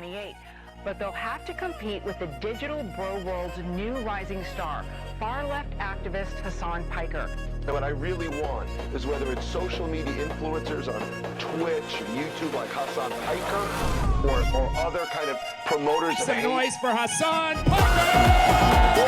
28. But they'll have to compete with the digital bro world's new rising star, far-left activist Hasan Piker. What I really want is whether it's social media influencers on Twitch, YouTube like Hasan Piker, or other kind of promoters. Some noise for Hasan Piker! Woo!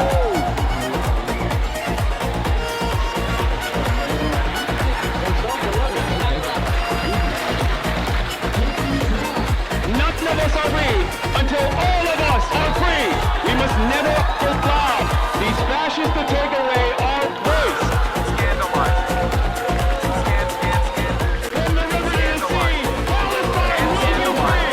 None of us are free until all of us are free. We must never allow these fascists to take away our voice. Scandalizing. From the river to the sea, Palestine will be free.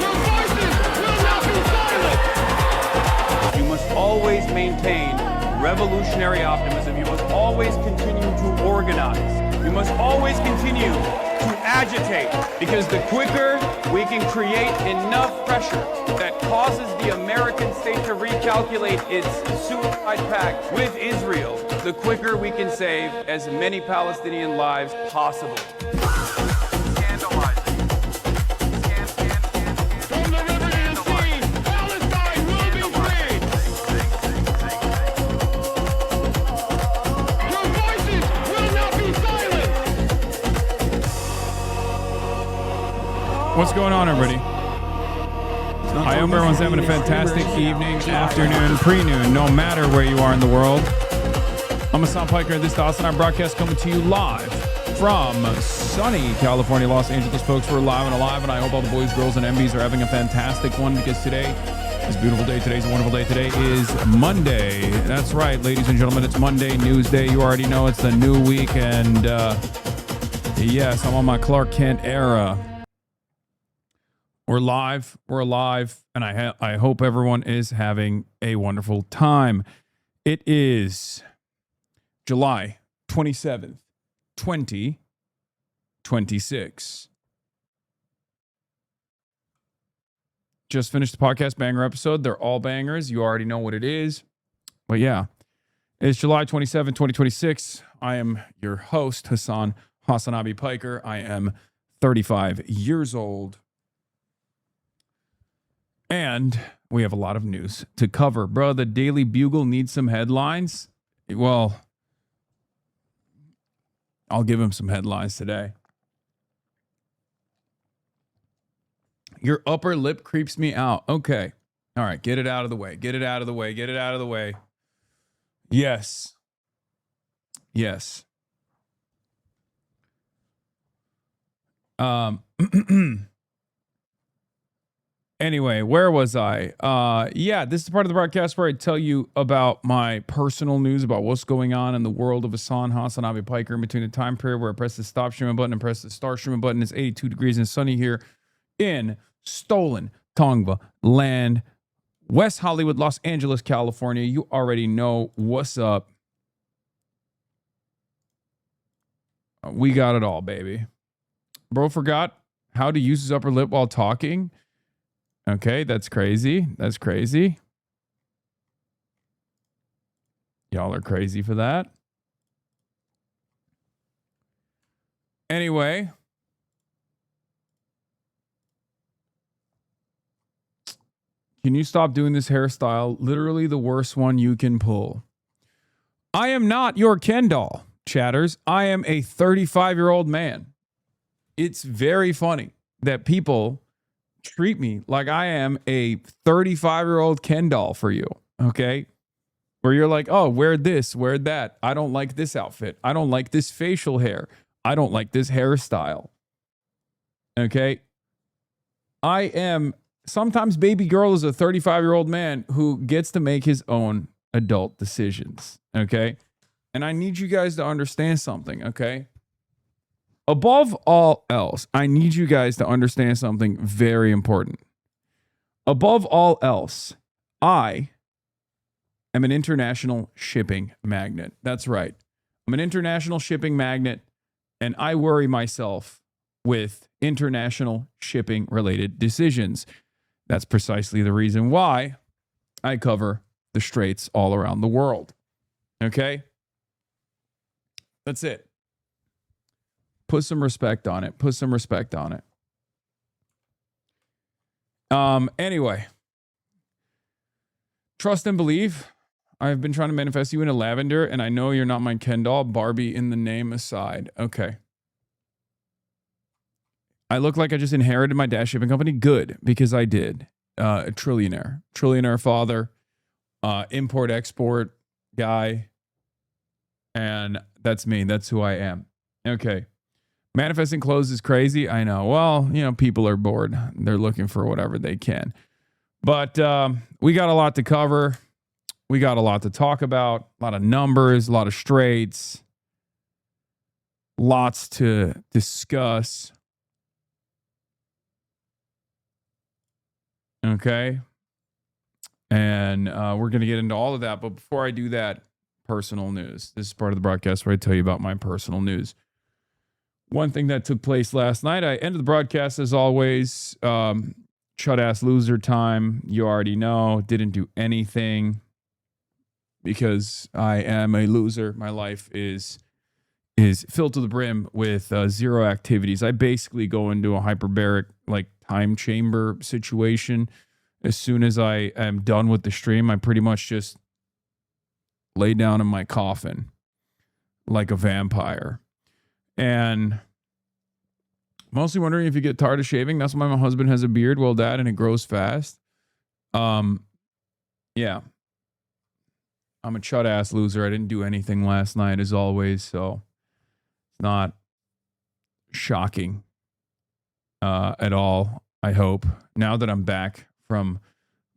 Your voices will not be silent. You must always maintain revolutionary optimism. You must always continue to organize. You must always continue to agitate, because the quicker we can create enough pressure that causes the American state to recalculate its suicide pact with Israel, the quicker we can save as many Palestinian lives possible. What's going on, everybody? I hope everyone's having a fantastic evening, afternoon, pre-noon, no matter where you are in the world. I'm Hasan Piker, and this is the HasanAbi broadcast coming to you live from sunny California, Los Angeles. Folks, we're live and alive, and I hope all the boys, girls, and MBs are having a fantastic one, because today is a beautiful day. Today's a wonderful day. Today is Monday. That's right, ladies and gentlemen. It's Monday, NEWSDAY. You already know it's the new week, and yes, I'm on my Clark Kent era. We're live, we're alive, and I hope everyone is having a wonderful time. It is July 27th, 2026. Just finished the podcast banger episode. They're all bangers. You already know what it is. But yeah, it's July 27th, 2026. I am your host, HasanAbi Piker. I am 35 years old. And we have a lot of news to cover. Bro, the Daily Bugle needs some headlines. Well, I'll give him some headlines today. Your upper lip creeps me out. Okay. All right. Get it out of the way. Get it out of the way. Get it out of the way. Yes. Yes. Anyway, where was I? Yeah, this is the part of the broadcast where I tell you about my personal news about what's going on in the world of HasanAbi Piker in between the time period where I press the stop streaming button and press the start streaming button. It's 82 degrees and sunny here in stolen Tongva land, West Hollywood, Los Angeles, California. You already know what's up. We got it all, baby. Bro forgot how to use his upper lip while talking. Okay, that's crazy. That's crazy. Y'all are crazy for that. Anyway. Can you stop doing this hairstyle? Literally the worst one you can pull. I am not your Ken doll, chatters. I am a 35-year-old man. It's very funny that people treat me like I am a 35-year-old Ken doll for you, okay? Where you're like, oh, wear this, wear that. I don't like this outfit. I don't like this facial hair. I don't like this hairstyle. Okay? I am, sometimes baby girl is a 35-year-old man who gets to make his own adult decisions, okay? And I need you guys to understand something, okay? Above all else, I need you guys to understand something very important. Above all else, I am an international shipping magnet. That's right. I'm an international shipping magnet, and I worry myself with international shipping related decisions. That's precisely the reason why I cover the straits all around the world. Okay? That's it. Put some respect on it. Put some respect on it. Anyway. Trust and believe. I've been trying to manifest you in a lavender, and I know you're not my Ken doll. Barbie in the name aside. Okay. I look like I just inherited my dad's shipping company. Good, because I did. A trillionaire father, import-export guy. And that's me. That's who I am. Okay. Manifesting clothes is crazy. I know. Well, you know, people are bored. They're looking for whatever they can. But we got a lot to cover. We got a lot to talk about. A lot of numbers, a lot of straights. Lots to discuss. Okay. And we're going to get into all of that. But before I do that, personal news. This is part of the broadcast where I tell you about my personal news. One thing that took place last night, I ended the broadcast as always. Chud-ass loser time. You already know. Didn't do anything because I am a loser. My life is filled to the brim with zero activities. I basically go into a hyperbaric like time chamber situation. As soon as I am done with the stream, I pretty much just lay down in my coffin like a vampire. And mostly wondering if you get tired of shaving. That's why my husband has a beard. Well, Dad, and it grows fast. Yeah. I'm a chud-ass loser. I didn't do anything last night, as always, so it's not shocking at all, I hope. Now that I'm back from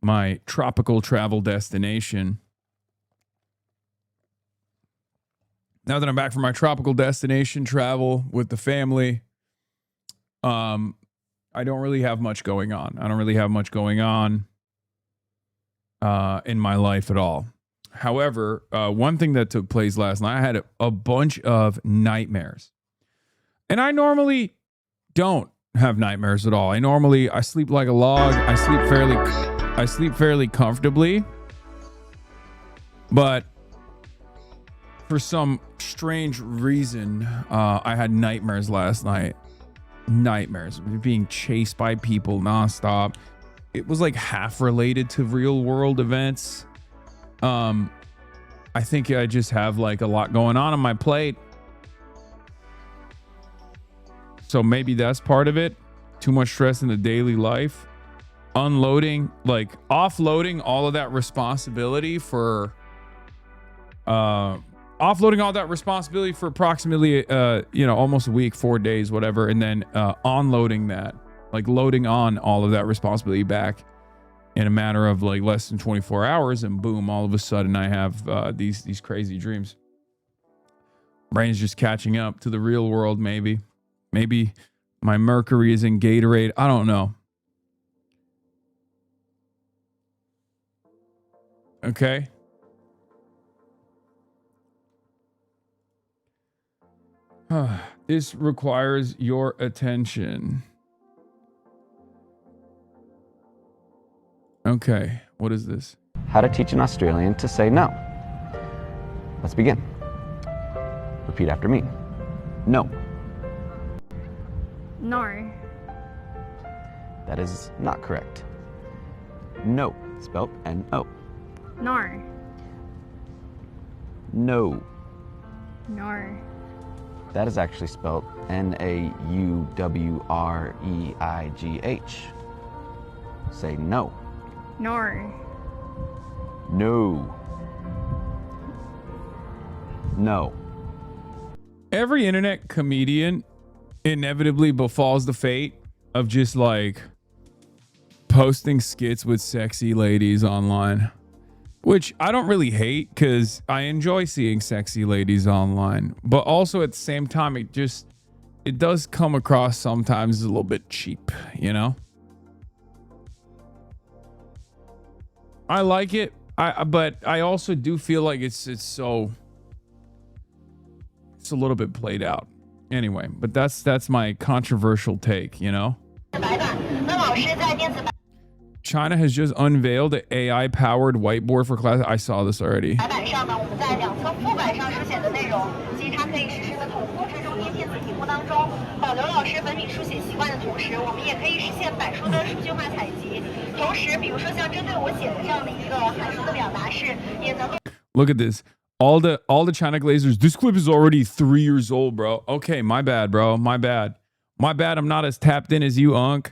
my tropical travel destination. Travel with the family, I don't really have much going on. In my life at all. However, one thing that took place last night, I had a bunch of nightmares. And I normally don't have nightmares at all. I sleep like a log. I sleep fairly comfortably. But for some strange reason, I had nightmares last night. Nightmares. Being chased by people nonstop. It was like half related to real world events. I think I just have like a lot going on my plate. So maybe that's part of it. Too much stress in the daily life. Offloading all of that responsibility for approximately almost a week, 4 days, whatever, and then onloading that, like loading on all of that responsibility back in a matter of like less than 24 hours, and boom, all of a sudden I have these crazy dreams. Brain's just catching up to the real world. Maybe my Mercury is in Gatorade. I don't know. Okay. This requires your attention. Okay, what is this? How to teach an Australian to say no. Let's begin. Repeat after me. No. No. That is not correct. No, spelled N-O. No. No. No. That is actually spelled N-A-U-W-R-E-I-G-H. Say no. No. No. No. Every internet comedian inevitably befalls the fate of just like posting skits with sexy ladies online, which I don't really hate because I enjoy seeing sexy ladies online, but also at the same time, it does come across sometimes as a little bit cheap, you know? I like it, but I also do feel like it's a little bit played out. Anyway, but that's my controversial take, you know? China has just unveiled an AI-powered whiteboard for class. I saw this already. 当中保留老师粉笔书写习惯的同时，我们也可以实现板书的数据化采集。同时，比如说像针对我写的这样的一个函数的表达式，也能够。Look at this. All the China Glazers. This clip is already 3 years old, bro. Okay, my bad, bro. My bad. My bad. I'm not as tapped in as you, Unk.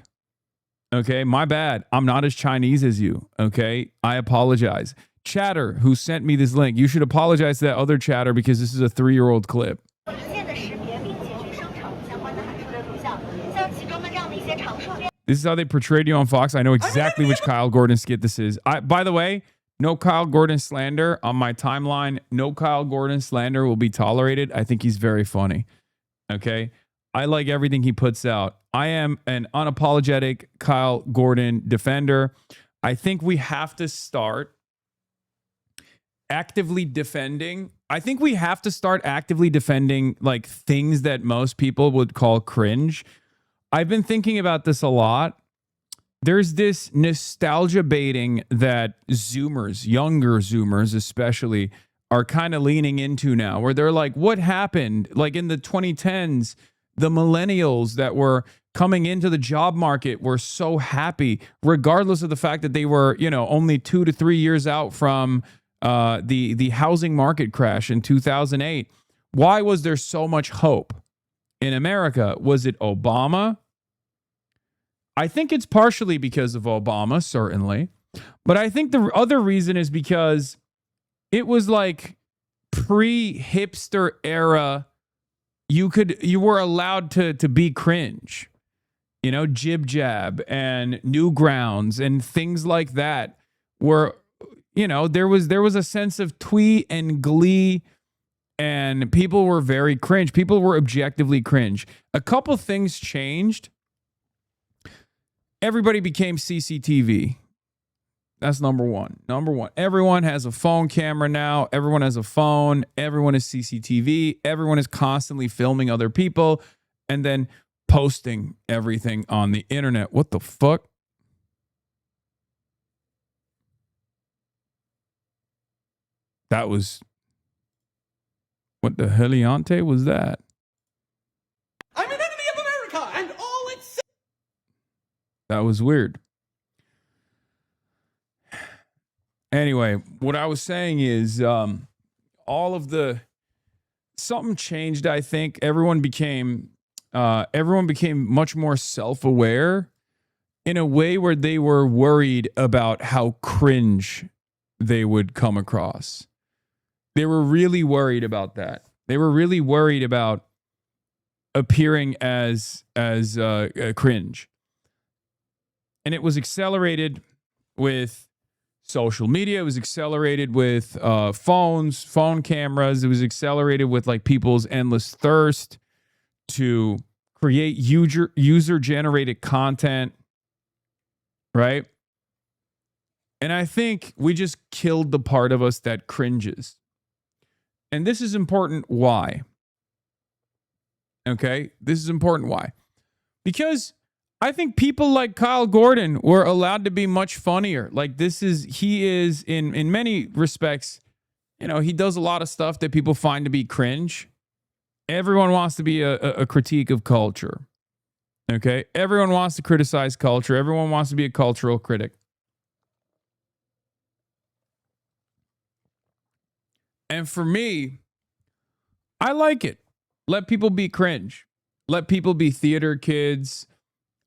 Okay, my bad. I'm not as Chinese as you. Okay, I apologize. Chatter, who sent me this link, you should apologize to that other chatter because this is a 3-year-old clip. This is how they portrayed you on Fox. I know exactly which Kyle Gordon skit this is. By the way, no Kyle Gordon slander on my timeline. No Kyle Gordon slander will be tolerated. I think he's very funny. Okay. I like everything he puts out. I am an unapologetic Kyle Gordon defender. I think we have to start actively defending. I think we have to start actively defending like things that most people would call cringe. I've been thinking about this a lot. There's this nostalgia baiting that Zoomers, younger Zoomers especially, are kind of leaning into now, where they're like, what happened? Like in the 2010s, the millennials that were coming into the job market were so happy, regardless of the fact that they were, you know, only 2 to 3 years out from the housing market crash in 2008. Why was there so much hope in America? Was it Obama? I think it's partially because of Obama, certainly. But I think the other reason is because it was like pre-hipster era. You were allowed to be cringe, you know, Jib Jab and Newgrounds and things like that were, you know, there was a sense of twee and glee, and people were very cringe. People were objectively cringe. A couple things changed. Everybody became CCTV. That's number one. Number one. Everyone has a phone camera now. Everyone has a phone. Everyone is CCTV. Everyone is constantly filming other people and then posting everything on the internet. What the fuck? That was... What the heliante was that? I'm an enemy of America and all its... That was weird. Anyway, what I was saying is something changed, I think. Everyone became much more self-aware in a way where they were worried about how cringe they would come across. They were really worried about that. They were really worried about appearing as cringe. And it was accelerated with social media. It was accelerated with phones, phone cameras. It was accelerated with like people's endless thirst to create user-generated content, right? And I think we just killed the part of us that cringes. And this is important. Why? Okay? This is important. Why? Because I think people like Kyle Gordon were allowed to be much funnier. Like he is in many respects, you know, he does a lot of stuff that people find to be cringe. Everyone wants to be a critique of culture. Okay? Everyone wants to criticize culture. Everyone wants to be a cultural critic. And for me, I like it. Let people be cringe. Let people be theater kids.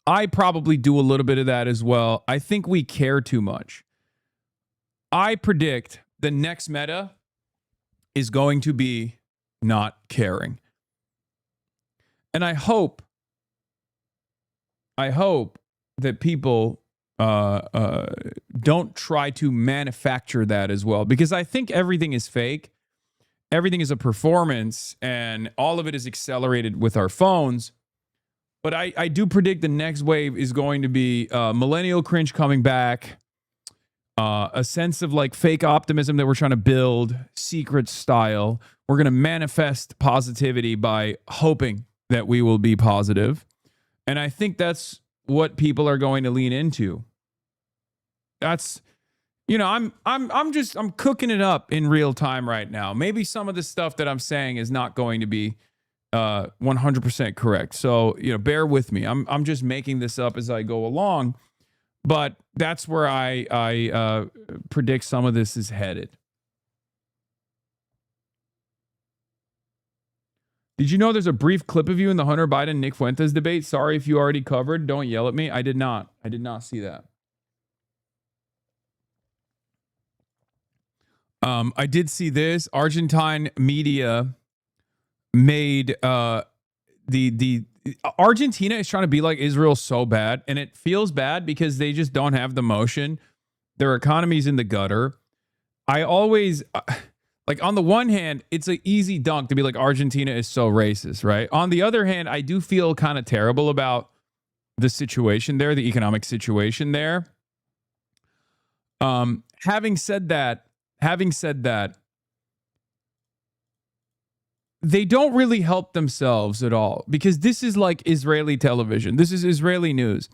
I probably do a little bit of that as well. I think we care too much. I predict the next meta is going to be not caring. And I hope that people don't try to manufacture that as well, because I think everything is fake. Everything is a performance, and all of it is accelerated with our phones. But I do predict the next wave is going to be millennial cringe coming back, a sense of like fake optimism that we're trying to build, secret style. We're going to manifest positivity by hoping that we will be positive. And I think that's what people are going to lean into. That's, you know, I'm cooking it up in real time right now. Maybe some of the stuff that I'm saying is not going to be 100% correct. So, bear with me. I'm just making this up as I go along, but that's where I predict some of this is headed. Did you know there's a brief clip of you in the Hunter Biden Nick Fuentes debate? Sorry if you already covered. Don't yell at me. I did not see that. I did see this. Argentine media made the Argentina is trying to be like Israel so bad, and it feels bad because they just don't have the motion. Their economy's in the gutter. I always like, on the one hand, it's an easy dunk to be like Argentina is so racist, right? On the other hand, I do feel kind of terrible about the situation there, the economic situation there. Having said that, they don't really help themselves at all because this is like Israeli television. This is Israeli news.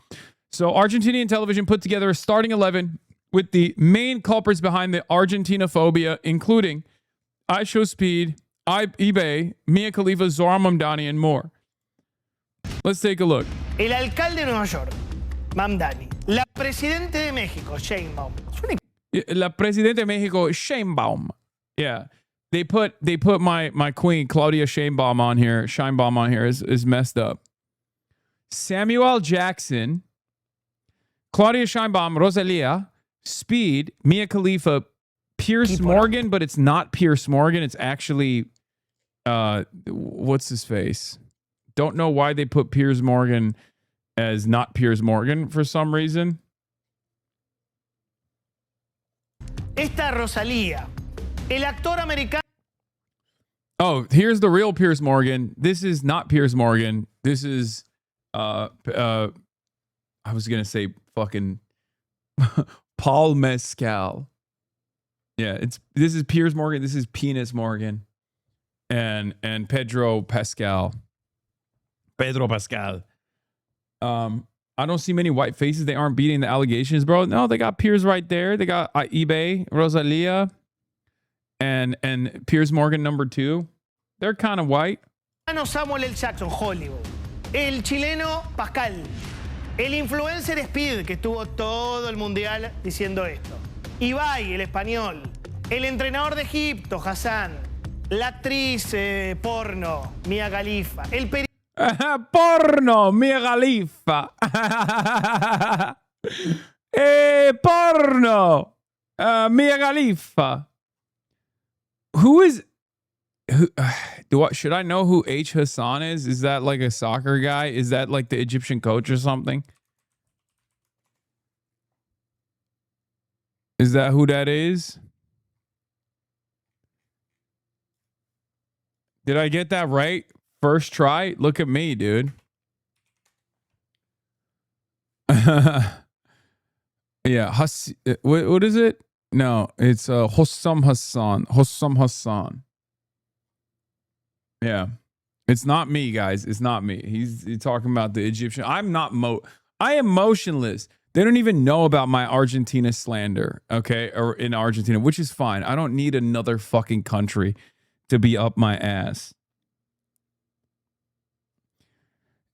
So Argentinian television put together a starting 11 with the main culprits behind the Argentinophobia, including iShow Speed, eBay, Mia Khalifa, Zohar Mamdani, and more. Let's take a look. El alcalde de Nueva York, Mamdani. La presidente de México, Sheinbaum. La presidente de Mexico, Sheinbaum. Yeah. They put my queen, Claudia Sheinbaum, on here. Sheinbaum on here is messed up. Samuel Jackson, Claudia Sheinbaum, Rosalia, Speed, Mia Khalifa, Pierce Morgan, but it's not Pierce Morgan. It's actually, what's his face? Don't know why they put Piers Morgan as not Piers Morgan for some reason. Esta Rosalía, el actor americano. Oh, here's the real Piers Morgan. This is not Piers Morgan. This is, I was gonna say fucking Paul Mescal. Yeah, this is Piers Morgan. This is Penis Morgan, and Pedro Pascal. Pedro Pascal. I don't see many white faces. They aren't beating the allegations, bro. No, they got Piers right there. They got eBay, Rosalia, and Piers Morgan number 2. They're kind of white. Samuel L. Jackson, Hollywood. El chileno Pascal. El influencer Speed, que estuvo todo el mundial diciendo esto. Ibai, el español. El entrenador de Egipto, Hasan. La actriz porno, Mia Khalifa. El porno, Mia Khalifa. Porno, Mia Khalifa. Should I know who H. Hasan is? Is that like a soccer guy? Is that like the Egyptian coach or something? Is that who that is? Did I get that right? First try? Look at me, dude. Yeah. What is it? No, it's Hossam Hasan. Hossam Hasan. Yeah. It's not me, guys. It's not me. He's talking about the Egyptian. I am motionless. They don't even know about my Argentina slander, okay? Or in Argentina, which is fine. I don't need another fucking country to be up my ass.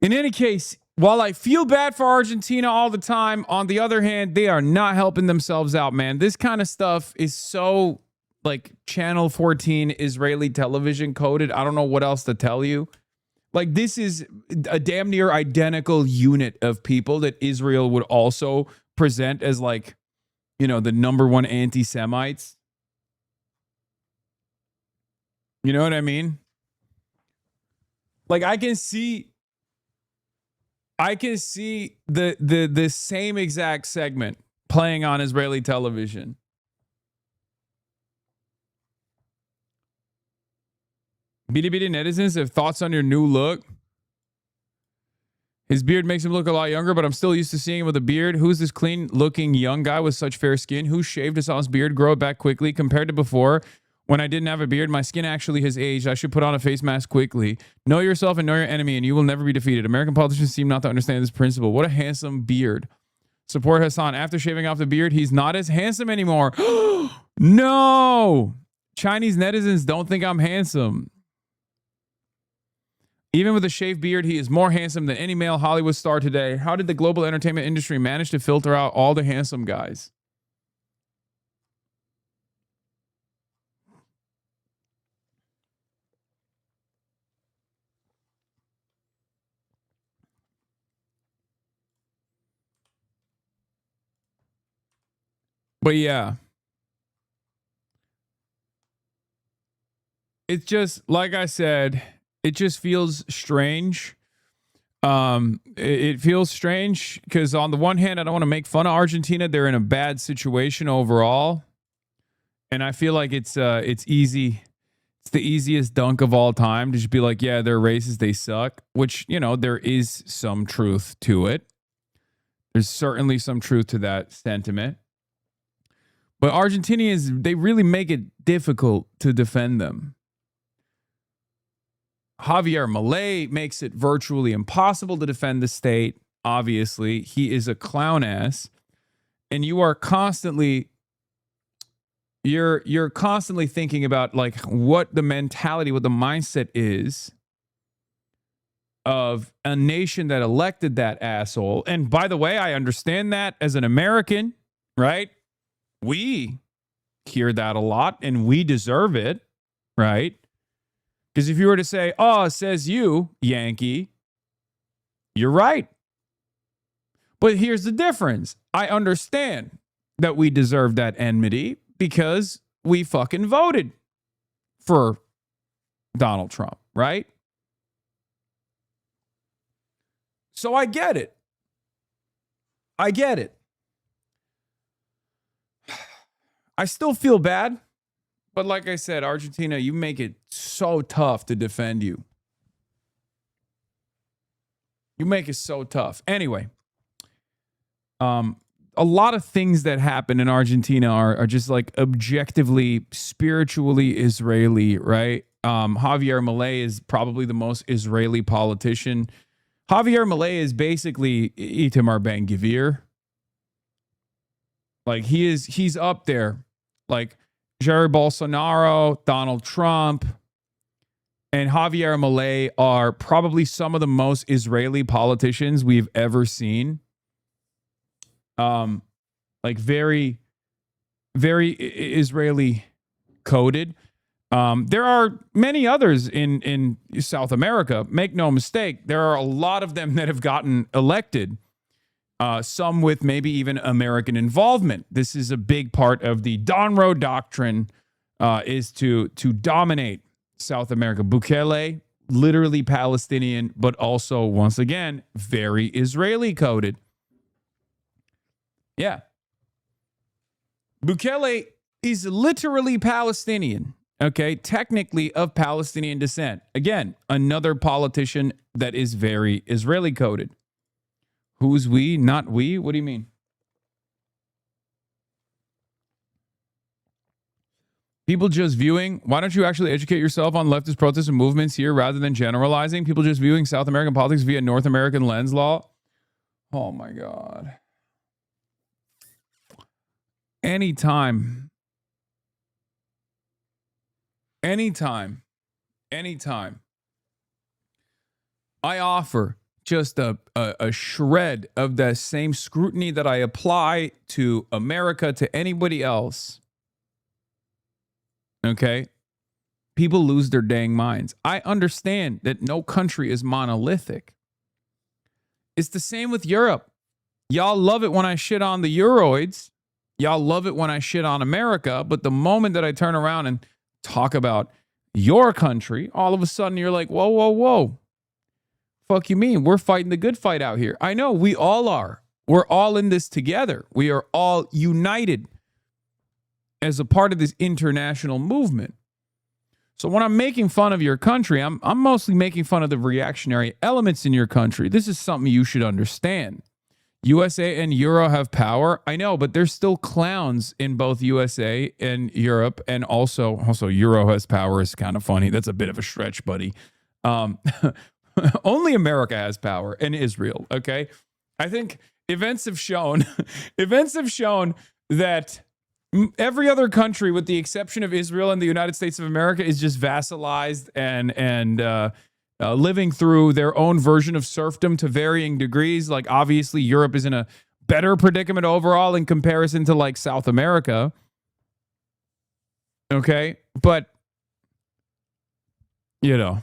In any case, while I feel bad for Argentina all the time, on the other hand, they are not helping themselves out, man. This kind of stuff is so like Channel 14 Israeli television coded. I don't know what else to tell you. Like, this is a damn near identical unit of people that Israel would also present as like, the number one anti-Semites. You know what I mean? Like, I can see the same exact segment playing on Israeli television. Bitty netizens have thoughts on your new look. His beard makes him look a lot younger, but I'm still used to seeing him with a beard. Who's this clean-looking young guy with such fair skin? Who shaved his beard, grow it back quickly compared to before? When I didn't have a beard, my skin actually has aged. I should put on a face mask quickly. Know yourself and know your enemy, and you will never be defeated. American politicians seem not to understand this principle. What a handsome beard. Support Hasan. After shaving off the beard, he's not as handsome anymore. No! Chinese netizens don't think I'm handsome. Even with a shaved beard, he is more handsome than any male Hollywood star today. How did the global entertainment industry manage to filter out all the handsome guys? But yeah. It's just, like I said, it just feels strange. It feels strange because on the one hand, I don't want to make fun of Argentina. They're in a bad situation overall. And I feel like it's easy. It's the easiest dunk of all time to just be like, yeah, they're racist, they suck. Which, you know, there is some truth to it. There's certainly some truth to that sentiment. But Argentinians, they really make it difficult to defend them. Javier Milei makes it virtually impossible to defend the state. Obviously, he is a clown ass. And you are constantly... You're constantly thinking about like what the mentality, what the mindset is of a nation that elected that asshole. And by the way, I understand that as an American, right? We hear that a lot and we deserve it, right? Because if you were to say, oh, says you, Yankee, you're right. But here's the difference. I understand that we deserve that enmity because we fucking voted for Donald Trump, right? So I get it. I get it. I still feel bad, but like I said, Argentina, you make it so tough to defend you. You make it so tough. Anyway, a lot of things that happen in Argentina are just like objectively, spiritually Israeli, right? Javier Milei is probably the most Israeli politician. Javier Milei is basically Itamar Ben-Gvir. Like he's up there. Like Jair Bolsonaro, Donald Trump, and Javier Milei are probably some of the most Israeli politicians we've ever seen. Like very, very Israeli coded. There are many others in South America. Make no mistake, there are a lot of them that have gotten elected. Some with maybe even American involvement. This is a big part of the Donroe Doctrine, is to dominate South America. Bukele, literally Palestinian, but also, once again, very Israeli coded. Yeah. Bukele is literally Palestinian, okay? Technically of Palestinian descent. Again, another politician that is very Israeli coded. Who's we? Not we? What do you mean? People just viewing. Why don't you actually educate yourself on leftist protests and movements here rather than generalizing? People just viewing South American politics via North American lens law. Oh my God. Anytime. I offer just a shred of the same scrutiny that I apply to America, to anybody else. Okay? People lose their dang minds. I understand that no country is monolithic. It's the same with Europe. Y'all love it when I shit on the Euroids. Y'all love it when I shit on America. But the moment that I turn around and talk about your country, all of a sudden you're like, whoa, whoa, whoa. Fuck you mean? We're fighting the good fight out here. I know, we all are. We're all in this together. We are all united as a part of this international movement. So when I'm making fun of your country, I'm mostly making fun of the reactionary elements in your country. This is something you should understand. USA and Euro have power. I know, but there's still clowns in both USA and Europe. And also Euro has power is kind of funny. That's a bit of a stretch, buddy. Only America has power and Israel. Okay. I think events have shown that every other country, with the exception of Israel and the United States of America, is just vassalized and living through their own version of serfdom to varying degrees. Like, obviously, Europe is in a better predicament overall in comparison to, like, South America. Okay? But, you know,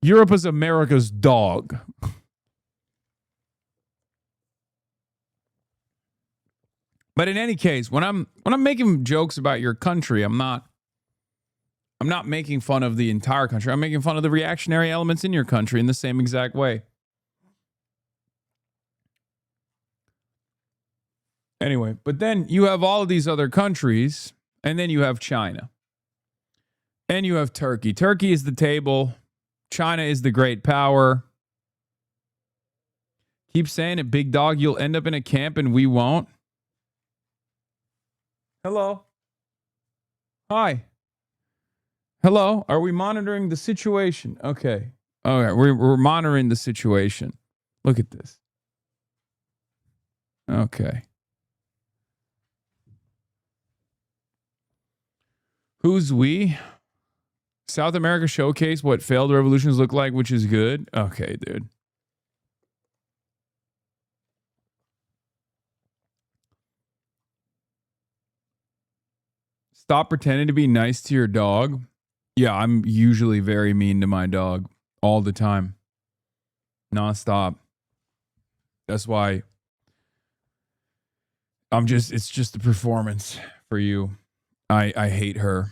Europe is America's dog. But in any case, when I'm making jokes about your country, I'm not making fun of the entire country. I'm making fun of the reactionary elements in your country in the same exact way. Anyway, but then you have all of these other countries, and then you have China. And you have Turkey. Turkey is the table. China is the great power. Keep saying it, big dog. You'll end up in a camp and we won't. Hello. Hi. Hello. Are we monitoring the situation? Okay. All right. We're monitoring the situation. Look at this. Okay. Who's we? South America showcase what failed revolutions look like, which is good. Okay, dude. Stop pretending to be nice to your dog. Yeah, I'm usually very mean to my dog all the time. Non-stop. That's why it's just a performance for you. I hate her.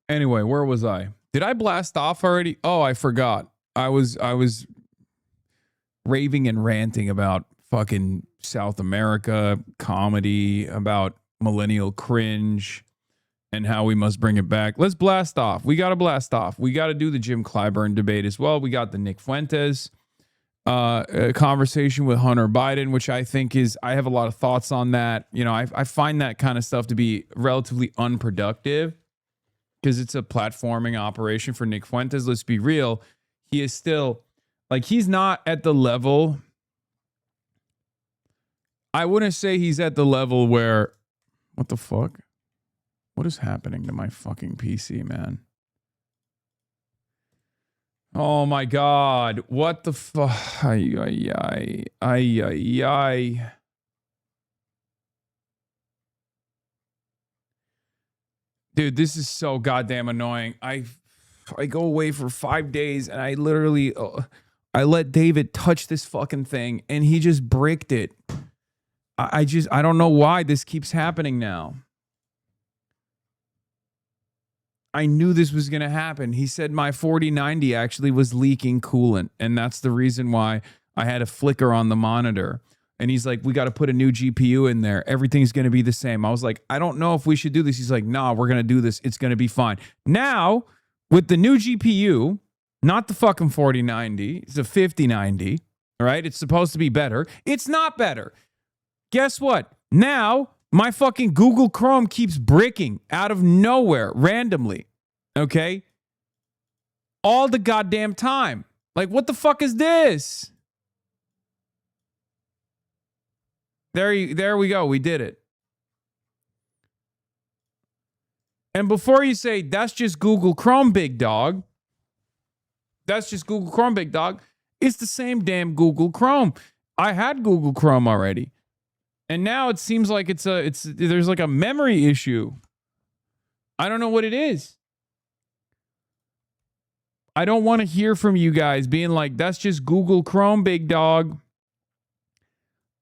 Anyway, where was I? Did I blast off already? Oh, I forgot. I was raving and ranting about fucking South America comedy, about millennial cringe, and how we must bring it back. Let's blast off. We got to blast off. We got to do the Jim Clyburn debate as well. We got the Nick Fuentes conversation with Hunter Biden, which I think I have a lot of thoughts on that. You know, I find that kind of stuff to be relatively unproductive because it's a platforming operation for Nick Fuentes. Let's be real. He is still, like, he's not at the level. I wouldn't say he's at the level where, what the fuck? What is happening to my fucking PC, man? Oh my God. What the fuck? Ay. Dude, this is so goddamn annoying. I go away for 5 days and I literally, I let David touch this fucking thing and he just bricked it. I don't know why this keeps happening now. I knew this was going to happen. He said my 4090 actually was leaking coolant, and that's the reason why I had a flicker on the monitor. And he's like, we got to put a new GPU in there. Everything's going to be the same. I was like, I don't know if we should do this. He's like, nah, we're going to do this. It's going to be fine. Now, with the new GPU, not the fucking 4090, it's a 5090, all right? It's supposed to be better. It's not better. Guess what? Now, my fucking Google Chrome keeps bricking out of nowhere, randomly. Okay? All the goddamn time. Like, what the fuck is this? There we go. We did it. And before you say, that's just Google Chrome, big dog. That's just Google Chrome, big dog. It's the same damn Google Chrome. I had Google Chrome already. And now it seems like there's like a memory issue. I don't know what it is. I don't want to hear from you guys being like, that's just Google Chrome, big dog.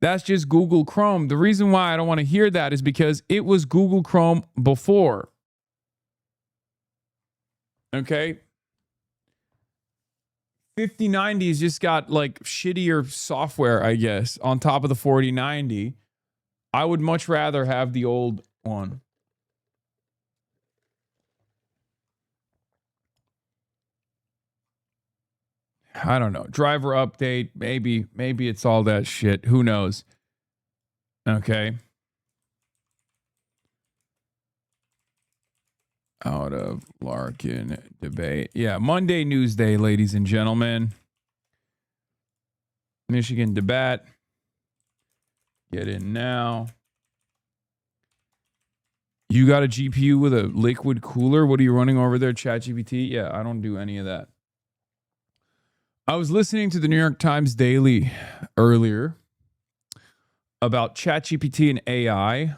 That's just Google Chrome. The reason why I don't want to hear that is because it was Google Chrome before. Okay? 5090's just got like shittier software, I guess, on top of the 4090. I would much rather have the old one. I don't know. Driver update. Maybe it's all that shit. Who knows? Okay. Out of Larkin debate. Yeah, Monday NEWSDAY, ladies and gentlemen. Michigan debate. Get in now. You got a GPU with a liquid cooler? What are you running over there, ChatGPT? Yeah, I don't do any of that. I was listening to the New York Times Daily earlier about ChatGPT and AI.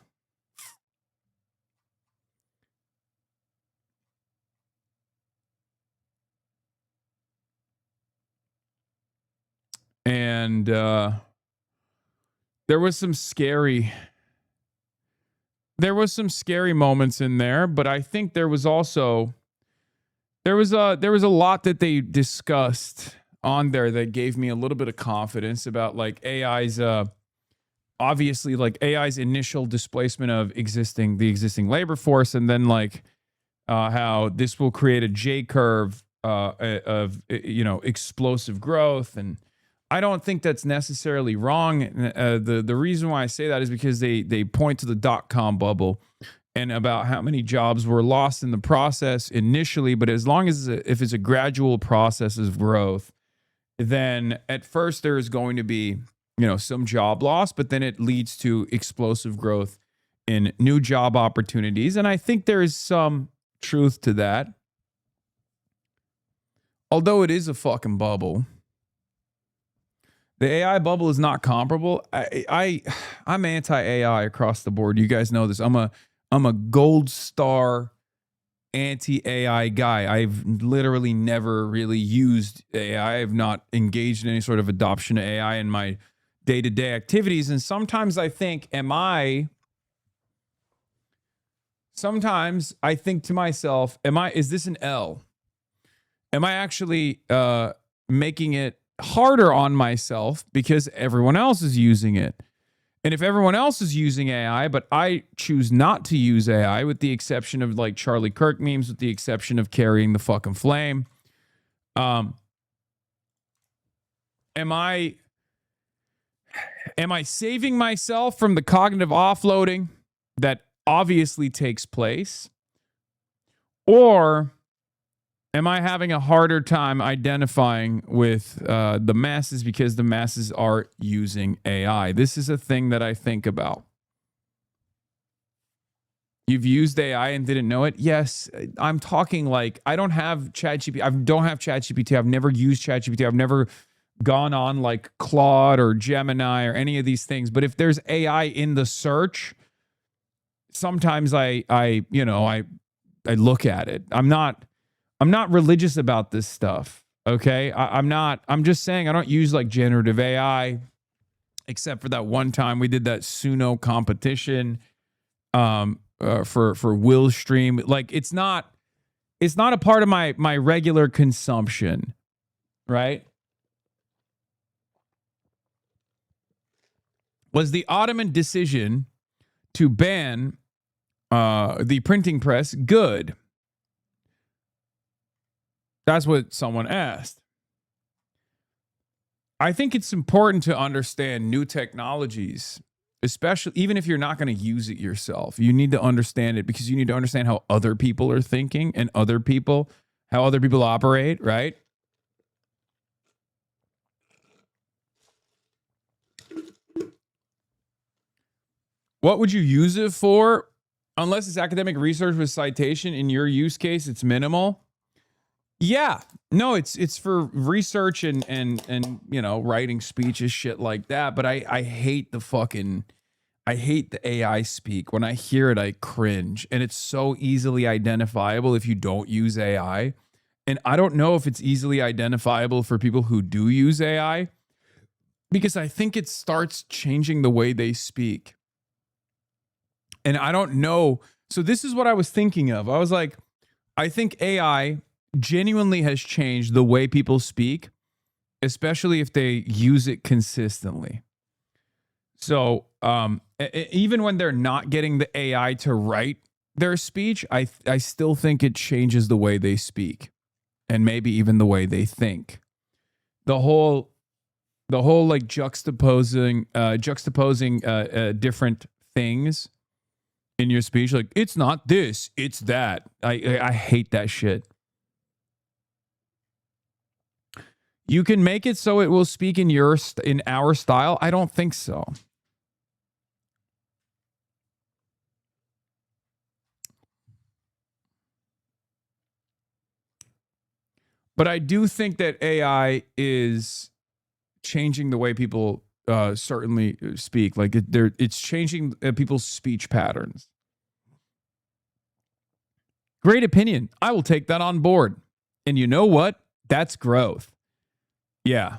And there was some scary moments in there, but I think there was also there was a lot that they discussed on there that gave me a little bit of confidence about like AI's obviously like AI's initial displacement of the existing labor force, and then like how this will create a J curve of explosive growth. And I don't think that's necessarily wrong. The reason why I say that is because they point to the .com bubble and about how many jobs were lost in the process initially. But as long as if it's a gradual process of growth, then at first there is going to be some job loss, but then it leads to explosive growth in new job opportunities. And I think there is some truth to that. Although it is a fucking bubble. The AI bubble is not comparable. I'm anti-AI across the board. You guys know this. I'm a gold star anti-AI guy. I've literally never really used AI. I've not engaged in any sort of adoption of AI in my day-to-day activities. And sometimes I think, sometimes I think to myself, is this an L? Am I actually making it harder on myself because everyone else is using it? And if everyone else is using AI, but I choose not to use AI, with the exception of like Charlie Kirk memes, with the exception of carrying the fucking flame, am I saving myself from the cognitive offloading that obviously takes place? Or am I having a harder time identifying with the masses because the masses are using AI? This is a thing that I think about. You've used AI and didn't know it? Yes. I'm talking like I don't have ChatGPT. I don't have ChatGPT. I've never used ChatGPT. I've never gone on like Claude or Gemini or any of these things. But if there's AI in the search, sometimes I look at it. I'm not religious about this stuff, okay? I'm just saying I don't use like generative AI, except for that one time we did that Suno competition for Will Stream. Like it's not a part of my regular consumption, right? Was the Ottoman decision to ban the printing press good? That's what someone asked. I think it's important to understand new technologies, especially even if you're not going to use it yourself. You need to understand it because you need to understand how other people are thinking and how other people operate, right? What would you use it for? Unless it's academic research with citation, in your use case, it's minimal. Yeah, no, it's for research and writing speeches, shit like that. But I hate the AI speak. When I hear it, I cringe, and it's so easily identifiable if you don't use AI. And I don't know if it's easily identifiable for people who do use AI, because I think it starts changing the way they speak. And I don't know. So this is what I was thinking of. I was like, I think AI genuinely has changed the way people speak, especially if they use it consistently. So even when they're not getting the AI to write their speech, I still think it changes the way they speak, and maybe even the way they think. The whole like juxtaposing different things in your speech, like it's not this, it's that. I hate that shit. You can make it so it will speak in our style. I don't think so. But I do think that AI is changing the way people certainly speak. Like it's changing people's speech patterns. Great opinion. I will take that on board. And you know what? That's growth. Yeah.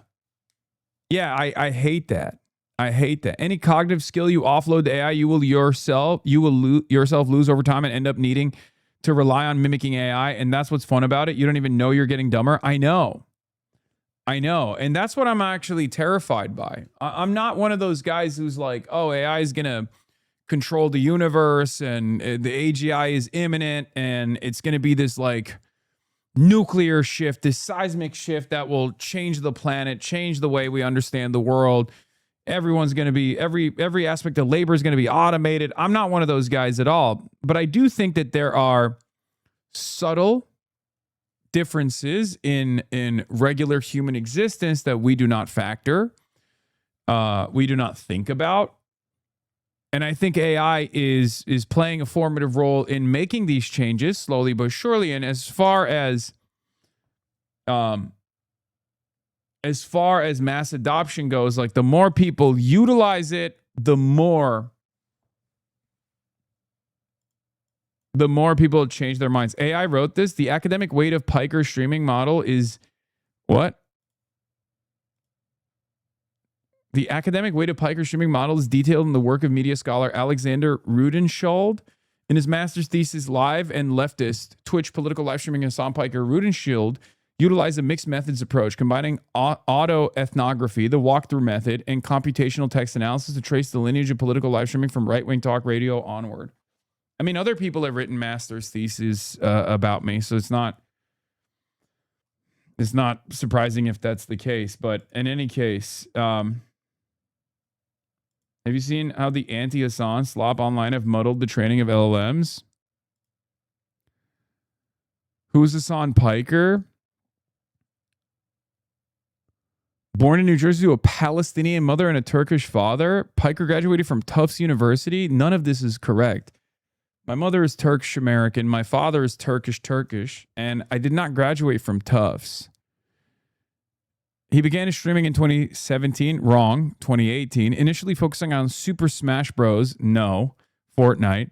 Yeah, I hate that. I hate that. Any cognitive skill you offload to AI, you will yourself lose over time and end up needing to rely on mimicking AI. And that's what's fun about it. You don't even know you're getting dumber. I know. And that's what I'm actually terrified by. I'm not one of those guys who's like, oh, AI is going to control the universe and the AGI is imminent and it's going to be this like nuclear shift, this seismic shift that will change the planet, change the way we understand the world. Everyone's going to be, every aspect of labor is going to be automated. I'm not one of those guys at all. But I do think that there are subtle differences in regular human existence that we do not factor, we do not think about. And I think AI is playing a formative role in making these changes slowly but surely. And as far as mass adoption goes, like the more people utilize it, the more people change their minds. AI wrote this. The academic weight of Piker streaming model is what? The academic weight of Piker streaming model is detailed in the work of media scholar Alexander Rudenschild in his master's thesis, Live and Leftist Twitch Political Live Streaming. Hasan Piker Rudenschild utilized a mixed methods approach, combining autoethnography, the walkthrough method, and computational text analysis to trace the lineage of political live streaming from right-wing talk radio onward. I mean, other people have written master's theses about me, so it's not surprising if that's the case. But in any case, have you seen how the anti-Hasan slop online have muddled the training of LLMs? Who's Hasan Piker? Born in New Jersey to a Palestinian mother and a Turkish father. Piker graduated from Tufts University. None of this is correct. My mother is Turkish American. My father is Turkish. And I did not graduate from Tufts. He began his streaming in 2017. Wrong. 2018. Initially focusing on Super Smash Bros. No. Fortnite.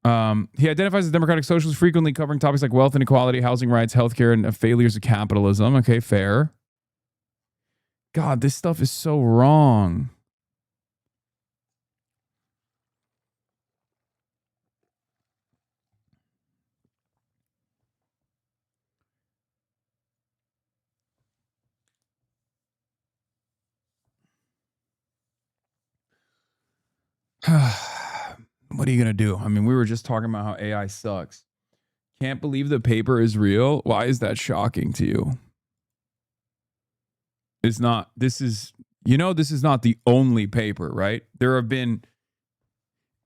He identifies as Democratic Socialist, frequently covering topics like wealth inequality, housing rights, healthcare, and failures of capitalism. Okay, fair. God, this stuff is so wrong. What are you going to do? I mean, we were just talking about how AI sucks. Can't believe the paper is real. Why is that shocking to you? It's not. This is not the only paper, right? There have been,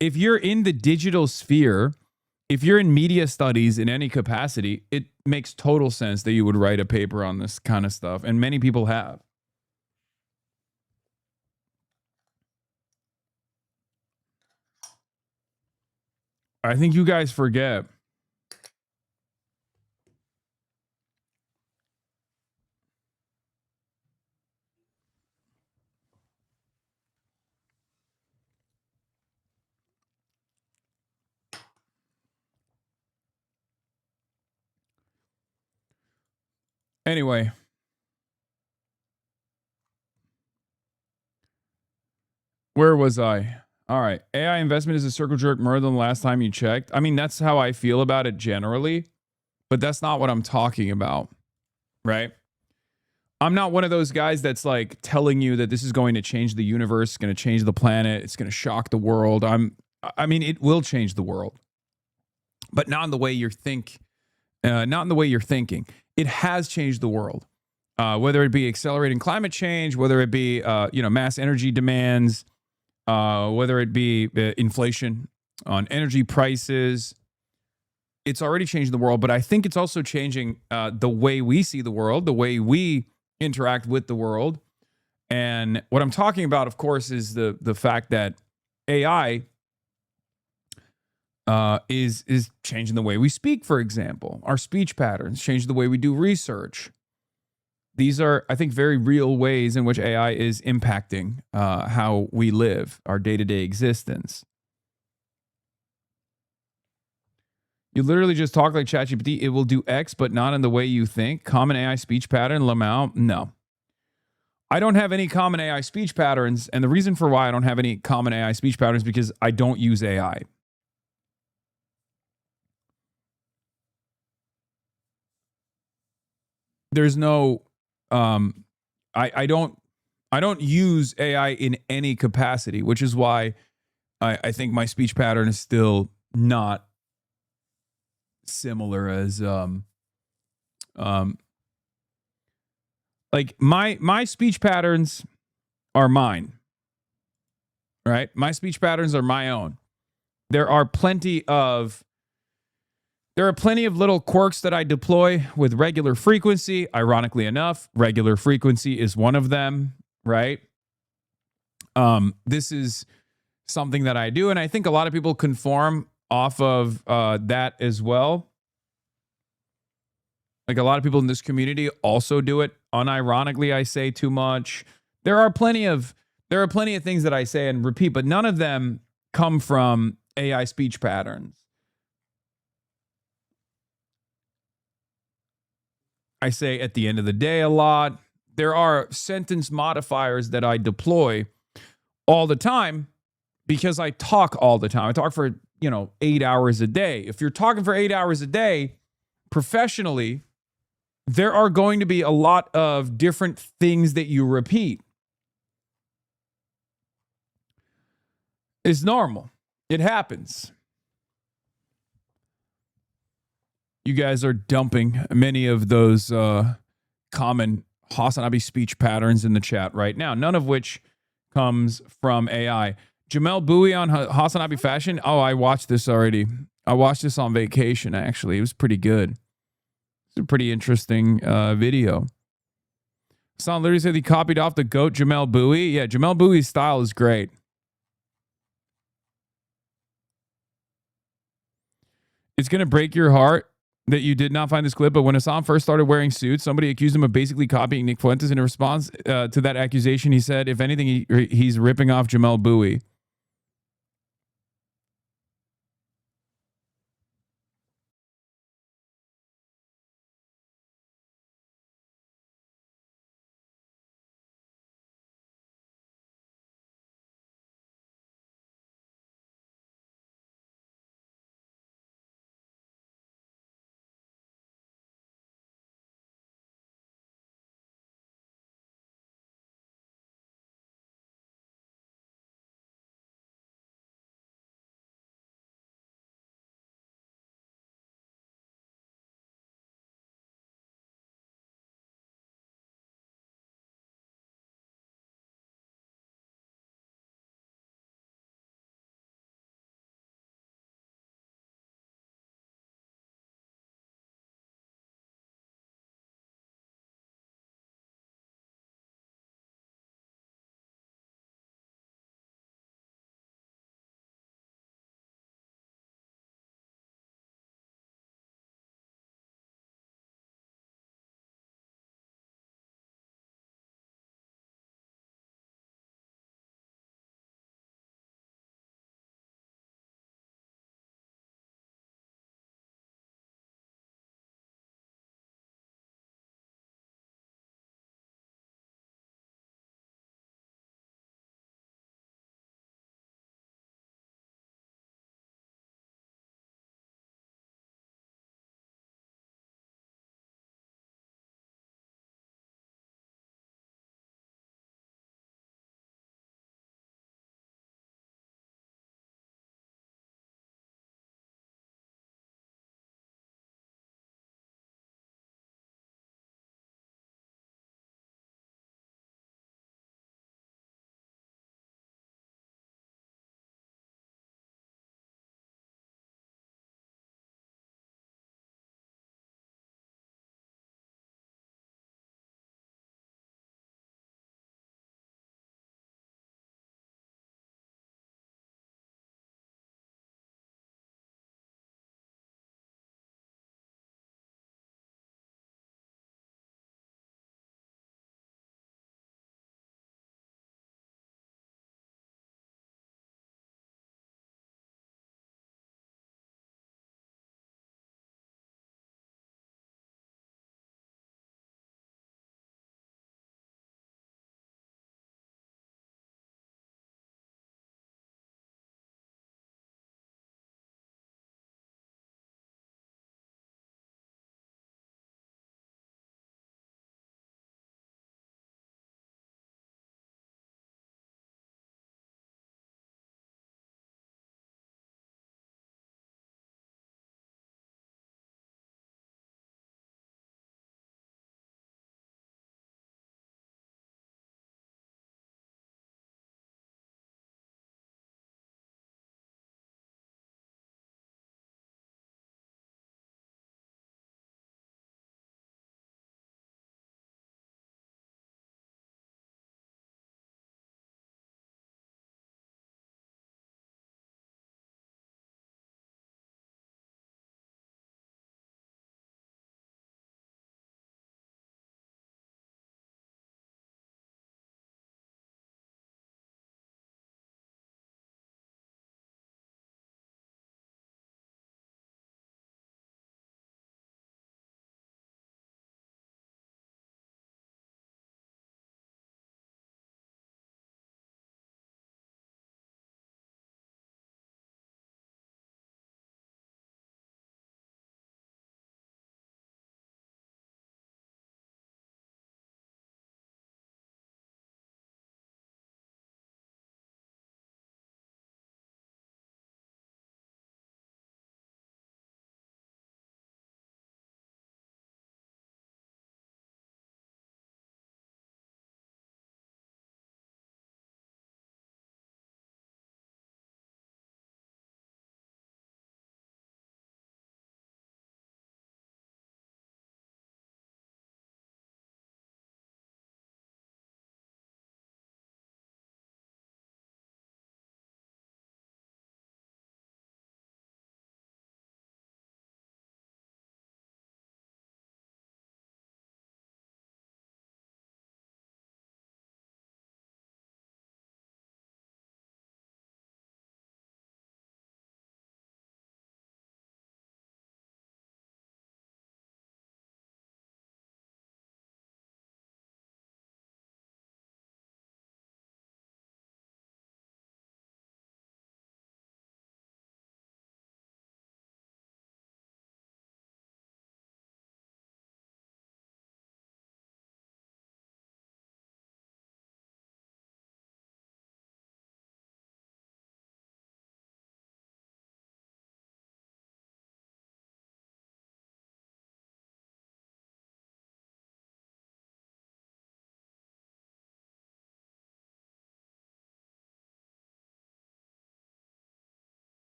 if you're in the digital sphere, if you're in media studies in any capacity, it makes total sense that you would write a paper on this kind of stuff. And many people have. I think you guys forget. Anyway. Where was I? All right. AI investment is a circle jerk more than the last time you checked. I mean, that's how I feel about it generally, but that's not what I'm talking about, right? I'm not one of those guys that's like telling you that this is going to change the universe, it's going to change the planet, it's going to shock the world. I mean, it will change the world, but not in the way you think, not in the way you're thinking. It has changed the world, whether it be accelerating climate change, whether it be mass energy demands, whether it be inflation on energy prices. It's already changed the world, but I think it's also changing the way we see the world, the way we interact with the world. And what I'm talking about, of course, is the fact that AI is changing the way we speak, for example. Our speech patterns, changing the way we do research. These are, I think, very real ways in which AI is impacting how we live, our day-to-day existence. You literally just talk like ChatGPT. It will do X, but not in the way you think. Common AI speech pattern, Lamau? No. I don't have any common AI speech patterns, and the reason for why I don't have any common AI speech patterns is because I don't use AI. There's no, I don't use AI in any capacity, which is why I think my speech pattern is still not similar as like my speech patterns are mine, right? My speech patterns are my own. There are plenty of little quirks that I deploy with regular frequency. Ironically enough, regular frequency is one of them, right? This is something that I do, and I think a lot of people conform off of that as well. Like a lot of people in this community also do it. Unironically, I say too much. There are plenty of things that I say and repeat, but none of them come from AI speech patterns. I say at the end of the day a lot. There are sentence modifiers that I deploy all the time because I talk all the time. I talk for, 8 hours a day. If you're talking for 8 hours a day professionally, there are going to be a lot of different things that you repeat. It's normal. It happens. You guys are dumping many of those common HasanAbi speech patterns in the chat right now, none of which comes from AI. Jamel Bowie on HasanAbi Fashion. Oh, I watched this already. I watched this on vacation, actually. It was pretty good. It's a pretty interesting video. Hasan literally said he copied off the GOAT Jamel Bowie. Yeah, Jamel Bowie's style is great. It's going to break your heart that you did not find this clip, but when Hasan first started wearing suits, somebody accused him of basically copying Nick Fuentes. In response to that accusation, he said, if anything, he's ripping off Jamel Bowie.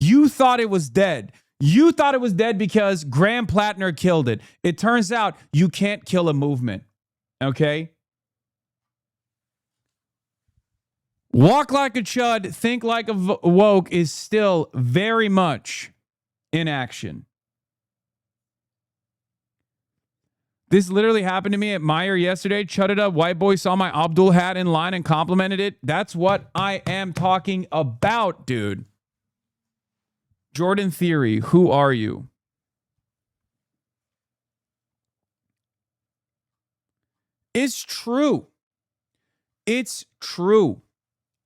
You thought it was dead. You thought it was dead because Graham Plattner killed it. It turns out you can't kill a movement. Okay? Walk like a chud, think like a woke is still very much in action. This literally happened to me at Meijer yesterday. Chudded up white boy saw my Abdul hat in line and complimented it. That's what I am talking about, dude. Jordan Theory, who are you? It's true. It's true.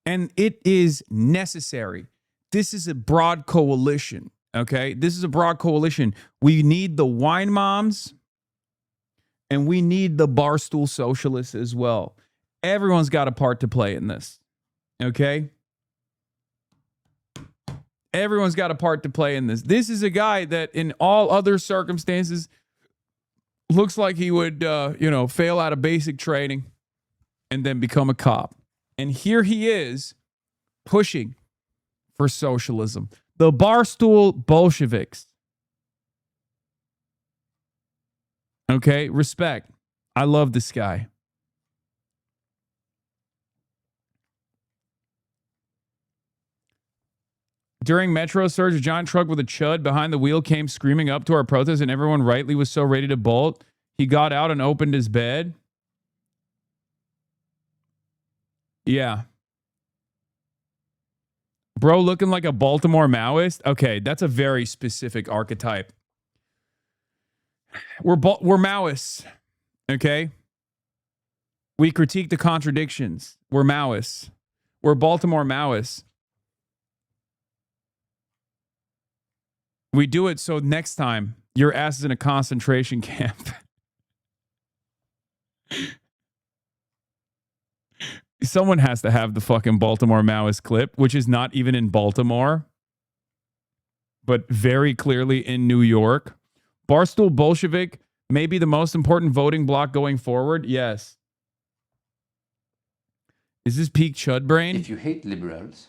And it is necessary. This is a broad coalition, okay? This is a broad coalition. We need the wine moms and we need the barstool socialists as well. Everyone's got a part to play in this, okay? Everyone's got a part to play in this. This is a guy that in all other circumstances looks like he would, fail out of basic training and then become a cop. And here he is pushing for socialism. The barstool Bolsheviks. Okay, respect. I love this guy. During Metro surge, a giant truck with a chud behind the wheel came screaming up to our protest, and everyone rightly was so ready to bolt. He got out and opened his bed. Yeah. Bro looking like a Baltimore Maoist? Okay, that's a very specific archetype. We're Maoists, okay? We critique the contradictions. We're Maoists. We're Baltimore Maoists. We do it so next time your ass is in a concentration camp. Someone has to have the fucking Baltimore Maoist clip, which is not even in Baltimore, but very clearly in New York. Barstool Bolshevik may be the most important voting bloc going forward. Yes. Is this peak chud brain? If you hate liberals,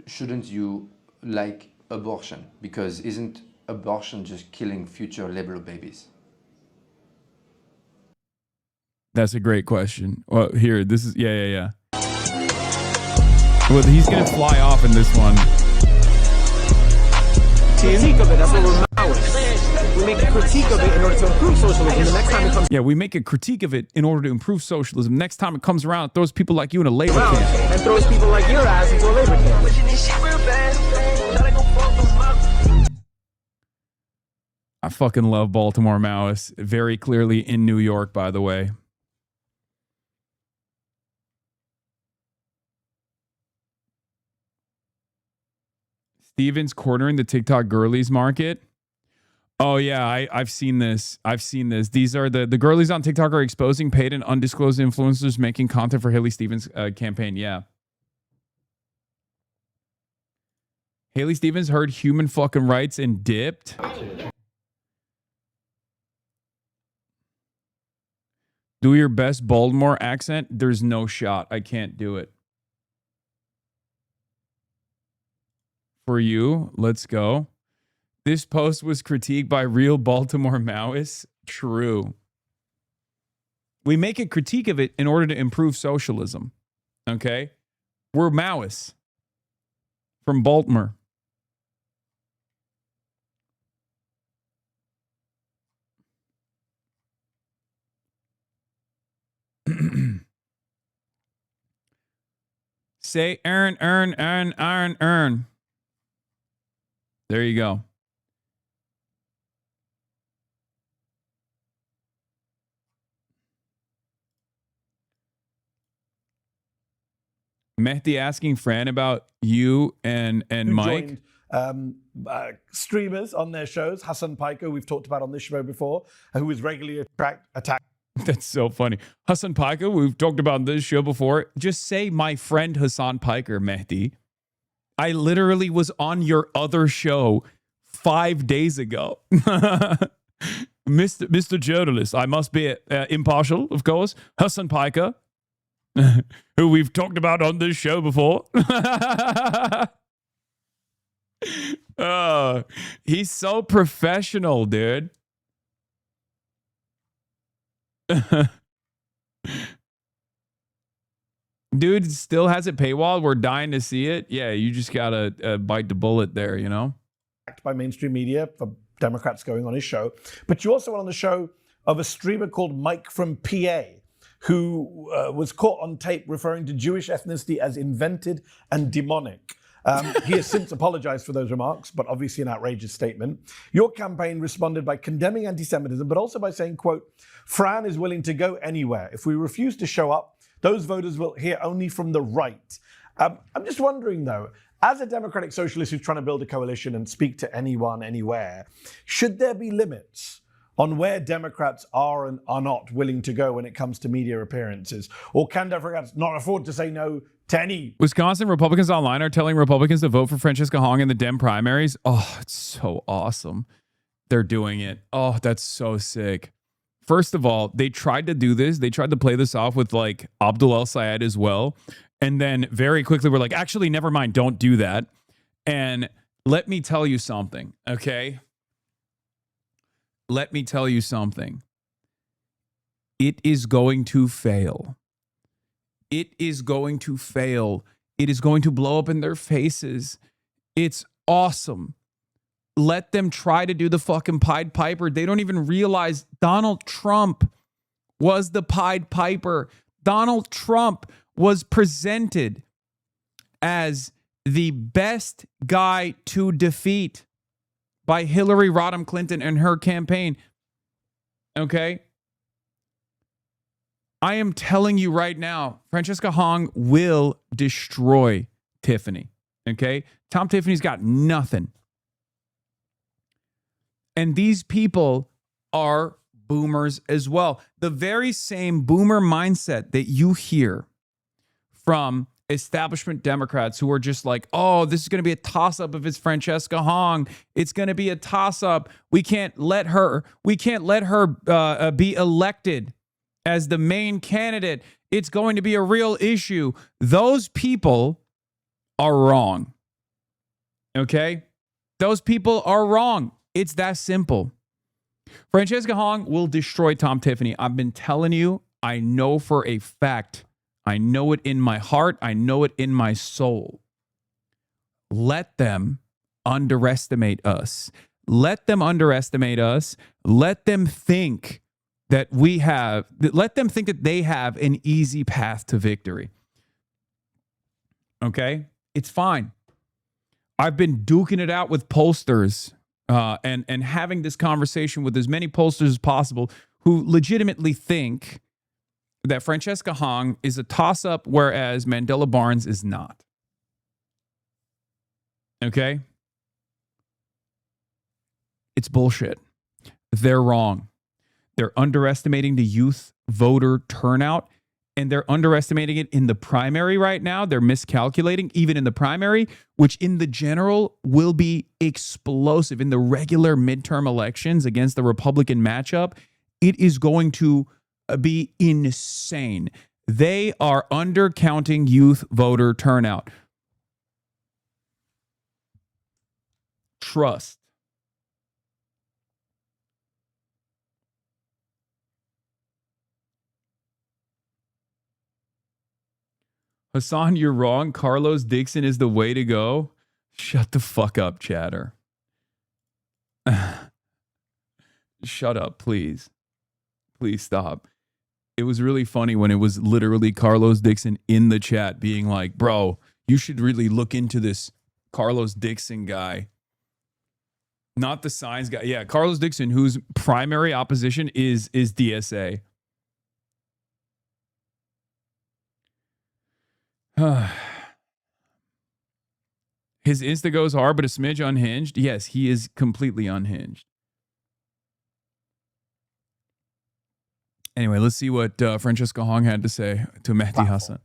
shouldn't you like abortion? Because isn't abortion just killing future liberal babies? That's a great question. Well, here, this is, yeah. Well, he's going to fly off in this one. Critique of it, that's what we're Maoists. We make a critique of it in order to improve socialism. The next time it comes, yeah, we make a critique of it in order to improve socialism. Next time it comes around, it throws people like you in a labor camp. And throws people like your ass into a labor camp. I fucking love Baltimore Maoists. Very clearly in New York, by the way. Steven's cornering the TikTok girlies market. Oh yeah, I've seen this. These are the girlies on TikTok are exposing paid and undisclosed influencers making content for Haley Stevens' campaign. Yeah. Haley Stevens heard human fucking rights and dipped. Do your best Baltimore accent. There's no shot. I can't do it. For you, let's go. This post was critiqued by real Baltimore Maoists. True. We make a critique of it in order to improve socialism. Okay? We're Maoists from Baltimore. Say earn. There you go. Mehdi asking Fran about you and Mike. Streamers on their shows. Hasan Piker, we've talked about on this show before, who is regularly attacked. That's so funny. Hasan Piker, we've talked about on this show before. Just say my friend Hasan Piker, Mehdi. I literally was on your other show 5 days ago. Mr. Journalist, I must be impartial, of course. Hasan Piker, who we've talked about on this show before. He's so professional, dude. Dude still has it paywalled. We're dying to see it. Yeah, you just gotta bite the bullet there, you know? By mainstream media for Democrats going on his show. But you also went on the show of a streamer called Mike from PA, who was caught on tape referring to Jewish ethnicity as invented and demonic. He has since apologized for those remarks, but obviously an outrageous statement. Your campaign responded by condemning anti-Semitism, but also by saying, quote, Fran is willing to go anywhere. If we refuse to show up, those voters will hear only from the right. I'm just wondering, though, as a democratic socialist who's trying to build a coalition and speak to anyone, anywhere, should there be limits on where Democrats are and are not willing to go when it comes to media appearances? Or can Democrats not afford to say no to any? Wisconsin Republicans Online are telling Republicans to vote for Francesca Hong in the Dem primaries. Oh, it's so awesome. They're doing it. Oh, that's so sick. First of all, they tried to do this. They tried to play this off with like Abdul El Sayed as well. And then very quickly we're like, actually, never mind. Don't do that. And let me tell you something, okay? Let me tell you something. It is going to fail. It is going to fail. It is going to blow up in their faces. It's awesome. Let them try to do the fucking Pied Piper. They don't even realize Donald Trump was the Pied Piper. Donald Trump was presented as the best guy to defeat by Hillary Rodham Clinton and her campaign. Okay? I am telling you right now, Francesca Hong will destroy Tiffany. Okay? Tom Tiffany's got nothing. And these people are boomers as well. The very same boomer mindset that you hear from establishment Democrats who are just like, oh, this is going to be a toss-up if it's Francesca Hong. It's going to be a toss-up. We can't let her be elected as the main candidate. It's going to be a real issue. Those people are wrong. Okay? Those people are wrong. It's that simple. Francesca Hong will destroy Tom Tiffany. I've been telling you, I know for a fact. I know it in my heart. I know it in my soul. Let them underestimate us. Let them underestimate us. Let them think that they have an easy path to victory. Okay? It's fine. I've been duking it out with pollsters and having this conversation with as many pollsters as possible who legitimately think that Francesca Hong is a toss-up, whereas Mandela Barnes is not. Okay? It's bullshit. They're wrong. They're underestimating the youth voter turnout, and they're underestimating it in the primary right now. They're miscalculating even in the primary, which in the general will be explosive. In the regular midterm elections against the Republican matchup, it is going to be insane. They are undercounting youth voter turnout. Trust. Hasan, you're wrong. Carlos Dixon is the way to go. Shut the fuck up, chatter. Shut up, please. Please stop. It was really funny when it was literally Carlos Dixon in the chat being like, bro, you should really look into this Carlos Dixon guy. Not the signs guy. Yeah, Carlos Dixon, whose primary opposition is DSA. His Insta goes hard, but a smidge unhinged. Yes, he is completely unhinged. Anyway, let's see what Francesca Hong had to say to Mehdi Hasan.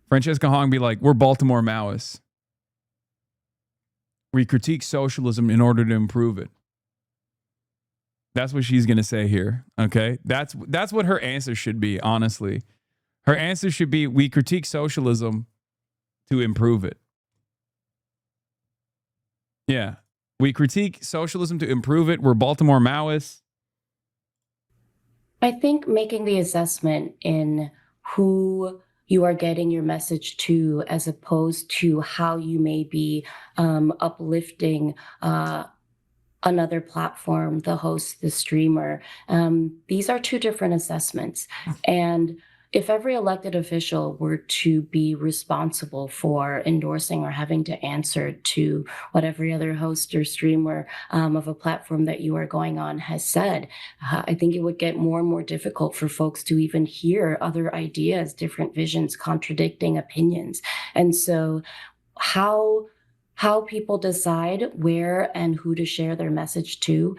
Francesca Hong be like, we're Baltimore Maoists. We critique socialism in order to improve it. That's what she's going to say here, okay? That's what her answer should be, honestly. Her answer should be, we critique socialism to improve it. Yeah. We critique socialism to improve it. We're Baltimore Maoists. I think making the assessment in who you are getting your message to, as opposed to how you may be uplifting another platform, the host, the streamer. These are two different assessments. And if every elected official were to be responsible for endorsing or having to answer to what every other host or streamer of a platform that you are going on has said, I think it would get more and more difficult for folks to even hear other ideas, different visions, contradicting opinions. And so how people decide where and who to share their message to,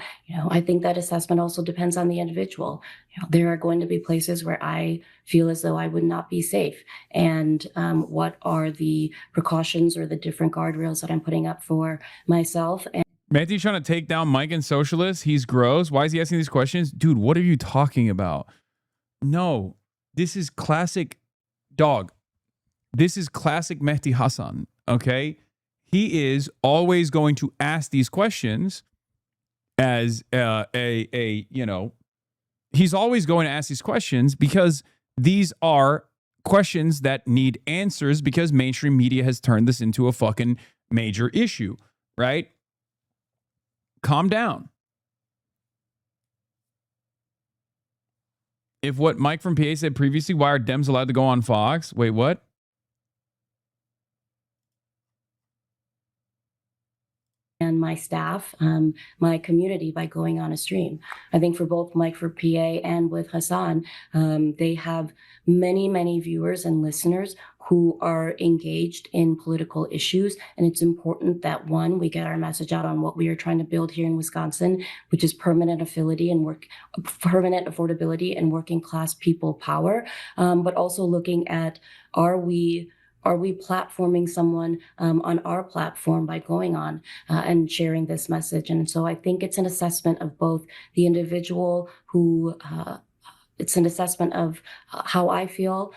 I think that assessment also depends on the individual. There are going to be places where I feel as though I would not be safe. And what are the precautions or the different guardrails that I'm putting up for myself? And Matthew's trying to take down Mike and socialists. He's gross. Why is he asking these questions? Dude, what are you talking about? No, this is classic dog. This is classic Mehdi Hasan, okay? He is always going to ask these questions as he's always going to ask these questions because these are questions that need answers because mainstream media has turned this into a fucking major issue, right? Calm down. If what Mike from PA said previously, why are Dems allowed to go on Fox? Wait, what? and my staff, my community by going on a stream. I think for both Mike for PA and with Hasan, they have many, many viewers and listeners who are engaged in political issues. And it's important that, one, we get our message out on what we are trying to build here in Wisconsin, which is permanent affiliability and working class people power, but also looking at, are we platforming someone on our platform by going on and sharing this message? And so I think it's an assessment of both the individual who, it's an assessment of how I feel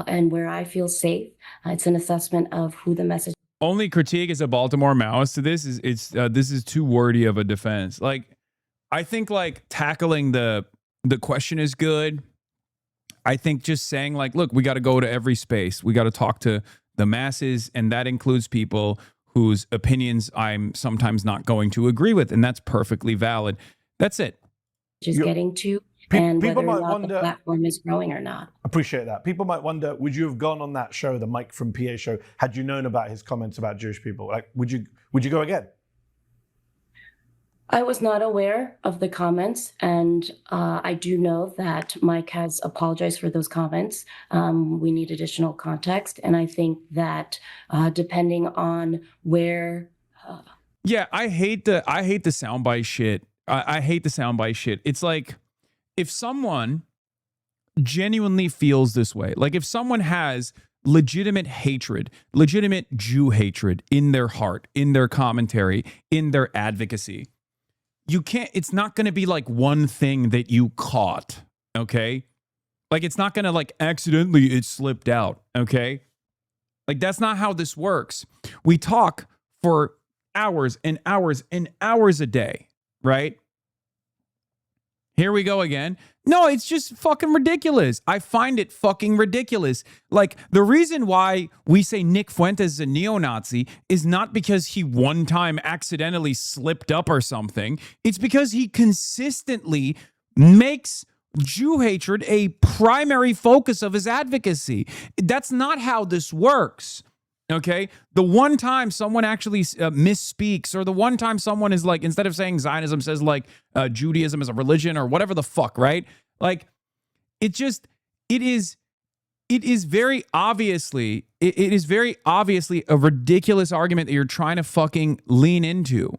and where I feel safe. It's an assessment of who the message. Only critique as a Baltimore Maoist to this is this is too wordy of a defense. Like, I think like tackling the question is good. I think just saying like, look, we got to go to every space. We got to talk to the masses. And that includes people whose opinions I'm sometimes not going to agree with. And that's perfectly valid. That's it. Just getting to and whether or not the platform is growing or not. Appreciate that. People might wonder, would you have gone on that show, the Mike from PA show, had you known about his comments about Jewish people? Like, would you go again? I was not aware of the comments, and I do know that Mike has apologized for those comments. We need additional context, and I think that depending on where, yeah, I hate the soundbite shit. I hate the soundbite shit. It's like if someone genuinely feels this way, like if someone has legitimate hatred, legitimate Jew hatred in their heart, in their commentary, in their advocacy. You can't, it's not going to be like one thing that you caught, okay? Like, it's not going to like accidentally it slipped out, okay? Like, that's not how this works. We talk for hours and hours and hours a day, right? Here we go again. No, it's just fucking ridiculous. I find it fucking ridiculous. Like, the reason why we say Nick Fuentes is a neo-Nazi is not because he one time accidentally slipped up or something. It's because he consistently makes Jew hatred a primary focus of his advocacy. That's not how this works. Okay, the one time someone actually misspeaks, or the one time someone is like, instead of saying Zionism, says like Judaism is a religion or whatever the fuck, right? Like, it is very obviously a ridiculous argument that you're trying to fucking lean into,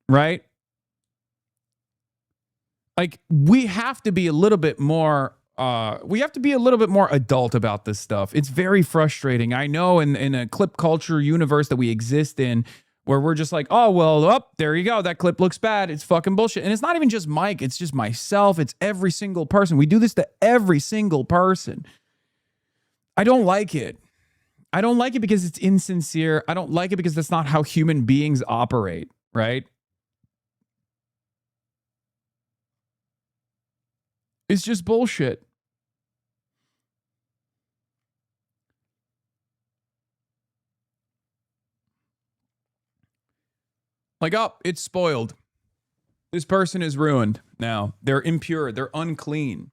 right? Like, we have to be a little bit more adult about this stuff. It's very frustrating. I know in a clip culture universe that we exist in, where we're just like, oh, well, there you go. That clip looks bad. It's fucking bullshit. And it's not even just Mike. It's just myself. It's every single person. We do this to every single person. I don't like it. I don't like it because it's insincere. I don't like it because that's not how human beings operate. right? It's just bullshit. Like, oh, it's spoiled. This person is ruined now. They're impure. They're unclean.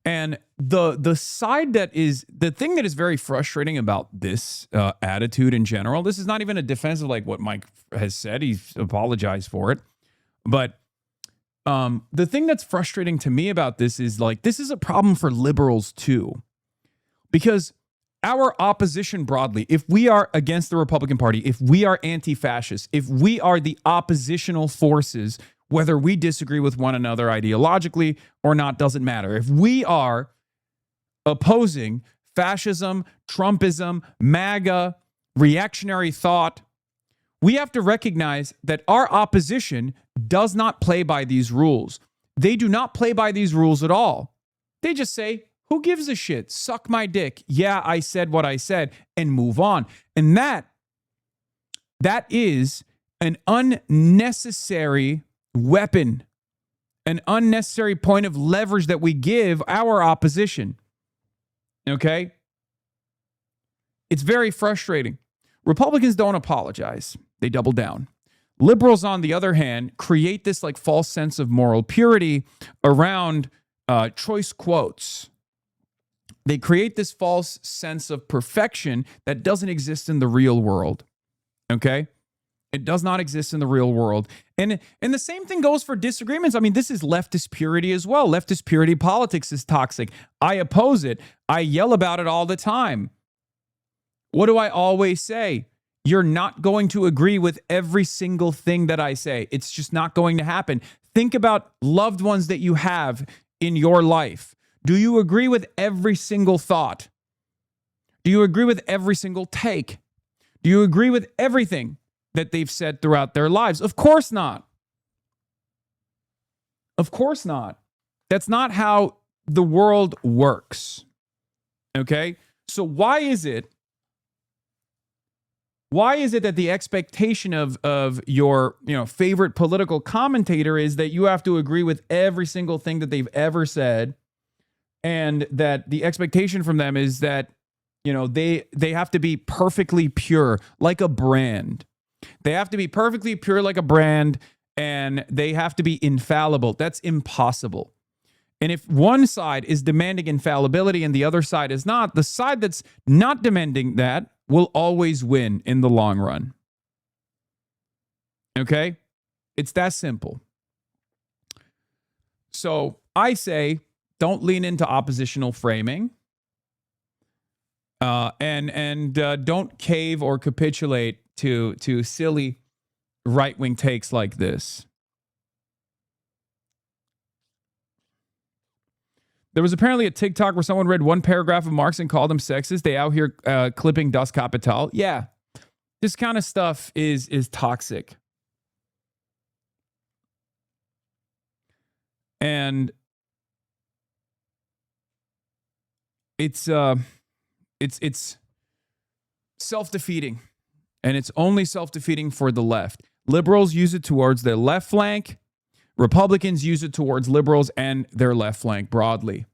And the side that is, the thing that is very frustrating about this attitude in general, this is not even a defense of like what Mike has said. He's apologized for it. But the thing that's frustrating to me about this is like, this is a problem for liberals too. Because our opposition broadly, if we are against the Republican Party, if we are anti-fascist, if we are the oppositional forces, whether we disagree with one another ideologically or not, doesn't matter. If we are opposing fascism, Trumpism, MAGA, reactionary thought, we have to recognize that our opposition does not play by these rules. They do not play by these rules at all. They just say, who gives a shit? Suck my dick. Yeah, I said what I said, and move on. And that is an unnecessary weapon, an unnecessary point of leverage that we give our opposition. Okay? It's very frustrating. Republicans don't apologize. They double down. Liberals, on the other hand, create this like false sense of moral purity around choice quotes. They create this false sense of perfection that doesn't exist in the real world. Okay? It does not exist in the real world. And the same thing goes for disagreements. I mean, this is leftist purity as well. Leftist purity politics is toxic. I oppose it. I yell about it all the time. What do I always say? You're not going to agree with every single thing that I say. It's just not going to happen. Think about loved ones that you have in your life. Do you agree with every single thought? Do you agree with every single take? Do you agree with everything that they've said throughout their lives? Of course not. Of course not. That's not how the world works. Okay? So why is it that the expectation of your, favorite political commentator is that you have to agree with every single thing that they've ever said, and that the expectation from them is that, they have to be perfectly pure, like a brand. They have to be perfectly pure like a brand, and they have to be infallible. That's impossible. And if one side is demanding infallibility and the other side is not, the side that's not demanding that will always win in the long run. Okay? It's that simple. So I say, don't lean into oppositional framing, and don't cave or capitulate to silly right-wing takes like this. There was apparently a TikTok where someone read one paragraph of Marx and called him sexist. They out here clipping Das Kapital. Yeah, this kind of stuff is toxic. And it's self-defeating. And it's only self-defeating for the left. Liberals use it towards their left flank. Republicans use it towards liberals and their left flank broadly.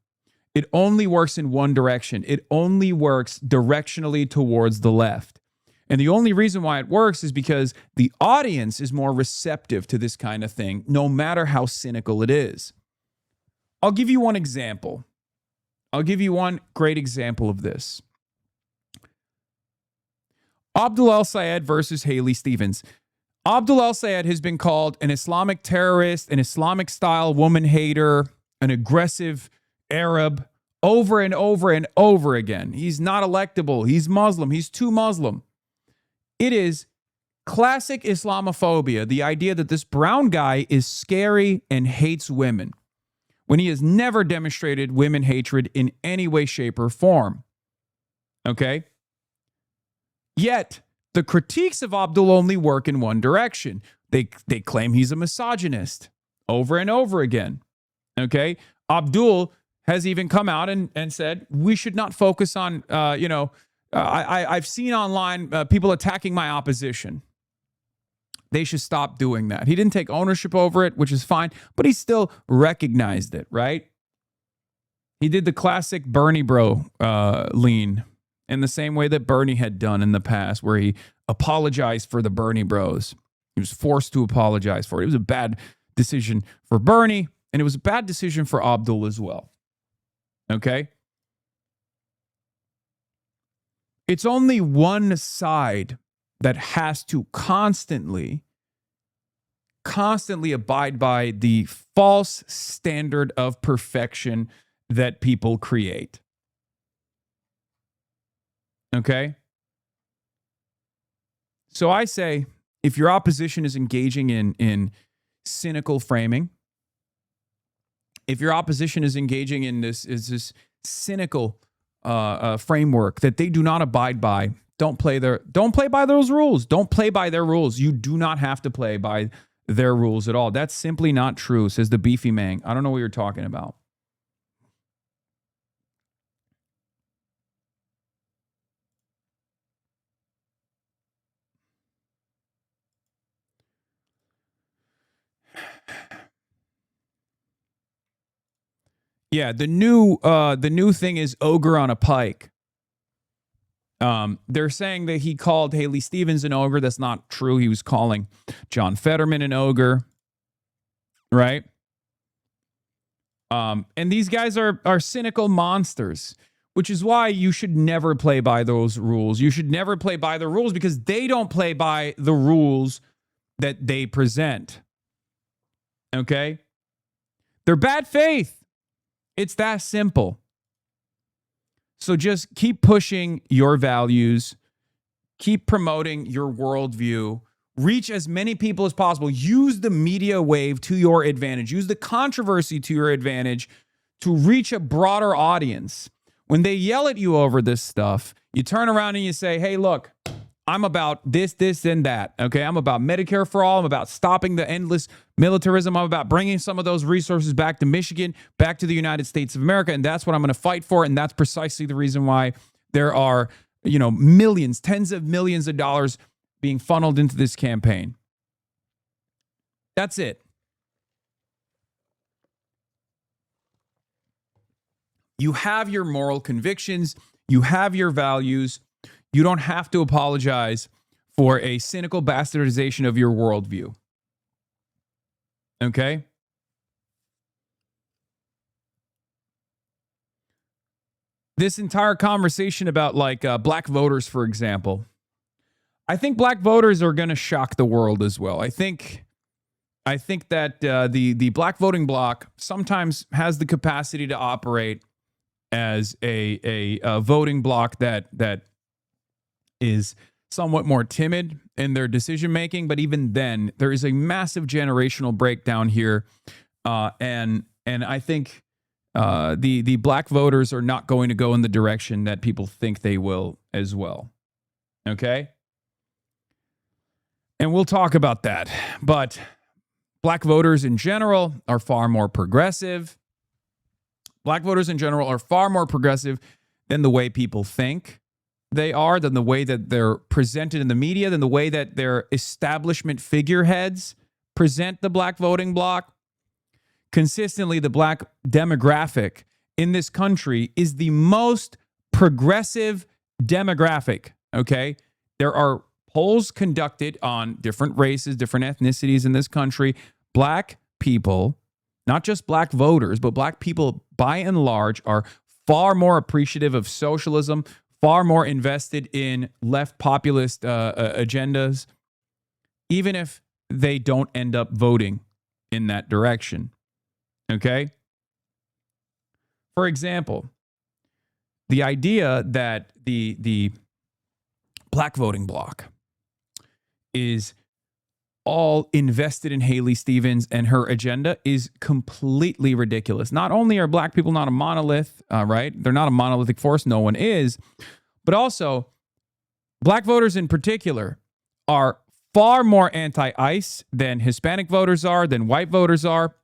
It only works in one direction. It only works directionally towards the left. And the only reason why it works is because the audience is more receptive to this kind of thing, no matter how cynical it is. I'll give you one example. I'll give you one great example of this. Abdul El-Sayed versus Haley Stevens. Abdul El-Sayed has been called an Islamic terrorist, an Islamic-style woman hater, an aggressive Arab, over and over and over again. He's not electable. He's Muslim. He's too Muslim. It is classic Islamophobia, the idea that this brown guy is scary and hates women, when he has never demonstrated women hatred in any way, shape, or form. Okay? Yet, the critiques of Abdul only work in one direction. They claim he's a misogynist over and over again. Okay? Abdul has even come out and said, we should not focus on, I've seen online people attacking my opposition. They should stop doing that. He didn't take ownership over it, which is fine, but he still recognized it, right? He did the classic Bernie bro lean in the same way that Bernie had done in the past, where he apologized for the Bernie bros. He was forced to apologize for it. It was a bad decision for Bernie, and it was a bad decision for Abdul as well. Okay? It's only one side that has to constantly abide by the false standard of perfection that people create. Okay? So I say, if your opposition is engaging in cynical framing, if your opposition is engaging in this cynical framework that they do not abide by, don't play by those rules. Don't play by their rules. You do not have to play by their rules at all. That's simply not true, says the beefy man. I don't know what you're talking about. Yeah, the new thing is ogre on a pike. They're saying that he called Haley Stevens an ogre. That's not true. He was calling John Fetterman an ogre, right? And these guys are cynical monsters, which is why you should never play by those rules. You should never play by the rules because they don't play by the rules that they present. Okay? They're bad faith. It's that simple. So just keep pushing your values, keep promoting your worldview, reach as many people as possible. Use the media wave to your advantage. Use the controversy to your advantage to reach a broader audience. When they yell at you over this stuff, you turn around and you say, hey, look, I'm about this, and that. Okay, I'm about Medicare for all. I'm about stopping the endless militarism. I'm about bringing some of those resources back to Michigan, back to the United States of America, and that's what I'm going to fight for. And that's precisely the reason why there are, millions, tens of millions of dollars being funneled into this campaign. That's it. You have your moral convictions. You have your values. You don't have to apologize for a cynical bastardization of your worldview. Okay? This entire conversation about black voters, for example, I think black voters are going to shock the world as well. I think that the black voting bloc sometimes has the capacity to operate as a voting bloc that is somewhat more timid in their decision making, but even then, there is a massive generational breakdown here, and I think the black voters are not going to go in the direction that people think they will as well. Okay, and we'll talk about that. But black voters in general are far more progressive. Black voters in general are far more progressive than the way people think they are, than the way that they're presented in the media, than the way that their establishment figureheads present the black voting bloc. Consistently, the black demographic in this country is the most progressive demographic, okay? There are polls conducted on different races, different ethnicities in this country. Black people, not just black voters, but black people by and large are far more appreciative of socialism, far more invested in left populist agendas, even if they don't end up voting in that direction. Okay? For example, the idea that the black voting bloc is all invested in Haley Stevens and her agenda is completely ridiculous. Not only are black people not a monolith, right? They're not a monolithic force. No one is. But also, black voters in particular are far more anti-ICE than Hispanic voters are, than white voters are.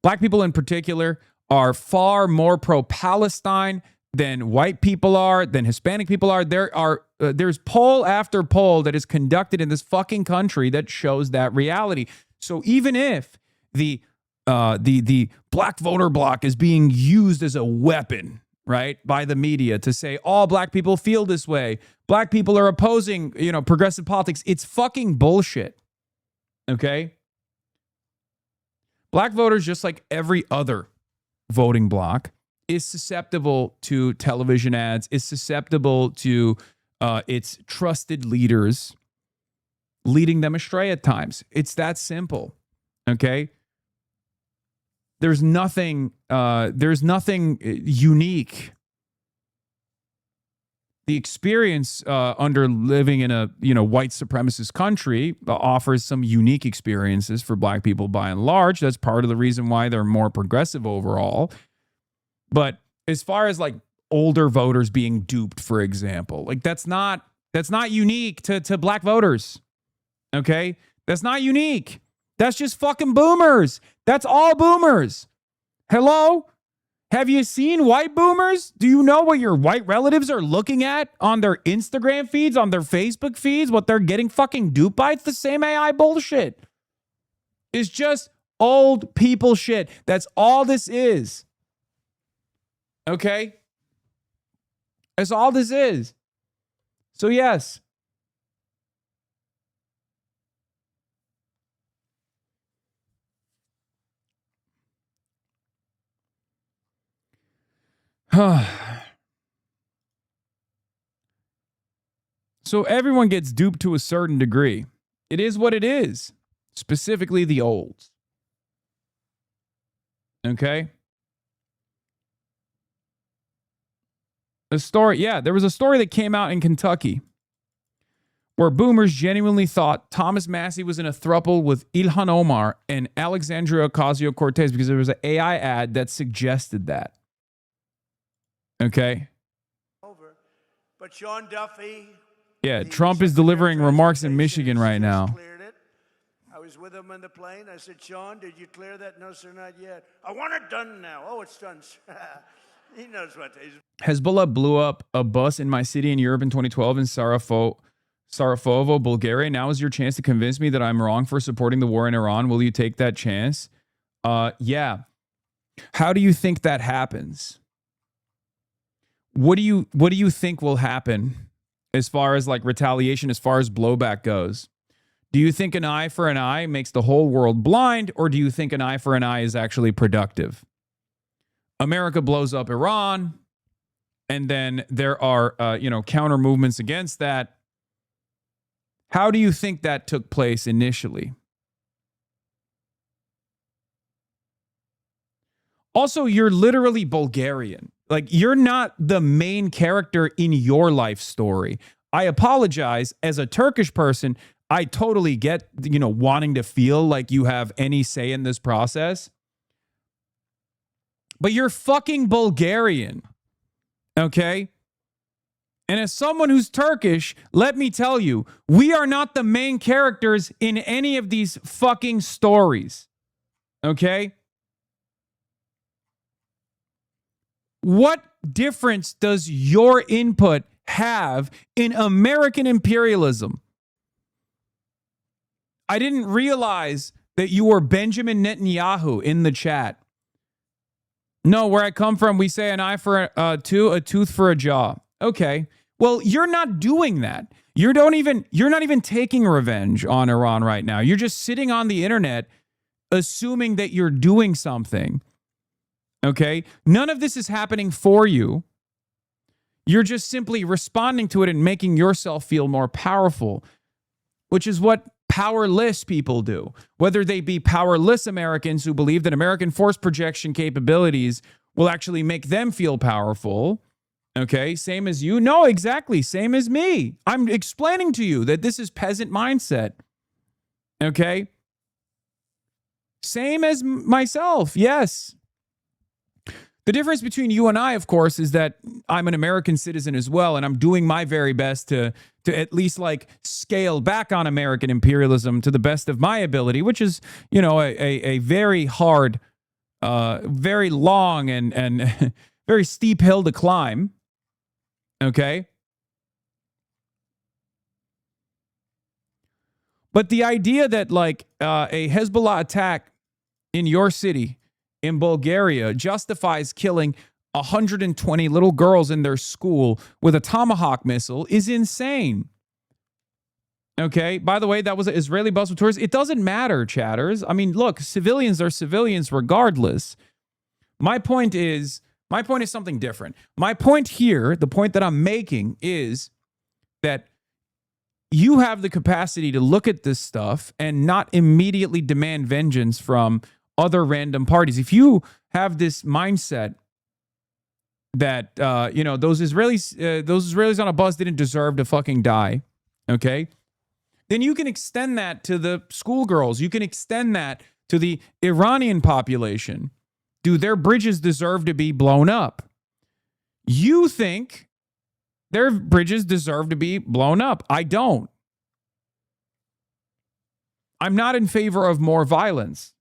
Black people in particular are far more pro-Palestine than white people are, than Hispanic people are. There's poll after poll that is conducted in this fucking country that shows that reality. So even if the black voter block is being used as a weapon, right, by the media to say all black people feel this way, black people are opposing, progressive politics, it's fucking bullshit. Okay? Black voters, just like every other voting bloc, is susceptible to television ads, is susceptible to its trusted leaders leading them astray at times. It's that simple. Okay? There's nothing unique. The experience under living in a white supremacist country offers some unique experiences for black people by and large. That's part of the reason why they're more progressive overall. But as far as like older voters being duped, for example, like that's not unique to black voters. Okay? That's not unique. That's just fucking boomers. That's all boomers. Hello? Have you seen white boomers? Do you know what your white relatives are looking at on their Instagram feeds, on their Facebook feeds, what they're getting fucking duped by? It's the same AI bullshit. It's just old people shit. That's all this is. Okay? That's all this is. So yes. So everyone gets duped to a certain degree. It is what it is. Specifically the olds. Okay? There was a story that came out in Kentucky where boomers genuinely thought Thomas Massey was in a throuple with Ilhan Omar and Alexandria Ocasio-Cortez because there was an AI ad that suggested that. Okay? But Sean Duffy... Yeah, Trump is delivering remarks in Michigan right now. I was with him on the plane. I said, Sean, did you clear that? No, sir, not yet. I want it done now. Oh, it's done. He knows what it is. Hezbollah blew up a bus in my city in Europe in 2012 in Sarajevo, Bulgaria. Now is your chance to convince me that I'm wrong for supporting the war in Iran. Will you take that chance? Yeah. How do you think that happens? What do you think will happen as far as like retaliation, as far as blowback goes? Do you think an eye for an eye makes the whole world blind, or do you think an eye for an eye is actually productive? America blows up Iran, and then there are counter movements against that. How do you think that took place initially? Also, you're literally Bulgarian. Like, you're not the main character in your life story. I apologize. As a Turkish person, I totally get, wanting to feel like you have any say in this process. But you're fucking Bulgarian. Okay? And as someone who's Turkish, let me tell you, we are not the main characters in any of these fucking stories. Okay? What difference does your input have in American imperialism? I didn't realize that you were Benjamin Netanyahu in the chat. No, where I come from, we say an eye for a tooth for a jaw. Okay. Well, you're not doing that. You're not even taking revenge on Iran right now. You're just sitting on the internet assuming that you're doing something. Okay? None of this is happening for you. You're just simply responding to it and making yourself feel more powerful, which is what powerless people do. Whether they be powerless Americans who believe that American force projection capabilities will actually make them feel powerful. Okay? Same as you? No, exactly. Same as me. I'm explaining to you that this is peasant mindset. Okay? Same as myself. Yes. The difference between you and I, of course, is that I'm an American citizen as well, and I'm doing my very best to at least like scale back on American imperialism to the best of my ability, which is, a very hard, very long and very steep hill to climb. Okay. But the idea that like a Hezbollah attack in your city, in Bulgaria, justifies killing 120 little girls in their school with a Tomahawk missile is insane. Okay. By the way, that was an Israeli bus with tourists. It doesn't matter, chatters. I mean, look, civilians are civilians regardless. My point is something different. My point here, the point that I'm making is that you have the capacity to look at this stuff and not immediately demand vengeance from other random parties. If you have this mindset that, those Israelis on a bus didn't deserve to fucking die, okay? Then you can extend that to the schoolgirls. You can extend that to the Iranian population. Do their bridges deserve to be blown up? You think their bridges deserve to be blown up. I don't. I'm not in favor of more violence.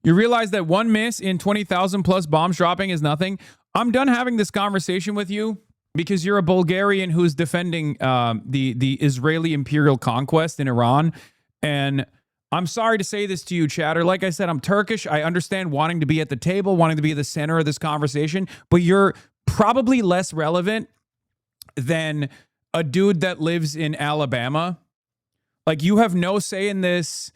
You realize that one miss in 20,000 plus bombs dropping is nothing? I'm done having this conversation with you because you're a Bulgarian who's defending the Israeli imperial conquest in Iran. And I'm sorry to say this to you, chatter. Like I said, I'm Turkish. I understand wanting to be at the table, wanting to be at the center of this conversation, but you're probably less relevant than a dude that lives in Alabama. Like, you have no say in this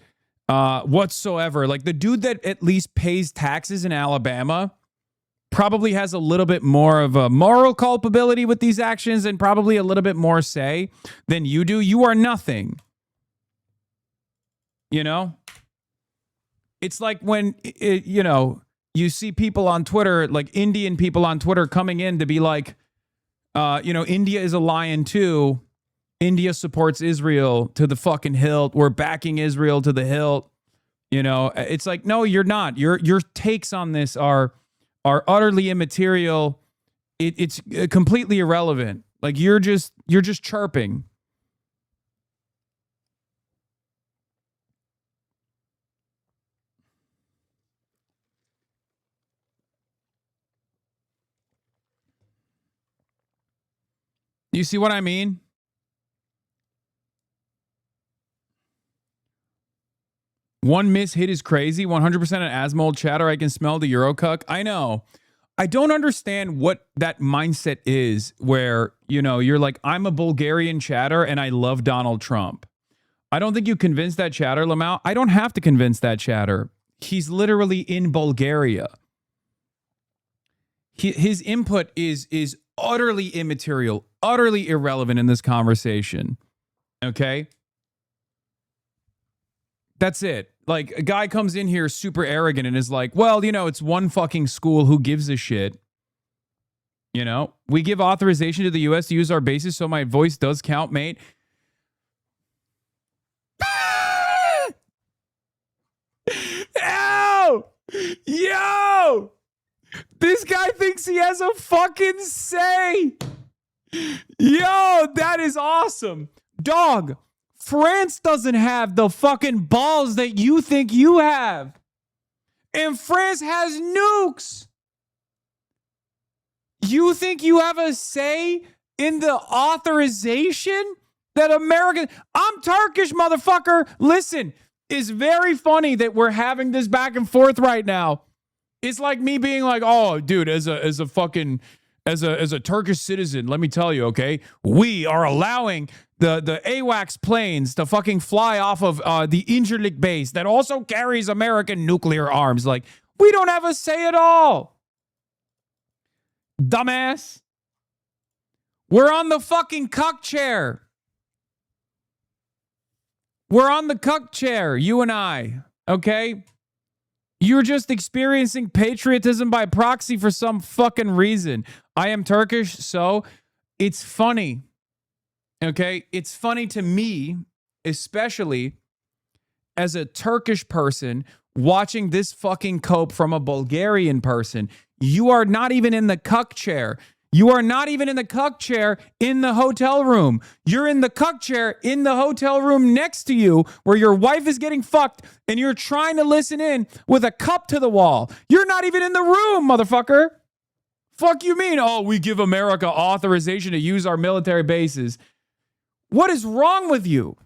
whatsoever. Like, the dude that at least pays taxes in Alabama probably has a little bit more of a moral culpability with these actions and probably a little bit more say than you do. You are nothing. You know? It's like when, you see people on Twitter, like Indian people on Twitter coming in to be like, India is a lion too. India supports Israel to the fucking hilt. We're backing Israel to the hilt. It's like, no, you're not. Your takes on this are utterly immaterial. It's completely irrelevant. Like, you're just chirping. You see what I mean? One miss hit is crazy. 100% an Asmold chatter. I can smell the Eurocuck. I know. I don't understand what that mindset is where, you're like, I'm a Bulgarian chatter and I love Donald Trump. I don't think you convinced that chatter, Lamau. I don't have to convince that chatter. He's literally in Bulgaria. His input is utterly immaterial, utterly irrelevant in this conversation. Okay? That's it. Like, a guy comes in here super arrogant and is like, well, it's one fucking school. Who gives a shit? We give authorization to the U.S. to use our bases, so my voice does count, mate. Ow! Yo! This guy thinks he has a fucking say. Yo, that is awesome. Dog, France doesn't have the fucking balls that you think you have. And France has nukes. You think you have a say in the authorization that American... I'm Turkish, motherfucker. Listen, it's very funny that we're having this back and forth right now. It's like me being like, oh, dude, as a Turkish citizen, let me tell you, okay, we are allowing the AWACS planes to fucking fly off of the Incirlik base that also carries American nuclear arms. Like, we don't have a say at all. Dumbass. We're on the fucking cuck chair. We're on the cuck chair, you and I, okay? You're just experiencing patriotism by proxy for some fucking reason. I am Turkish, so it's funny. Okay? It's funny to me, especially as a Turkish person watching this fucking cope from a Bulgarian person. You are not even in the cuck chair. You are not even in the cuck chair in the hotel room. You're in the cuck chair in the hotel room next to you where your wife is getting fucked and you're trying to listen in with a cup to the wall. You're not even in the room, motherfucker. Fuck you mean? Oh, we give America authorization to use our military bases. What is wrong with you?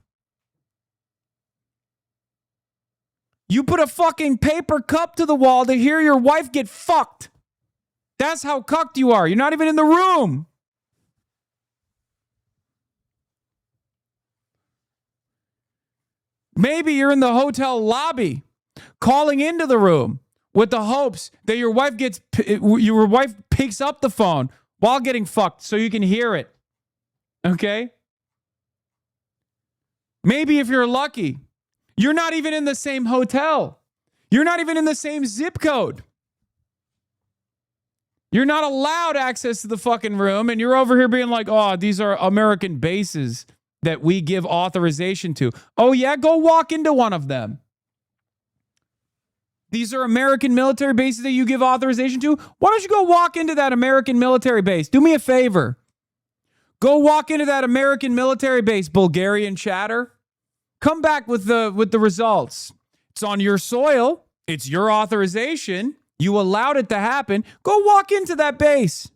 You put a fucking paper cup to the wall to hear your wife get fucked. That's how cucked you are. You're not even in the room. Maybe you're in the hotel lobby calling into the room with the hopes that your wife picks up the phone while getting fucked so you can hear it. Okay? Maybe if you're lucky, you're not even in the same hotel. You're not even in the same zip code. You're not allowed access to the fucking room, and you're over here being like, oh, these are American bases that we give authorization to. Oh, yeah? Go walk into one of them. These are American military bases that you give authorization to? Why don't you go walk into that American military base? Do me a favor. Go walk into that American military base, Bulgarian chatter. Come back with the results. It's on your soil. It's your authorization. You allowed it to happen. Go walk into that base.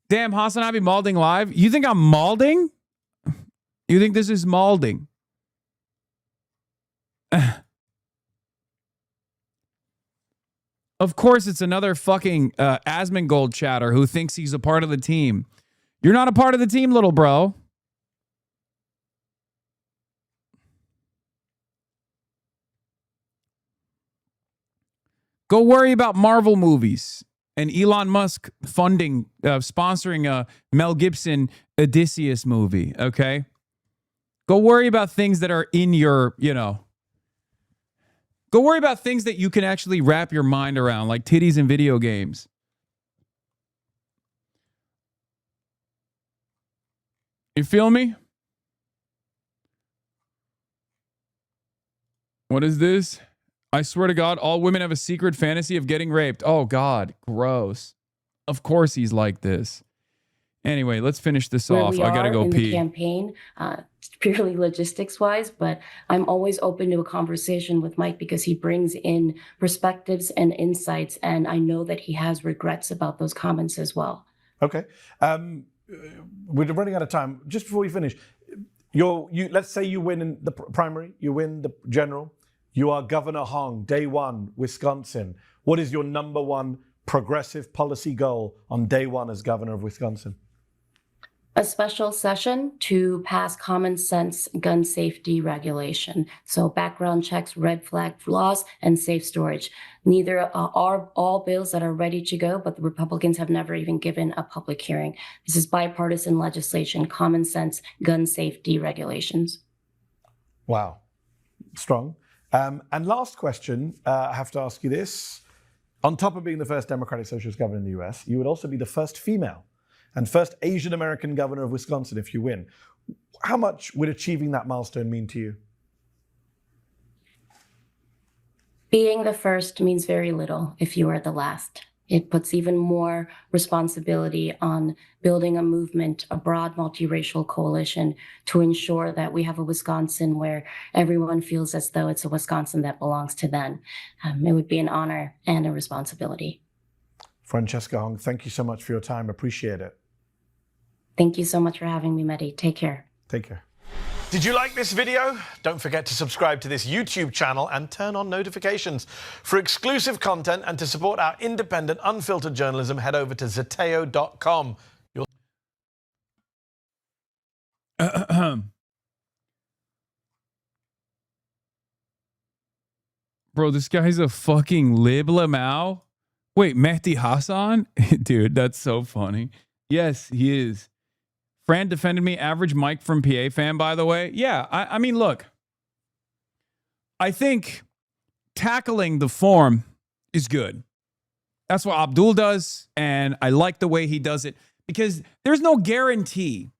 Damn, HasanAbi Malding live. You think I'm malding? You think this is malding? Of course, it's another fucking Asmongold chatter who thinks he's a part of the team. You're not a part of the team, little bro. Go worry about Marvel movies and Elon Musk funding, sponsoring a Mel Gibson Odysseus movie, okay? Go worry about things that are in your, go worry about things that you can actually wrap your mind around, like titties and video games. You feel me? What is this? I swear to God, all women have a secret fantasy of getting raped. Oh, God. Gross. Of course he's like this. Anyway, let's finish this off. I got to go pee. The campaign, purely logistics-wise, but I'm always open to a conversation with Mike because he brings in perspectives and insights, and I know that he has regrets about those comments as well. Okay. We're running out of time. Just before we finish, let's say you win in the primary, you win the general. You are Governor Hong, day one, Wisconsin. What is your number one progressive policy goal on day one as governor of Wisconsin? A special session to pass common sense gun safety regulation. So background checks, red flag laws, and safe storage. Neither are all bills that are ready to go, but the Republicans have never even given a public hearing. This is bipartisan legislation, common sense gun safety regulations. Wow. Strong. And last question, I have to ask you this. On top of being the first Democratic Socialist governor in the US, you would also be the first female and first Asian American governor of Wisconsin if you win. How much would achieving that milestone mean to you? Being the first means very little if you are the last. It puts even more responsibility on building a movement, a broad multiracial coalition to ensure that we have a Wisconsin where everyone feels as though it's a Wisconsin that belongs to them. It would be an honor and a responsibility. Francesca Hong, thank you so much for your time. Appreciate it. Thank you so much for having me, Mehdi. Take care. Take care. Did you like this video? Don't forget to subscribe to this YouTube channel and turn on notifications. For exclusive content and to support our independent, unfiltered journalism, head over to zateo.com. Bro, this guy's a fucking lib lamau. Wait, Mehdi Hasan? Dude, that's so funny. Yes, he is. Fran defended me. Average Mike from PA fan, by the way. Yeah, I mean, look. I think tackling the form is good. That's what Abdul does, and I like the way he does it because there's no guarantee.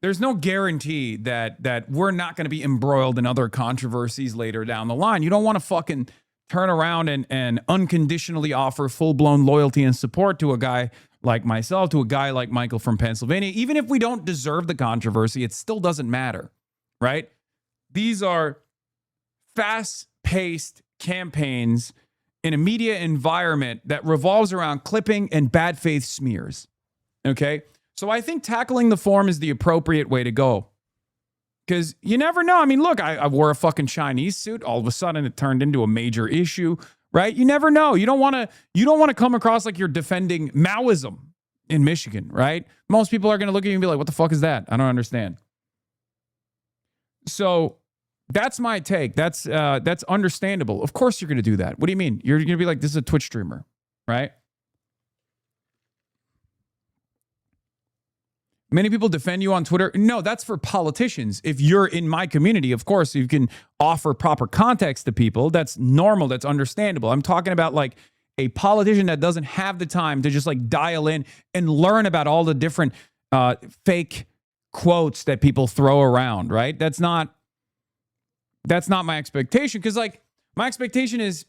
There's no guarantee that we're not going to be embroiled in other controversies later down the line. You don't want to fucking turn around and unconditionally offer full-blown loyalty and support to a guy like myself, to a guy like Michael from Pennsylvania. Even if we don't deserve the controversy, it still doesn't matter, right? These are fast-paced campaigns in a media environment that revolves around clipping and bad faith smears, okay? So I think tackling the form is the appropriate way to go. Because you never know. I mean, look, I wore a fucking Chinese suit. All of a sudden, it turned into a major issue, right? You never know. You don't want to come across like you're defending Maoism in Michigan, right? Most people are going to look at you and be like, what the fuck is that? I don't understand. So that's my take. That's understandable. Of course you're going to do that. What do you mean? You're going to be like, this is a Twitch streamer, right? Many people defend you on Twitter. No, that's for politicians. If you're in my community, of course, you can offer proper context to people. That's normal. That's understandable. I'm talking about like a politician that doesn't have the time to just like dial in and learn about all the different fake quotes that people throw around, right? That's not my expectation. Because like my expectation is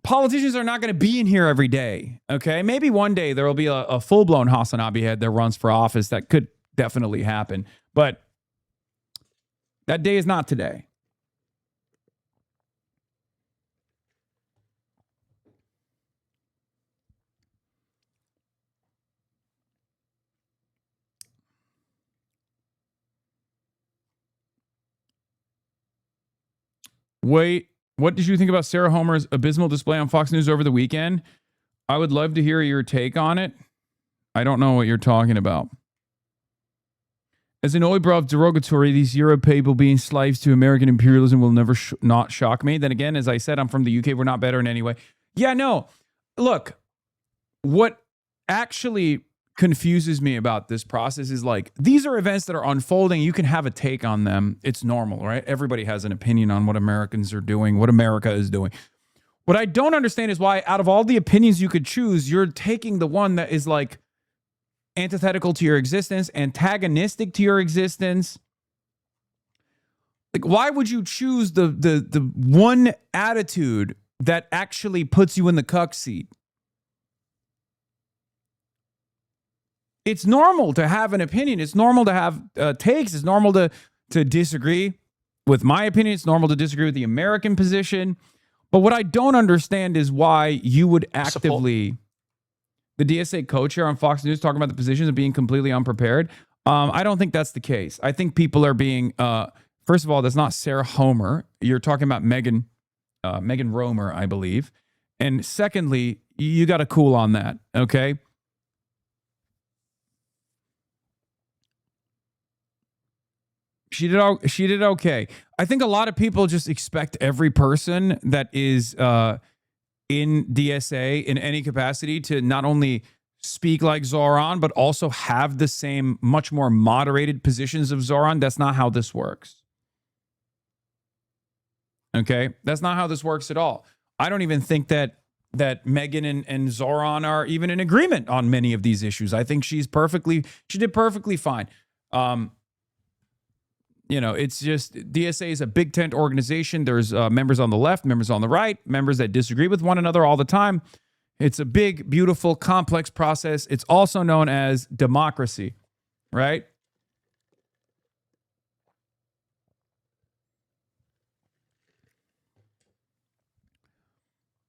politicians are not going to be in here every day, okay? Maybe one day there will be a full-blown HasanAbi head that runs for office. That could definitely happen. But that day is not today. Wait. What did you think about Sarah Homer's abysmal display on Fox News over the weekend? I would love to hear your take on it. I don't know what you're talking about. As an Oibrov derogatory, these Europe people being slaves to American imperialism will never not shock me. Then again, as I said, I'm from the UK. We're not better in any way. Yeah, no. Look, what actually confuses me about this process is like, these are events that are unfolding. You can have a take on them. It's normal, right? Everybody has an opinion on what Americans are doing, what America is doing. What I don't understand is why out of all the opinions you could choose, you're taking the one that is like antithetical to your existence, antagonistic to your existence. Like, why would you choose the one attitude that actually puts you in the cuck seat? It's normal to have an opinion. It's normal to have takes. It's normal to disagree with my opinion. It's normal to disagree with the American position. But what I don't understand is why you would actively, the DSA co-chair on Fox News talking about the positions of being completely unprepared. I don't think that's the case. I think people are being, first of all, that's not Sarah Homer. You're talking about Megan Romer, I believe. And secondly, you got to cool on that, okay? She did okay. I think a lot of people just expect every person that is in DSA in any capacity to not only speak like Zoran, but also have the same, much more moderated positions of Zoran. That's not how this works. Okay? That's not how this works at all. I don't even think that Megan and Zoran are even in agreement on many of these issues. I think she did perfectly fine. You know, it's just DSA is a big tent organization. There's members on the left, members on the right, members that disagree with one another all the time. It's a big, beautiful, complex process. It's also known as democracy, right?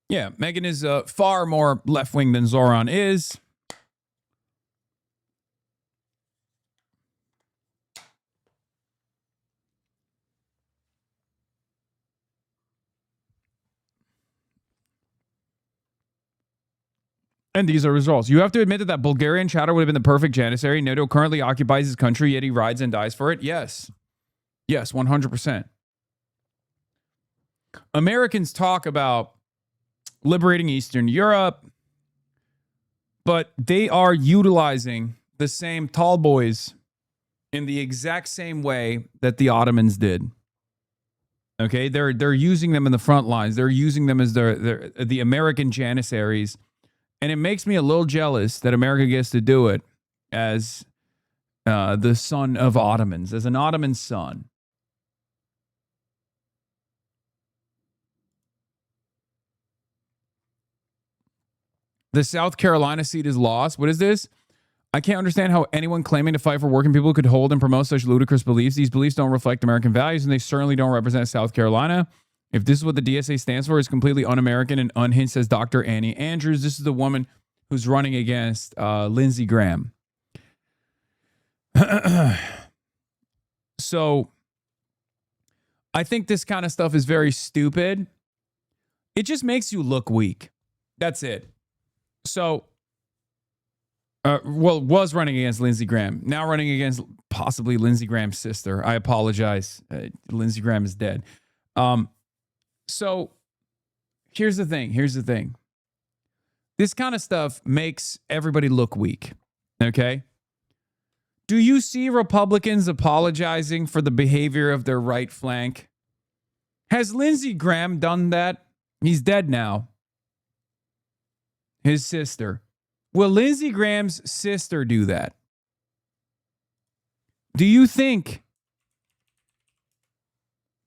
Yeah, Megan is far more left-wing than Zoran is. And these are results. You have to admit that Bulgarian chatter would have been the perfect janissary. NATO currently occupies his country, yet he rides and dies for it. Yes. Yes, 100%. Americans talk about liberating Eastern Europe, but they are utilizing the same tall boys in the exact same way that the Ottomans did. Okay? They're using them in the front lines. They're using them as the American janissaries. And it makes me a little jealous that America gets to do it as the son of Ottomans, as an Ottoman son. The South Carolina seat is lost. What is this? I can't understand how anyone claiming to fight for working people could hold and promote such ludicrous beliefs. These beliefs don't reflect American values, and they certainly don't represent South Carolina. If this is what the DSA stands for, it's completely un-American and unhinged, says Dr. Annie Andrews. This is the woman who's running against Lindsey Graham. So I think this kind of stuff is very stupid. It just makes you look weak. That's it. So, was running against Lindsey Graham. Now running against possibly Lindsey Graham's sister. I apologize. Lindsey Graham is dead. So here's the thing. This kind of stuff makes everybody look weak. Okay? Do you see Republicans apologizing for the behavior of their right flank? Has Lindsey Graham done that? He's dead now. His sister. Will Lindsey Graham's sister do that? Do you think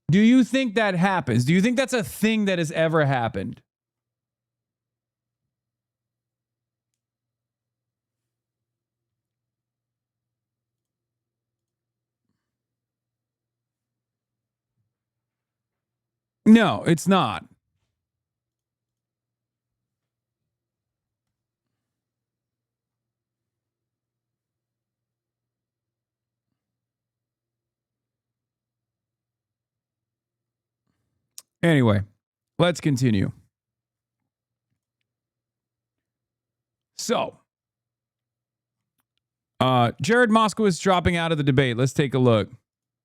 that happens? Do you think that's a thing that has ever happened? No, it's not. Anyway, let's continue. So, Jared Moskowitz dropping out of the debate. Let's take a look.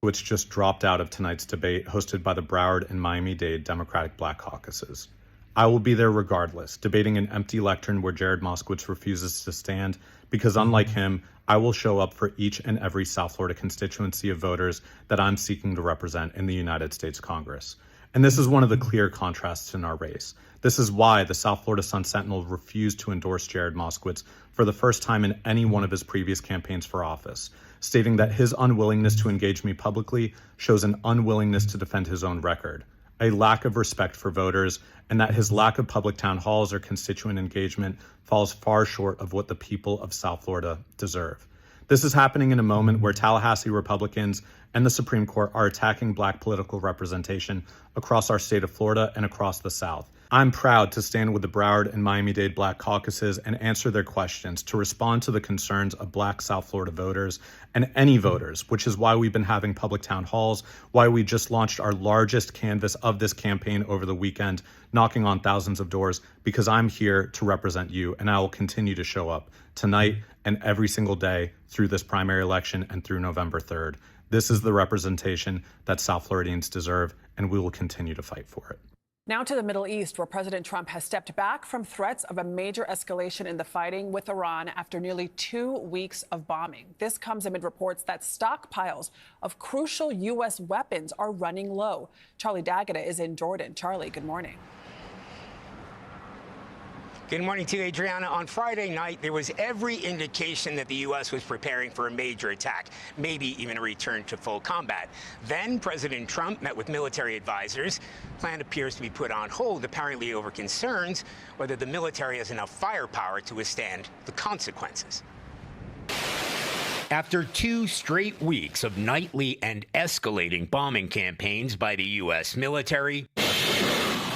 Which just dropped out of tonight's debate hosted by the Broward and Miami-Dade Democratic Black Caucuses. I will be there regardless, debating an empty lectern where Jared Moskowitz refuses to stand, because unlike him, I will show up for each and every South Florida constituency of voters that I'm seeking to represent in the United States Congress. And this is one of the clear contrasts in our race. This is why the South Florida Sun-Sentinel refused to endorse Jared Moskowitz for the first time in any one of his previous campaigns for office, stating that his unwillingness to engage me publicly shows an unwillingness to defend his own record, a lack of respect for voters, and that his lack of public town halls or constituent engagement falls far short of what the people of South Florida deserve. This is happening in a moment where Tallahassee Republicans and the Supreme Court are attacking Black political representation across our state of Florida and across the South. I'm proud to stand with the Broward and Miami-Dade Black Caucuses and answer their questions, to respond to the concerns of Black South Florida voters and any voters, which is why we've been having public town halls, why we just launched our largest canvas of this campaign over the weekend, knocking on thousands of doors, because I'm here to represent you, and I will continue to show up tonight and every single day through this primary election and through November 3rd. This is the representation that South Floridians deserve, and we will continue to fight for it. Now to the Middle East, where President Trump has stepped back from threats of a major escalation in the fighting with Iran after nearly 2 weeks of bombing. This comes amid reports that stockpiles of crucial U.S. weapons are running low. Charlie D'Agata is in Jordan. Charlie, good morning. Good morning to you, Adriana. On Friday night, there was every indication that the U.S. was preparing for a major attack, maybe even a return to full combat. Then President Trump met with military advisors. Plan appears to be put on hold, apparently over concerns whether the military has enough firepower to withstand the consequences. After 2 straight weeks of nightly and escalating bombing campaigns by the U.S. military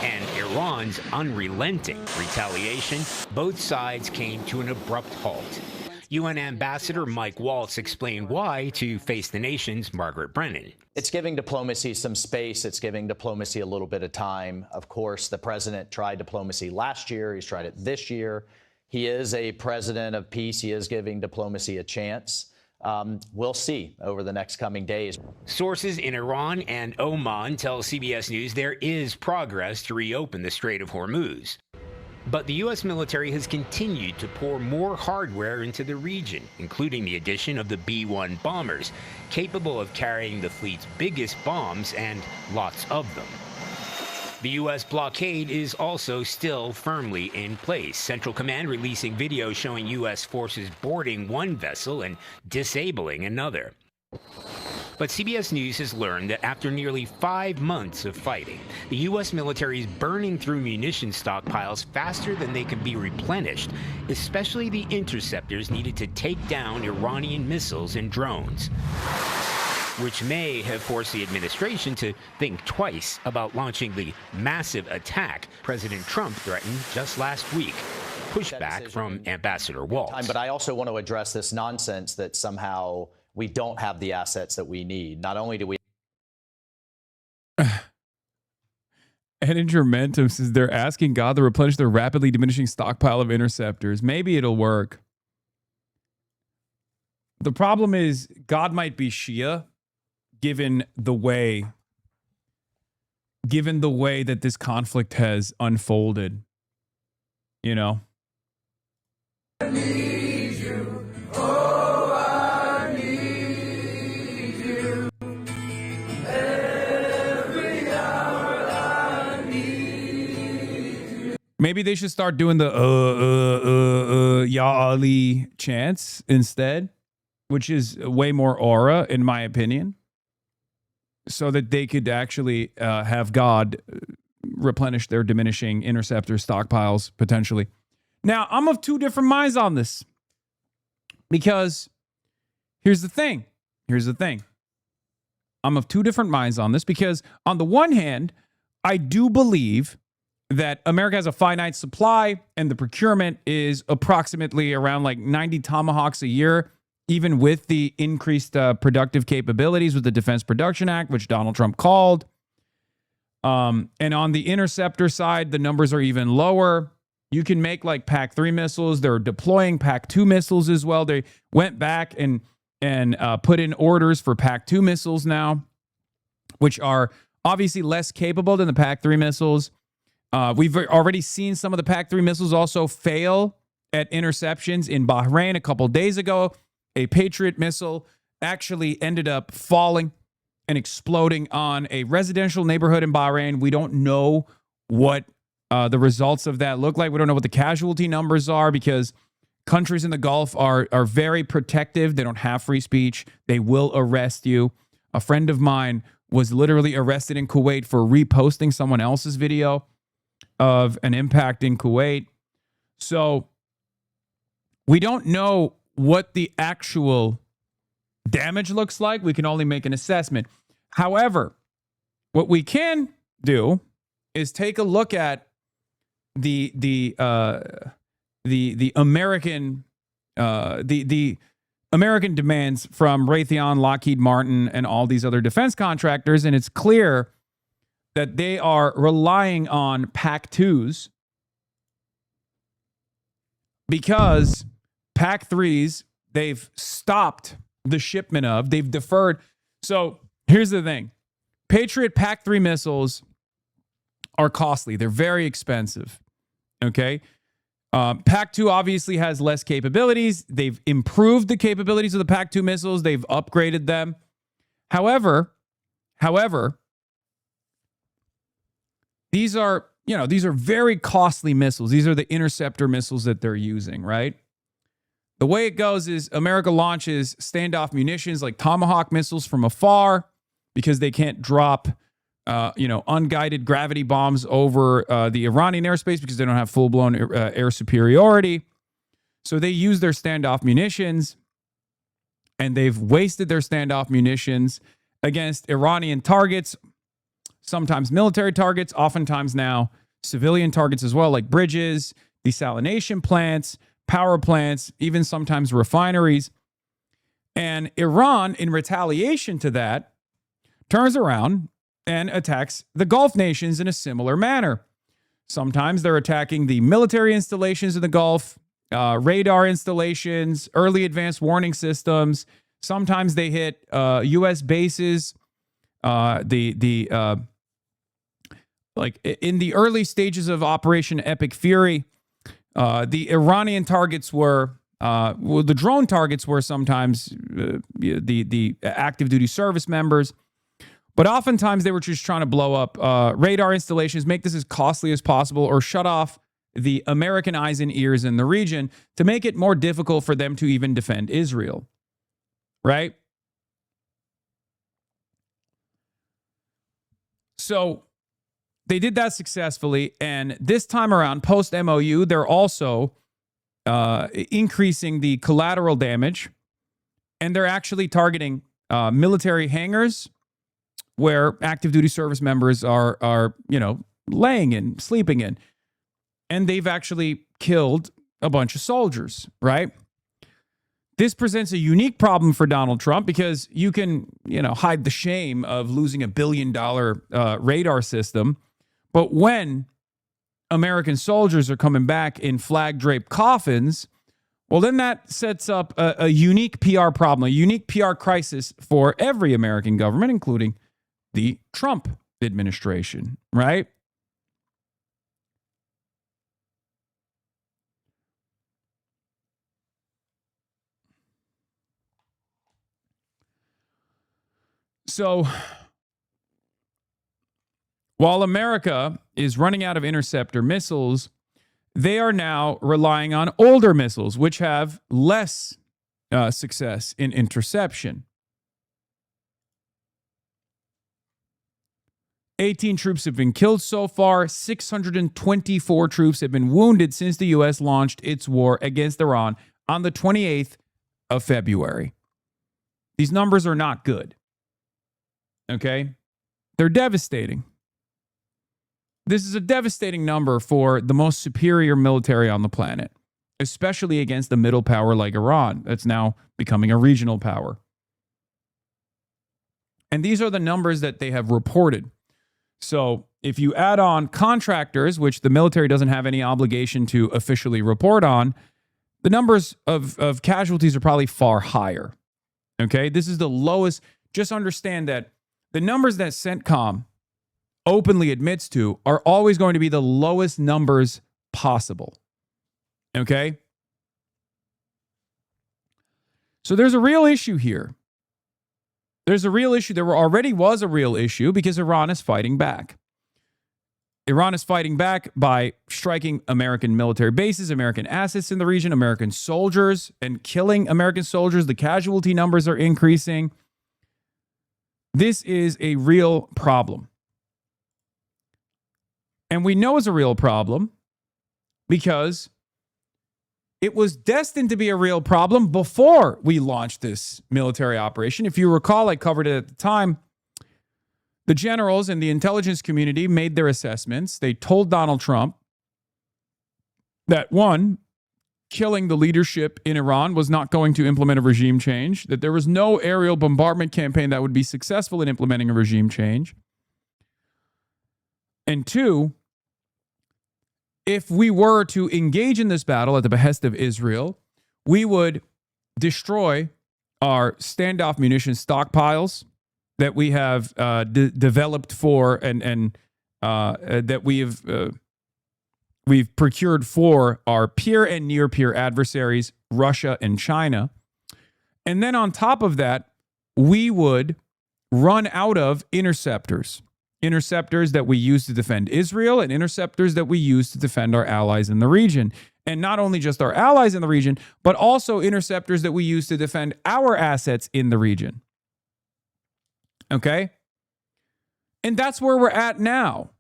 and Iran's unrelenting retaliation, both sides came to an abrupt halt. UN Ambassador Mike Waltz explained why to Face the Nation's Margaret Brennan. It's giving diplomacy some space. It's giving diplomacy a little bit of time. Of course, the president tried diplomacy last year. He's tried it this year. He is a president of peace. He is giving diplomacy a chance. We'll see over the next coming days. Sources in Iran and Oman tell CBS News there is progress to reopen the Strait of Hormuz. But the U.S. military has continued to pour more hardware into the region, including the addition of the B-1 bombers, capable of carrying the fleet's biggest bombs and lots of them. The U.S. blockade is also still firmly in place. Central Command releasing video showing U.S. forces boarding one vessel and disabling another. But CBS News has learned that after nearly 5 months of fighting, the U.S. military is burning through munition stockpiles faster than they can be replenished, especially the interceptors needed to take down Iranian missiles and drones, which may have forced the administration to think twice about launching the massive attack President Trump threatened just last week. Pushback from Ambassador Waltz. But I also want to address this nonsense that somehow we don't have the assets that we need. Not only do we... Enigermentum says they're asking God to replenish their rapidly diminishing stockpile of interceptors. Maybe it'll work. The problem is God might be Shia, given the way that this conflict has unfolded. You know? I need you. Oh, I need you. Every hour I need you. Maybe they should start doing the Ya Ali chants instead, which is way more aura, in my opinion, so that they could actually have God replenish their diminishing interceptor stockpiles, potentially. Now, I'm of two different minds on this, because here's the thing. I'm of two different minds on this, because on the one hand, I do believe that America has a finite supply and the procurement is approximately around like 90 Tomahawks a year, even with the increased productive capabilities with the Defense Production Act, which Donald Trump called. And on the interceptor side, the numbers are even lower. You can make like PAC-3 missiles. They're deploying PAC-2 missiles as well. They went back and put in orders for PAC-2 missiles now, which are obviously less capable than the PAC-3 missiles. We've already seen some of the PAC-3 missiles also fail at interceptions in Bahrain a couple days ago. A Patriot missile actually ended up falling and exploding on a residential neighborhood in Bahrain. We don't know what the results of that look like. We don't know what the casualty numbers are, because countries in the Gulf are very protective. They don't have free speech. They will arrest you. A friend of mine was literally arrested in Kuwait for reposting someone else's video of an impact in Kuwait. So we don't know what the actual damage looks like. We can only make an assessment. However, what we can do is take a look at the American American demands from Raytheon, Lockheed Martin, and all these other defense contractors, and it's clear that they are relying on PAC-2s because PAC-3s they've stopped the shipment of, they've deferred. So here's the thing. Patriot PAC-3 missiles are costly. They're very expensive. Okay. PAC-2 obviously has less capabilities. They've improved the capabilities of the PAC-2 missiles. They've upgraded them. However, these are very costly missiles. These are the interceptor missiles that they're using, right? The way it goes is America launches standoff munitions like Tomahawk missiles from afar because they can't drop unguided gravity bombs over the Iranian airspace because they don't have full-blown air superiority. So they use their standoff munitions, and they've wasted their standoff munitions against Iranian targets, sometimes military targets, oftentimes now civilian targets as well, like bridges, desalination plants, power plants, even sometimes refineries. And Iran, in retaliation to that, turns around and attacks the Gulf nations in a similar manner. Sometimes they're attacking the military installations in the Gulf, radar installations, early advanced warning systems. Sometimes they hit U.S. bases. Like in the early stages of Operation Epic Fury, the Iranian targets were, the drone targets were sometimes the active duty service members. But oftentimes they were just trying to blow up radar installations, make this as costly as possible, or shut off the American eyes and ears in the region to make it more difficult for them to even defend Israel. Right? So they did that successfully. And this time around, post-MOU, they're also increasing the collateral damage. And they're actually targeting military hangars where active duty service members are laying in, sleeping in. And they've actually killed a bunch of soldiers, right? This presents a unique problem for Donald Trump because you can, hide the shame of losing $1 billion radar system. But when American soldiers are coming back in flag-draped coffins, well, then that sets up a unique PR problem, a unique PR crisis for every American government, including the Trump administration, right? So while America is running out of interceptor missiles, they are now relying on older missiles, which have less success in interception. 18 troops have been killed so far. 624 troops have been wounded since the U.S. launched its war against Iran on the 28th of February. These numbers are not good. Okay? They're devastating. This is a devastating number for the most superior military on the planet, especially against a middle power like Iran that's now becoming a regional power. And these are the numbers that they have reported. So if you add on contractors, which the military doesn't have any obligation to officially report on, the numbers of casualties are probably far higher. Okay? This is the lowest. Just understand that the numbers that CENTCOM openly admits to are always going to be the lowest numbers possible. Okay? So there's a real issue here. There's a real issue. There already was a real issue because Iran is fighting back. Iran is fighting back by striking American military bases, American assets in the region, American soldiers, and killing American soldiers. The casualty numbers are increasing. This is a real problem. And we know it's a real problem because it was destined to be a real problem before we launched this military operation. If you recall, I covered it at the time. The generals and the intelligence community made their assessments. They told Donald Trump that, one, killing the leadership in Iran was not going to implement a regime change, that there was no aerial bombardment campaign that would be successful in implementing a regime change. And two, if we were to engage in this battle at the behest of Israel, we would destroy our standoff munition stockpiles that we have developed for and that we've procured for our peer and near peer adversaries, Russia and China. And then on top of that, we would run out of interceptors that we use to defend Israel and interceptors that we use to defend our allies in the region. And not only just our allies in the region, but also interceptors that we use to defend our assets in the region. Okay? And that's where we're at now.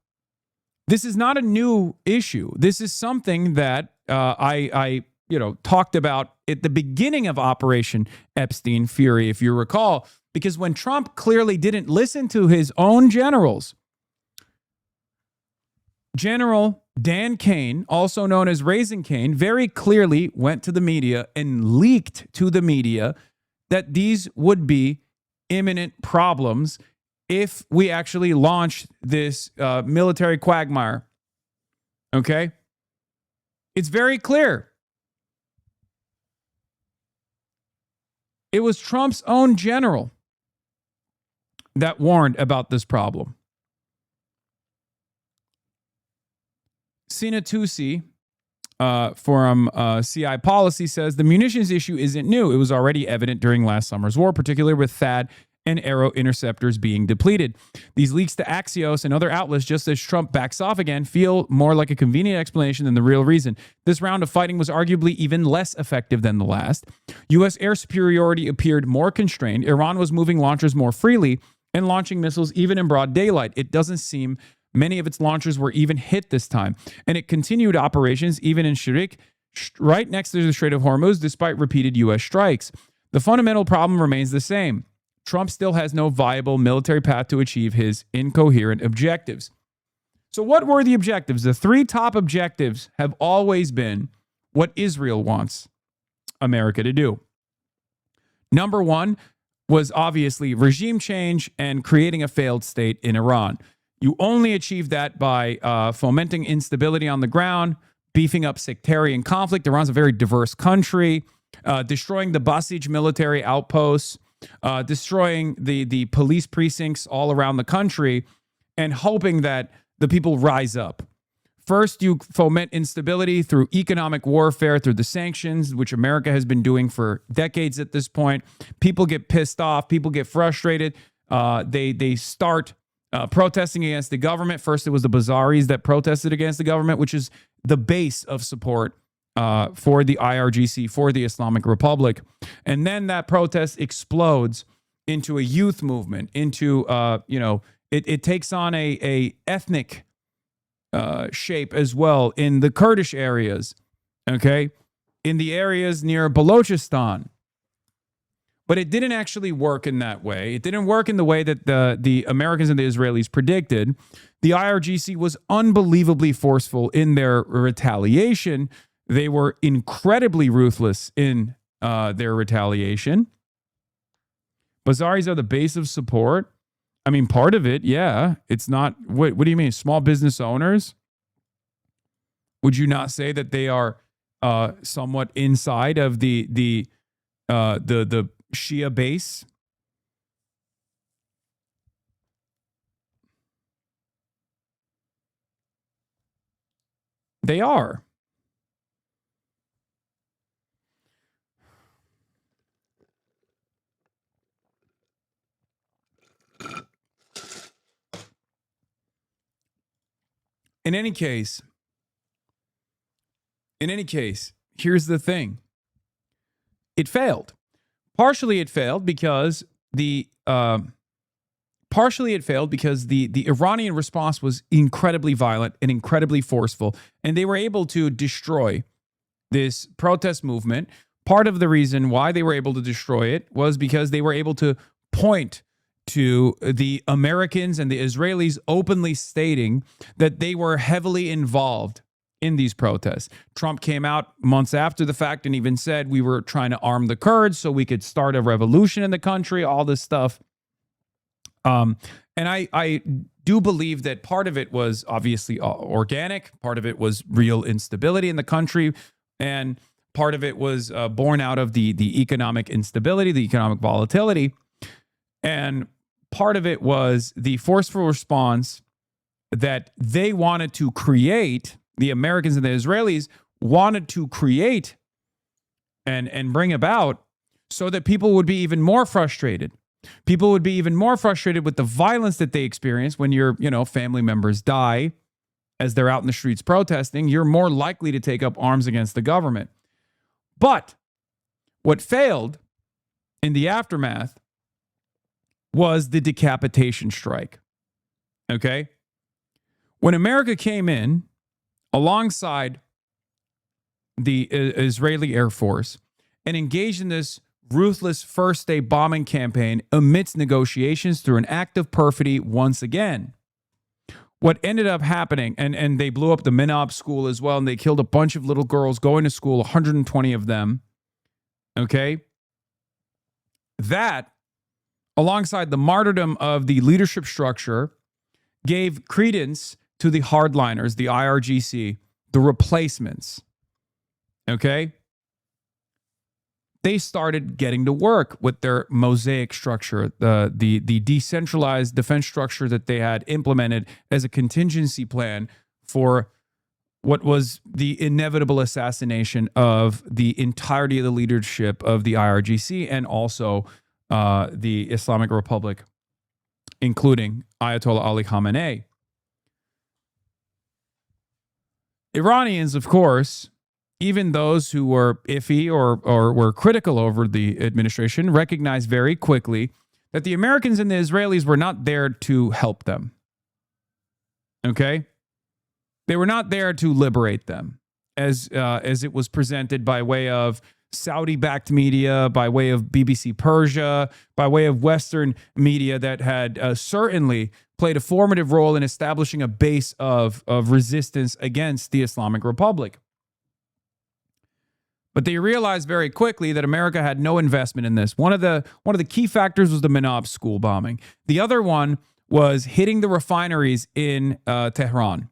This is not a new issue. This is something that I talked about at the beginning of Operation Epstein Fury, if you recall, because when Trump clearly didn't listen to his own generals, General Dan Cain, also known as Raising Cain, very clearly went to the media and leaked to the media that these would be imminent problems if we actually launch this military quagmire. Okay? It's very clear. It was Trump's own general that warned about this problem. Sina Tusi from CI Policy says the munitions issue isn't new. It was already evident during last summer's war, particularly with THAAD and Arrow interceptors being depleted. These leaks to Axios and other outlets, just as Trump backs off again, feel more like a convenient explanation than the real reason. This round of fighting was arguably even less effective than the last. U.S. air superiority appeared more constrained. Iran was moving launchers more freely, and launching missiles even in broad daylight. It doesn't seem many of its launchers were even hit this time. And it continued operations even in Shirik, right next to the Strait of Hormuz, despite repeated U.S. strikes. The fundamental problem remains the same. Trump still has no viable military path to achieve his incoherent objectives. So what were the objectives? The three top objectives have always been what Israel wants America to do. Number one was obviously regime change and creating a failed state in Iran. You only achieve that by fomenting instability on the ground, beefing up sectarian conflict. Iran's a very diverse country, destroying the Basij military outposts, destroying the police precincts all around the country, and hoping that the people rise up. First, you foment instability through economic warfare, through the sanctions, which America has been doing for decades at this point. People get pissed off. People get frustrated. They start protesting against the government. First, it was the Bazaris that protested against the government, which is the base of support for the IRGC, for the Islamic Republic. And then that protest explodes into a youth movement, into, it takes on a ethnic shape as well in the Kurdish areas, okay? In the areas near Balochistan. But it didn't actually work in that way. It didn't work in the way that the Americans and the Israelis predicted. The IRGC was unbelievably forceful in their retaliation. They were incredibly ruthless in their retaliation. Bazaris are the base of support. I mean, part of it, yeah. It's not, what do you mean? Small business owners? Would you not say that they are somewhat inside of the Shia base? They are. In any case, here's the thing. It failed. Partially it failed because the Iranian response was incredibly violent and incredibly forceful, and they were able to destroy this protest movement. Part of the reason why they were able to destroy it was because they were able to point to the Americans and the Israelis openly stating that they were heavily involved in these protests. Trump came out months after the fact and even said we were trying to arm the Kurds so we could start a revolution in the country, all this stuff. And I do believe that part of it was obviously organic, part of it was real instability in the country, and part of it was born out of the economic instability, the economic volatility. And part of it was the forceful response that they wanted to create, the Americans and the Israelis wanted to create and bring about, so that people would be even more frustrated. People would be even more frustrated with the violence that they experience when your, family members die as they're out in the streets protesting. You're more likely to take up arms against the government. But what failed in the aftermath was the decapitation strike. Okay? When America came in alongside the Israeli Air Force and engaged in this ruthless first-day bombing campaign amidst negotiations through an act of perfidy once again, what ended up happening, and they blew up the Minab school as well, and they killed a bunch of little girls going to school, 120 of them, okay? That, alongside the martyrdom of the leadership structure, gave credence to the hardliners, the IRGC, the replacements, okay? They started getting to work with their mosaic structure, the decentralized defense structure that they had implemented as a contingency plan for what was the inevitable assassination of the entirety of the leadership of the IRGC and also the Islamic Republic, including Ayatollah Ali Khamenei. Iranians, of course, even those who were iffy or were critical over the administration, recognized very quickly that the Americans and the Israelis were not there to help them. Okay? They were not there to liberate them, as it was presented by way of Saudi-backed media, by way of BBC Persia, by way of Western media that had certainly played a formative role in establishing a base of resistance against the Islamic Republic. But they realized very quickly that America had no investment in this. One of the key factors was the Manab school bombing. The other one was hitting the refineries in Tehran.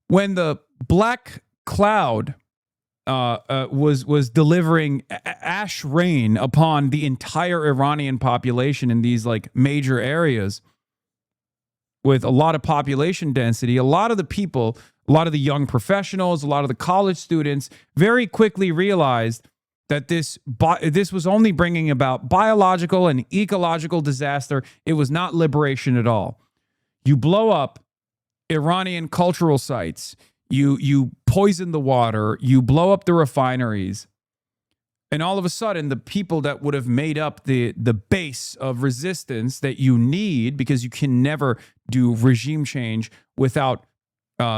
When the black cloud was delivering ash rain upon the entire Iranian population in these like major areas with a lot of population density, a lot of the people, a lot of the young professionals, a lot of the college students very quickly realized that this was only bringing about biological and ecological disaster. It was not liberation at all. You blow up Iranian cultural sites, you poison the water, you blow up the refineries, and all of a sudden the people that would have made up the base of resistance that you need, because you can never do regime change without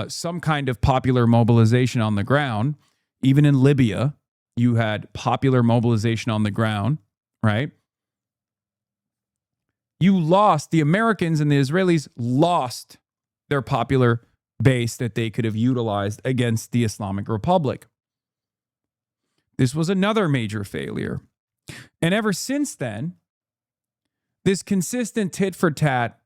some kind of popular mobilization on the ground. Even in Libya, you had popular mobilization on the ground, right? You lost, the Americans and the Israelis lost their popular base that they could have utilized against the Islamic Republic. This was another major failure. And ever since then, this consistent tit-for-tat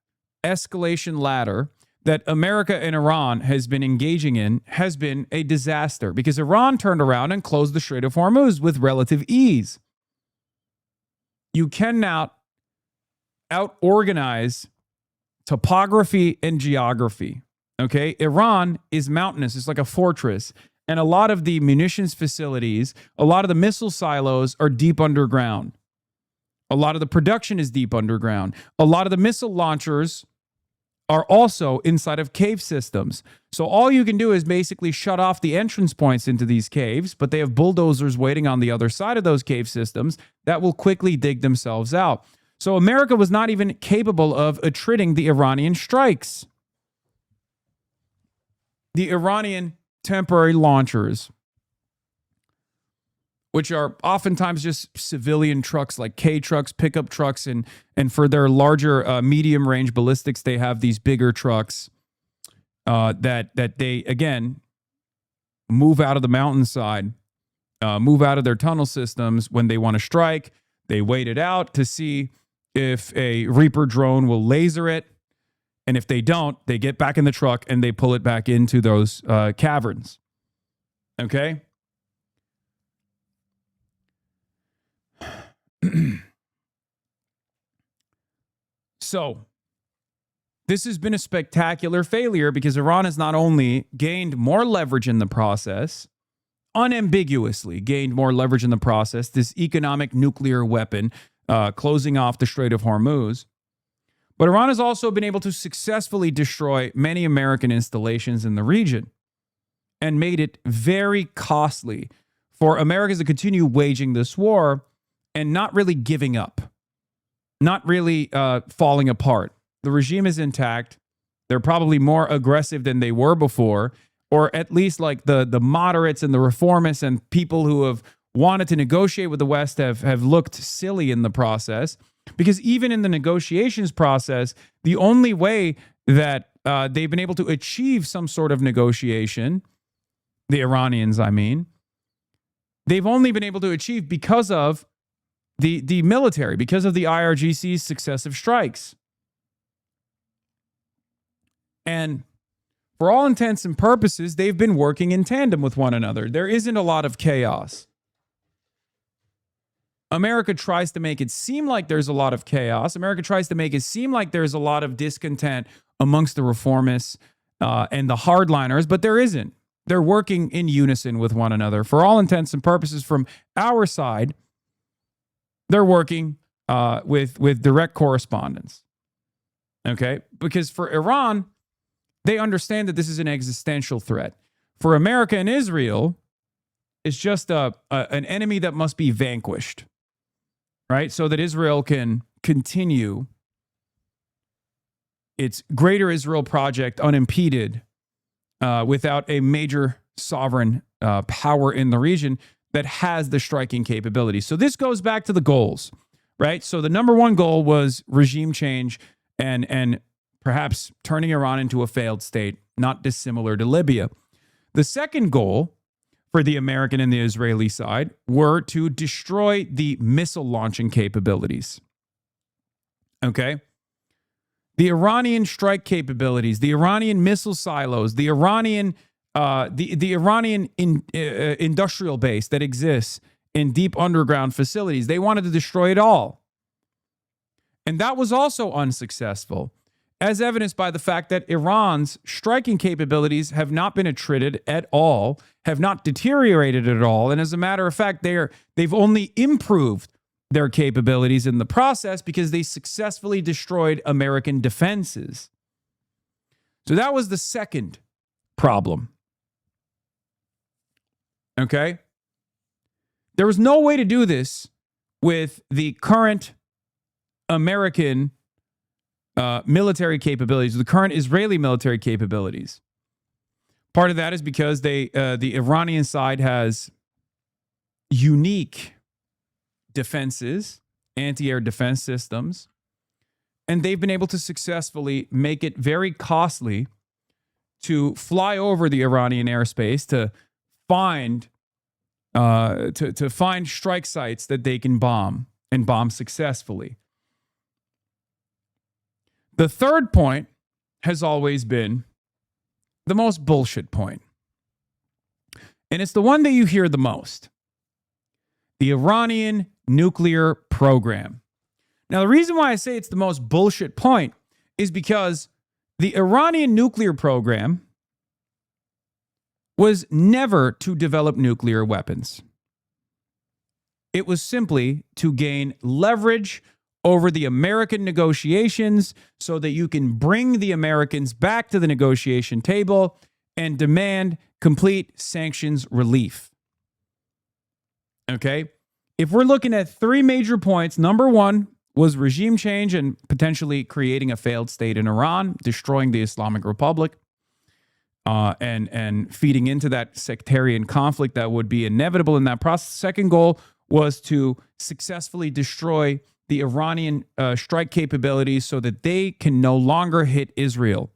escalation ladder that America and Iran has been engaging in has been a disaster, because Iran turned around and closed the Strait of Hormuz with relative ease. You cannot out-organize topography and geography. Okay, Iran is mountainous. It's like a fortress. And a lot of the munitions facilities, a lot of the missile silos are deep underground. A lot of the production is deep underground. A lot of the missile launchers are also inside of cave systems. So all you can do is basically shut off the entrance points into these caves, but they have bulldozers waiting on the other side of those cave systems that will quickly dig themselves out. So America was not even capable of attriting the Iranian strikes. The Iranian temporary launchers, which are oftentimes just civilian trucks like K trucks, pickup trucks, and for their larger medium range ballistics, they have these bigger trucks that they, again, move out of the mountainside, move out of their tunnel systems when they want to strike. They wait it out to see if a Reaper drone will laser it. And if they don't, they get back in the truck and they pull it back into those caverns. Okay? So, this has been a spectacular failure because Iran has not only gained more leverage in the process, unambiguously gained more leverage in the process, this economic nuclear weapon closing off the Strait of Hormuz, but Iran has also been able to successfully destroy many American installations in the region and made it very costly for Americans to continue waging this war and not really giving up, not really falling apart. The regime is intact. They're probably more aggressive than they were before, or at least like the moderates and the reformists and people who have wanted to negotiate with the West have looked silly in the process. Because even in the negotiations process, the only way that they've been able to achieve some sort of negotiation, the Iranians, I mean, they've only been able to achieve because of the military, because of the IRGC's successive strikes. And for all intents and purposes, they've been working in tandem with one another. There isn't a lot of chaos. America tries to make it seem like there's a lot of chaos. America tries to make it seem like there's a lot of discontent amongst the reformists and the hardliners, but there isn't. They're working in unison with one another. For all intents and purposes, from our side, they're working with direct correspondence. Okay? Because for Iran, they understand that this is an existential threat. For America and Israel, it's just an enemy that must be vanquished. Right? So that Israel can continue its Greater Israel project unimpeded without a major sovereign power in the region that has the striking capability. So this goes back to the goals, right? So the number one goal was regime change and perhaps turning Iran into a failed state, not dissimilar to Libya. The second goal for the American and the Israeli side were to destroy the missile launching capabilities. Okay? The Iranian strike capabilities, the Iranian missile silos, the Iranian industrial base that exists in deep underground facilities. They wanted to destroy it all. And that was also unsuccessful, as evidenced by the fact that Iran's striking capabilities have not been attrited at all, have not deteriorated at all. And as a matter of fact, they've only improved their capabilities in the process because they successfully destroyed American defenses. So that was the second problem. Okay? There was no way to do this with the current American military capabilities, the current Israeli military capabilities. Part of that is because the Iranian side has unique defenses, anti-air defense systems, and they've been able to successfully make it very costly to fly over the Iranian airspace to find strike sites that they can bomb and bomb successfully. The third point has always been the most bullshit point. And it's the one that you hear the most. The Iranian nuclear program. Now, the reason why I say it's the most bullshit point is because the Iranian nuclear program was never to develop nuclear weapons. It was simply to gain leverage over the American negotiations so that you can bring the Americans back to the negotiation table and demand complete sanctions relief. Okay? If we're looking at three major points, number one was regime change and potentially creating a failed state in Iran, destroying the Islamic Republic, and feeding into that sectarian conflict that would be inevitable in that process. Second goal was to successfully destroy the Iranian strike capabilities so that they can no longer hit Israel,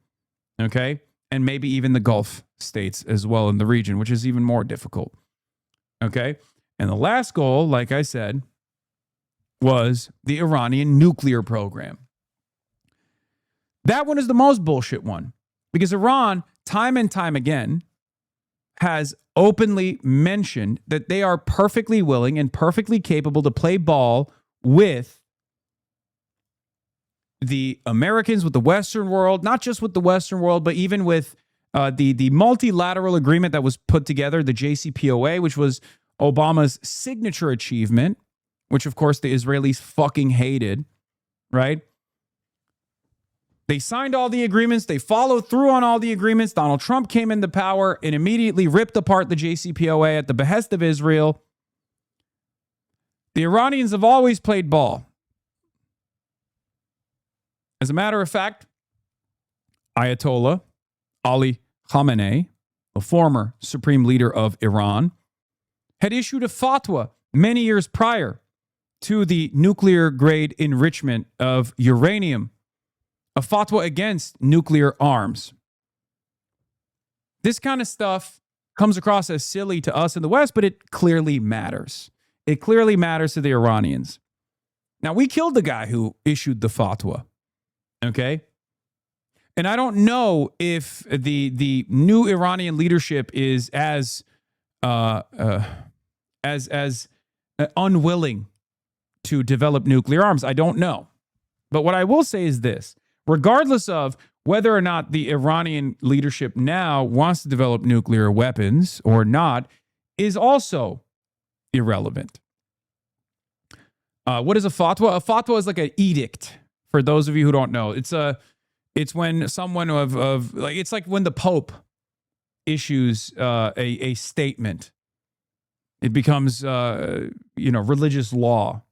okay? And maybe even the Gulf states as well in the region, which is even more difficult, okay? And the last goal, like I said, was the Iranian nuclear program. That one is the most bullshit one because Iran, time and time again, has openly mentioned that they are perfectly willing and perfectly capable to play ball with the Americans, with the Western world, not just with the Western world, but even with the multilateral agreement that was put together, the JCPOA, which was Obama's signature achievement, which of course the Israelis fucking hated, right? They signed all the agreements. They followed through on all the agreements. Donald Trump came into power and immediately ripped apart the JCPOA at the behest of Israel. The Iranians have always played ball. As a matter of fact, Ayatollah Ali Khamenei, the former supreme leader of Iran, had issued a fatwa many years prior to the nuclear grade enrichment of uranium, a fatwa against nuclear arms. This kind of stuff comes across as silly to us in the West, but it clearly matters. It clearly matters to the Iranians. Now, we killed the guy who issued the fatwa, okay? And I don't know if the new Iranian leadership is as unwilling to develop nuclear arms. I don't know. But what I will say is this. Regardless of whether or not the Iranian leadership now wants to develop nuclear weapons or not, is also irrelevant. What is a fatwa? A fatwa is like an edict. For those of you who don't know, it's when someone it's like when the Pope issues a statement. It becomes religious law.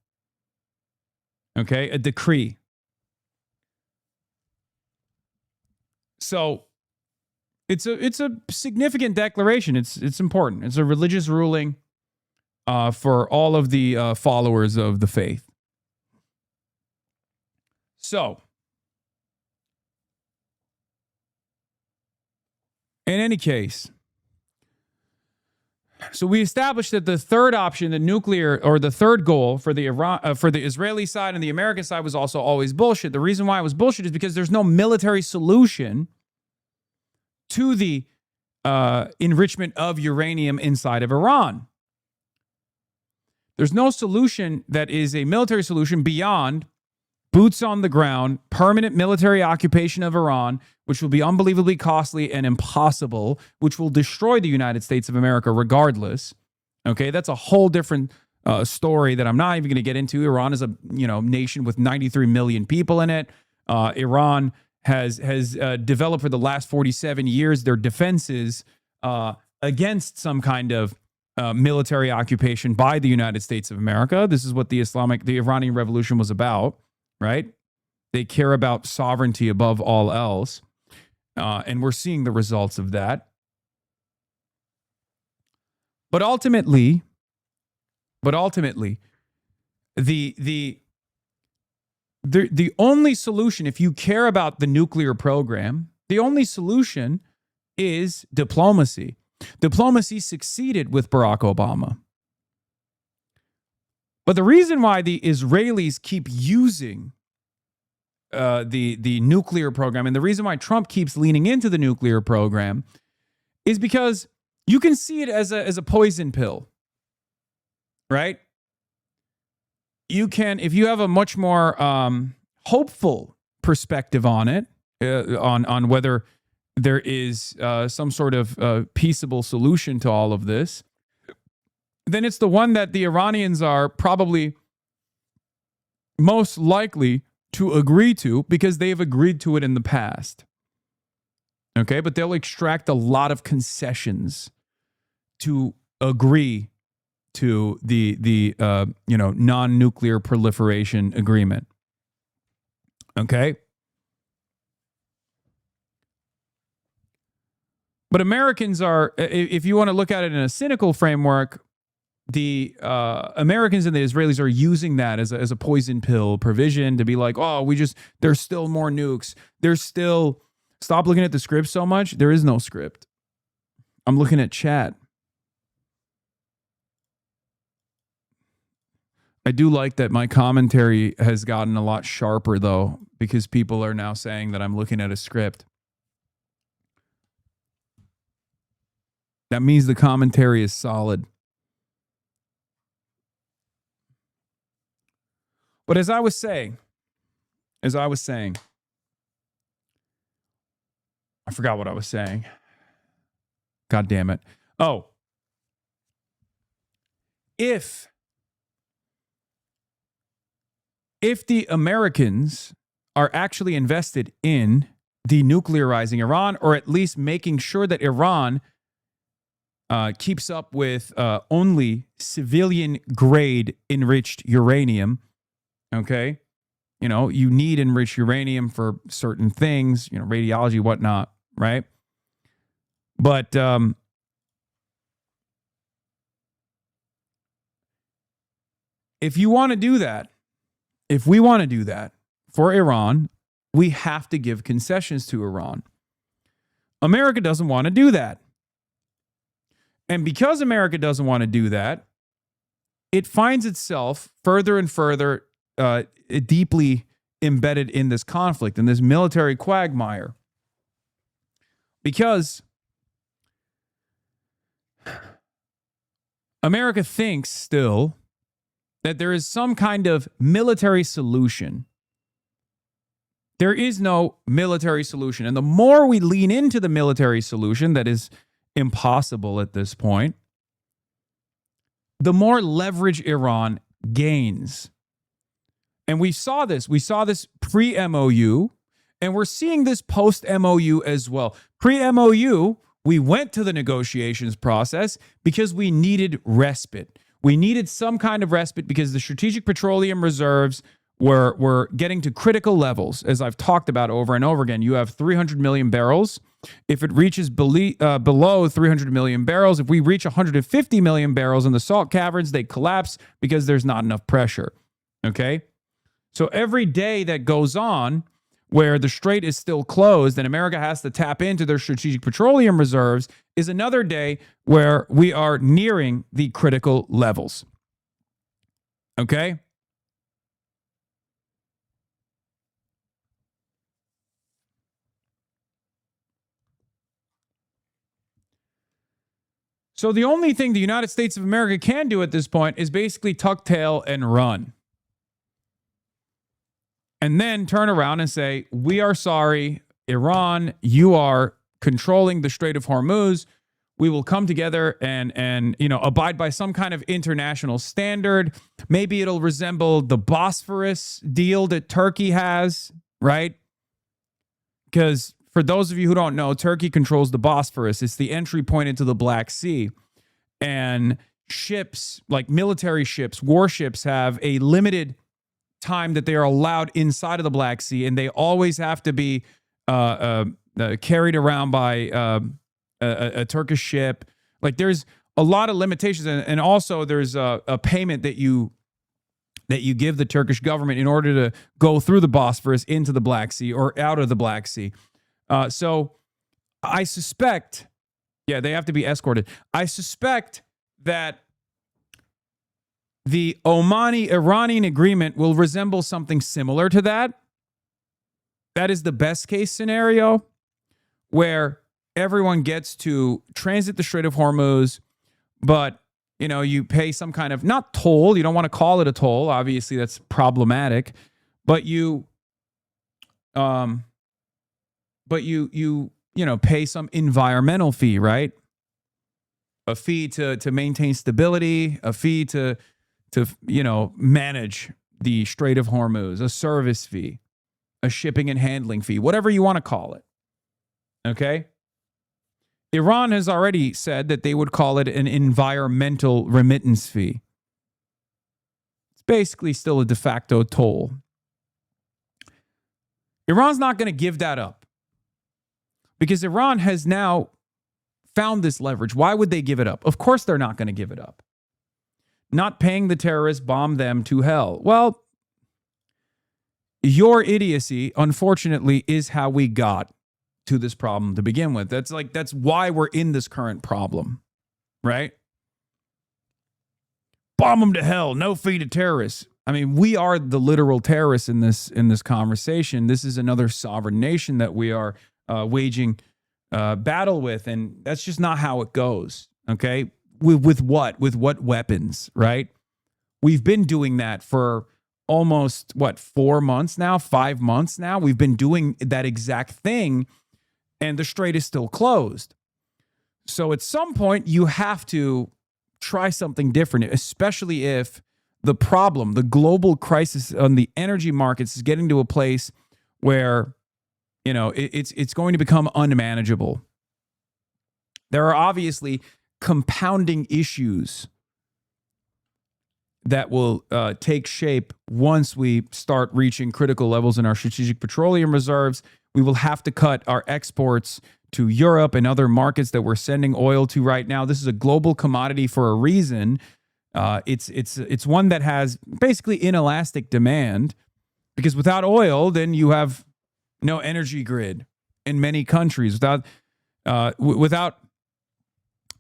Okay, a decree. So it's a significant declaration. It's important. It's a religious ruling for all of the followers of the faith. So, in any case, so we established that the third option, the nuclear, or the third goal for the Israeli side and the American side was also always bullshit. The reason why it was bullshit is because there's no military solution to the enrichment of uranium inside of Iran. There's no solution that is a military solution beyond boots on the ground, permanent military occupation of Iran, which will be unbelievably costly and impossible, which will destroy the United States of America regardless. Okay, that's a whole different story that I'm not even going to get into. Iran is a nation with 93 million people in it. Iran has developed for the last 47 years their defenses against some kind of military occupation by the United States of America. This is what the Iranian Revolution was about. Right? They care about sovereignty above all else. And we're seeing the results of that. But ultimately, the only solution, if you care about the nuclear program, the only solution is diplomacy. Diplomacy succeeded with Barack Obama. But the reason why the Israelis keep using the nuclear program, and the reason why Trump keeps leaning into the nuclear program, is because you can see it as a poison pill, right? You can, if you have a much more hopeful perspective on it, on whether there is some sort of peaceable solution to all of this, then it's the one that the Iranians are probably most likely to agree to because they've agreed to it in the past. Okay, but they'll extract a lot of concessions to agree to the non-nuclear proliferation agreement. Okay? But Americans are, if you want to look at it in a cynical framework, the Americans and the Israelis are using that as a poison pill provision to be like, oh, there's still more nukes. There's still, stop looking at the script so much. There is no script. I'm looking at chat. I do like that my commentary has gotten a lot sharper, though, because people are now saying that I'm looking at a script. That means the commentary is solid. But as I was saying, I forgot what I was saying. God damn it. Oh. If the Americans are actually invested in denuclearizing Iran, or at least making sure that Iran keeps up with only civilian-grade enriched uranium, okay? You know, you need enriched uranium for certain things, radiology, whatnot, right? But if you want to do that, if we want to do that for Iran, we have to give concessions to Iran. America doesn't want to do that. And because America doesn't want to do that, it finds itself further and further deeply embedded in this conflict, in this military quagmire. Because America thinks still that there is some kind of military solution. There is no military solution. And the more we lean into the military solution that is impossible at this point, the more leverage Iran gains. And we saw this pre-MOU, and we're seeing this post-MOU as well. Pre-MOU, we went to the negotiations process because we needed respite. We needed some kind of respite because the strategic petroleum reserves we're getting to critical levels, as I've talked about over and over again. You have 300 million barrels. If it reaches below 300 million barrels, if we reach 150 million barrels in the salt caverns, they collapse because there's not enough pressure. Okay? So every day that goes on where the strait is still closed and America has to tap into their strategic petroleum reserves is another day where we are nearing the critical levels. Okay? So the only thing the United States of America can do at this point is basically tuck tail and run. And then turn around and say, we are sorry, Iran, you are controlling the Strait of Hormuz. We will come together and abide by some kind of international standard. Maybe it'll resemble the Bosphorus deal that Turkey has, right? Because for those of you who don't know, Turkey controls the Bosphorus. It's the entry point into the Black Sea. And ships, like military ships, warships, have a limited time that they are allowed inside of the Black Sea, and they always have to be carried around by a Turkish ship. Like, there's a lot of limitations, and also there's a payment that you give the Turkish government in order to go through the Bosphorus into the Black Sea or out of the Black Sea. So I suspect, they have to be escorted. I suspect that the Omani-Iranian agreement will resemble something similar to that. That is the best case scenario, where everyone gets to transit the Strait of Hormuz, but you pay some kind of, not toll, you don't want to call it a toll, obviously that's problematic, but you pay some environmental fee, right? A fee to maintain stability, a fee to manage the Strait of Hormuz, a service fee, a shipping and handling fee, whatever you want to call it. Okay? Iran has already said that they would call it an environmental remittance fee. It's basically still a de facto toll. Iran's not going to give that up because Iran has now found this leverage. Why would they give it up? Of course they're not going to give it up. Not paying the terrorists, bomb them to hell. Well, your idiocy, unfortunately, is how we got to this problem to begin with. That's why we're in this current problem, right? Bomb them to hell, no fee to terrorists. I mean, we are the literal terrorists in this conversation. This is another sovereign nation that we are waging battle with, and that's just not how it goes. Okay, with what weapons, right? We've been doing that for almost 4 months now, 5 months now. We've been doing that exact thing, and the strait is still closed. So at some point, you have to try something different, especially if the problem, the global crisis on the energy markets, is getting to a place where it's going to become unmanageable. There are obviously compounding issues that will take shape once we start reaching critical levels in our strategic petroleum reserves. We will have to cut our exports to Europe and other markets that we're sending oil to right now. This is a global commodity for a reason. It's one that has basically inelastic demand, because without oil, then you have no energy grid in many countries. Without,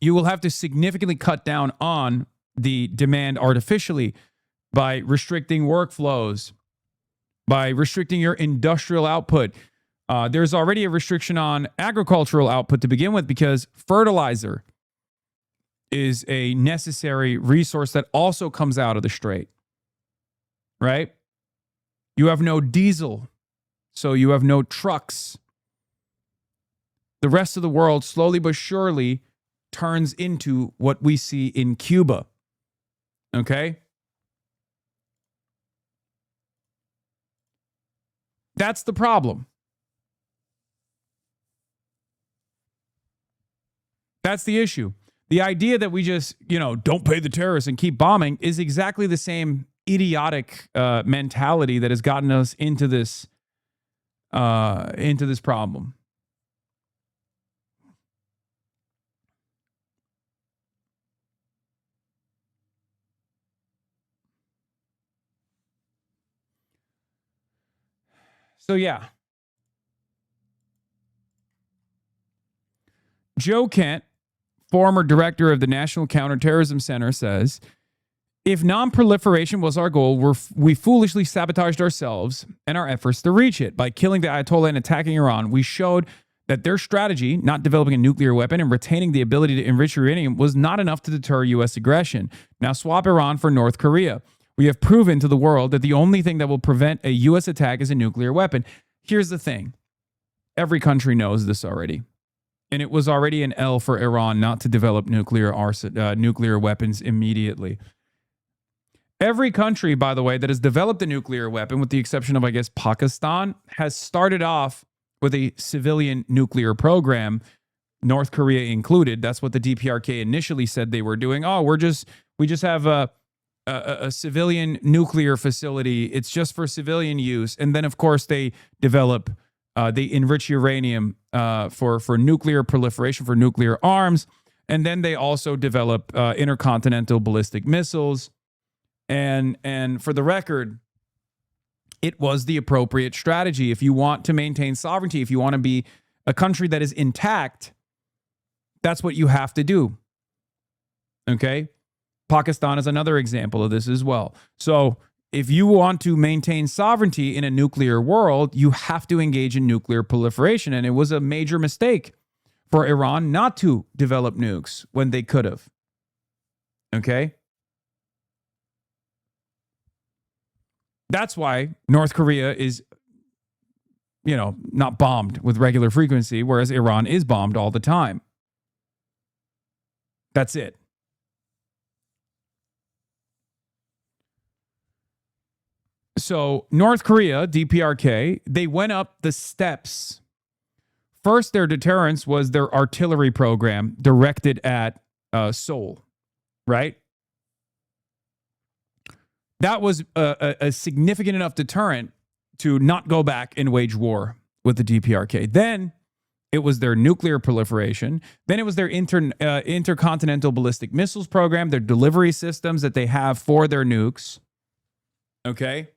you will have to significantly cut down on the demand artificially by restricting workflows, by restricting your industrial output. There's already a restriction on agricultural output to begin with, because fertilizer is a necessary resource that also comes out of the strait, right? You have no diesel, so you have no trucks. The rest of the world slowly but surely turns into what we see in Cuba, okay? That's the problem. That's the issue. The idea that we just, don't pay the terrorists and keep bombing is exactly the same idiotic mentality that has gotten us into this problem. So yeah. Joe Kent, former director of the National Counterterrorism Center, says, if non-proliferation was our goal, we foolishly sabotaged ourselves and our efforts to reach it. By killing the Ayatollah and attacking Iran, we showed that their strategy, not developing a nuclear weapon and retaining the ability to enrich uranium, was not enough to deter U.S. aggression. Now swap Iran for North Korea. We have proven to the world that the only thing that will prevent a U.S. attack is a nuclear weapon. Here's the thing. Every country knows this already. And it was already an L for Iran not to develop nuclear weapons immediately. Every country, by the way, that has developed a nuclear weapon, with the exception of, I guess, Pakistan, has started off with a civilian nuclear program, North Korea included. That's what the DPRK initially said they were doing. Oh, we just have a civilian nuclear facility. It's just for civilian use. And then, of course, they develop, they enrich uranium for nuclear proliferation, for nuclear arms. And then they also develop intercontinental ballistic missiles. And for the record, it was the appropriate strategy. If you want to maintain sovereignty, if you want to be a country that is intact, that's what you have to do. Okay? Pakistan is another example of this as well. So if you want to maintain sovereignty in a nuclear world, you have to engage in nuclear proliferation. And it was a major mistake for Iran not to develop nukes when they could have. Okay? That's why North Korea is, not bombed with regular frequency, whereas Iran is bombed all the time. That's it. So North Korea, DPRK, they went up the steps. First, their deterrence was their artillery program directed at Seoul, right? That was a significant enough deterrent to not go back and wage war with the DPRK. Then it was their nuclear proliferation. Then it was their intercontinental ballistic missiles program, their delivery systems that they have for their nukes. Okay?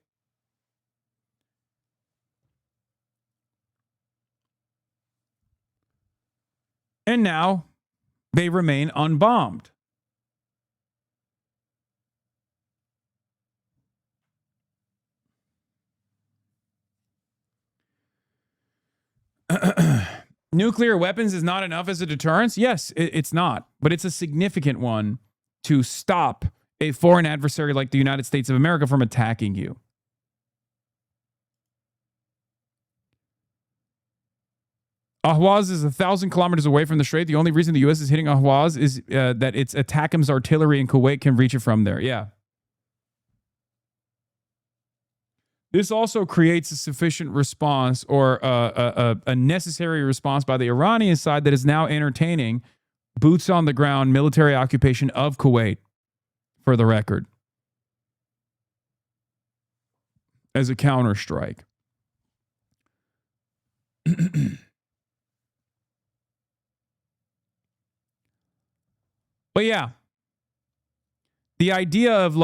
And now they remain unbombed. Nuclear weapons is not enough as a deterrence? Yes, it's not. But it's a significant one to stop a foreign adversary like the United States of America from attacking you. Ahwaz is 1,000 kilometers away from the Strait. The only reason the U.S. is hitting Ahwaz is that its ATACMS artillery in Kuwait can reach it from there. Yeah. This also creates a sufficient response, or a necessary response by the Iranian side that is now entertaining boots on the ground military occupation of Kuwait, for the record, as a counterstrike. But yeah, the idea of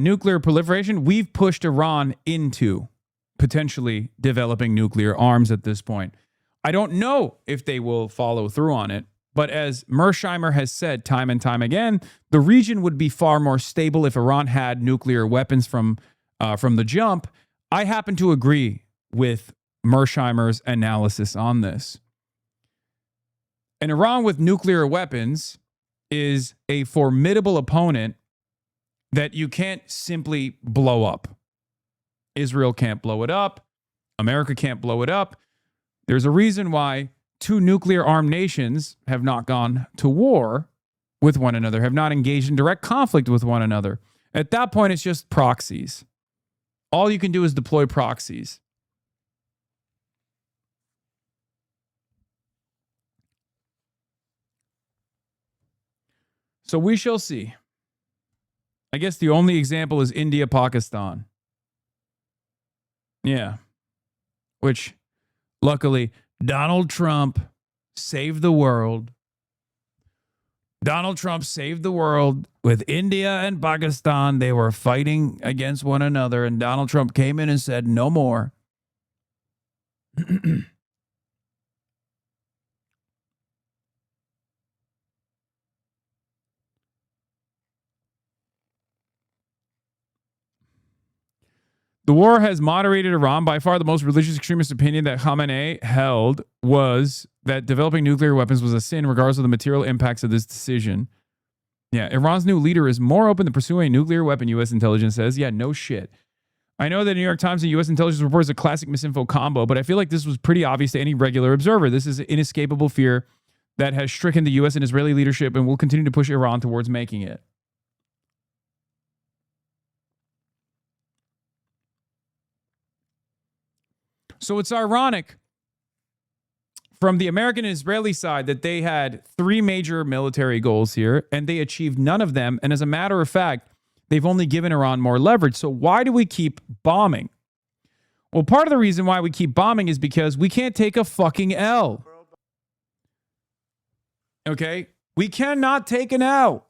nuclear proliferation, we've pushed Iran into potentially developing nuclear arms at this point. I don't know if they will follow through on it, but as Mersheimer has said time and time again, the region would be far more stable if Iran had nuclear weapons from the jump. I happen to agree with Mersheimer's analysis on this. And Iran with nuclear weapons is a formidable opponent that you can't simply blow up. Israel can't blow it up. America can't blow it up. There's a reason why two nuclear-armed nations have not gone to war with one another, have not engaged in direct conflict with one another. At that point, it's just proxies. All you can do is deploy proxies. So we shall see. I guess the only example is India, Pakistan. Yeah. Which, luckily, Donald Trump saved the world. Donald Trump saved the world with India and Pakistan. They were fighting against one another, and Donald Trump came in and said, no more. The war has moderated Iran. By far, the most religious extremist opinion that Khamenei held was that developing nuclear weapons was a sin, regardless of the material impacts of this decision. Yeah, Iran's new leader is more open to pursuing a nuclear weapon, U.S. intelligence says. Yeah, no shit. I know that the New York Times and U.S. intelligence report is a classic misinfo combo, but I feel like this was pretty obvious to any regular observer. This is an inescapable fear that has stricken the U.S. and Israeli leadership and will continue to push Iran towards making it. So it's ironic from the American and Israeli side that they had 3 major military goals here, and they achieved none of them. And as a matter of fact, they've only given Iran more leverage. So why do we keep bombing? Well, part of the reason why we keep bombing is because we can't take a fucking L. Okay? We cannot take an L.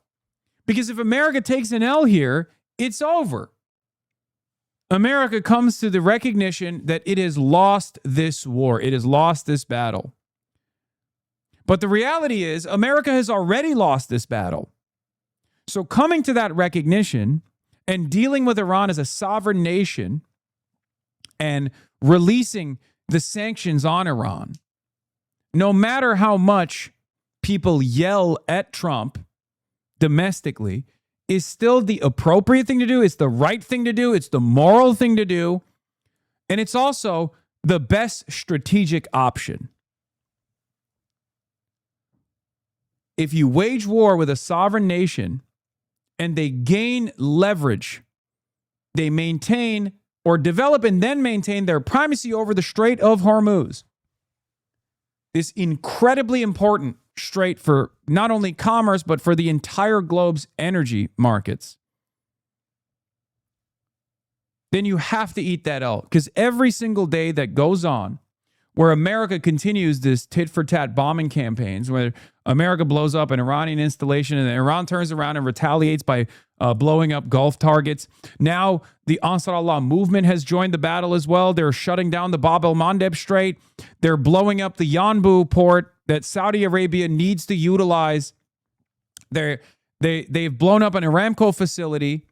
Because if America takes an L here, it's over. America comes to the recognition that it has lost this war. It has lost this battle. But the reality is, America has already lost this battle. So coming to that recognition and dealing with Iran as a sovereign nation and releasing the sanctions on Iran, no matter how much people yell at Trump domestically, is still the appropriate thing to do. It's the right thing to do. It's the moral thing to do. And it's also the best strategic option. If you wage war with a sovereign nation and they gain leverage, they maintain or develop and then maintain their primacy over the Strait of Hormuz. This incredibly important strait for not only commerce, but for the entire globe's energy markets. Then you have to eat that L. Because every single day that goes on where America continues this tit-for-tat bombing campaigns, where America blows up an Iranian installation and then Iran turns around and retaliates by blowing up Gulf targets. Now the Ansar Allah movement has joined the battle as well. They're shutting down the Bab el-Mandeb Strait. They're blowing up the Yanbu port that Saudi Arabia needs to utilize. They've blown up an Aramco facility,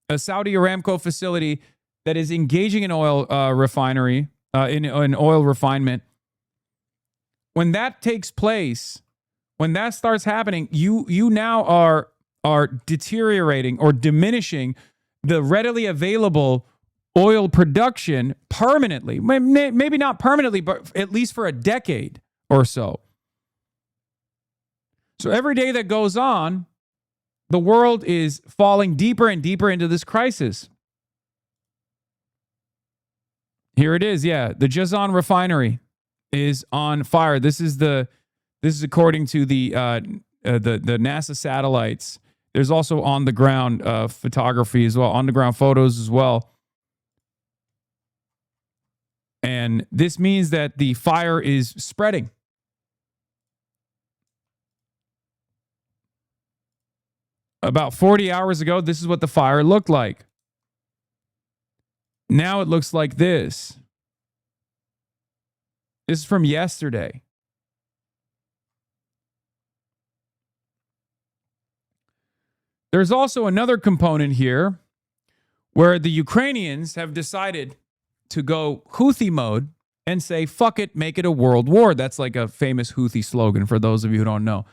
a Saudi Aramco facility that is engaging in oil refinery, in oil refinement. When that takes place, when that starts happening, you now are deteriorating or diminishing the readily available oil production permanently. Maybe not permanently, but at least for a decade or so. So every day that goes on, the world is falling deeper and deeper into this crisis. Here it is, yeah. The Jazan refinery is on fire. This is according to the NASA satellites. There's also on the ground photography as well, on the ground photos as well. And this means that the fire is spreading. About 40 hours ago, this is what the fire looked like. Now it looks like this. This is from yesterday. There's also another component here where the Ukrainians have decided to go Houthi mode and say, fuck it, make it a world war. That's like a famous Houthi slogan for those of you who don't know.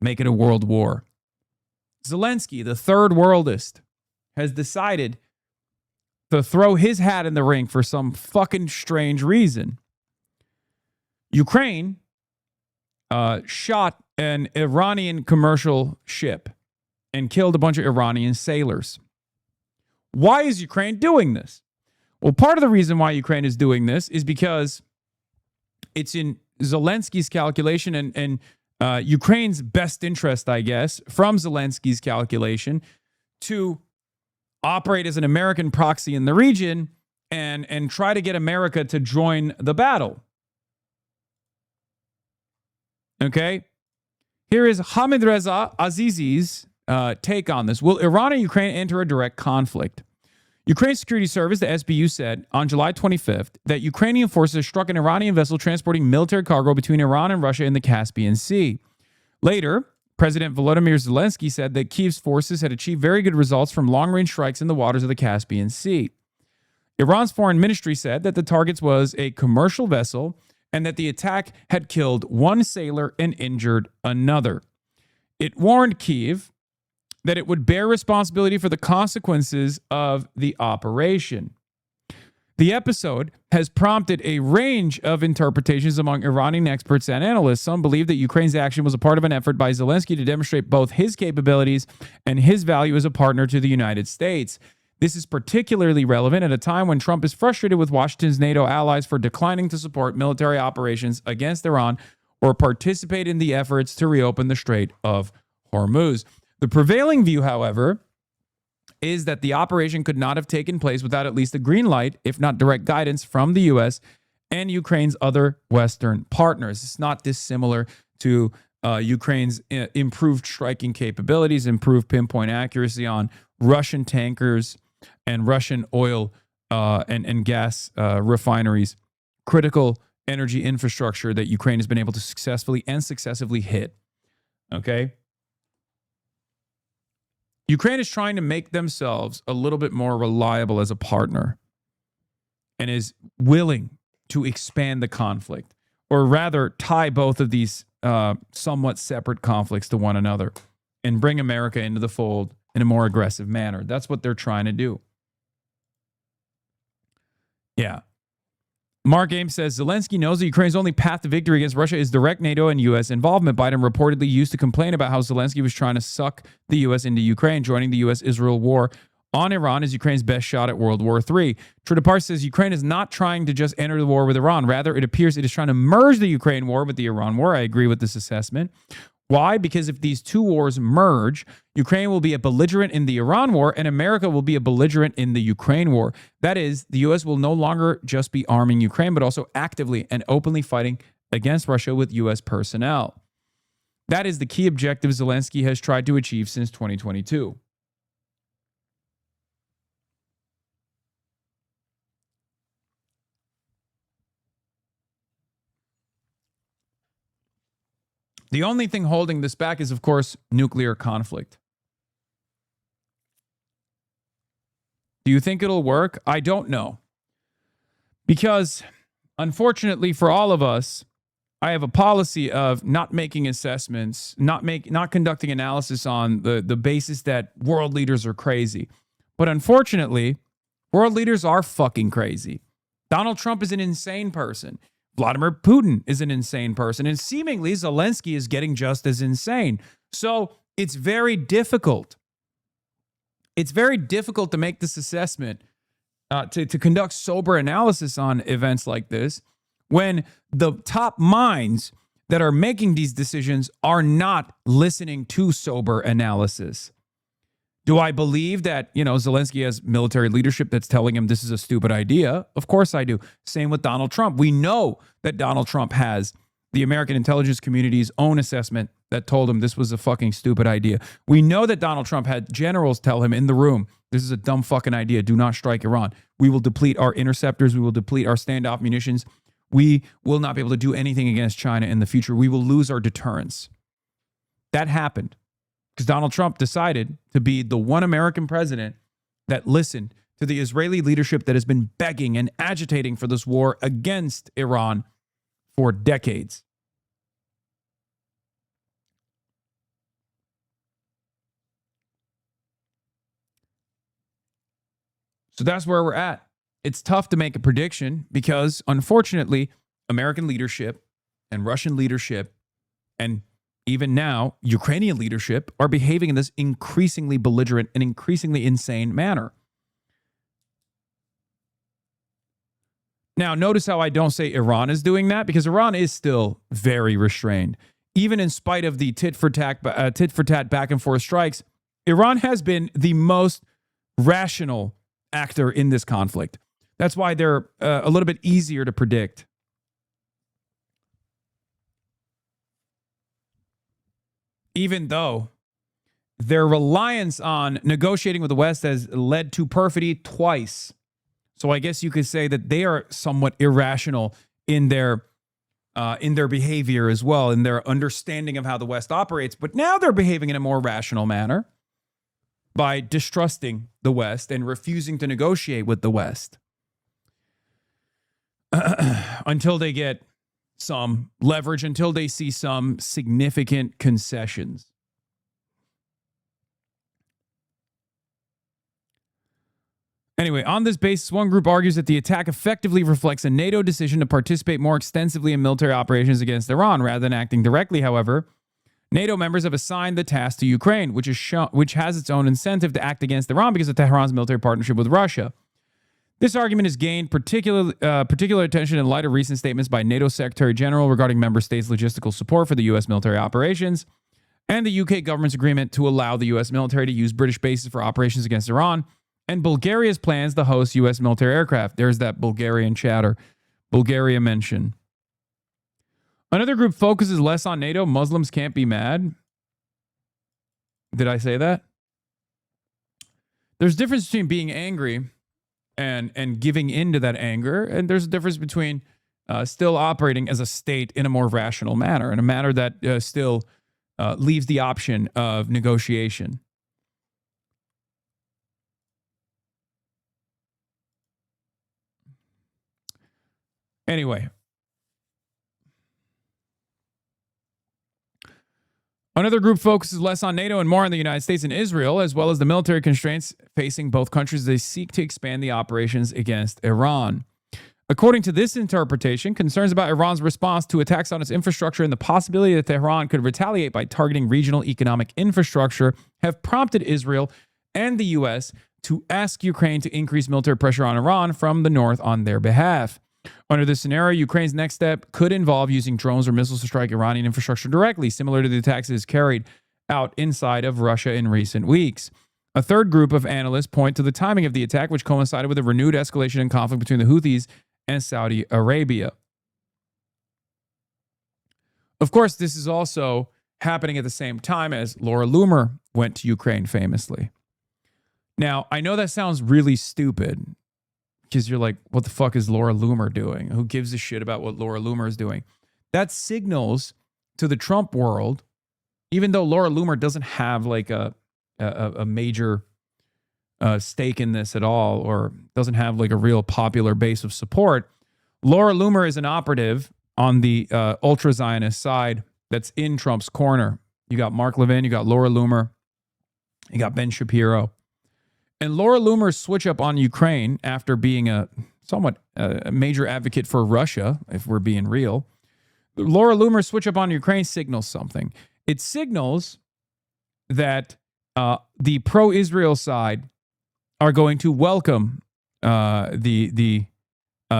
Make it a world war. Zelensky, the third worldist, has decided to throw his hat in the ring for some fucking strange reason. Ukraine shot an Iranian commercial ship and killed a bunch of Iranian sailors. Why is Ukraine doing this? Well, part of the reason why Ukraine is doing this is because it's in Zelensky's calculation and Ukraine's best interest, I guess, from Zelensky's calculation, to operate as an American proxy in the region and try to get America to join the battle. Okay? Here is Hamid Reza Azizi's take on this. Will Iran and Ukraine enter a direct conflict? Ukraine's security service, the SBU, said on July 25th that Ukrainian forces struck an Iranian vessel transporting military cargo between Iran and Russia in the Caspian Sea. Later, President Volodymyr Zelensky said that Kyiv's forces had achieved very good results from long-range strikes in the waters of the Caspian Sea. Iran's foreign ministry said that the target was a commercial vessel and that the attack had killed one sailor and injured another. It warned Kyiv that it would bear responsibility for the consequences of the operation. The episode has prompted a range of interpretations among Iranian experts and analysts. Some believe that Ukraine's action was a part of an effort by Zelensky to demonstrate both his capabilities and his value as a partner to the United States. This is particularly relevant at a time when Trump is frustrated with Washington's NATO allies for declining to support military operations against Iran or participate in the efforts to reopen the Strait of Hormuz. The prevailing view, however, is that the operation could not have taken place without at least a green light, if not direct guidance, from the U.S. and Ukraine's other Western partners. It's not dissimilar to Ukraine's improved striking capabilities, improved pinpoint accuracy on Russian tankers and Russian oil and gas refineries, critical energy infrastructure that Ukraine has been able to successfully and successively hit. Okay? Ukraine is trying to make themselves a little bit more reliable as a partner and is willing to expand the conflict, or rather tie both of these somewhat separate conflicts to one another and bring America into the fold in a more aggressive manner. That's what they're trying to do. Yeah. Mark Ames says, Zelensky knows that Ukraine's only path to victory against Russia is direct NATO and U.S. involvement. Biden reportedly used to complain about how Zelensky was trying to suck the U.S. into Ukraine. Joining the U.S.-Israel war on Iran is Ukraine's best shot at World War III. Tridapar says Ukraine is not trying to just enter the war with Iran. Rather, it appears it is trying to merge the Ukraine war with the Iran war. I agree with this assessment. Why? Because if these two wars merge, Ukraine will be a belligerent in the Iran war and America will be a belligerent in the Ukraine war. That is, the U.S. will no longer just be arming Ukraine, but also actively and openly fighting against Russia with U.S. personnel. That is the key objective Zelensky has tried to achieve since 2022. The only thing holding this back is, of course, nuclear conflict. Do you think it'll work? I don't know. Because, unfortunately for all of us, I have a policy of not making assessments, not conducting analysis on the basis that world leaders are crazy. But unfortunately, world leaders are fucking crazy. Donald Trump is an insane person. Vladimir Putin is an insane person, and seemingly Zelensky is getting just as insane. So it's very difficult. It's very difficult to make this assessment, to conduct sober analysis on events like this, when the top minds that are making these decisions are not listening to sober analysis. Do I believe that, Zelensky has military leadership that's telling him this is a stupid idea? Of course I do. Same with Donald Trump. We know that Donald Trump has the American intelligence community's own assessment that told him this was a fucking stupid idea. We know that Donald Trump had generals tell him in the room, this is a dumb fucking idea. Do not strike Iran. We will deplete our interceptors. We will deplete our standoff munitions. We will not be able to do anything against China in the future. We will lose our deterrence. That happened. Because Donald Trump decided to be the one American president that listened to the Israeli leadership that has been begging and agitating for this war against Iran for decades. So that's where we're at. It's tough to make a prediction because, unfortunately, American leadership and Russian leadership and even now, Ukrainian leadership are behaving in this increasingly belligerent and increasingly insane manner. Now, notice how I don't say Iran is doing that, because Iran is still very restrained. Even in spite of the tit-for-tat back and forth strikes, Iran has been the most rational actor in this conflict. That's why they're a little bit easier to predict. Even though their reliance on negotiating with the West has led to perfidy twice. So I guess you could say that they are somewhat irrational in their behavior as well, in their understanding of how the West operates. But now they're behaving in a more rational manner by distrusting the West and refusing to negotiate with the West until they get some leverage, until they see some significant concessions. Anyway, on this basis, one group argues that the attack effectively reflects a NATO decision to participate more extensively in military operations against Iran rather than acting directly. However, NATO members have assigned the task to Ukraine, which has its own incentive to act against Iran because of Tehran's military partnership with Russia. This argument has gained particular attention in light of recent statements by NATO Secretary General regarding member states' logistical support for the U.S. military operations and the UK government's agreement to allow the U.S. military to use British bases for operations against Iran, and Bulgaria's plans to host U.S. military aircraft. There's that Bulgarian chatter. Bulgaria mention. Another group focuses less on NATO. Muslims can't be mad. Did I say that? There's a difference between being angry and giving in to that anger, and there's a difference between still operating as a state in a more rational manner, in a manner that still leaves the option of negotiation. Anyway, another group focuses less on NATO and more on the United States and Israel, as well as the military constraints facing both countries as they seek to expand the operations against Iran. According to this interpretation, concerns about Iran's response to attacks on its infrastructure and the possibility that Tehran could retaliate by targeting regional economic infrastructure have prompted Israel and the U.S. to ask Ukraine to increase military pressure on Iran from the north on their behalf. Under this scenario, Ukraine's next step could involve using drones or missiles to strike Iranian infrastructure directly, similar to the attacks it has carried out inside of Russia in recent weeks. A third group of analysts point to the timing of the attack, which coincided with a renewed escalation in conflict between the Houthis and Saudi Arabia. Of course, this is also happening at the same time as Laura Loomer went to Ukraine famously. Now, I know that sounds really stupid, because you're like, what the fuck is Laura Loomer doing? Who gives a shit about what Laura Loomer is doing? That signals to the Trump world, even though Laura Loomer doesn't have like a major stake in this at all, or doesn't have like a real popular base of support, Laura Loomer is an operative on the ultra-Zionist side that's in Trump's corner. You got Mark Levin, you got Laura Loomer, you got Ben Shapiro. And Laura Loomer's switch up on Ukraine after being a somewhat major advocate for Russia, if we're being real, Laura Loomer's switch up on Ukraine signals something. It signals that the pro-Israel side are going to welcome the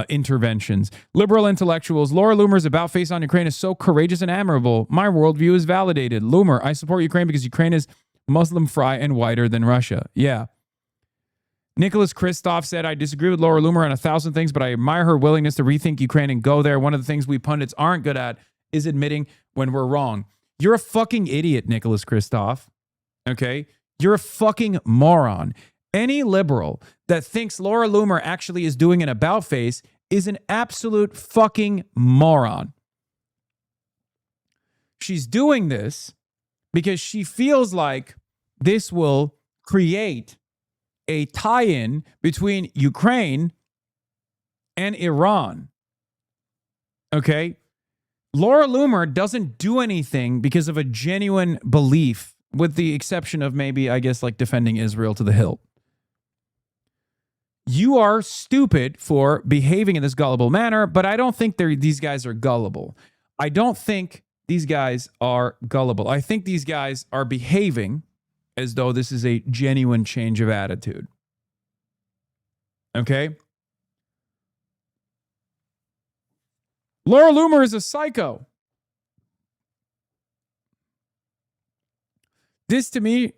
interventions. Liberal intellectuals, Laura Loomer's about-face on Ukraine is so courageous and admirable. My worldview is validated. Loomer, I support Ukraine because Ukraine is Muslim, fry, and whiter than Russia. Yeah. Nicholas Kristof said, I disagree with Laura Loomer on 1,000 things, but I admire her willingness to rethink Ukraine and go there. One of the things we pundits aren't good at is admitting when we're wrong. You're a fucking idiot, Nicholas Kristof. Okay? You're a fucking moron. Any liberal that thinks Laura Loomer actually is doing an about face is an absolute fucking moron. She's doing this because she feels like this will create a tie-in between Ukraine and Iran. Okay? Laura Loomer doesn't do anything because of a genuine belief, with the exception of maybe, I guess, like defending Israel to the hilt. You are stupid for behaving in this gullible manner, but I don't think these guys are gullible. I don't think these guys are gullible. I think these guys are behaving as though this is a genuine change of attitude. Okay? Laura Loomer is a psycho. This, to me,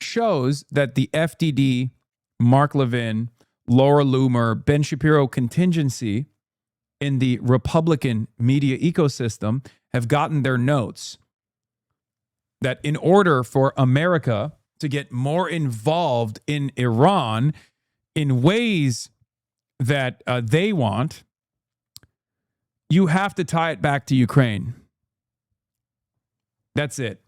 shows that the FDD Mark Levin, Laura Loomer, Ben Shapiro contingency in the Republican media ecosystem have gotten their notes that in order for America to get more involved in Iran in ways that they want, you have to tie it back to Ukraine. That's it.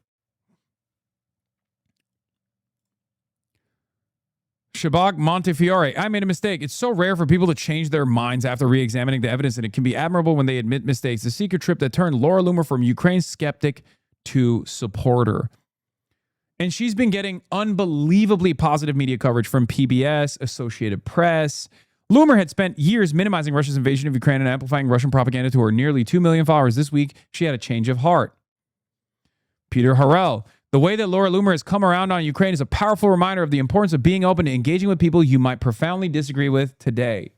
Shabak Montefiore, I made a mistake. It's so rare for people to change their minds after re-examining the evidence, and it can be admirable when they admit mistakes. The secret trip that turned Laura Loomer from Ukraine skeptic to supporter. And she's been getting unbelievably positive media coverage from PBS, Associated Press. Loomer had spent years minimizing Russia's invasion of Ukraine and amplifying Russian propaganda to her nearly 2 million followers. This week, she had a change of heart. Peter Harrell, the way that Laura Loomer has come around on Ukraine is a powerful reminder of the importance of being open to engaging with people you might profoundly disagree with today.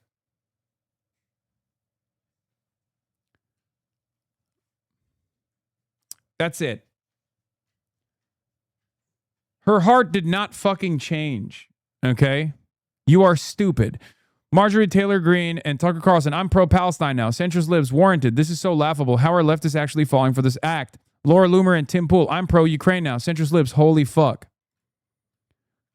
That's it. Her heart did not fucking change, okay? You are stupid. Marjorie Taylor Greene and Tucker Carlson, I'm pro-Palestine now. Centrist libs warranted. This is so laughable. How are leftists actually falling for this act? Laura Loomer and Tim Pool, I'm pro-Ukraine now. Centrist libs, holy fuck.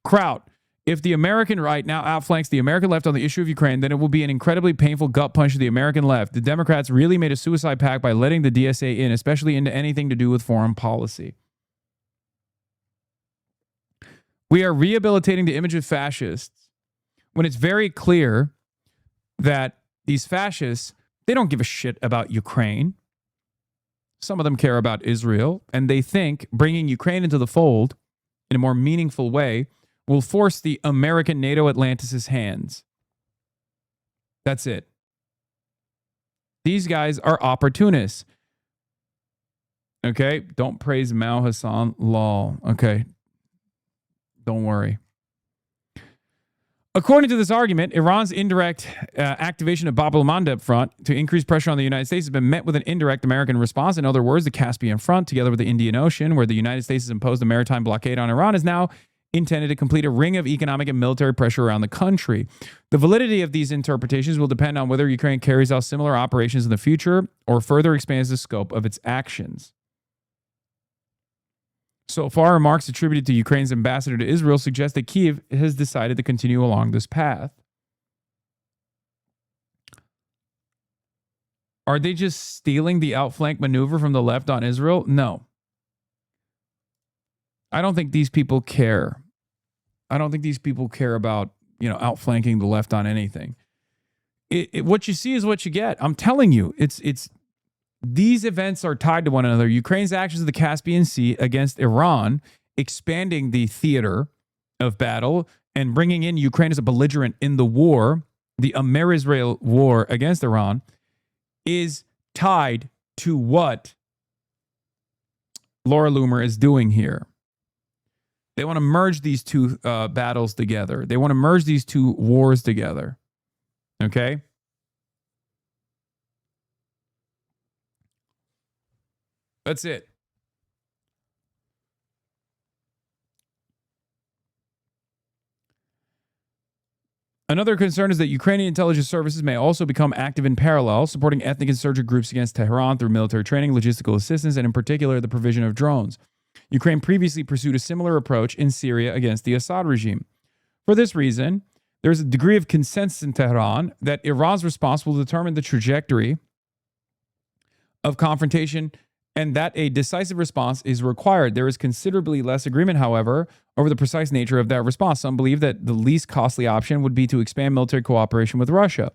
Kraut, if the American right now outflanks the American left on the issue of Ukraine, then it will be an incredibly painful gut punch to the American left. The Democrats really made a suicide pact by letting the DSA in, especially into anything to do with foreign policy. We are rehabilitating the image of fascists when it's very clear that these fascists, they don't give a shit about Ukraine. Some of them care about Israel, and they think bringing Ukraine into the fold in a more meaningful way will force the American NATO Atlantis' hands. That's it. These guys are opportunists. Okay? Don't praise Mao, Hasan, lol. Okay? Don't worry. According to this argument, Iran's indirect activation of Bab el-Mandeb front to increase pressure on the United States has been met with an indirect American response. In other words, the Caspian front, together with the Indian Ocean, where the United States has imposed a maritime blockade on Iran, is now intended to complete a ring of economic and military pressure around the country. The validity of these interpretations will depend on whether Ukraine carries out similar operations in the future or further expands the scope of its actions. So far, remarks attributed to Ukraine's ambassador to Israel suggest that Kyiv has decided to continue along this path. Are they just stealing the outflank maneuver from the left on Israel? No. I don't think these people care. I don't think these people care about, outflanking the left on anything. What you see is what you get. I'm telling you, these events are tied to one another. Ukraine's actions in the Caspian Sea against Iran, expanding the theater of battle and bringing in Ukraine as a belligerent in the war, the Amer-Israel war against Iran, is tied to what Laura Loomer is doing here. They want to merge these two battles together. They want to merge these two wars together. Okay? That's it. Another concern is that Ukrainian intelligence services may also become active in parallel, supporting ethnic insurgent groups against Tehran through military training, logistical assistance, and in particular, the provision of drones. Ukraine previously pursued a similar approach in Syria against the Assad regime. For this reason, there is a degree of consensus in Tehran that Iran's response will determine the trajectory of confrontation and that a decisive response is required. There is considerably less agreement, however, over the precise nature of that response. Some believe that the least costly option would be to expand military cooperation with Russia.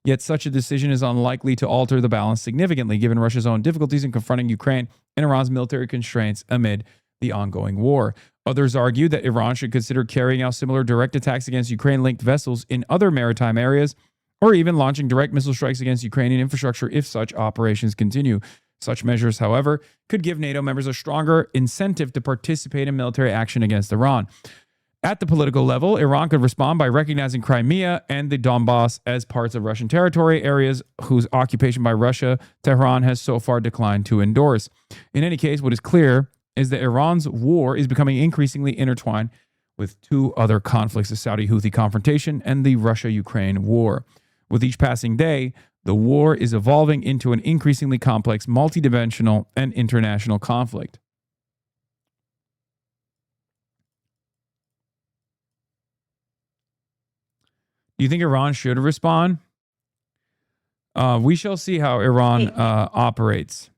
Yet such a decision is unlikely to alter the balance significantly, given Russia's own difficulties in confronting Ukraine and Iran's military constraints amid the ongoing war. Others argue that Iran should consider carrying out similar direct attacks against Ukraine-linked vessels in other maritime areas, or even launching direct missile strikes against Ukrainian infrastructure if such operations continue. Such measures, however, could give NATO members a stronger incentive to participate in military action against Iran. At the political level, Iran could respond by recognizing Crimea and the Donbass as parts of Russian territory, areas whose occupation by Russia, Tehran has so far declined to endorse. In any case, what is clear is that Iran's war is becoming increasingly intertwined with 2 other conflicts, the Saudi-Houthi confrontation and the Russia-Ukraine war. With each passing day, the war is evolving into an increasingly complex, multidimensional, and international conflict. Do you think Iran should respond? We shall see how Iran operates.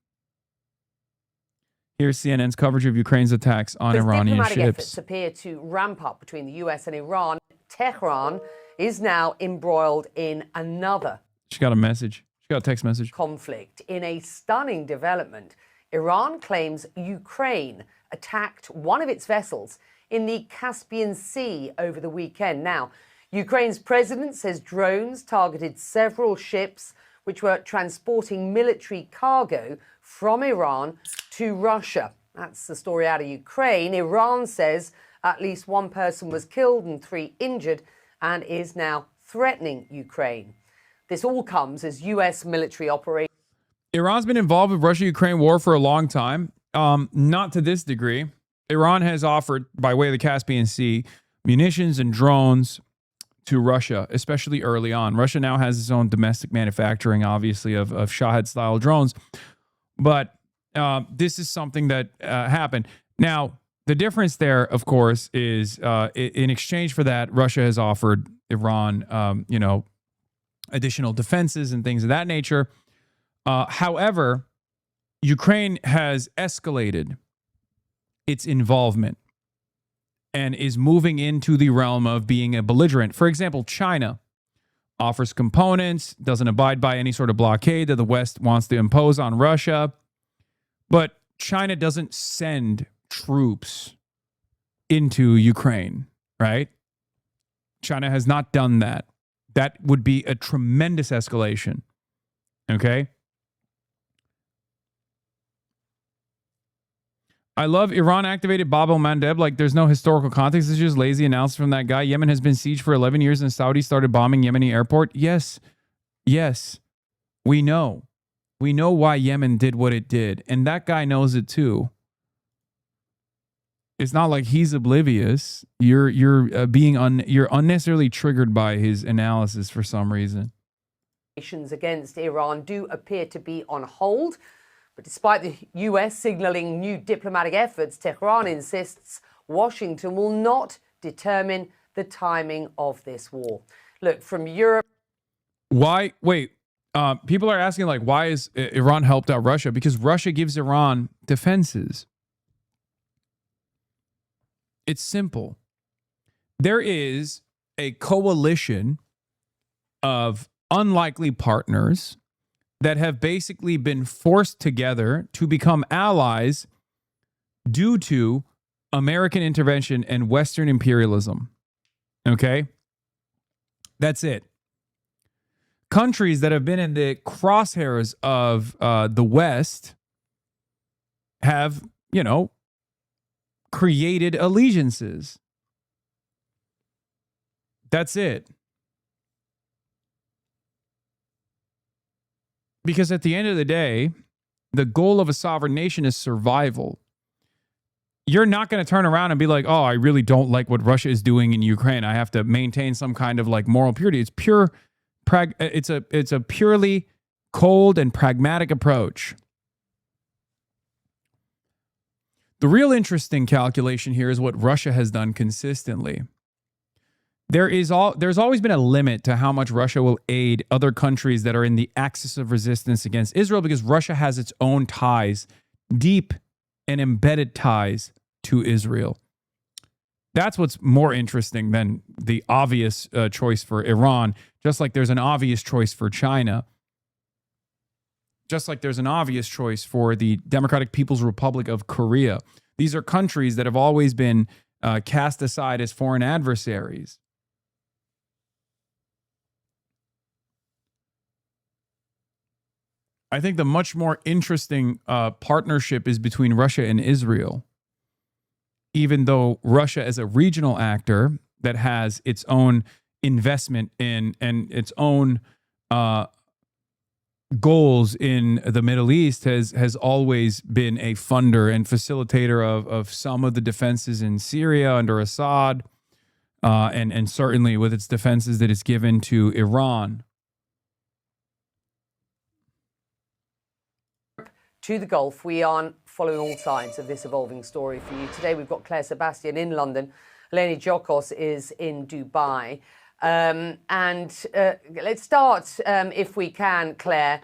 Here's CNN's coverage of Ukraine's attacks on Iranian diplomatic ships. efforts appear to ramp up between the US and Iran. Tehran is now embroiled in another She got a message. She got a text message. conflict. In a stunning development, Iran claims Ukraine attacked one of its vessels in the Caspian Sea over the weekend. Now, Ukraine's president says drones targeted several ships which were transporting military cargo from Iran to Russia. That's the story out of Ukraine. Iran says at least 1 person was killed and 3 injured and is now threatening Ukraine. This all comes as U.S. military operations. Iran's been involved with Russia-Ukraine war for a long time. Not to this degree. Iran has offered, by way of the Caspian Sea, munitions and drones to Russia, especially early on. Russia now has its own domestic manufacturing, obviously, of Shahed-style drones. But this is something that happened. Now, the difference there, of course, is in exchange for that, Russia has offered Iran, additional defenses and things of that nature. However, Ukraine has escalated its involvement and is moving into the realm of being a belligerent. For example, China offers components, doesn't abide by any sort of blockade that the West wants to impose on Russia. But China doesn't send troops into Ukraine, right? China has not done that. That would be a tremendous escalation. Okay? I love Iran activated Bab el-Mandeb like there's no historical context. It's just lazy announcement from that guy. Yemen has been sieged for 11 years and Saudi started bombing Yemeni airport. Yes. We know. We know why Yemen did what it did. And that guy knows it too. It's not like he's oblivious. You're unnecessarily triggered by his analysis for some reason. Against Iran do appear to be on hold. But despite the U.S. signaling new diplomatic efforts, Tehran insists Washington will not determine the timing of this war. Look, from Europe. Why? Wait. People are asking, like, why is Iran helped out Russia? Because Russia gives Iran defenses. It's simple. There is a coalition of unlikely partners that have basically been forced together to become allies due to American intervention and Western imperialism. Okay? That's it. Countries that have been in the crosshairs of the West have, created allegiances. That's it. Because at the end of the day, the goal of a sovereign nation is survival. You're not going to turn around and be like, oh, I really don't like what Russia is doing in Ukraine. I have to maintain some kind of like moral purity. It's pure, it's a purely cold and pragmatic approach. The real interesting calculation here is what Russia has done consistently. There's always been a limit to how much Russia will aid other countries that are in the axis of resistance against Israel because Russia has its own ties, deep and embedded ties to Israel. That's what's more interesting than the obvious choice for Iran, just like there's an obvious choice for China, just like there's an obvious choice for the Democratic People's Republic of Korea. These are countries that have always been cast aside as foreign adversaries. I think the much more interesting partnership is between Russia and Israel. Even though Russia as a regional actor that has its own investment in and its own goals in the Middle East has always been a funder and facilitator of some of the defenses in Syria under Assad, and certainly with its defenses that it's given to Iran. To the Gulf, we aren't following all sides of this evolving story for you. Today we've got Claire Sebastian in London. Eleni Jokos is in Dubai. Let's start, if we can, Claire,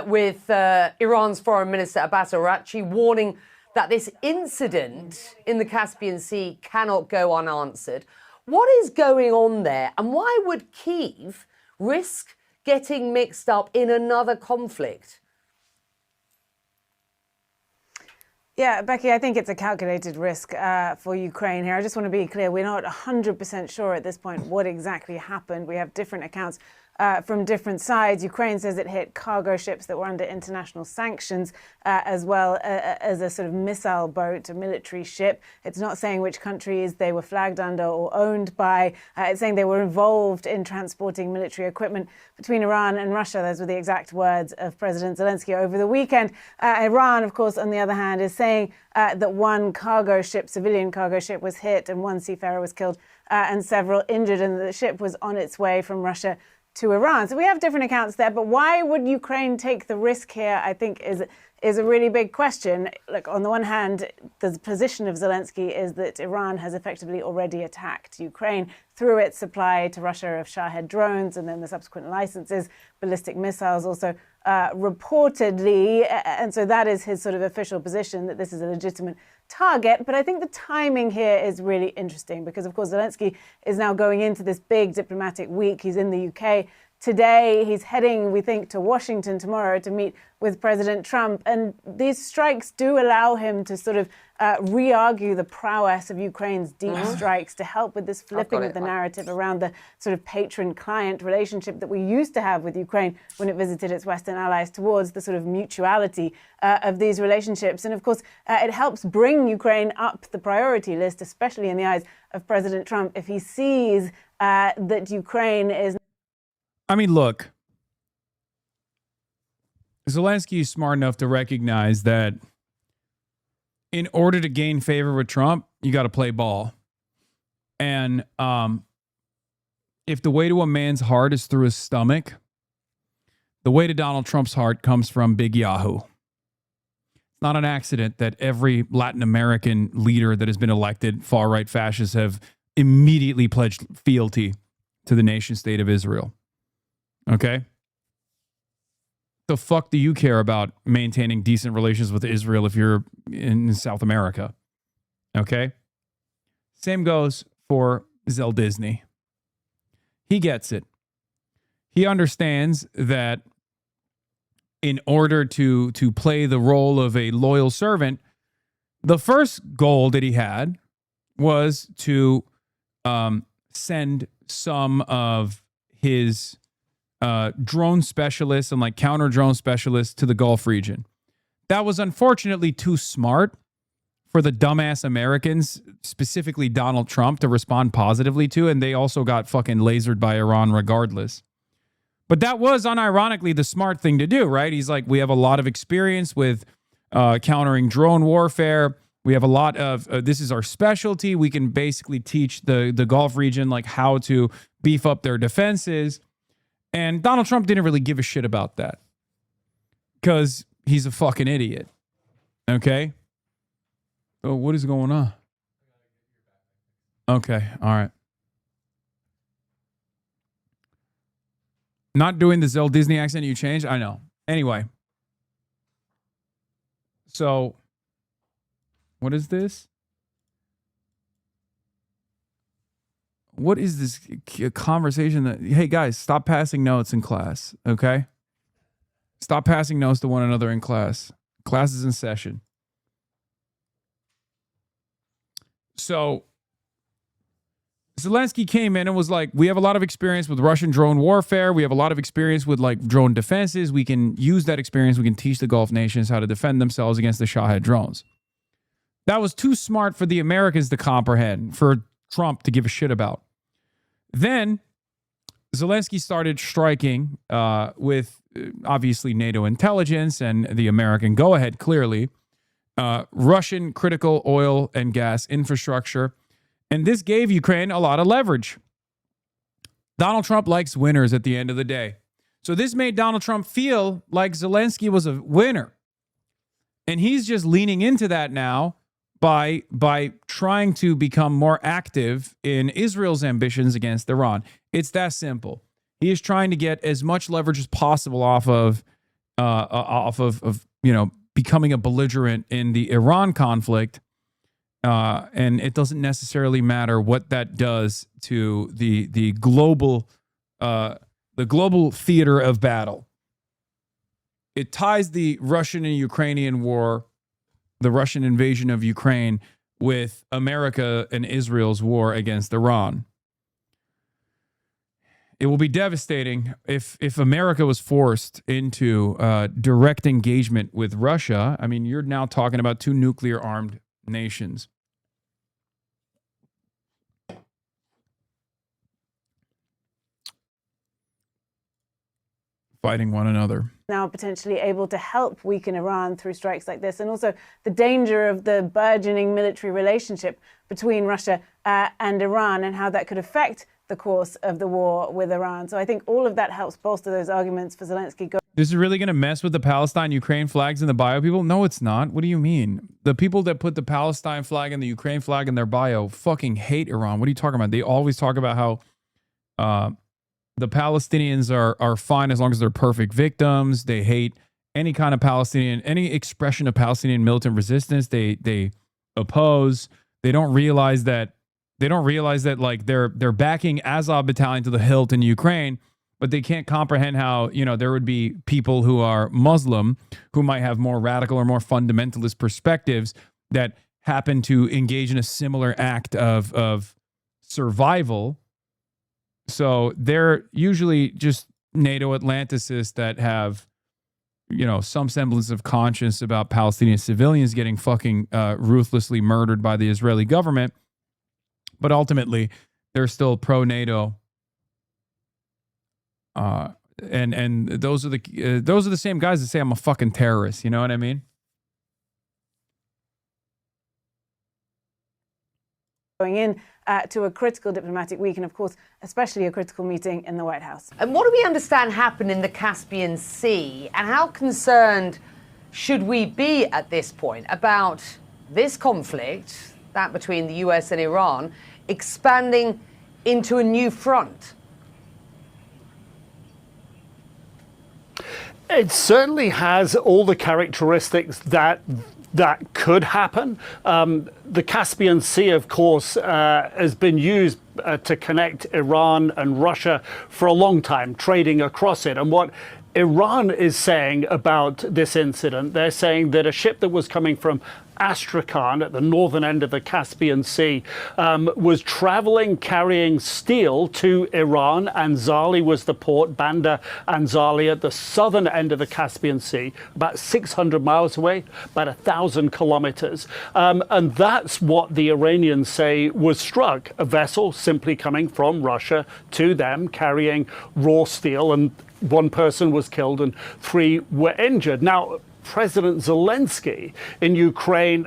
with Iran's Foreign Minister Abbas Araghchi warning that this incident in the Caspian Sea cannot go unanswered. What is going on there, and why would Kyiv risk getting mixed up in another conflict? Yeah, Becky, I think it's a calculated risk for Ukraine here. I just want to be clear, we're not 100% sure at this point what exactly happened. We have different accounts from different sides. Ukraine says it hit cargo ships that were under international sanctions, as well as a sort of missile boat, a military ship. It's not saying which countries they were flagged under or owned by. It's saying they were involved in transporting military equipment between Iran and Russia. Those were the exact words of President Zelensky over the weekend. Iran, of course, on the other hand, is saying that one cargo ship, civilian cargo ship, was hit and one seafarer was killed and several injured, and the ship was on its way from Russia to Iran. So we have different accounts there, but why would Ukraine take the risk here, I think, is a really big question. Look, on the one hand, the position of Zelensky is that Iran has effectively already attacked Ukraine through its supply to Russia of Shahed drones and then the subsequent licenses, ballistic missiles also reportedly. And so that is his sort of official position, that this is a legitimate target. But I think the timing here is really interesting because, of course, Zelensky is now going into this big diplomatic week. He's in the UK today. He's heading, we think, to Washington tomorrow to meet with President Trump. And these strikes do allow him to sort of re-argue the prowess of Ukraine's deep strikes to help with this flipping of the narrative around the sort of patron-client relationship that we used to have with Ukraine when it visited its Western allies, towards the sort of mutuality of these relationships. And of course, it helps bring Ukraine up the priority list, especially in the eyes of President Trump, if he sees that Ukraine is... I mean, look, Zelensky is smart enough to recognize that in order to gain favor with Trump, you got to play ball. And if the way to a man's heart is through his stomach, the way to Donald Trump's heart comes from Big Yahoo. It's not an accident that every Latin American leader that has been elected, far-right fascists, have immediately pledged fealty to the nation state of Israel. Okay? The fuck do you care about maintaining decent relations with Israel if you're in South America? Okay? Same goes for Zell Disney. He gets it. He understands that in order to play the role of a loyal servant, the first goal that he had was to send some of his drone specialists and like counter drone specialists to the Gulf region. That was unfortunately too smart for the dumbass Americans, specifically Donald Trump, to respond positively to, and they also got fucking lasered by Iran regardless. But that was unironically the smart thing to do, right? He's like, we have a lot of experience with countering drone warfare. We have a lot of, this is our specialty. We can basically teach the Gulf region like how to beef up their defenses. And Donald Trump didn't really give a shit about that because he's a fucking idiot. Okay? Oh, what is going on? Okay, all right. Not doing the Zell Disney accent you changed? I know. Anyway. So, what is this? What is this conversation that, hey guys, stop passing notes in class, okay? Stop passing notes to one another in class. Class is in session. So Zelensky came in and was like, we have a lot of experience with Russian drone warfare. We have a lot of experience with like drone defenses. We can use that experience. We can teach the Gulf nations how to defend themselves against the Shahed drones. That was too smart for the Americans to comprehend, for Trump to give a shit about. Then Zelensky started striking with obviously NATO intelligence and the American go-ahead, clearly, Russian critical oil and gas infrastructure. And this gave Ukraine a lot of leverage. Donald Trump likes winners at the end of the day. So this made Donald Trump feel like Zelensky was a winner. And he's just leaning into that now by trying to become more active in Israel's ambitions against Iran. It's that simple. He is trying to get as much leverage as possible off of becoming a belligerent in the Iran conflict. And it doesn't necessarily matter what that does to the global theater of battle. It ties the Russian and Ukrainian war, the Russian invasion of Ukraine, with America and Israel's war against Iran. It will be devastating if America was forced into direct engagement with Russia. I mean, you're now talking about two nuclear-armed nations. Fighting one another. Now potentially able to help weaken Iran through strikes like this, and also the danger of the burgeoning military relationship between Russia and Iran and how that could affect the course of the war with Iran. So I think all of that helps bolster those arguments for Zelensky. This is really going to mess with the Palestine-Ukraine flags in the bio, people? No, it's not. What do you mean? The people that put the Palestine flag and the Ukraine flag in their bio fucking hate Iran. What are you talking about? They always talk about how the Palestinians are fine as long as they're perfect victims. They hate any kind of Palestinian, any expression of Palestinian militant resistance. They oppose. They don't realize that like they're backing Azov battalion to the hilt in Ukraine, but they can't comprehend how, there would be people who are Muslim who might have more radical or more fundamentalist perspectives that happen to engage in a similar act of survival. So they're usually just NATO Atlanticists that have, some semblance of conscience about Palestinian civilians getting fucking ruthlessly murdered by the Israeli government. But ultimately, they're still pro-NATO. And those are the same guys that say I'm a fucking terrorist. You know what I mean? Going in to a critical diplomatic week, and of course, especially a critical meeting in the White House. And what do we understand happened in the Caspian Sea, and how concerned should we be at this point about this conflict, that between the US and Iran, expanding into a new front? It certainly has all the characteristics that could happen. The Caspian Sea, of course, has been used to connect Iran and Russia for a long time, trading across it. And what Iran is saying about this incident, they're saying that a ship that was coming from Astrakhan at the northern end of the Caspian Sea was traveling carrying steel to Iran. Anzali was the port, Bandar Anzali at the southern end of the Caspian Sea, about 600 miles away, about 1,000 kilometers. And that's what the Iranians say was struck, a vessel simply coming from Russia to them carrying raw steel, and one person was killed and 3 were injured. Now, President Zelensky in Ukraine,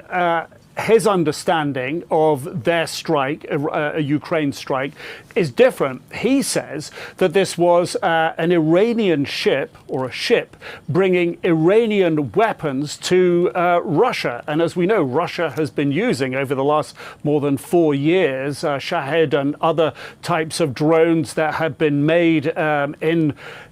his understanding of their strike, a Ukraine strike, is different. He says that this was an Iranian ship, or a ship, bringing Iranian weapons to Russia. And as we know, Russia has been using, over the last more than 4 years, Shahed and other types of drones that have been made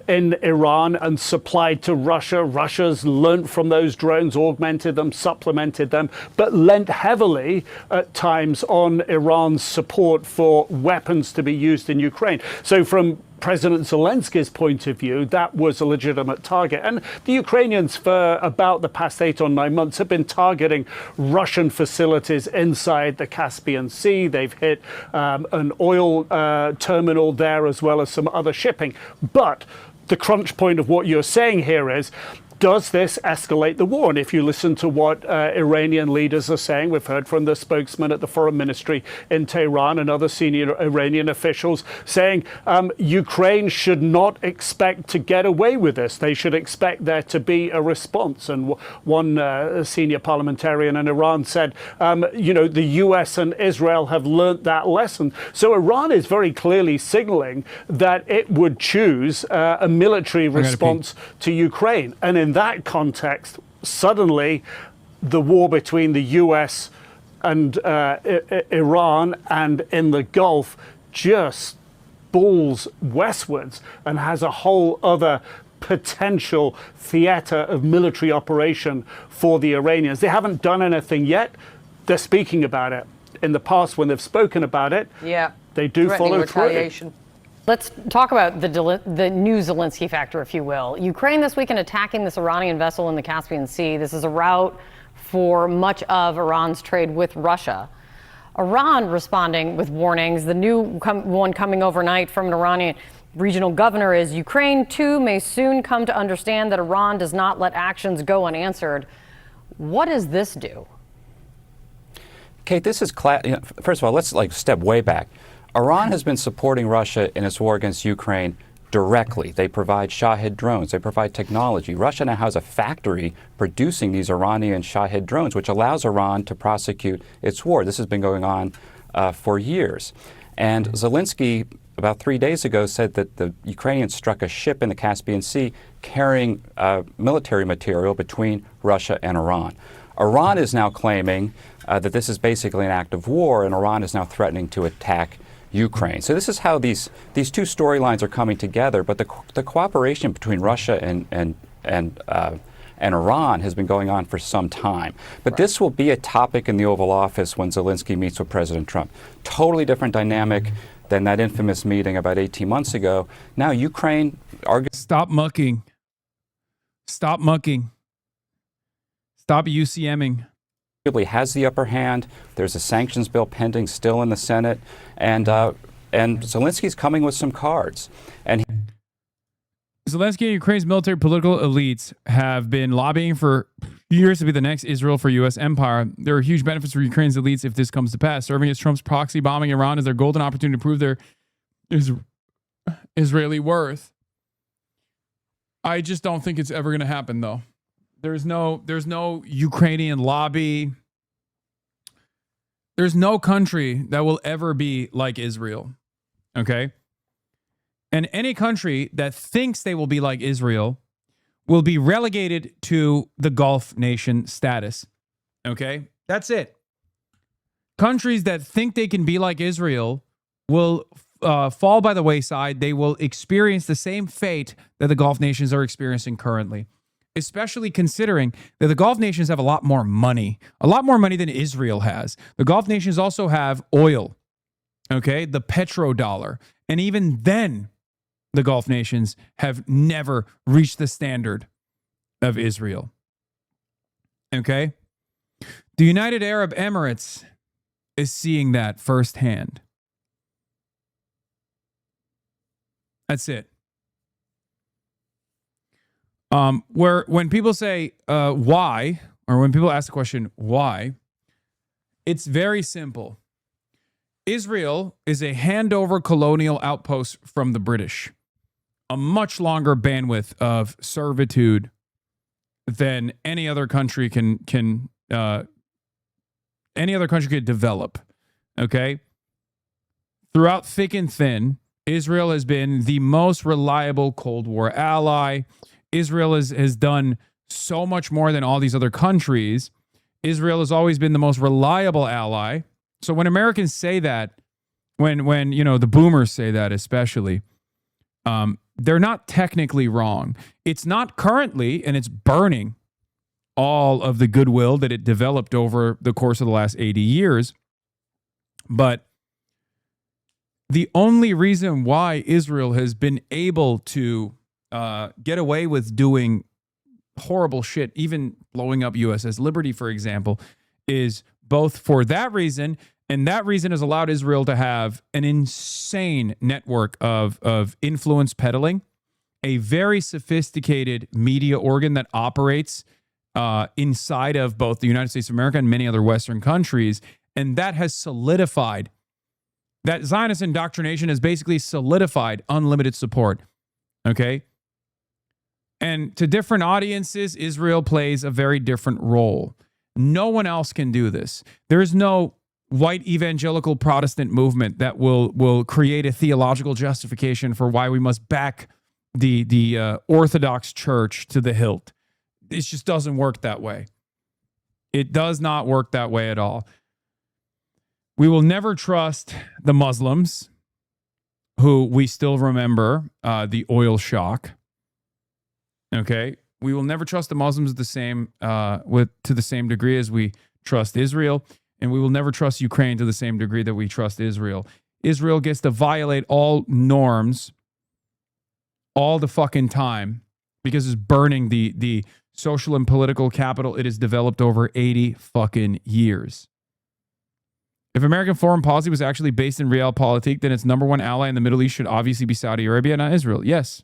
in Iran and supplied to Russia. Russia's learnt from those drones, augmented them, supplemented them, but lent heavily at times on Iran's support for weapons to be used in Ukraine. So from President Zelensky's point of view, that was a legitimate target. And the Ukrainians, for about the past 8 or 9 months, have been targeting Russian facilities inside the Caspian Sea. They've hit an oil terminal there, as well as some other shipping. But the crunch point of what you're saying here is, does this escalate the war? And if you listen to what Iranian leaders are saying, we've heard from the spokesman at the foreign ministry in Tehran and other senior Iranian officials saying Ukraine should not expect to get away with this. They should expect there to be a response. And one senior parliamentarian in Iran said, the US and Israel have learnt that lesson. So Iran is very clearly signaling that it would choose a military response to Ukraine. And in that context, suddenly the war between the US and Iran and in the Gulf just balls westwards and has a whole other potential theater of military operation for the Iranians. They haven't done anything yet. They're speaking about it. In the past, when they've spoken about it, they do follow through. Let's talk about the new Zelensky factor, if you will. Ukraine this weekend attacking this Iranian vessel in the Caspian Sea. This is a route for much of Iran's trade with Russia. Iran responding with warnings. The new one coming overnight from an Iranian regional governor is Ukraine, too, may soon come to understand that Iran does not let actions go unanswered. What does this do? Kate, this is first of all, let's step way back. Iran has been supporting Russia in its war against Ukraine directly. They provide Shahed drones. They provide technology. Russia now has a factory producing these Iranian Shahed drones, which allows Iran to prosecute its war. This has been going on for years. And Zelensky, about 3 days ago, said that the Ukrainians struck a ship in the Caspian Sea carrying military material between Russia and Iran. Iran is now claiming that this is basically an act of war, and Iran is now threatening to attack Ukraine. So this is how these two storylines are coming together. But the cooperation between Russia and Iran has been going on for some time. But this will be a topic in the Oval Office when Zelensky meets with President Trump. Totally different dynamic than that infamous meeting about 18 months ago. Now Ukraine argues. Stop mucking. Stop mucking. Stop UCMing. Has the upper hand. There's a sanctions bill pending still in the Senate, and Zelensky's coming with some cards. And Zelensky and Ukraine's military political elites have been lobbying for years to be the next Israel for U.S. empire. There are huge benefits for Ukraine's elites if this comes to pass. Serving as Trump's proxy bombing Iran is their golden opportunity to prove their Israeli worth. I just don't think it's ever going to happen, though. There's no Ukrainian lobby. There's no country that will ever be like Israel. Okay? And any country that thinks they will be like Israel will be relegated to the Gulf nation status. Okay? That's it. Countries that think they can be like Israel will fall by the wayside. They will experience the same fate that the Gulf nations are experiencing currently. Especially considering that the Gulf nations have a lot more money than Israel has. The Gulf nations also have oil, okay, the petrodollar. And even then, the Gulf nations have never reached the standard of Israel. Okay? The United Arab Emirates is seeing that firsthand. That's it. Where when people say why, or when people ask the question why, it's very simple. Israel is a handover colonial outpost from the British, a much longer bandwidth of servitude than any other country can develop. Okay, throughout thick and thin, Israel has been the most reliable Cold War ally. Israel has done so much more than all these other countries. Israel has always been the most reliable ally. So when Americans say that, when the boomers say that especially, they're not technically wrong. It's not currently, and it's burning all of the goodwill that it developed over the course of the last 80 years. But the only reason why Israel has been able to get away with doing horrible shit, even blowing up USS Liberty, for example, is both for that reason, and that reason has allowed Israel to have an insane network of influence peddling a very sophisticated media organ that operates inside of both the United States of America and many other Western countries. And that has solidified, that Zionist indoctrination has basically solidified unlimited support. Okay? And to different audiences, Israel plays a very different role. No one else can do this. There is no white evangelical Protestant movement that will create a theological justification for why we must back the Orthodox Church to the hilt. It just doesn't work that way. It does not work that way at all. We will never trust the Muslims, who we still remember the oil shock. Okay, we will never trust the Muslims to the same degree as we trust Israel, and we will never trust Ukraine to the same degree that we trust Israel. Israel gets to violate all norms all the fucking time because it's burning the social and political capital it has developed over 80 fucking years. If American foreign policy was actually based in realpolitik, then its number one ally in the Middle East should obviously be Saudi Arabia, not Israel. Yes.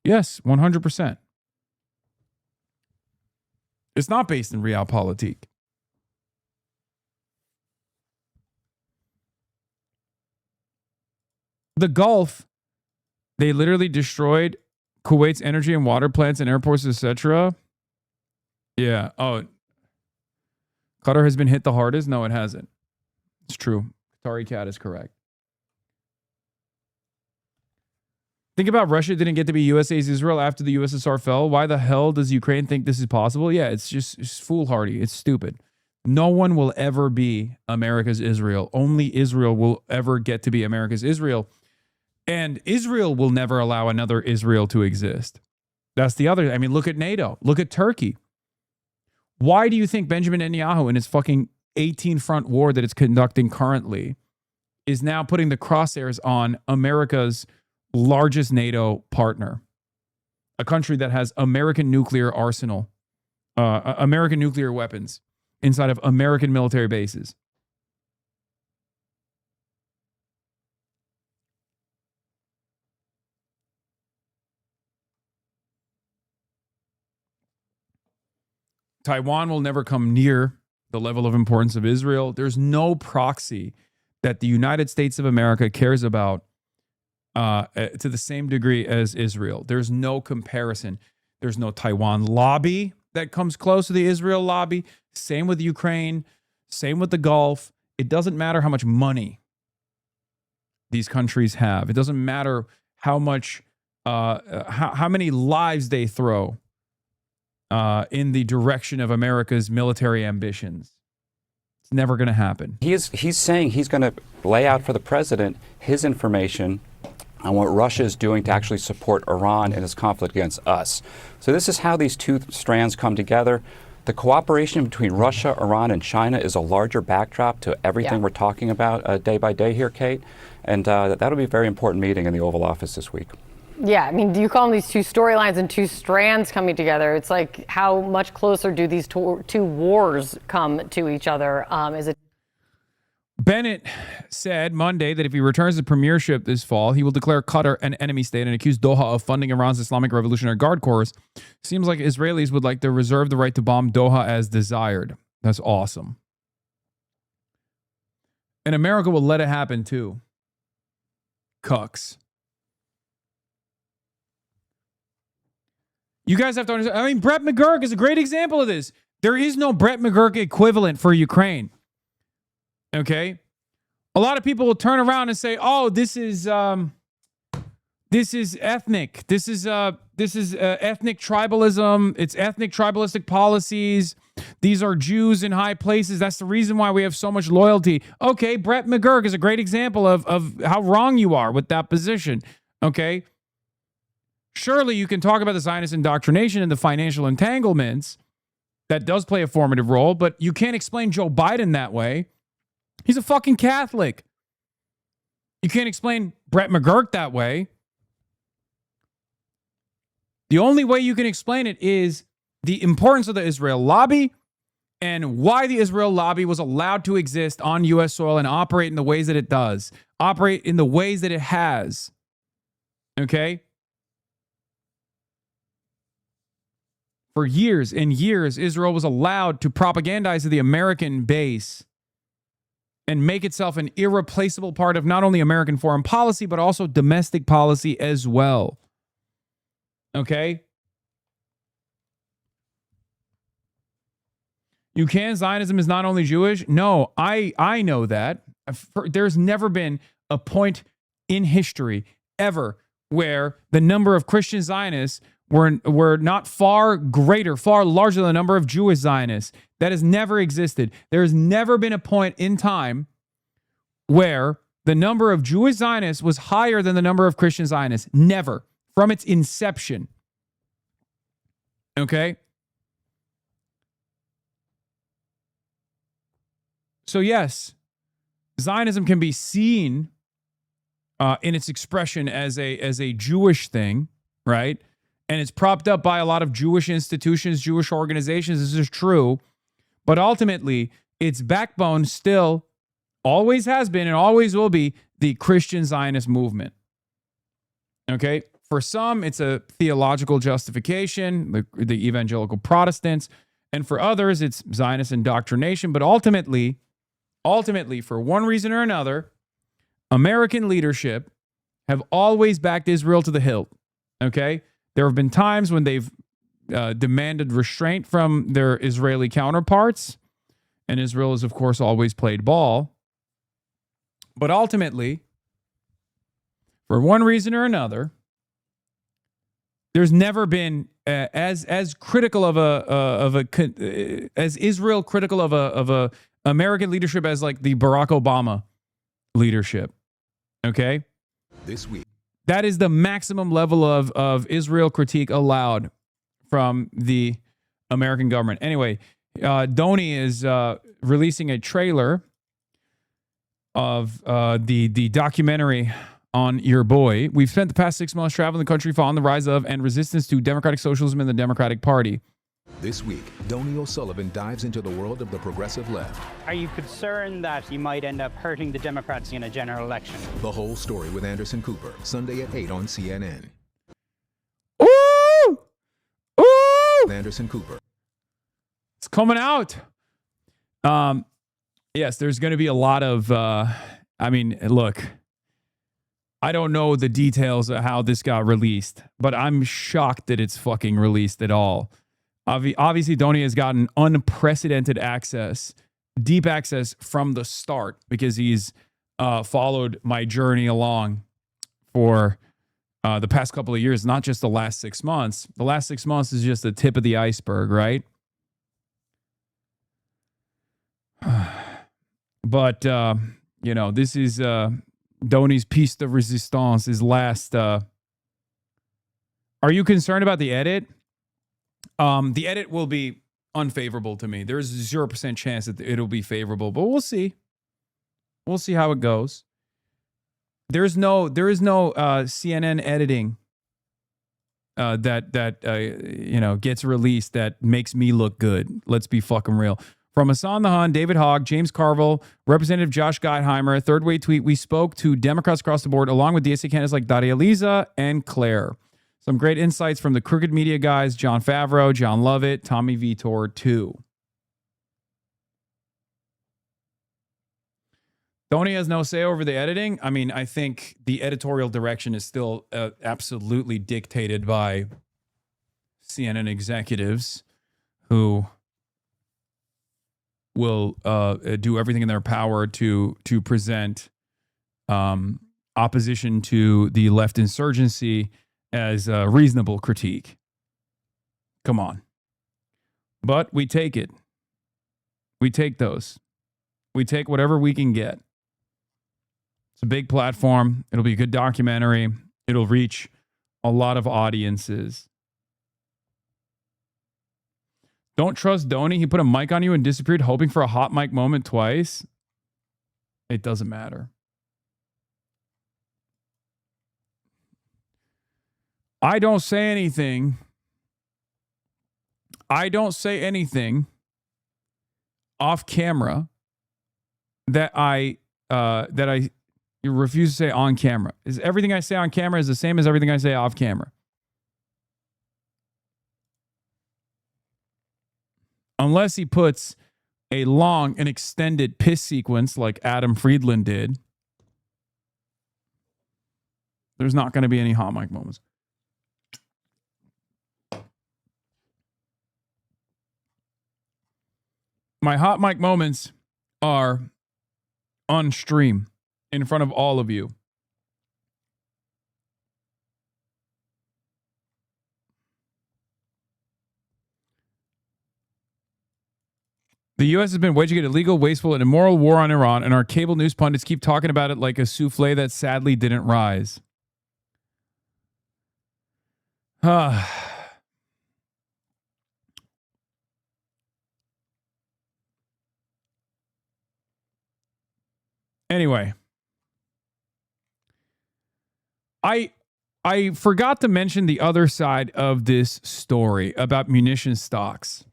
Yes, 100%. It's not based in realpolitik. The Gulf, they literally destroyed Kuwait's energy and water plants and airports, etc. Yeah. Oh, Qatar has been hit the hardest? No, it hasn't. It's true. Qatari Cat is correct. Think about Russia didn't get to be USA's Israel after the USSR fell. Why the hell does Ukraine think this is possible? Yeah, it's foolhardy. It's stupid. No one will ever be America's Israel. Only Israel will ever get to be America's Israel. And Israel will never allow another Israel to exist. That's the other. I mean, look at NATO. Look at Turkey. Why do you think Benjamin Netanyahu in his fucking 18-front war that it's conducting currently is now putting the crosshairs on America's largest NATO partner, a country that has American nuclear arsenal, American nuclear weapons inside of American military bases? Taiwan will never come near the level of importance of Israel. There's no proxy that the United States of America cares about to the same degree as Israel. There's no comparison. There's no Taiwan lobby that comes close to the Israel lobby. Same with Ukraine. Same with the Gulf. It doesn't matter how much money these countries have. It doesn't matter how much, how many lives they throw in the direction of America's military ambitions. It's never going to happen. He's saying he's going to lay out for the president his information on what Russia is doing to actually support Iran in its conflict against us. So this is how these two strands come together. The cooperation between Russia, Iran, and China is a larger backdrop to everything we're talking about day by day here, Kate. And that'll be a very important meeting in the Oval Office this week. Yeah, I mean, do you call them these two storylines and two strands coming together? It's like, how much closer do these two wars come to each other? Is it? Bennett said Monday that if he returns the premiership this fall, he will declare Qatar an enemy state and accuse Doha of funding Iran's Islamic Revolutionary Guard Corps. Seems like Israelis would like to reserve the right to bomb Doha as desired. That's awesome. And America will let it happen too. Cucks. You guys have to understand. I mean, Brett McGurk is a great example of this. There is no Brett McGurk equivalent for Ukraine. Okay? A lot of people will turn around and say, "Oh, this is ethnic. This is ethnic tribalism. It's ethnic tribalistic policies. These are Jews in high places. That's the reason why we have so much loyalty." Okay, Brett McGurk is a great example of how wrong you are with that position. Okay? Surely you can talk about the Zionist indoctrination and the financial entanglements. That does play a formative role, but you can't explain Joe Biden that way. He's a fucking Catholic. You can't explain Brett McGurk that way. The only way you can explain it is the importance of the Israel lobby and why the Israel lobby was allowed to exist on U.S. soil and operate in the ways that it does, operate in the ways that it has Okay? For years and years, Israel was allowed to propagandize to the American base and make itself an irreplaceable part of not only American foreign policy, but also domestic policy as well. Okay? Zionism is not only Jewish. No, I know that. There's never been a point in history ever where the number of Christian Zionists were not far greater, far larger than the number of Jewish Zionists. That has never existed. There has never been a point in time where the number of Jewish Zionists was higher than the number of Christian Zionists. Never. From its inception. Okay? So yes, Zionism can be seen in its expression as a Jewish thing, right? And it's propped up by a lot of Jewish institutions, Jewish organizations. This is true. But ultimately, its backbone still always has been and always will be the Christian Zionist movement. Okay? For some, it's a theological justification, the evangelical Protestants. And for others, it's Zionist indoctrination. But ultimately, for one reason or another, American leadership have always backed Israel to the hilt. Okay? There have been times when they've demanded restraint from their Israeli counterparts, and Israel has, of course, always played ball. But ultimately, for one reason or another, there's never been as critical as Israel critical of a American leadership as like the Barack Obama leadership. Okay? This week. That is the maximum level of Israel critique allowed from the American government. Anyway, Donnie is releasing a trailer of the documentary on your boy. We've spent the past 6 months traveling the country following the rise of and resistance to democratic socialism in the Democratic Party. This week, Donnie O'Sullivan dives into the world of the progressive left. Are you concerned that you might end up hurting the Democrats in a general election? The whole story with Anderson Cooper, Sunday at 8 on CNN. Ooh! Ooh! Anderson Cooper. It's coming out. Yes, there's going to be a lot of, look, I don't know the details of how this got released, but I'm shocked that it's fucking released at all. Obviously, Donnie has gotten unprecedented access, deep access from the start because he's followed my journey along for the past couple of years, not just the last 6 months. The last 6 months is just the tip of the iceberg, right? But, this is Donnie's piece de resistance, his last. Are you concerned about the edit? The edit will be unfavorable to me. There's 0% chance that it'll be favorable, but we'll see. We'll see how it goes. There is no CNN editing that gets released that makes me look good. Let's be fucking real. From Hasan the Hun, David Hogg, James Carville, Representative Josh Geitheimer, Third Way Tweet, we spoke to Democrats across the board, along with DSA candidates like Daria Liza and Claire. Some great insights from the crooked media guys, John Favreau, John Lovett, Tommy Vitor, too. Donnie has no say over the editing. I mean, I think the editorial direction is still absolutely dictated by CNN executives who will do everything in their power to present opposition to the left insurgency as a reasonable critique. Come on. But we take it. We take those. We take whatever we can get. It's a big platform. It'll be a good documentary. It'll reach a lot of audiences. Don't trust Donnie. He put a mic on you and disappeared, hoping for a hot mic moment twice. It doesn't matter. I don't say anything. I don't say anything off camera that I You refuse to say on camera. Is everything I say on camera is the same as everything I say off camera? Unless he puts a long and extended piss sequence like Adam Friedland did, there's not going to be any hot mic moments. My hot mic moments are on stream in front of all of you. The U.S. has been waging an illegal, wasteful, and immoral war on Iran, and our cable news pundits keep talking about it like a souffle that sadly didn't rise. Anyway, I forgot to mention the other side of this story about munition stocks.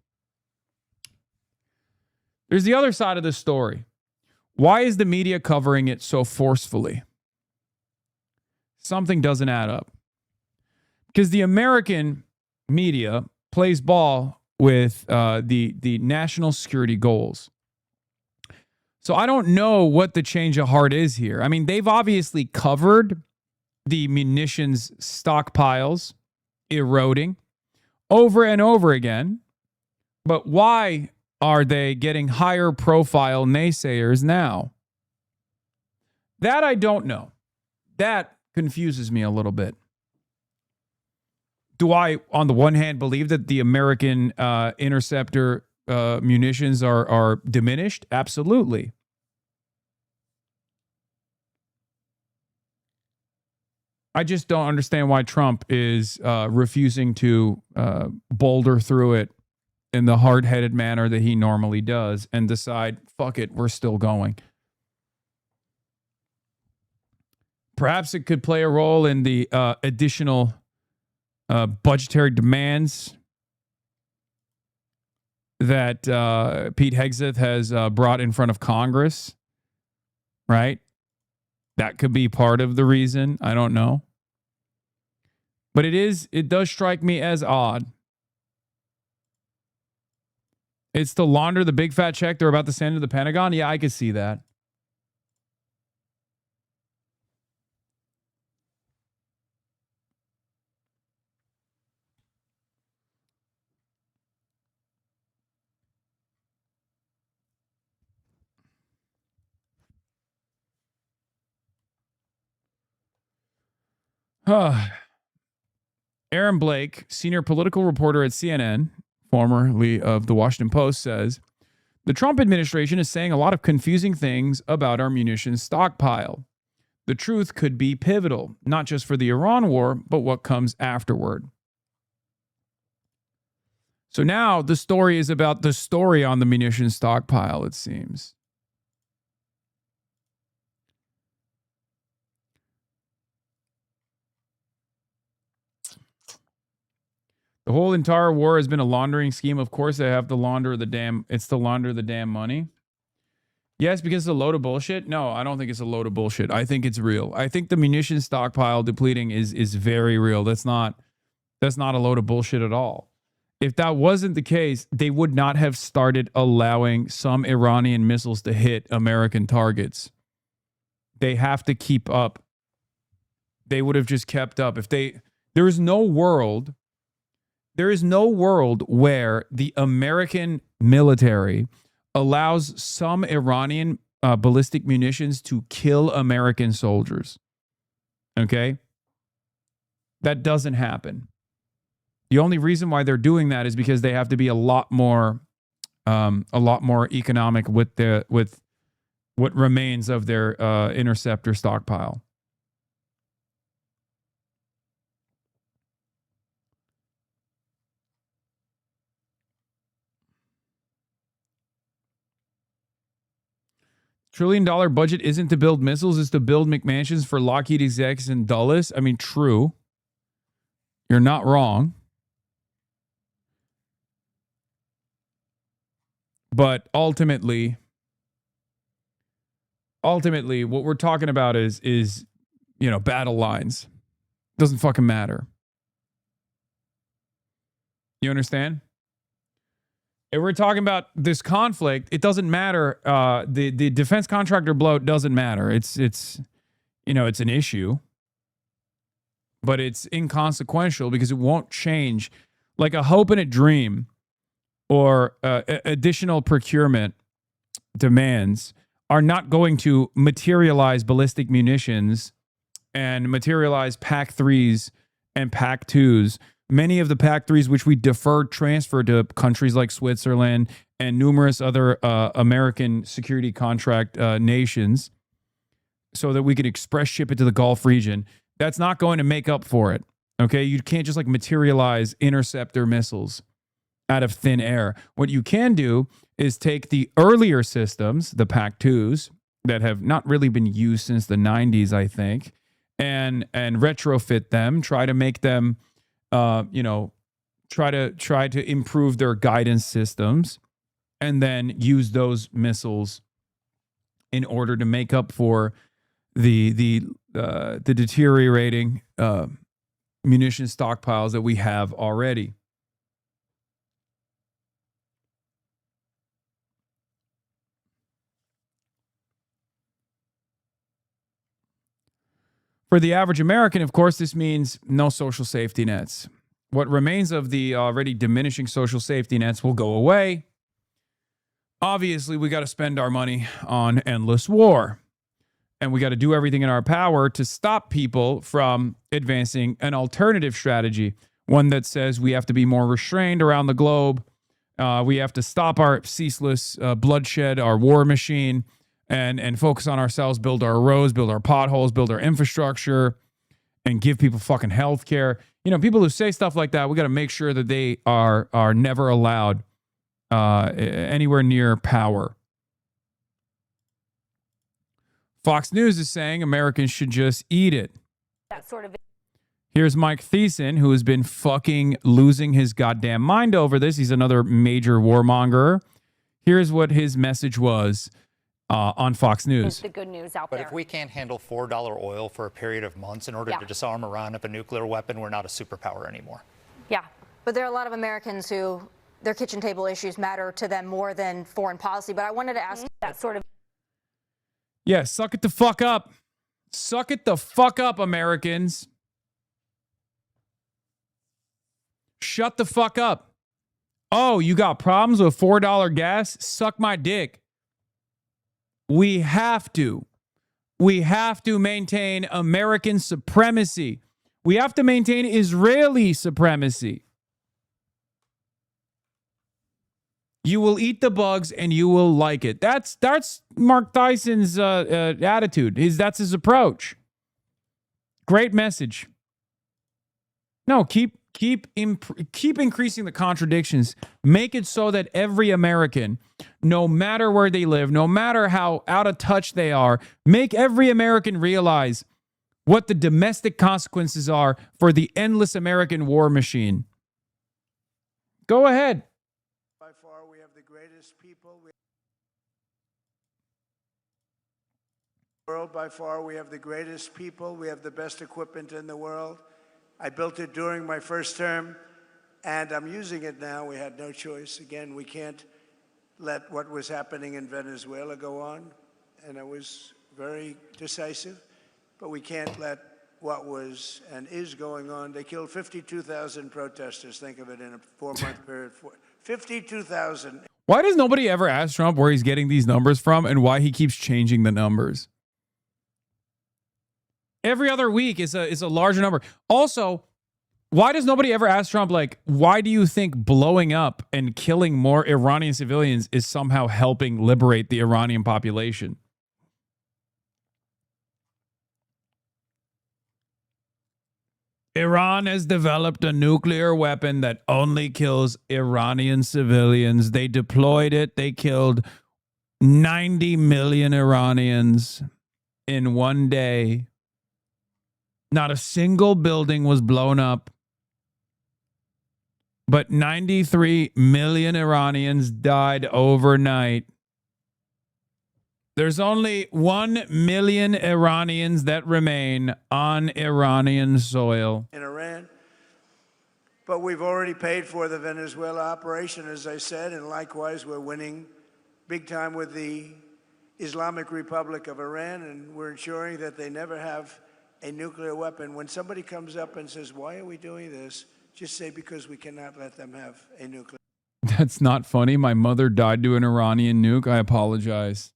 There's the other side of this story. Why is the media covering it so forcefully? Something doesn't add up. Because the American media plays ball with the national security goals. So I don't know what the change of heart is here. I mean, they've obviously covered the munitions stockpiles eroding over and over again. But why are they getting higher profile naysayers now? That I don't know. That confuses me a little bit. Do I, on the one hand, believe that the American interceptor munitions are diminished? Absolutely. I just don't understand why Trump is refusing to boulder through it in the hard-headed manner that he normally does and decide, fuck it, we're still going. Perhaps it could play a role in the additional budgetary demands that Pete Hegseth has brought in front of Congress, right? That could be part of the reason. I don't know. But it does strike me as odd. It's to launder the big fat check they're about to send to the Pentagon? Yeah, I could see that. Aaron Blake, senior political reporter at CNN, formerly of the Washington Post, says, the Trump administration is saying a lot of confusing things about our munitions stockpile. The truth could be pivotal, not just for the Iran war, but what comes afterward. So now the story is about the story on the munitions stockpile, it seems. The whole entire war has been a laundering scheme. Of course, they have to launder the damn. It's to launder the damn money. Yes, because it's a load of bullshit. No, I don't think it's a load of bullshit. I think it's real. I think the munitions stockpile depleting is very real. That's not a load of bullshit at all. If that wasn't the case, they would not have started allowing some Iranian missiles to hit American targets. They have to keep up. They would have just kept up. There is no world where the American military allows some Iranian ballistic munitions to kill American soldiers. Okay? That doesn't happen. The only reason why they're doing that is because they have to be a lot more economic with what remains of their interceptor stockpile. $1 trillion budget isn't to build missiles, it's to build McMansions for Lockheed execs in Dulles. I mean, true. You're not wrong. But ultimately, ultimately what we're talking about is battle lines. Doesn't fucking matter. You understand? If we're talking about this conflict, it doesn't matter. The defense contractor bloat doesn't matter. It's an issue, but it's inconsequential because it won't change. Like a hope and a dream or additional procurement demands are not going to materialize ballistic munitions and materialize PAC-3s and PAC-2s. Many of the PAC-3s, which we deferred transfer to countries like Switzerland and numerous other American security contract nations so that we could express ship it to the Gulf region, that's not going to make up for it. Okay? You can't just like materialize interceptor missiles out of thin air. What you can do is take the earlier systems, the PAC-2s, that have not really been used since the 90s, I think, and retrofit them, try to make them try to improve their guidance systems, and then use those missiles in order to make up for the deteriorating munition stockpiles that we have already. For the average American, of course, this means no social safety nets. What remains of the already diminishing social safety nets will go away. Obviously, we got to spend our money on endless war. And we got to do everything in our power to stop people from advancing an alternative strategy, one that says we have to be more restrained around the globe. We have to stop our ceaseless bloodshed, our war machine, and focus on ourselves, build our roads, build our potholes, build our infrastructure, and give people fucking health care. People who say stuff like that, we got to make sure that they are never allowed anywhere near power. Fox News is saying Americans should just eat it. That sort of. Here's Mike Thiessen, who has been fucking losing his goddamn mind over this. He's another major warmonger. Here's what his message was on Fox News. The good news out But there. if we can't handle $4 oil for a period of months in order to disarm Iran of a nuclear weapon, we're not a superpower anymore. Yeah, but there are a lot of Americans who their kitchen table issues matter to them more than foreign policy. But I wanted to ask that sort of. Yeah, suck it the fuck up. Suck it the fuck up, Americans. Shut the fuck up. Oh, you got problems with $4 gas? Suck my dick. We have to maintain American supremacy. We have to maintain Israeli supremacy. You will eat the bugs and you will like it. That's Mark Tyson's attitude. That's his approach. Great message. No, keep increasing the contradictions. Make it so that every American, no matter where they live, no matter how out of touch they are, make every American realize what the domestic consequences are for the endless American war machine. Go ahead. By far, we have the greatest people. By far, we have the greatest people. We have the best equipment in the world. I built it during my first term, and I'm using it now. We had no choice. Again, we can't let what was happening in Venezuela go on, and it was very decisive, but we can't let what was and is going on. They killed 52,000 protesters. Think of it in a 4-month period. 52,000. Why does nobody ever ask Trump where he's getting these numbers from and why he keeps changing the numbers? Every other week is a larger number. Also, why does nobody ever ask Trump, like, why do you think blowing up and killing more Iranian civilians is somehow helping liberate the Iranian population? Iran has developed a nuclear weapon that only kills Iranian civilians. They deployed it. They killed 90 million Iranians in one day. Not a single building was blown up, but 93 million Iranians died overnight. There's only 1 million Iranians that remain on Iranian soil. In Iran. But we've already paid for the Venezuela operation, as I said, and likewise, we're winning big time with the Islamic Republic of Iran, and we're ensuring that they never have a nuclear weapon. When somebody comes up and says, why are we doing this? Just say, because we cannot let them have a nuclear. That's not funny. My mother died to an Iranian nuke. I apologize.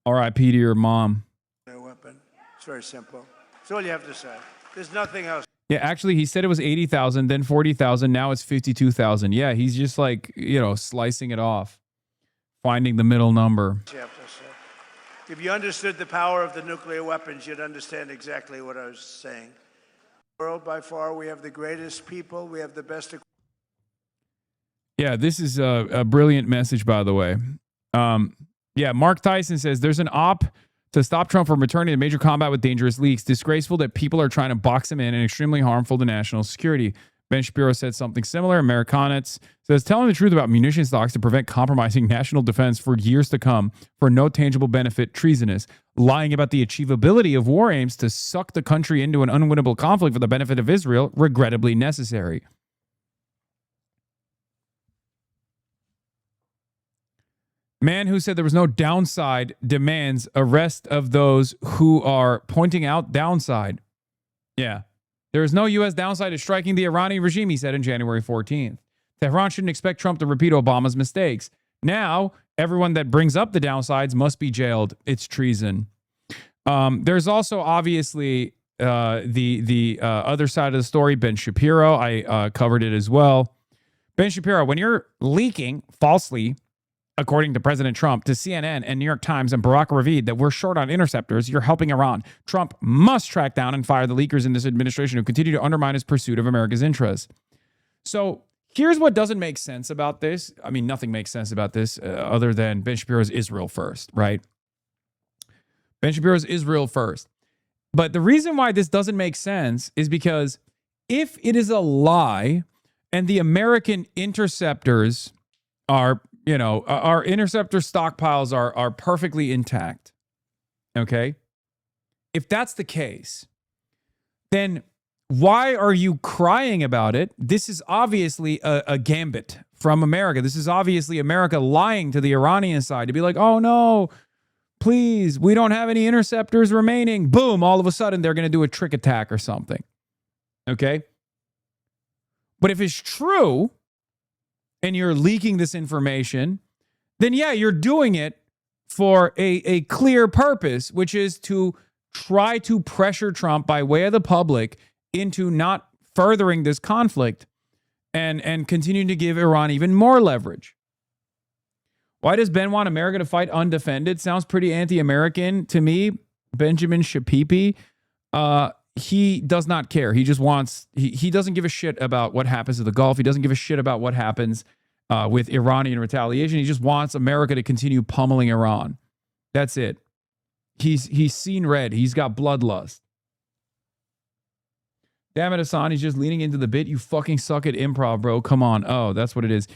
R.I.P. to your mom. Weapon. It's very simple. That's all you have to say. There's nothing else. Yeah, actually, he said it was 80,000, then 40,000. Now it's 52,000. Yeah, he's just like, slicing it off, finding the middle number. You have to say. If you understood the power of the nuclear weapons, you'd understand exactly what I was saying. World, by far, we have the greatest people. We have the best. Yeah, this is a brilliant message, by the way. Yeah, Mark Tyson says there's an op to stop Trump from returning to major combat with dangerous leaks. Disgraceful that people are trying to box him in and extremely harmful to national security. Ben Shapiro said something similar. Americanitz says telling the truth about munition stocks to prevent compromising national defense for years to come for no tangible benefit, treasonous. Lying about the achievability of war aims to suck the country into an unwinnable conflict for the benefit of Israel, regrettably necessary. Man who said there was no downside demands arrest of those who are pointing out downside. Yeah. There is no U.S. downside to striking the Iranian regime, he said on January 14th. Tehran shouldn't expect Trump to repeat Obama's mistakes. Now, everyone that brings up the downsides must be jailed. It's treason. There's also obviously the other side of the story, Ben Shapiro. I covered it as well. Ben Shapiro, when you're leaking falsely, according to President Trump, to CNN and New York Times and Barack Ravid that we're short on interceptors, you're helping Iran. Trump must track down and fire the leakers in this administration who continue to undermine his pursuit of America's interests. So here's what doesn't make sense about this. I mean, nothing makes sense about this other than Ben Shapiro's Israel first, right? Ben Shapiro's Israel first. But the reason why this doesn't make sense is because if it is a lie and the American interceptors are, our interceptor stockpiles are perfectly intact, okay? If that's the case, then why are you crying about it? This is obviously a gambit from America. This is obviously America lying to the Iranian side to be like, oh no, please, we don't have any interceptors remaining. Boom, all of a sudden they're going to do a trick attack or something, okay? But if it's true and you're leaking this information, then yeah, you're doing it for a clear purpose, which is to try to pressure Trump by way of the public into not furthering this conflict and continuing to give Iran even more leverage. Why does Ben want America to fight undefended? Sounds pretty anti-American to me. Benjamin Shapipi. He does not care. He just wants, he doesn't give a shit about what happens to the Gulf. He doesn't give a shit about what happens with Iranian retaliation. He just wants America to continue pummeling Iran. That's it. He's seen red. He's got bloodlust. Damn it, Hasan. He's just leaning into the bit. You fucking suck at improv, bro. Come on. Oh, that's what it is.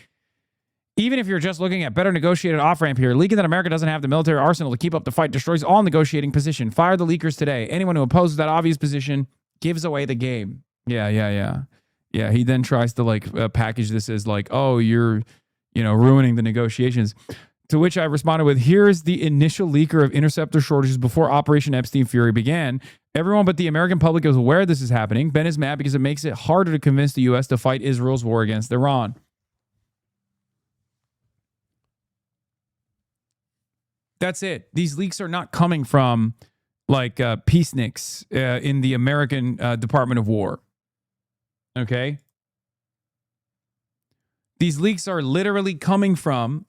Even if you're just looking at better negotiated off-ramp here, leaking that America doesn't have the military arsenal to keep up the fight destroys all negotiating position. Fire the leakers today. Anyone who opposes that obvious position gives away the game. Yeah. He then tries to package this as like, oh, you're, ruining the negotiations. To which I responded with, here's the initial leaker of interceptor shortages before Operation Epstein Fury began. Everyone but the American public is aware this is happening. Ben is mad because it makes it harder to convince the U.S. to fight Israel's war against Iran. That's it. These leaks are not coming from peaceniks in the American Department of War. Okay? These leaks are literally coming from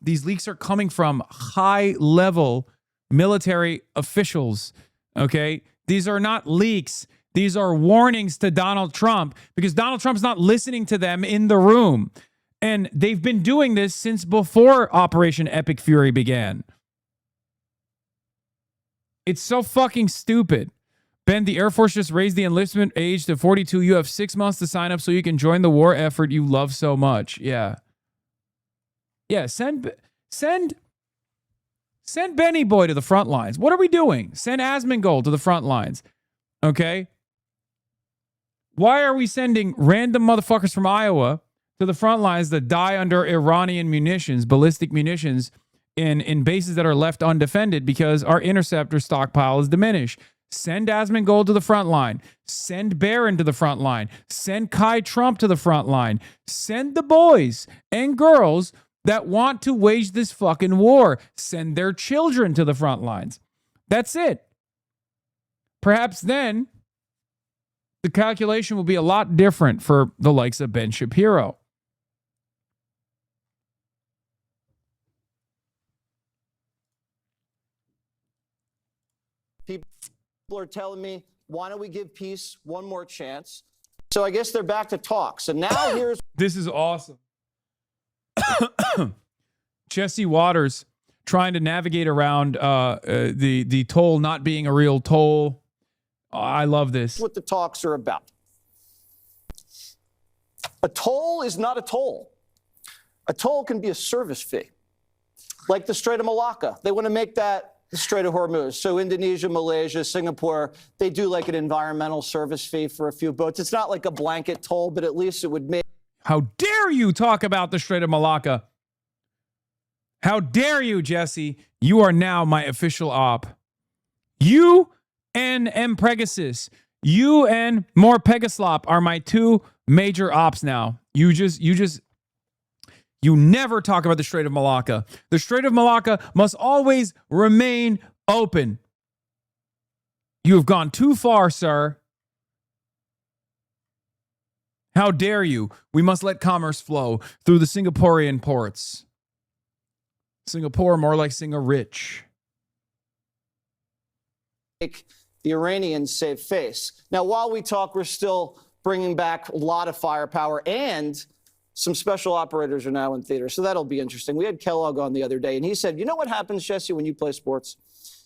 high-level military officials. Okay? These are not leaks. These are warnings to Donald Trump because Donald Trump's not listening to them in the room. And they've been doing this since before Operation Epic Fury began. It's so fucking stupid. Ben, the Air Force just raised the enlistment age to 42. You have 6 months to sign up so you can join the war effort you love so much. Yeah. Yeah, send Send Benny Boy to the front lines. What are we doing? Send Asmongold to the front lines. Okay? Why are we sending random motherfuckers from Iowa to the front lines that die under Iranian munitions, ballistic munitions, in bases that are left undefended because our interceptor stockpile is diminished? Send Asmongold to the front line. Send Barron to the front line. Send Kai Trump to the front line. Send the boys and girls that want to wage this fucking war. Send their children to the front lines. That's it. Perhaps then the calculation will be a lot different for the likes of Ben Shapiro. People are telling me, why don't we give peace one more chance? So I guess they're back to talks. And now here's... This is awesome. Jesse Waters trying to navigate around the toll not being a real toll. I love this. What the talks are about. A toll is not a toll. A toll can be a service fee. Like the Strait of Malacca. They want to make that the Strait of Hormuz. So Indonesia, Malaysia, Singapore, they do like an environmental service fee for a few boats. It's not like a blanket toll, but at least it would make... How dare you talk about the Strait of Malacca? How dare you, Jesse? You are now my official op. You and M. Pegasus, you and More Pegaslop are my two major ops now. You never talk about the Strait of Malacca. The Strait of Malacca must always remain open. You have gone too far, sir. How dare you? We must let commerce flow through the Singaporean ports. Singapore, more like Singa-rich. Make the Iranians save face. Now, while we talk, we're still bringing back a lot of firepower, and some special operators are now in theater, so that'll be interesting. We had Kellogg on the other day, and he said, you know what happens, Jesse, when you play sports?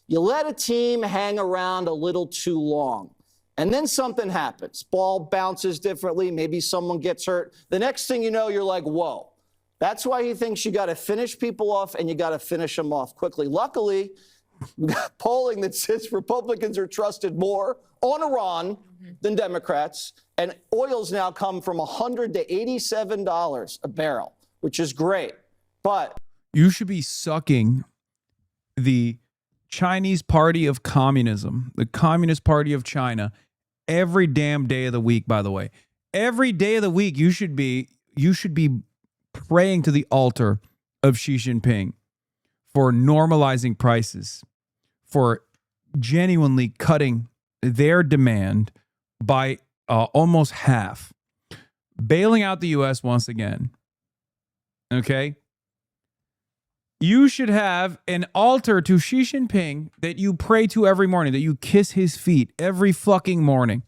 You let a team hang around a little too long, and then something happens. Ball bounces differently, maybe someone gets hurt. The next thing you know, you're like, whoa. That's why he thinks you got to finish people off, and you got to finish them off quickly. Luckily, we got polling that says Republicans are trusted more on Iran than Democrats, and oil's now come from $100 to $87 a barrel, which is great. But you should be sucking the Chinese Party of Communism, the Communist Party of China, every damn day of the week, by the way. Every day of the week, you should be praying to the altar of Xi Jinping for normalizing prices, for genuinely cutting their demand by almost half, bailing out the U.S. once again. Okay? You should have an altar to Xi Jinping that you pray to every morning, that you kiss his feet every fucking morning.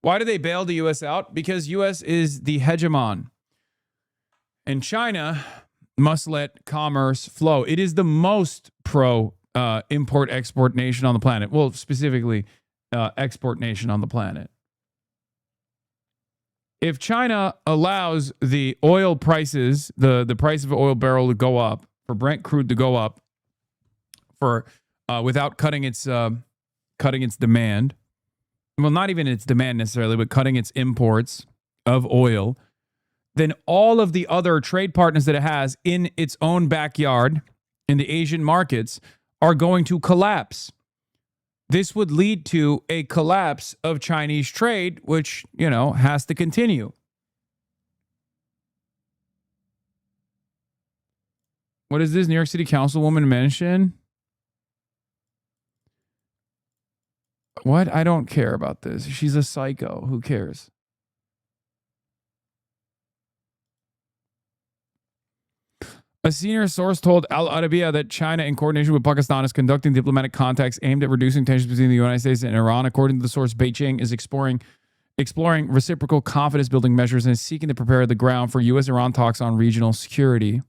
Why do they bail the U.S. out? Because U.S. is the hegemon. And China must let commerce flow. It is the most pro import-export nation on the planet. Well, specifically, export nation on the planet. If China allows the oil prices, the price of an oil barrel to go up, for Brent crude to go up, for without cutting its demand, well, not even its demand necessarily, but cutting its imports of oil, then all of the other trade partners that it has in its own backyard, in the Asian markets, are going to collapse. This would lead to a collapse of Chinese trade, which, has to continue. What is this? New York City Councilwoman mention? What? I don't care about this. She's a psycho. Who cares? A senior source told Al Arabiya that China, in coordination with Pakistan, is conducting diplomatic contacts aimed at reducing tensions between the United States and Iran. According to the source, Beijing is exploring reciprocal confidence-building measures and is seeking to prepare the ground for U.S.-Iran talks on regional security.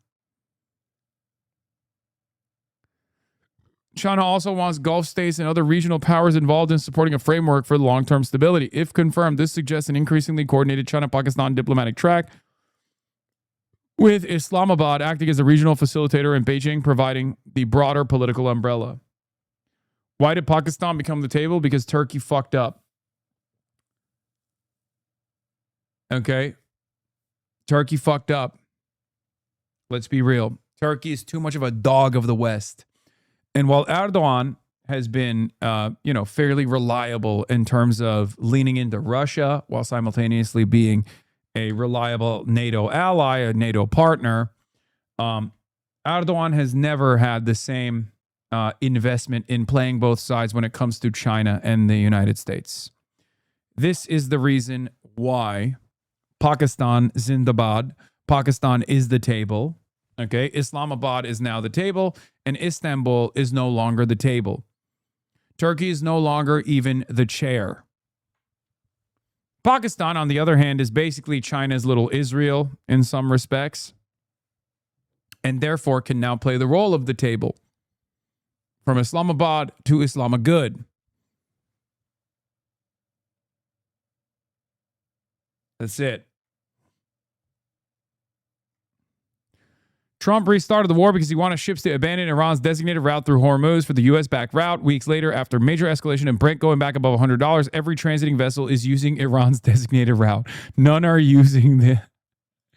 China also wants Gulf states and other regional powers involved in supporting a framework for long-term stability. If confirmed, this suggests an increasingly coordinated China-Pakistan diplomatic track with Islamabad acting as a regional facilitator and Beijing providing the broader political umbrella. Why did Pakistan become the table? Because Turkey fucked up. Okay? Turkey fucked up. Let's be real. Turkey is too much of a dog of the West. And while Erdogan has been, fairly reliable in terms of leaning into Russia while simultaneously being a reliable NATO ally, a NATO partner, Erdogan has never had the same investment in playing both sides when it comes to China and the United States. This is the reason why Pakistan Zindabad, Pakistan is the table. Okay, Islamabad is now the table, and Istanbul is no longer the table. Turkey is no longer even the chair. Pakistan, on the other hand, is basically China's little Israel in some respects, and therefore can now play the role of the table. From Islamabad to Islamagud. That's it. Trump restarted the war because he wanted ships to abandon Iran's designated route through Hormuz for the U.S.-backed route. Weeks later, after major escalation and Brent going back above $100, every transiting vessel is using Iran's designated route. None are using the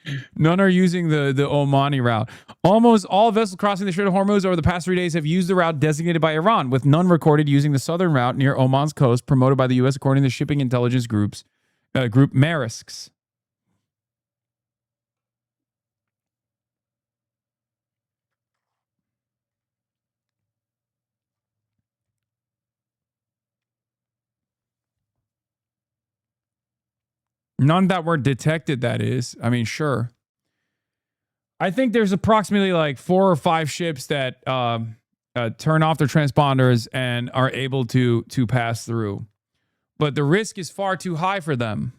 Omani route. Almost all vessels crossing the Strait of Hormuz over the past 3 days have used the route designated by Iran, with none recorded using the southern route near Oman's coast, promoted by the U.S. according to shipping intelligence group Maersk's. None that were detected, that is. I mean, sure. I think there's approximately like 4 or 5 ships that turn off their transponders and are able to pass through. But the risk is far too high for them.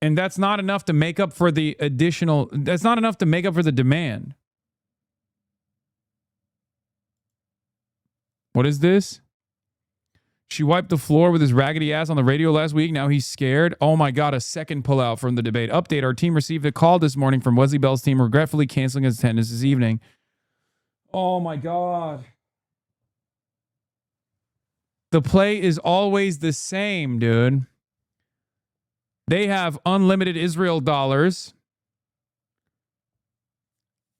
And that's not enough to make up for the that's not enough to make up for the demand. What is this? She wiped the floor with his raggedy ass on the radio last week. Now he's scared. Oh my God, a second pullout from the debate. Update, our team received a call this morning from Wesley Bell's team regretfully canceling his attendance this evening. Oh my God. The play is always the same, dude. They have unlimited Israel dollars.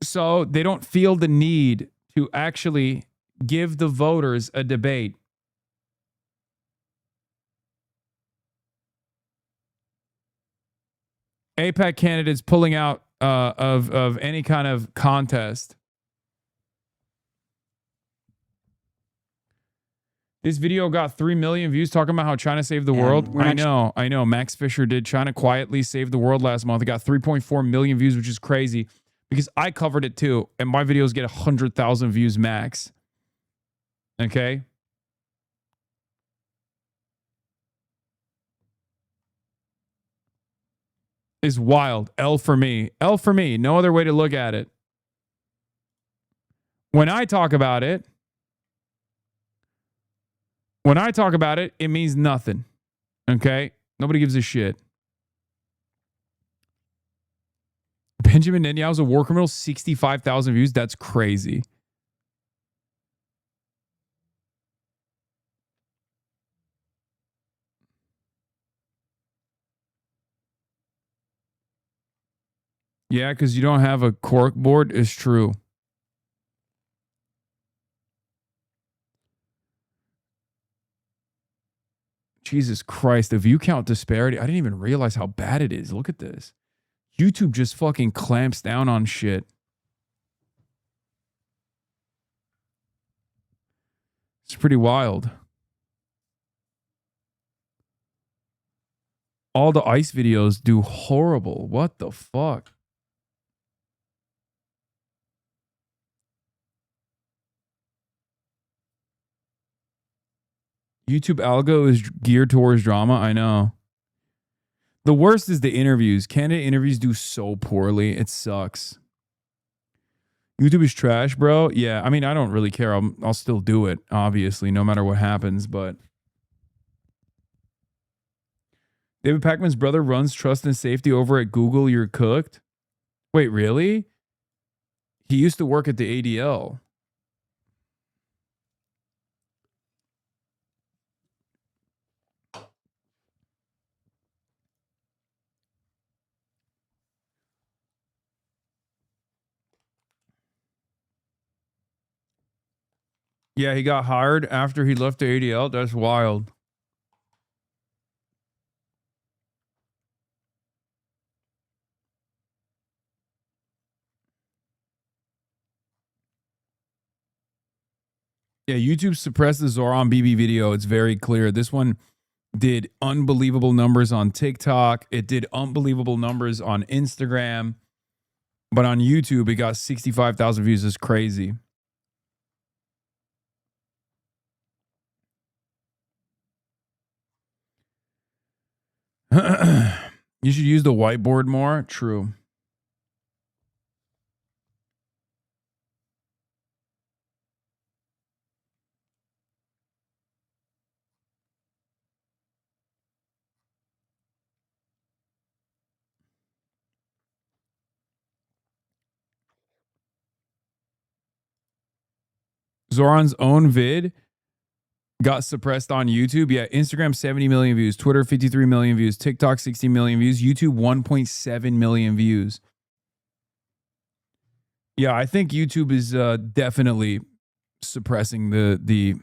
So they don't feel the need to actually give the voters a debate. AIPAC candidates pulling out of any kind of contest. This video got 3 million views talking about how China saved the world. I know. Max Fisher did. China quietly saved the world last month. It got 3.4 million views, which is crazy because I covered it too. And my videos get 100,000 views max. Okay. Is wild. L for me. L for me. No other way to look at it. When I talk about it, it means nothing. Okay? Nobody gives a shit. Benjamin Netanyahu's a war criminal, 65,000 views. That's crazy. Yeah, because you don't have a cork board is true. Jesus Christ, the view count disparity. I didn't even realize how bad it is. Look at this. YouTube just fucking clamps down on shit. It's pretty wild. All the ICE videos do horrible. What the fuck? YouTube algo is geared towards drama. I know. The worst is the interviews. Candidate interviews do so poorly. It sucks. YouTube is trash, bro. Yeah, I mean, I don't really care. I'll still do it, obviously, no matter what happens. But David Pakman's brother runs trust and safety over at Google. You're cooked. Wait, really? He used to work at the ADL. Yeah, he got hired after he left the ADL. That's wild. Yeah, YouTube suppressed the Zoran BB video. It's very clear. This one did unbelievable numbers on TikTok. It did unbelievable numbers on Instagram. But on YouTube, it got 65,000 views. It's crazy. You should use the whiteboard more. True. Zoran's own vid got suppressed on YouTube. Yeah, Instagram 70 million views, Twitter 53 million views, TikTok 60 million views, YouTube 1.7 million views. Yeah, I think YouTube is definitely suppressing YouTube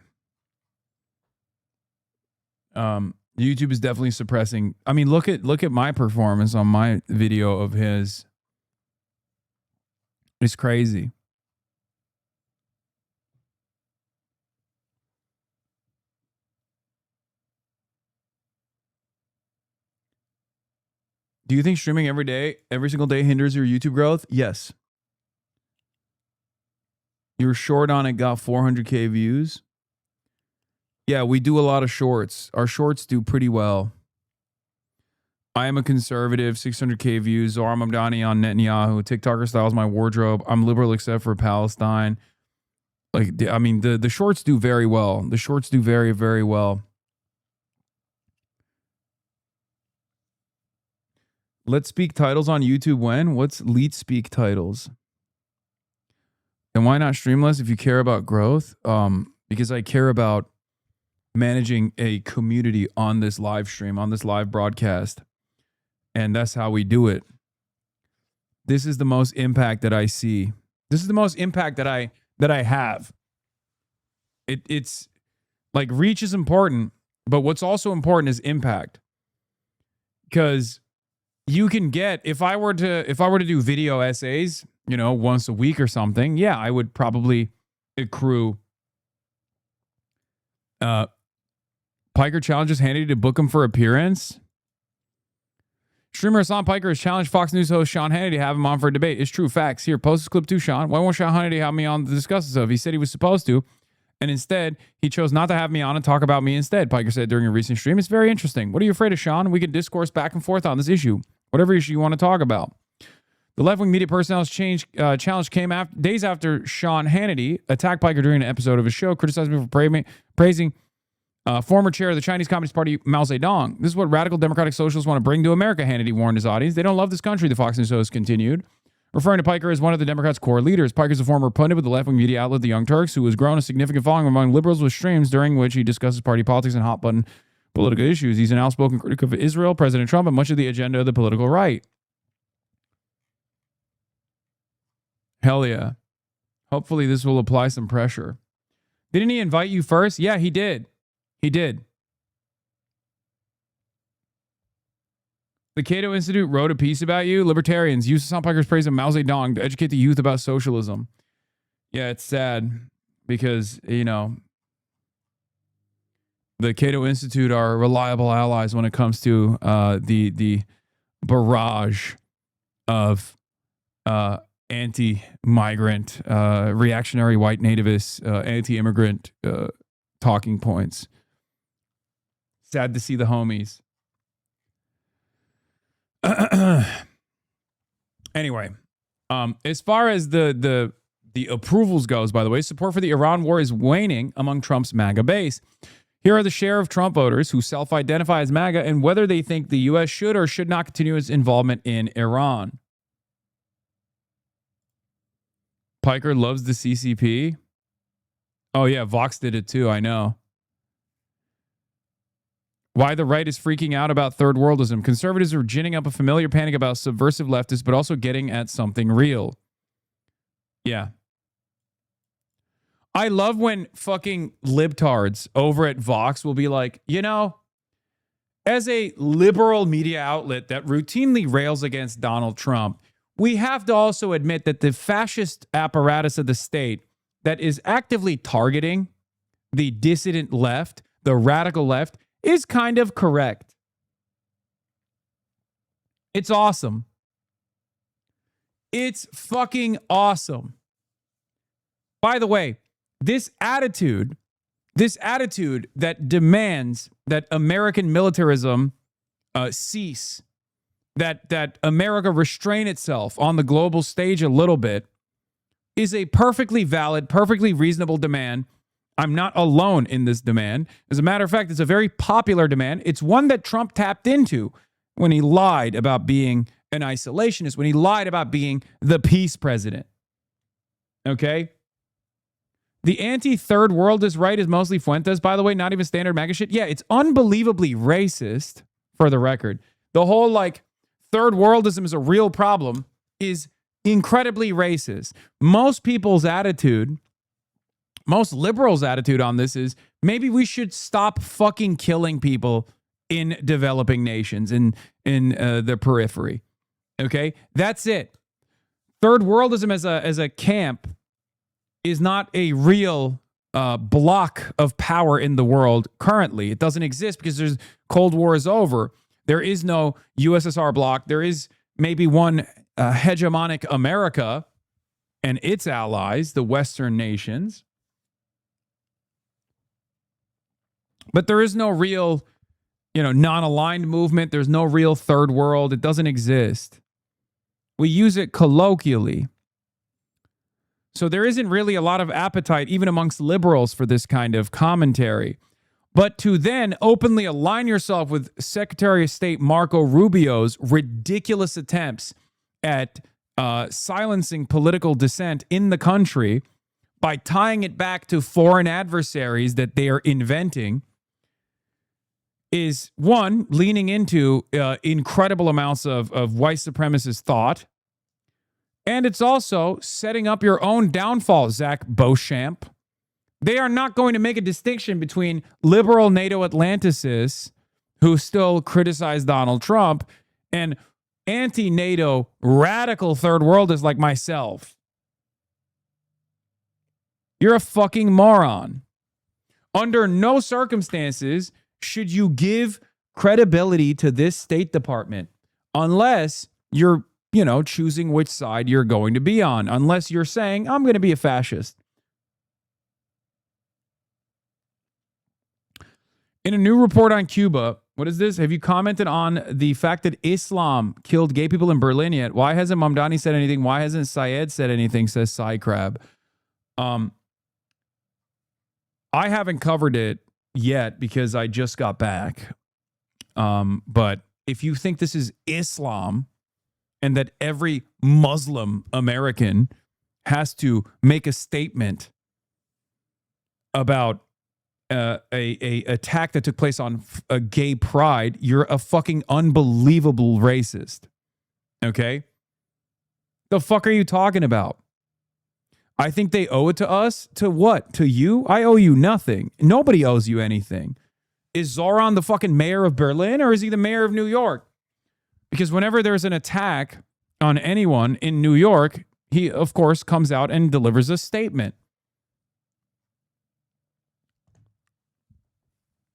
is definitely suppressing. I mean, look at my performance on my video of his. It's crazy. Do you think streaming every single day hinders your YouTube growth? Yes. You were short on it, got 400K views. Yeah, we do a lot of shorts. Our shorts do pretty well. I am a conservative, 600K views. Zohar Mamdani on Netanyahu. TikToker styles my wardrobe. I'm liberal except for Palestine. Like, I mean, the shorts do very well. The shorts do very, very well. Let's Speak titles on YouTube when? What's Leet Speak titles? And why not stream less if you care about growth? Because I care about managing a community on this live stream, on this live broadcast. And that's how we do it. This is the most impact that I see. This is the most impact that I have. It's like reach is important, but what's also important is impact. Because you can get, if I were to do video essays, you know, once a week or something, yeah, I would probably accrue. Piker challenges Hannity to book him for appearance. Streamer Hasan Piker has challenged Fox News host Sean Hannity to have him on for a debate. It's true. Facts. Here, post this clip too, Sean. Why won't Sean Hannity have me on to discuss this? He said he was supposed to, and instead, he chose not to have me on and talk about me instead, Piker said during a recent stream. It's very interesting. What are you afraid of, Sean? We can discourse back and forth on this issue. Whatever issue you want to talk about. The left-wing media personnel's challenge came days after Sean Hannity attacked Piker during an episode of his show, criticized me for praising former chair of the Chinese Communist Party, Mao Zedong. This is what radical democratic socialists want to bring to America, Hannity warned his audience. They don't love this country, the Fox News host continued. Referring to Piker as one of the Democrats' core leaders, Piker's a former pundit with the left-wing media outlet The Young Turks, who has grown a significant following among liberals with streams during which he discusses party politics and hot-button political issues. He's an outspoken critic of Israel, President Trump, and much of the agenda of the political right. Hell yeah. Hopefully this will apply some pressure. Didn't he invite you first? Yeah, he did. He did. The Cato Institute wrote a piece about you. Libertarians use Hasan Piker's praise of Mao Zedong to educate the youth about socialism. Yeah, it's sad because, you know, the Cato Institute are reliable allies when it comes to the barrage of anti-migrant, reactionary white nativists, anti-immigrant talking points. Sad to see the homies. Anyway, as far as the approvals goes, by the way, support for the Iran war is waning among Trump's MAGA base. Here are the share of Trump voters who self-identify as MAGA and whether they think the U.S. should or should not continue its involvement in Iran. Piker loves the CCP. Oh, yeah, Vox did it too. I know. Why the right is freaking out about third worldism. Conservatives are ginning up a familiar panic about subversive leftists, but also getting at something real. Yeah. I love when fucking libtards over at Vox will be like, you know, as a liberal media outlet that routinely rails against Donald Trump, we have to also admit that the fascist apparatus of the state that is actively targeting the dissident left, the radical left, is kind of correct. It's awesome. It's fucking awesome. By the way, this attitude that demands that American militarism cease, that America restrain itself on the global stage a little bit, is a perfectly valid, perfectly reasonable demand. I'm not alone in this demand. As a matter of fact, it's a very popular demand. It's one that Trump tapped into when he lied about being an isolationist, when he lied about being the peace president. Okay? The anti-third worldist right is mostly Fuentes, by the way, not even standard MAGA shit. Yeah, it's unbelievably racist, for the record. The whole, like, third worldism is a real problem is incredibly racist. Most people's attitude, most liberals' attitude on this is maybe we should stop fucking killing people in developing nations, in the periphery. Okay? That's it. Third worldism as a camp is not a real block of power in the world currently. It doesn't exist because there's Cold War is over. There is no USSR bloc. There is maybe one hegemonic America and its allies, the Western nations. But there is no real, non-aligned movement. There's no real third world. It doesn't exist. We use it colloquially. So there isn't really a lot of appetite, even amongst liberals, for this kind of commentary. But to then openly align yourself with Secretary of State Marco Rubio's ridiculous attempts at silencing political dissent in the country by tying it back to foreign adversaries that they are inventing is, one, leaning into incredible amounts of white supremacist thought. And it's also setting up your own downfall, Zach Beauchamp. They are not going to make a distinction between liberal NATO Atlanticists who still criticize Donald Trump and anti-NATO radical third worlders like myself. You're a fucking moron. Under no circumstances should you give credibility to this State Department unless you're choosing which side you're going to be on, unless you're saying, I'm going to be a fascist. In a new report on Cuba, what is this? Have you commented on the fact that Islam killed gay people in Berlin yet? Why hasn't Mamdani said anything? Why hasn't Syed said anything, says Cy Crab. I haven't covered it yet because I just got back. But if you think this is Islam, and that every Muslim American has to make a statement about a attack that took place on a gay pride, you're a fucking unbelievable racist. Okay? The fuck are you talking about? I think they owe it to us. To what? To you? I owe you nothing. Nobody owes you anything. Is Zoran the fucking mayor of Berlin, or is he the mayor of New York? Because whenever there's an attack on anyone in New York, he, of course, comes out and delivers a statement.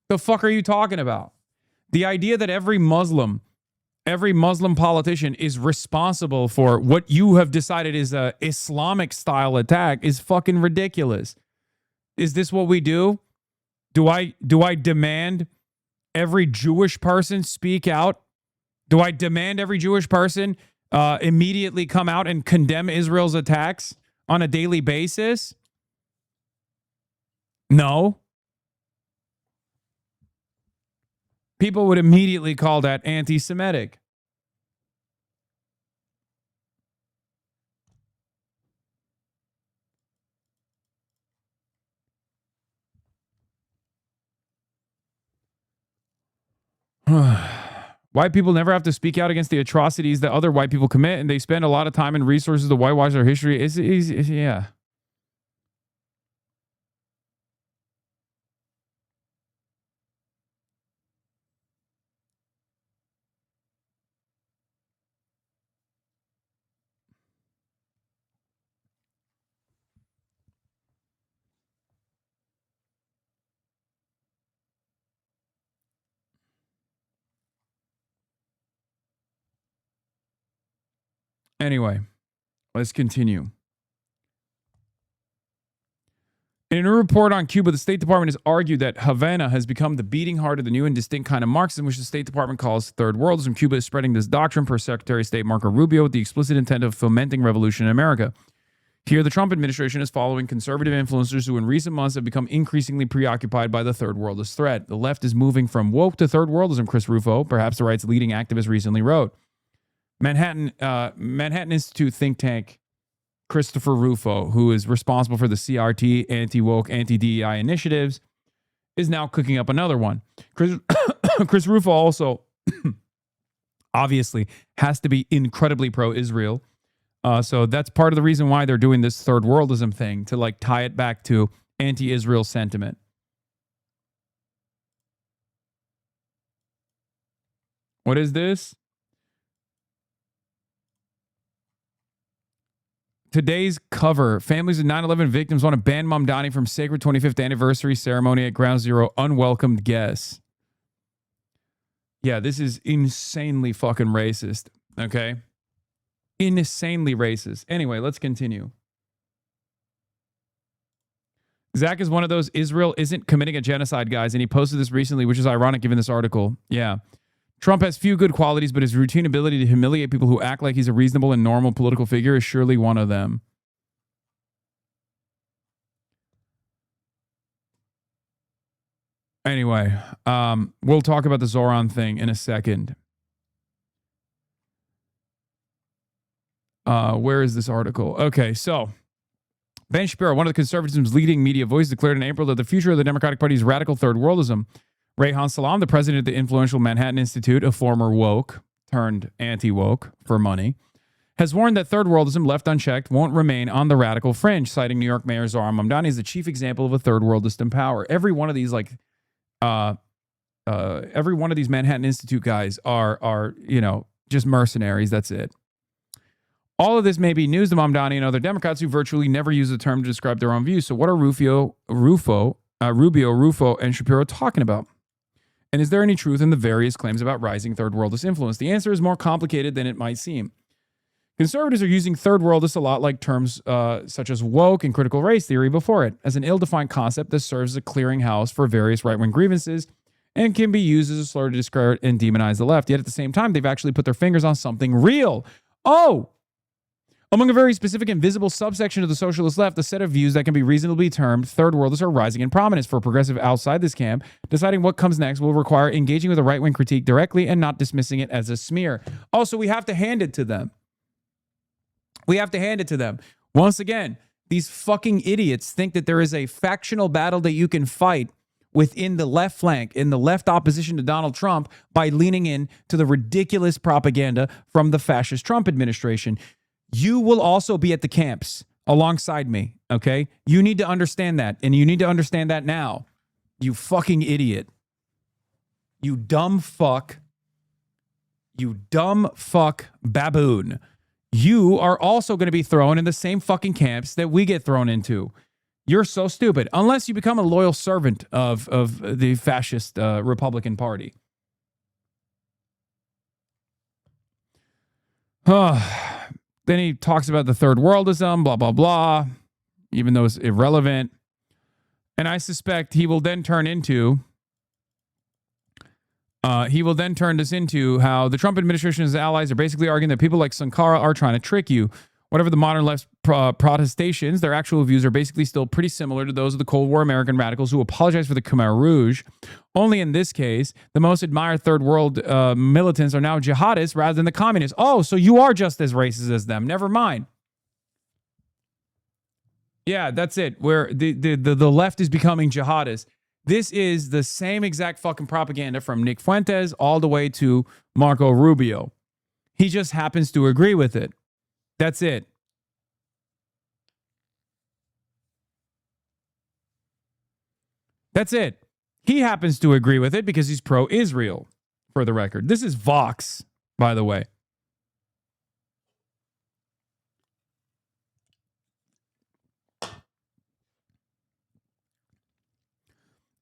The fuck are you talking about? The idea that every Muslim politician is responsible for what you have decided is a Islamic-style attack is fucking ridiculous. Is this what we do? Do I demand every Jewish person speak out? Do I demand every Jewish person immediately come out and condemn Israel's attacks on a daily basis? No. People would immediately call that anti-Semitic. White people never have to speak out against the atrocities that other white people commit, and they spend a lot of time and resources to whitewash their history. Yeah. Anyway, let's continue. In a report on Cuba, the State Department has argued that Havana has become the beating heart of the new and distinct kind of Marxism, which the State Department calls third worldism. Cuba is spreading this doctrine, per Secretary of State Marco Rubio, with the explicit intent of fomenting revolution in America. Here, the Trump administration is following conservative influencers who in recent months have become increasingly preoccupied by the third worldist threat. The left is moving from woke to third worldism, Chris Rufo, perhaps the right's leading activist, recently wrote. Manhattan Institute think tank Christopher Rufo, who is responsible for the CRT, anti-woke, anti-DEI initiatives, is now cooking up another one. Chris Rufo also obviously has to be incredibly pro-Israel. So that's part of the reason why they're doing this third worldism thing, to like tie it back to anti-Israel sentiment. What is this? Today's cover. Families of 9/11 victims want to ban Mamdani from sacred 25th anniversary ceremony at Ground Zero. Unwelcomed guests. Yeah, this is insanely fucking racist. Okay? Insanely racist. Anyway, let's continue. Zach is one of those Israel isn't committing a genocide guys, and he posted this recently, which is ironic given this article. Yeah. Trump has few good qualities, but his routine ability to humiliate people who act like he's a reasonable and normal political figure is surely one of them. Anyway, we'll talk about the Zoran thing in a second. Where is this article? Okay, so Ben Shapiro, one of the conservatism's leading media voices, declared in April that the future of the Democratic Party is radical third worldism. Rayhan Salam, the president of the influential Manhattan Institute, a former woke turned anti-woke for money, has warned that third worldism left unchecked won't remain on the radical fringe, citing New York Mayor Zoran Mamdani as the chief example of a third worldist in power. Every one of these every one of these Manhattan Institute guys are just mercenaries. That's it. All of this may be news to Mamdani and other Democrats who virtually never use the term to describe their own views. So what are Rubio, Rufo, and Shapiro talking about? And is there any truth in the various claims about rising third worldist influence? The answer is more complicated than it might seem. Conservatives are using third worldist a lot like terms such as woke and critical race theory before it, as an ill-defined concept that serves as a clearinghouse for various right-wing grievances and can be used as a slur to discredit and demonize the left. Yet at the same time, they've actually put their fingers on something real. Oh! Among a very specific and visible subsection of the socialist left, a set of views that can be reasonably termed third worldists are rising in prominence. For a progressive outside this camp, deciding what comes next will require engaging with a right-wing critique directly and not dismissing it as a smear. Also, we have to hand it to them. We have to hand it to them. Once again, these fucking idiots think that there is a factional battle that you can fight within the left flank, in the left opposition to Donald Trump, by leaning in to the ridiculous propaganda from the fascist Trump administration. You will also be at the camps alongside me, okay? You need to understand that, and you need to understand that now. You fucking idiot. You dumb fuck. You dumb fuck baboon. You are also going to be thrown in the same fucking camps that we get thrown into. You're so stupid, unless you become a loyal servant of the fascist Republican Party. Then he talks about the third worldism, blah, blah, blah, even though it's irrelevant. And I suspect he will then turn into, this into how the Trump administration and his allies are basically arguing that people like Sankara are trying to trick you. Whatever the modern left's protestations, their actual views are basically still pretty similar to those of the Cold War American radicals who apologize for the Khmer Rouge. Only in this case, the most admired third world militants are now jihadists rather than the communists. Oh, so you are just as racist as them. Never mind. Yeah, that's it. Where the left is becoming jihadists. This is the same exact fucking propaganda from Nick Fuentes all the way to Marco Rubio. He just happens to agree with it. That's it. That's it. He happens to agree with it because he's pro-Israel, for the record. This is Vox, by the way.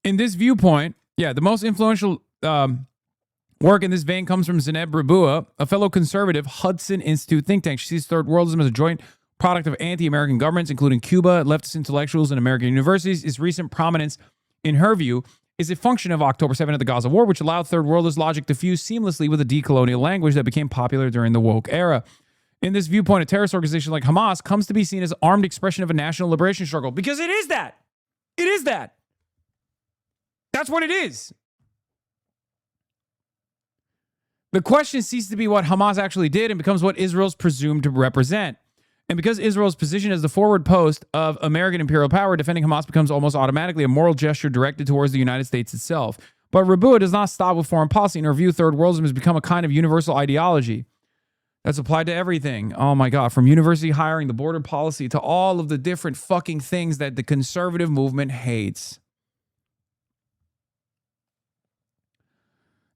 In this viewpoint, the most influential work in this vein comes from Zineb Rabua, a fellow conservative Hudson Institute think tank. She sees third worldism as a joint product of anti-American governments, including Cuba, leftist intellectuals, and American universities. Its recent prominence, in her view, is a function of October 7 of the Gaza War, which allowed third worldist logic to fuse seamlessly with a decolonial language that became popular during the woke era. In this viewpoint, a terrorist organization like Hamas comes to be seen as an armed expression of a national liberation struggle, because it is that. It is that. That's what it is. The question ceases to be what Hamas actually did and becomes what Israel's presumed to represent. And because Israel's position as the forward post of American imperial power, defending Hamas becomes almost automatically a moral gesture directed towards the United States itself. But Rabua does not stop with foreign policy. In her view, third worldism has become a kind of universal ideology that's applied to everything. Oh my God, from university hiring, the border policy, to all of the different fucking things that the conservative movement hates.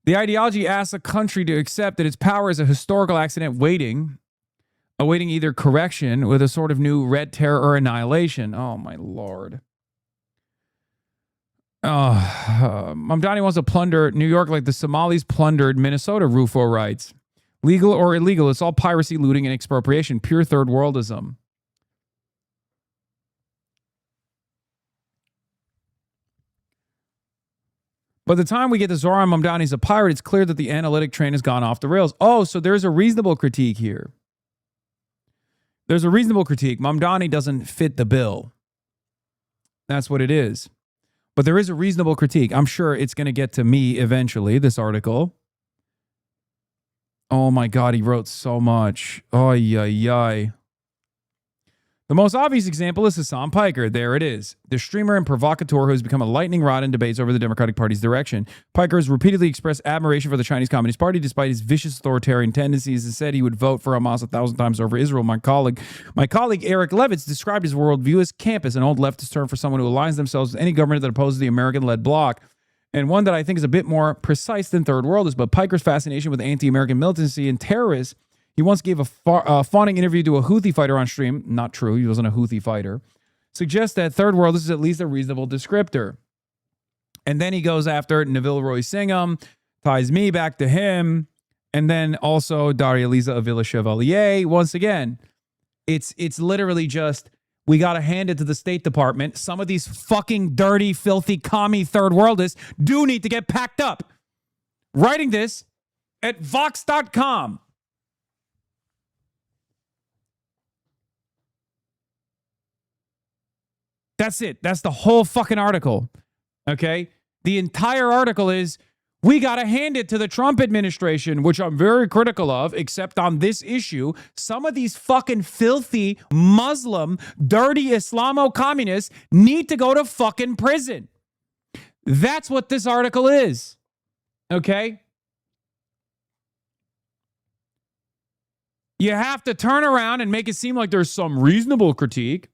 The ideology asks a country to accept that its power is a historical accident awaiting either correction with a sort of new red terror or annihilation. Oh, my Lord. Mamdani wants to plunder New York like the Somalis plundered Minnesota, Rufo writes. Legal or illegal, it's all piracy, looting, and expropriation. Pure third worldism. By the time we get to Zoran Mamdani's a pirate, it's clear that the analytic train has gone off the rails. Oh, so there's a reasonable critique here. There's a reasonable critique. Mamdani doesn't fit the bill. That's what it is. But there is a reasonable critique. I'm sure it's going to get to me eventually, this article. Oh my God, he wrote so much. Ay, ay, ay. The most obvious example is Hasan Piker. There it is. The streamer and provocateur who has become a lightning rod in debates over the Democratic Party's direction. Piker has repeatedly expressed admiration for the Chinese Communist Party despite his vicious authoritarian tendencies and said he would vote for Hamas 1,000 times over Israel. My colleague Eric Levitz described his worldview as campus, an old leftist term for someone who aligns themselves with any government that opposes the American-led bloc, and one that I think is a bit more precise than third worldist. But Piker's fascination with anti-American militancy and terrorists. He once gave a fawning interview to a Houthi fighter on stream. Not true. He wasn't a Houthi fighter. Suggests that third world is at least a reasonable descriptor. And then he goes after Neville Roy Singham, ties me back to him, and then also Daria Liza Avila Chevalier. Once again, it's literally just, we got to hand it to the State Department. Some of these fucking dirty, filthy, commie third worldists do need to get packed up. Writing this at Vox.com. That's it. That's the whole fucking article. Okay? The entire article is, we got to hand it to the Trump administration, which I'm very critical of, except on this issue. Some of these fucking filthy, Muslim, dirty Islamo-communists need to go to fucking prison. That's what this article is. Okay? You have to turn around and make it seem like there's some reasonable critique.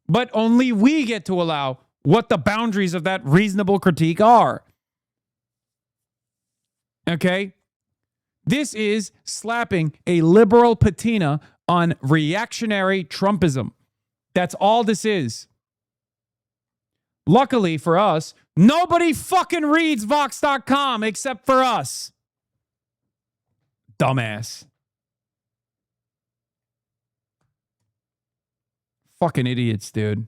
But only we get to allow what the boundaries of that reasonable critique are. Okay? This is slapping a liberal patina on reactionary Trumpism. That's all this is. Luckily for us, nobody fucking reads Vox.com except for us. Dumbass. Fucking idiots, dude.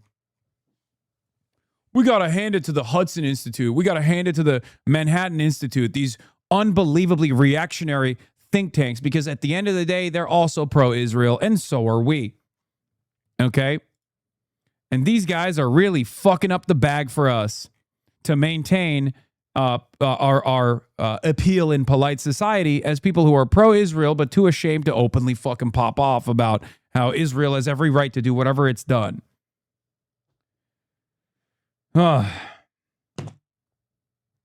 We got to hand it to the Hudson Institute. We got to hand it to the Manhattan Institute. These unbelievably reactionary think tanks, because at the end of the day, they're also pro-Israel, and so are we. Okay? And these guys are really fucking up the bag for us to maintain our appeal in polite society as people who are pro-Israel but too ashamed to openly fucking pop off about how Israel has every right to do whatever it's done.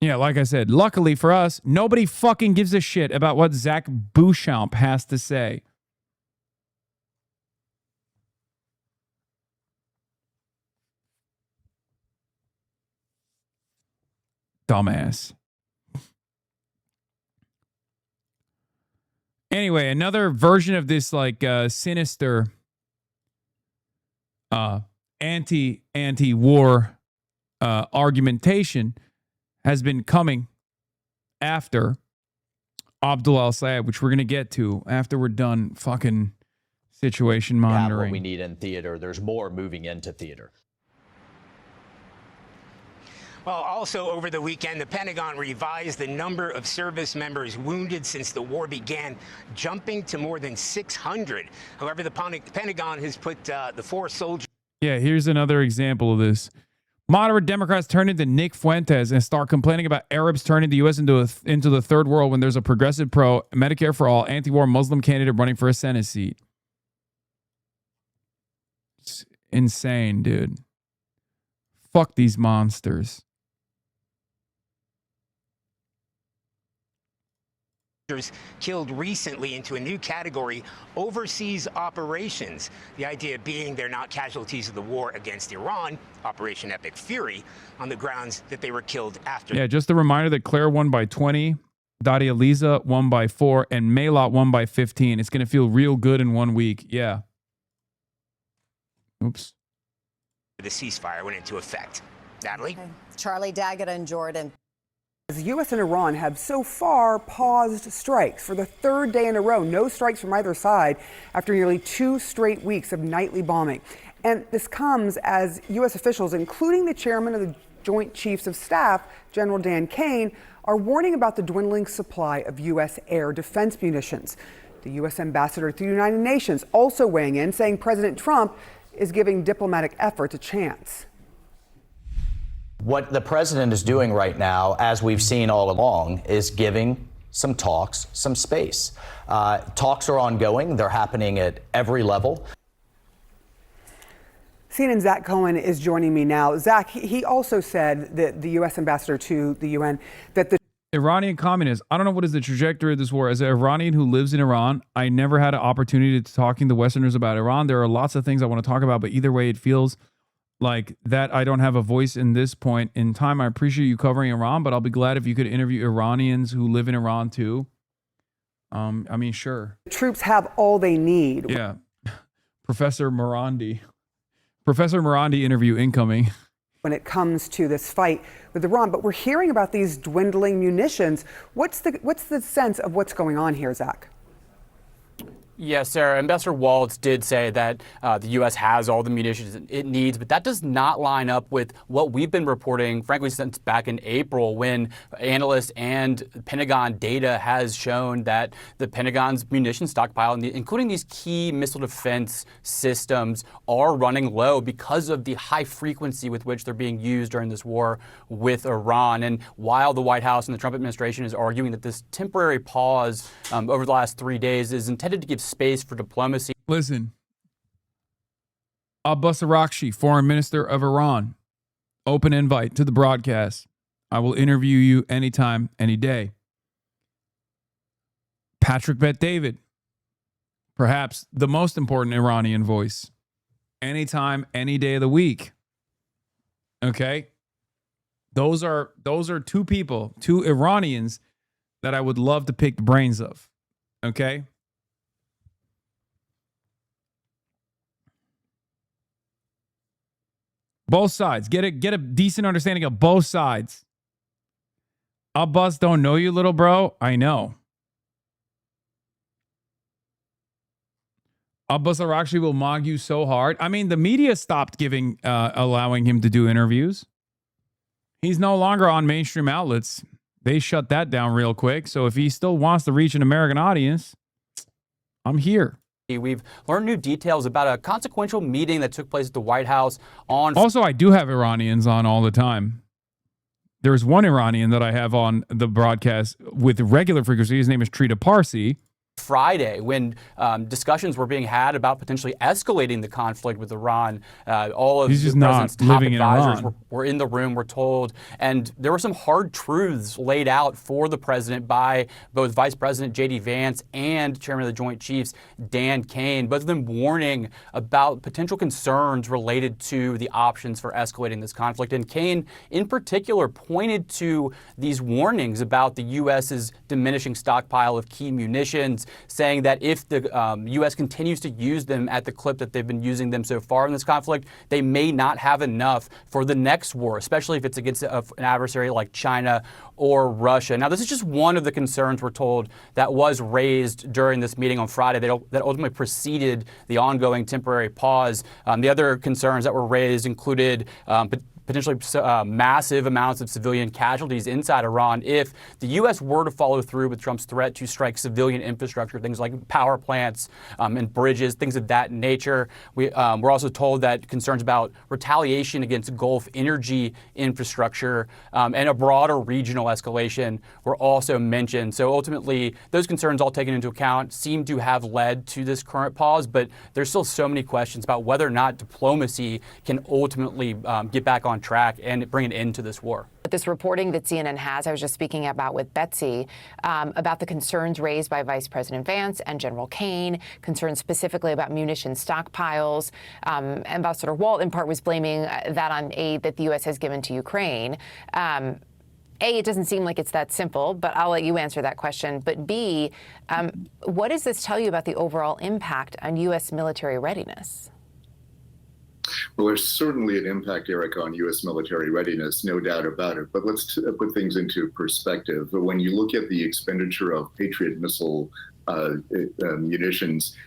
Yeah, like I said, luckily for us, nobody fucking gives a shit about what Zach Beauchamp has to say. Dumbass. Anyway, another version of this like sinister anti-war argumentation has been coming after Abdul al-Sayed, which we're going to get to after we're done fucking situation We have monitoring. what we need in theater. There's more moving into theater. Well, also over the weekend, the Pentagon revised the number of service members wounded since the war began, jumping to more than 600. However, the Pentagon has put the 4 soldiers. Yeah, here's another example of this. Moderate Democrats turn into Nick Fuentes and start complaining about Arabs turning the U.S. into the third world when there's a progressive pro, Medicare for all, anti-war Muslim candidate running for a Senate seat. It's insane, dude. Fuck these monsters. Killed recently into a new category, overseas operations. The idea being they're not casualties of the war against Iran, Operation Epic Fury, on the grounds that they were killed after. Yeah, just a reminder that Claire won by 20, Dadia Liza won by 4, and Maylot won by 15. It's going to feel real good in 1 week. Yeah. Oops. The ceasefire went into effect. Natalie? Okay. Charlie Daggett in Jordan. The U.S. and Iran have so far paused strikes for the 3rd day in a row. No strikes from either side after nearly 2 straight weeks of nightly bombing. And this comes as U.S. officials, including the chairman of the Joint Chiefs of Staff, General Dan Kane, are warning about the dwindling supply of U.S. air defense munitions. The U.S. ambassador to the United Nations also weighing in, saying President Trump is giving diplomatic efforts a chance. What the president is doing right now, as we've seen all along, is giving some talks some space. Talks are ongoing. They're happening at every level. CNN's Zach Cohen is joining me now. Zach, he also said that the U.S. ambassador to the UN, that the Iranian communists. I don't know what is the trajectory of this war. As an Iranian who lives in Iran, I never had an opportunity to talking to Westerners about Iran. There are lots of things I want to talk about, but either way, it feels like that I don't have a voice in this point in time. I appreciate you covering Iran, but I'll be glad if you could interview Iranians who live in Iran too. I mean, sure. Troops have all they need. Yeah. Professor Morandi interview incoming. When it comes to this fight with Iran, but we're hearing about these dwindling munitions. What's the sense of what's going on here, Zach? Yes, Sarah. Ambassador Waltz did say that the U.S. has all the munitions it needs, but that does not line up with what we've been reporting, frankly, since back in April, when analysts and Pentagon data has shown that the Pentagon's munition stockpile, including these key missile defense systems, are running low because of the high frequency with which they're being used during this war with Iran. And while the White House and the Trump administration is arguing that this temporary pause over the last 3 days is intended to give space for diplomacy. Listen, Abbas Araghchi, Foreign Minister of Iran, open invite to the broadcast. I will interview you anytime, any day. Patrick Bet-David, perhaps the most important Iranian voice, anytime, any day of the week. Okay? Those are 2 people, 2 Iranians that I would love to pick the brains of. Okay? Both sides. Get a decent understanding of both sides. Abbas don't know you, little bro. I know. Abbas Araghchi will mog you so hard. I mean, the media stopped allowing him to do interviews. He's no longer on mainstream outlets. They shut that down real quick. So if he still wants to reach an American audience, I'm here. We've learned new details about a consequential meeting that took place at the White House on... Also, I do have Iranians on all the time. There's one Iranian that I have on the broadcast with regular frequency. His name is Trita Parsi. Friday when discussions were being had about potentially escalating the conflict with Iran. All of He's the just not president's top living in advisors Iran. were in the room, we're told. And there were some hard truths laid out for the president by both Vice President J.D. Vance and Chairman of the Joint Chiefs Dan Kane, both of them warning about potential concerns related to the options for escalating this conflict. And Kane, in particular, pointed to these warnings about the U.S.'s diminishing stockpile of key munitions, saying that if the U.S. continues to use them at the clip that they've been using them so far in this conflict, they may not have enough for the next war, especially if it's against an adversary like China or Russia. Now, this is just one of the concerns, we're told, that was raised during this meeting on Friday that ultimately preceded the ongoing temporary pause. The other concerns that were raised included potentially massive amounts of civilian casualties inside Iran if the U.S. were to follow through with Trump's threat to strike civilian infrastructure, things like power plants and bridges, things of that nature. We're also told that concerns about retaliation against Gulf energy infrastructure and a broader regional escalation were also mentioned. So ultimately, those concerns all taken into account seem to have led to this current pause, but there's still so many questions about whether or not diplomacy can ultimately get back on track and bring an end to this war. This reporting that CNN has, I was just speaking about with Betsy, about the concerns raised by Vice President Vance and General Kane, concerns specifically about munition stockpiles. Ambassador Walt, in part, was blaming that on aid that the U.S. has given to Ukraine. A, it doesn't seem like it's that simple, but I'll let you answer that question. But B, what does this tell you about the overall impact on U.S. military readiness? Well, there's certainly an impact, Erica, on U.S. military readiness, no doubt about it. But let's put things into perspective. When you look at the expenditure of Patriot missile munitions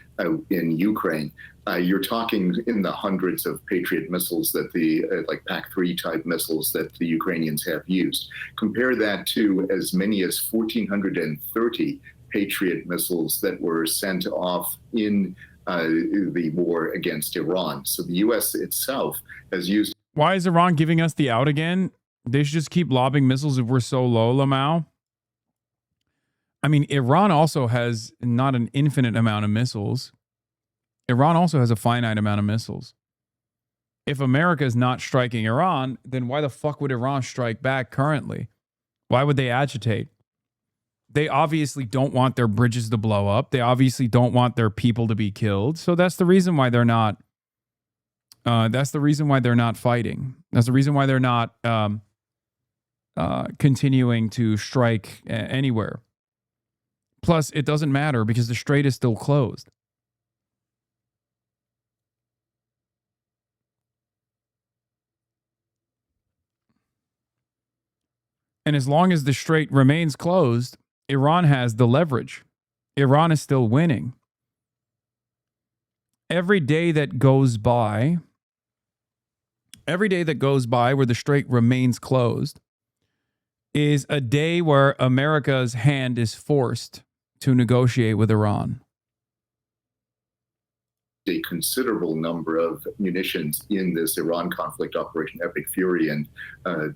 in Ukraine, you're talking in the hundreds of Patriot missiles that like PAC-3 type missiles that the Ukrainians have used. Compare that to as many as 1,430 Patriot missiles that were sent off in the war against Iran. So the U.S. itself has used. Why is Iran giving us the out again? They should just keep lobbing missiles if we're so low, Lamau. I mean, Iran also has not an infinite amount of missiles. Iran also has a finite amount of missiles. If America is not striking Iran, then why the fuck would Iran strike back currently? Why would they agitate? They obviously don't want their bridges to blow up. They obviously don't want their people to be killed. So that's the reason why they're not. That's the reason why they're not fighting. That's the reason why they're not continuing to strike anywhere. Plus, it doesn't matter because the strait is still closed. And as long as the strait remains closed, Iran has the leverage. Iran is still winning. Every day that goes by where the strait remains closed is a day where America's hand is forced to negotiate with Iran. A considerable number of munitions in this Iran conflict, Operation Epic Fury, and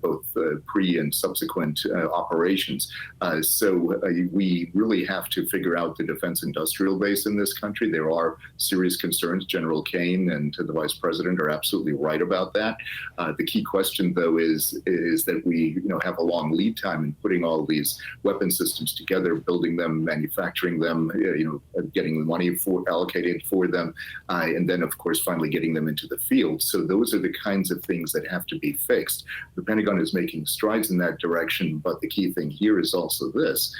both pre and subsequent operations. So we really have to figure out the defense industrial base in this country. There are serious concerns. General Kane and the Vice President are absolutely right about that. The key question, though, is that we have a long lead time in putting all these weapon systems together, building them, manufacturing them, getting the money allocated for them. And then, of course, finally getting them into the field. So those are the kinds of things that have to be fixed. The Pentagon is making strides in that direction, but the key thing here is also this.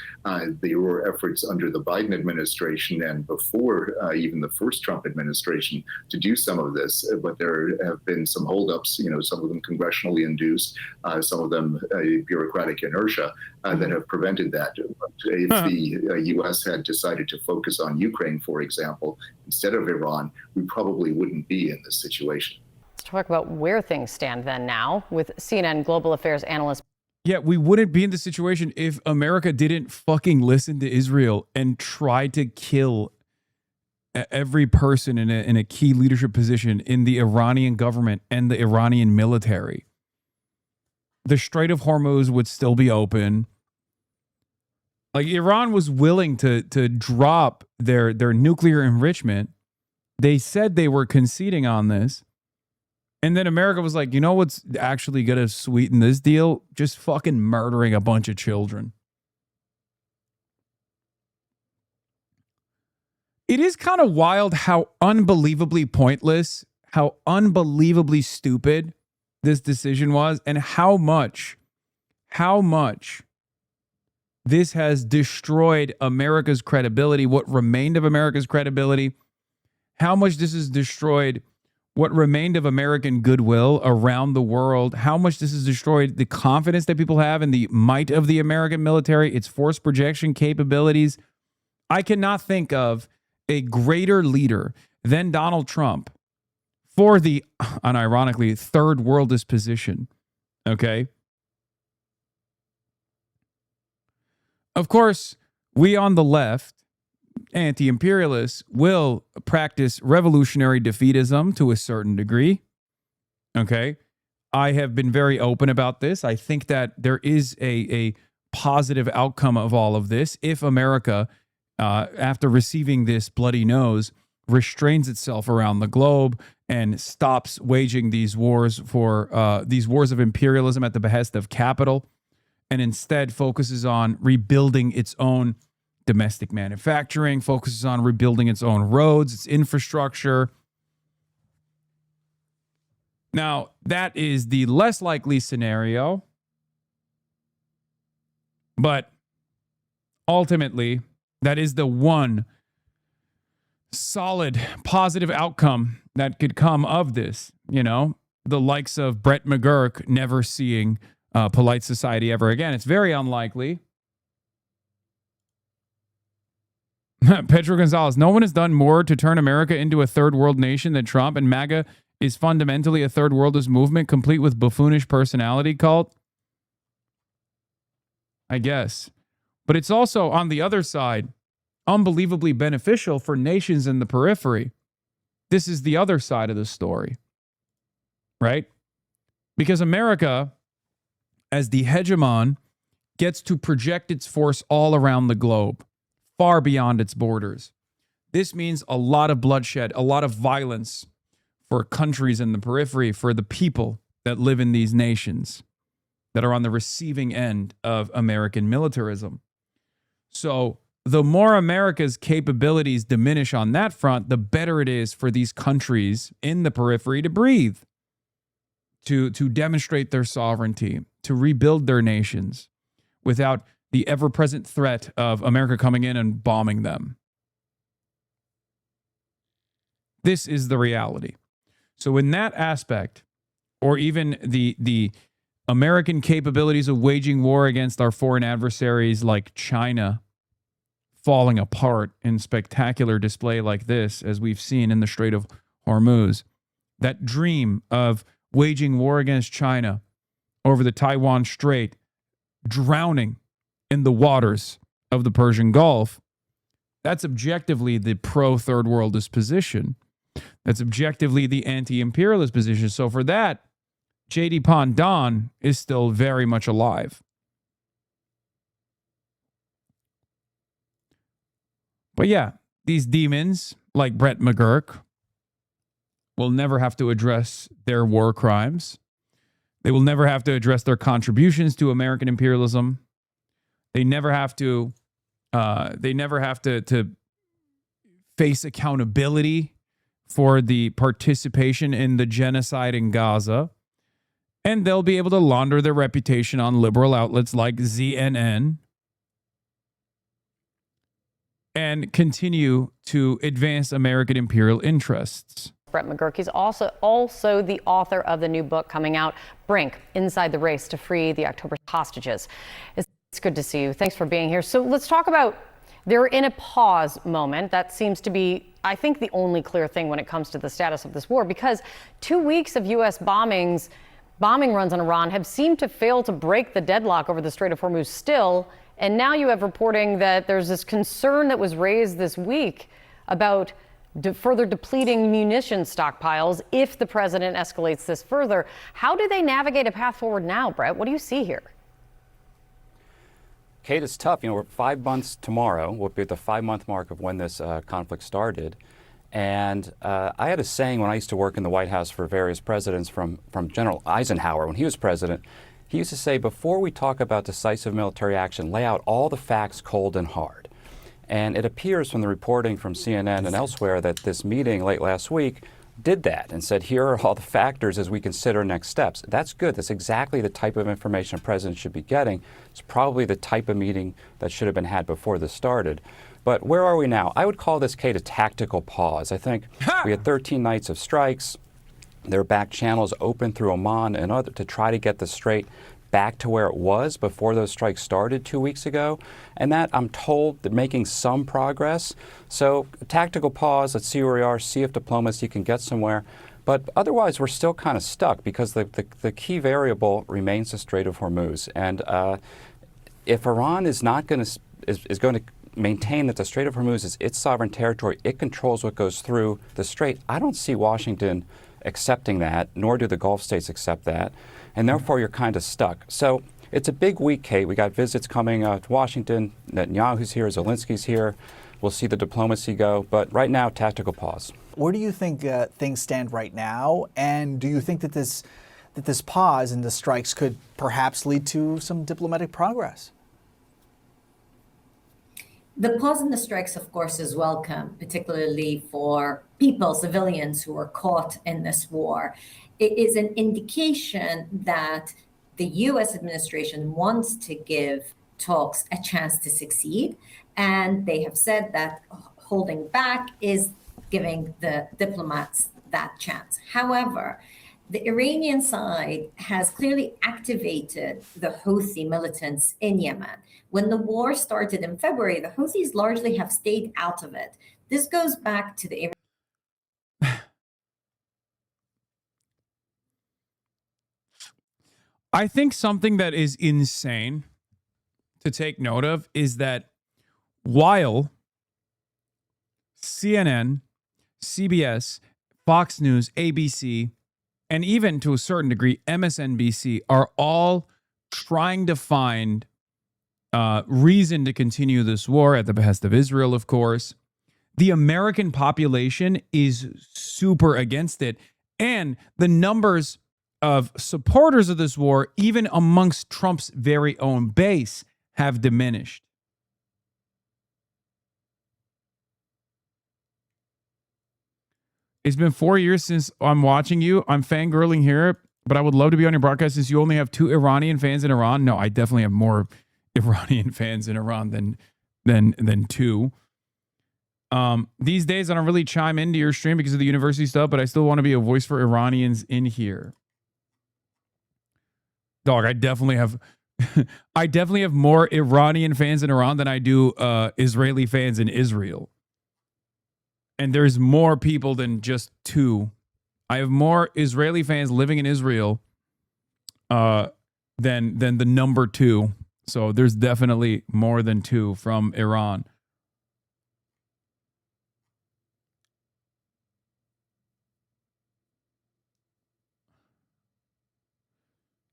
There were efforts under the Biden administration and before even the first Trump administration to do some of this, but there have been some holdups, some of them congressionally induced, some of them bureaucratic inertia that have prevented that. But if the U.S. had decided to focus on Ukraine, for example, instead of Iran, we probably wouldn't be in this situation. Let's talk about where things stand then now with CNN Global Affairs analyst. Yeah, we wouldn't be in this situation if America didn't fucking listen to Israel and try to kill every person in a key leadership position in the Iranian government and the Iranian military. The Strait of Hormuz would still be open. Like Iran was willing to drop their nuclear enrichment. They said they were conceding on this. And then America was like, you know what's actually going to sweeten this deal? Just fucking murdering a bunch of children. It is kind of wild how unbelievably pointless, how unbelievably stupid this decision was, and how much this has destroyed America's credibility, what remained of America's credibility, how much this has destroyed what remained of American goodwill around the world, how much this has destroyed the confidence that people have in the might of the American military, its force projection capabilities. I cannot think of a greater leader than Donald Trump for the, unironically, third worldist position. Okay? Of course, we on the left, anti-imperialists, will practice revolutionary defeatism to a certain degree. Okay? I have been very open about this. I think that there is a positive outcome of all of this if America, after receiving this bloody nose, restrains itself around the globe and stops waging these wars for these wars of imperialism at the behest of capital, and instead focuses on rebuilding its own domestic manufacturing, focuses on rebuilding its own roads, its infrastructure. Now, that is the less likely scenario, but ultimately, that is the one solid positive outcome that could come of this. You know, the likes of Brett McGurk never seeing polite society ever again. It's very unlikely. Pedro Gonzalez, no one has done more to turn America into a third world nation than Trump, and MAGA is fundamentally a third worldist movement complete with buffoonish personality cult. I guess. But it's also, on the other side, unbelievably beneficial for nations in the periphery. This is the other side of the story, right? Because America, as the hegemon, gets to project its force all around the globe, far beyond its borders. This means a lot of bloodshed, a lot of violence for countries in the periphery, for the people that live in these nations that are on the receiving end of American militarism. So the more America's capabilities diminish on that front, the better it is for these countries in the periphery to breathe, to demonstrate their sovereignty, to rebuild their nations without the ever-present threat of America coming in and bombing them. This is the reality. So in that aspect, or even the American capabilities of waging war against our foreign adversaries like China falling apart in spectacular display like this, as we've seen in the Strait of Hormuz, that dream of waging war against China over the Taiwan Strait, drowning in the waters of the Persian Gulf, that's objectively the pro-third worldist position. That's objectively the anti-imperialist position. So for that, J.D. Don is still very much alive. But yeah, these demons like Brett McGurk will never have to address their war crimes. They will never have to address their contributions to American imperialism. They never have to face accountability for the participation in the genocide in Gaza. And they'll be able to launder their reputation on liberal outlets like CNN and continue to advance American imperial interests. Brett McGurk, he's also the author of the new book coming out, Brink, Inside the Race to Free the October Hostages. It's good to see you. Thanks for being here. So let's talk about, they're in a pause moment. That seems to be, I think, the only clear thing when it comes to the status of this war, because 2 weeks of U.S. bombing runs on Iran have seemed to fail to break the deadlock over the Strait of Hormuz still. And now you have reporting that there's this concern that was raised this week about further depleting munition stockpiles if the president escalates this further. How do they navigate a path forward now, Brett? What do you see here? Kate, it's tough. You know, we're 5 months tomorrow. We'll be at the 5-month mark of when this conflict started. And I had a saying when I used to work in the White House for various presidents, from General Eisenhower when he was president. He used to say, before we talk about decisive military action, lay out all the facts cold and hard. And it appears from the reporting from CNN and elsewhere that this meeting late last week did that and said, here are all the factors as we consider next steps. That's good. That's exactly the type of information a president should be getting. It's probably the type of meeting that should have been had before this started. But where are we now? I would call this, Kate, a tactical pause. I think we had 13 nights of strikes. There are back channels open through Oman and other to try to get the Strait back to where it was before those strikes started 2 weeks ago. And that, I'm told, they're making some progress. So a tactical pause, let's see where we are, see if diplomacy can get somewhere. But otherwise, we're still kind of stuck because the key variable remains the Strait of Hormuz. And if Iran is not going to is going to maintain that the Strait of Hormuz is its sovereign territory, it controls what goes through the Strait, I don't see Washington accepting that, nor do the Gulf states accept that. And therefore, you're kind of stuck. So it's a big week, Kate. We got visits coming to Washington. Netanyahu's here. Zelensky's here. We'll see the diplomacy go. But right now, tactical pause. Where do you think things stand right now? And do you think that this pause in the strikes could perhaps lead to some diplomatic progress? The pause in the strikes, of course, is welcome, particularly for people, civilians who are caught in this war. It is an indication that the U.S. administration wants to give talks a chance to succeed. And they have said that holding back is giving the diplomats that chance. However, the Iranian side has clearly activated the Houthi militants in Yemen. When the war started in February, the Houthis largely have stayed out of it. This goes back to the I think something that is insane to take note of is that while CNN, CBS, Fox News, ABC, and even to a certain degree, MSNBC are all trying to find reason to continue this war at the behest of Israel, of course, the American population is super against it. And the numbers of supporters of this war, even amongst Trump's very own base, have diminished. It's been 4 years since I'm watching you. I'm fangirling here, but I would love to be on your broadcast since you only have 2 Iranian fans in Iran. No, I definitely have more Iranian fans in Iran than 2. These days, I don't really chime into your stream because of the university stuff, but I still want to be a voice for Iranians in here. Dog, I definitely have more Iranian fans in Iran than I do Israeli fans in Israel. And there's more people than just 2. I have more Israeli fans living in Israel than the number 2. So there's definitely more than 2 from Iran.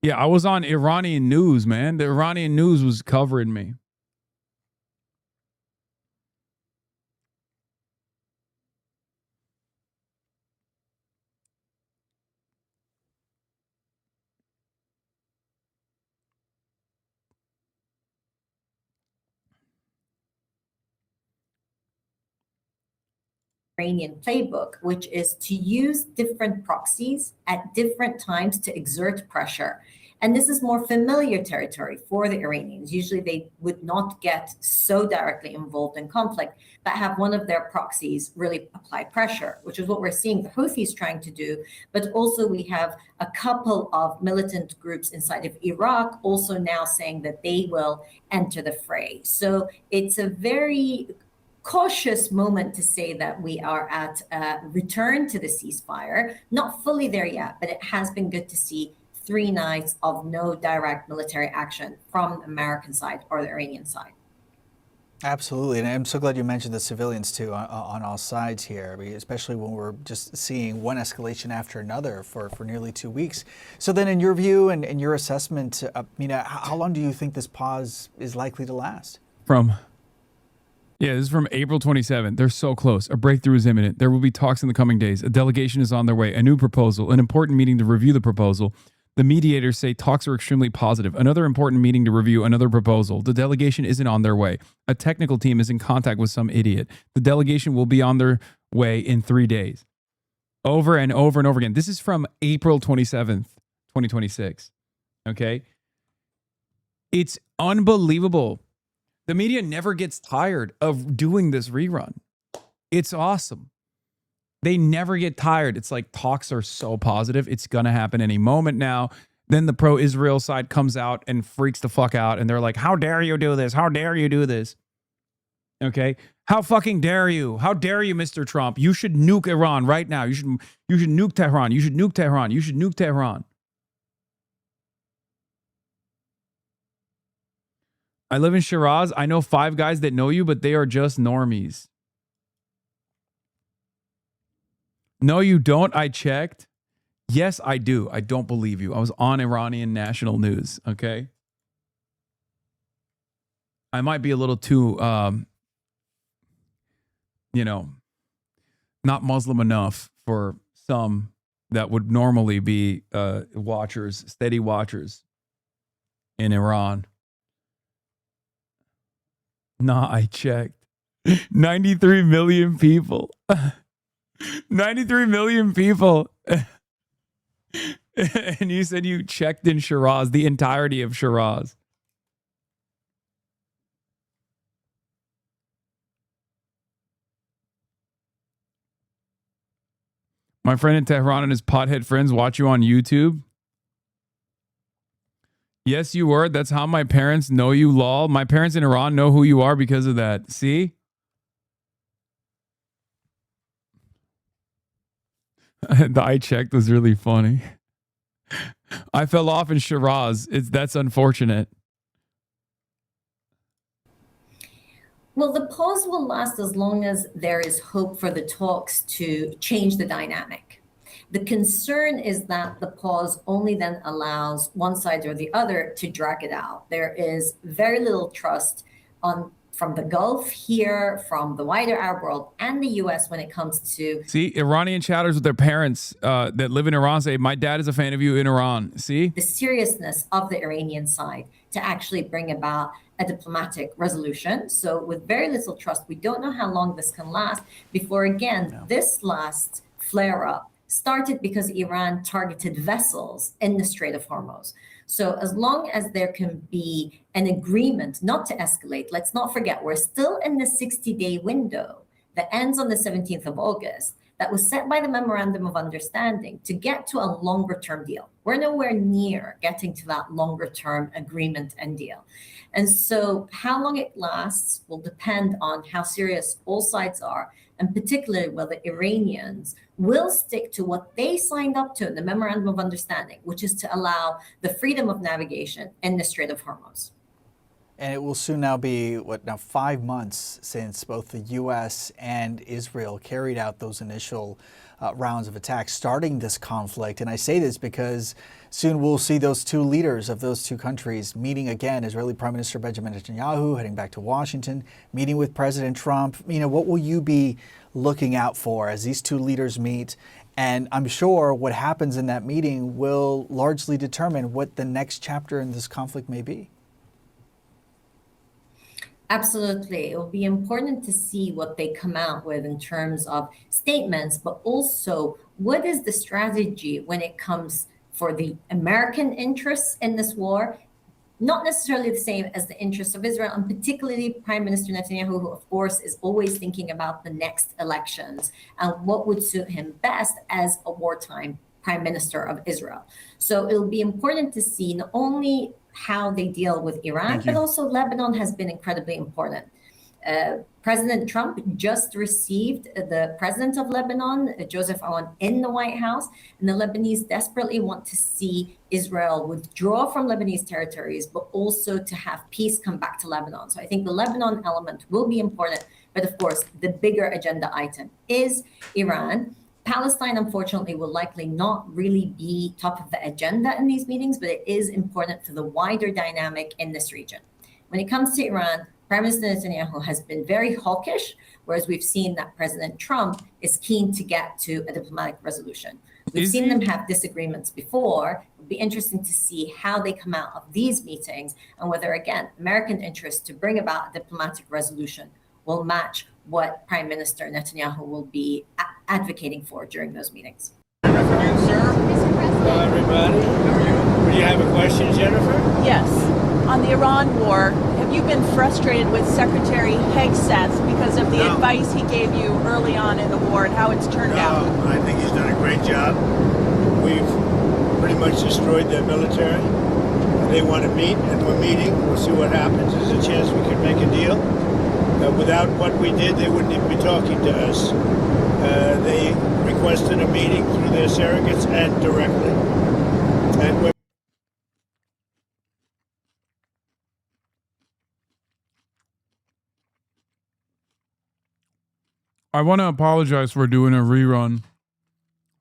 Yeah, I was on Iranian news, man. The Iranian news was covering me. Iranian playbook, which is to use different proxies at different times to exert pressure. And this is more familiar territory for the Iranians. Usually they would not get so directly involved in conflict, but have one of their proxies really apply pressure, which is what we're seeing the Houthis trying to do. But also we have a couple of militant groups inside of Iraq also now saying that they will enter the fray. So it's a very cautious moment to say that we are at a return to the ceasefire. Not fully there yet, but it has been good to see 3 nights of no direct military action from the American side or the Iranian side. Absolutely, and I'm so glad you mentioned the civilians too on all sides here, especially when we're just seeing one escalation after another for nearly 2 weeks. So then in your view and your assessment, how long do you think this pause is likely to last? This is from April 27th. They're so close. A breakthrough is imminent. There will be talks in the coming days. A delegation is on their way. A new proposal, an important meeting to review the proposal. The mediators say talks are extremely positive. Another important meeting to review another proposal. The delegation isn't on their way. A technical team is in contact with some idiot. The delegation will be on their way in 3 days. Over and over and over again. This is from April 27th, 2026. Okay? It's unbelievable. The media never gets tired of doing this rerun. It's awesome. They never get tired. It's like talks are so positive. It's going to happen any moment now. Then the pro-Israel side comes out and freaks the fuck out. And they're like, how dare you do this? How dare you do this? Okay. How fucking dare you? How dare you, Mr. Trump? You should nuke Iran right now. You should nuke Tehran. You should nuke Tehran. You should nuke Tehran. I live in Shiraz. I know 5 guys that know you, but they are just normies. No, you don't. I checked. Yes, I do. I don't believe you. I was on Iranian national news. Okay. I might be a little too, not Muslim enough for some that would normally be watchers, steady watchers in Iran. Nah, I checked. 93 million people. 93 million people. And you said you checked in Shiraz, the entirety of Shiraz. My friend in Tehran and his pothead friends watch you on YouTube. Yes, you were. That's how my parents know you, lol. My parents in Iran know who you are because of that. See? The I checked was really funny. I fell off in Shiraz. That's unfortunate. Well, the pause will last as long as there is hope for the talks to change the dynamic. The concern is that the pause only then allows one side or the other to drag it out. There is very little trust from the Gulf here, from the wider Arab world, and the U.S. when it comes to... See, Iranian chatters with their parents that live in Iran say, my dad is a fan of you in Iran. See? The seriousness of the Iranian side to actually bring about a diplomatic resolution. So with very little trust, we don't know how long this can last before, again, this last flare-up started because Iran targeted vessels in the Strait of Hormuz. So as long as there can be an agreement not to escalate, let's not forget, we're still in the 60-day window that ends on the 17th of August that was set by the Memorandum of Understanding to get to a longer-term deal. We're nowhere near getting to that longer-term agreement and deal. And so how long it lasts will depend on how serious all sides are, and particularly whether Iranians will stick to what they signed up to in the Memorandum of Understanding, which is to allow the freedom of navigation in the Strait of Hormuz. And it will soon now be, 5 months since both the U.S. and Israel carried out those initial rounds of attacks, starting this conflict. And I say this because soon we'll see those two leaders of those two countries meeting again. Israeli Prime Minister Benjamin Netanyahu heading back to Washington, meeting with President Trump. What will you be looking out for as these two leaders meet? And I'm sure what happens in that meeting will largely determine what the next chapter in this conflict may be. Absolutely. It will be important to see what they come out with in terms of statements, but also what is the strategy when it comes for the American interests in this war, not necessarily the same as the interests of Israel, and particularly Prime Minister Netanyahu, who of course is always thinking about the next elections and what would suit him best as a wartime Prime Minister of Israel. So it'll be important to see not only how they deal with Iran, but also Lebanon has been incredibly important. President Trump just received the president of Lebanon, Joseph Aoun, in the White House, and the Lebanese desperately want to see Israel withdraw from Lebanese territories, but also to have peace come back to Lebanon. So I think the Lebanon element will be important, but of course, the bigger agenda item is Iran. Palestine, unfortunately, will likely not really be top of the agenda in these meetings, but it is important to the wider dynamic in this region. When it comes to Iran, Prime Minister Netanyahu has been very hawkish, whereas we've seen that President Trump is keen to get to a diplomatic resolution. We've seen them have disagreements before. It would be interesting to see how they come out of these meetings and whether, again, American interest to bring about a diplomatic resolution will match what Prime Minister Netanyahu will be advocating for during those meetings. Good afternoon, sir. Hello, everybody. Do you have a question, Jennifer? Yes. On the Iran war, have you been frustrated with Secretary Hegseth because of the advice he gave you early on in the war and how it's turned out? I think he's done a great job. We've pretty much destroyed their military. They want to meet, and we're meeting. We'll see what happens. There's a chance we could make a deal. Without what we did, they wouldn't even be talking to us. They requested a meeting through their surrogates and directly. And we're I want to apologize for doing a rerun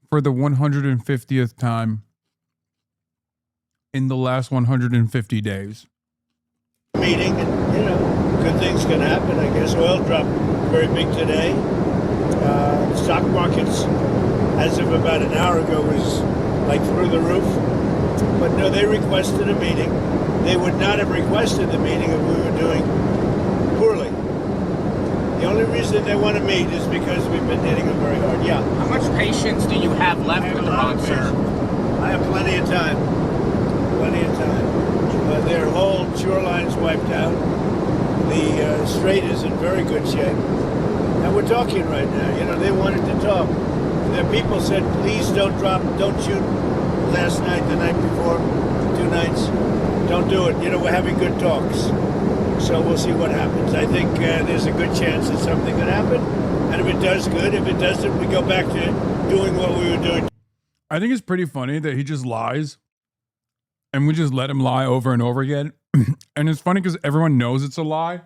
for the 150th time in the last 150 days. meeting, and, good things can happen. I guess oil dropped very big today. Stock markets, as of about an hour ago, was like through the roof. But no, they requested a meeting. They would not have requested the meeting if we were doing poorly. The only reason they want to meet is because we've been hitting them very hard. Yeah. How much patience do you have left with Iran, sir? I have plenty of time. Plenty of time. Their whole shoreline's wiped out. The strait is in very good shape. And we're talking right now. They wanted to talk. Their people said, please don't shoot last night, the night before, 2 nights. Don't do it. We're having good talks. So we'll see what happens. I think there's a good chance that something could happen. And if it does, good. If it doesn't, we go back to doing what we were doing. I think it's pretty funny that he just lies and we just let him lie over and over again. And it's funny because everyone knows it's a lie.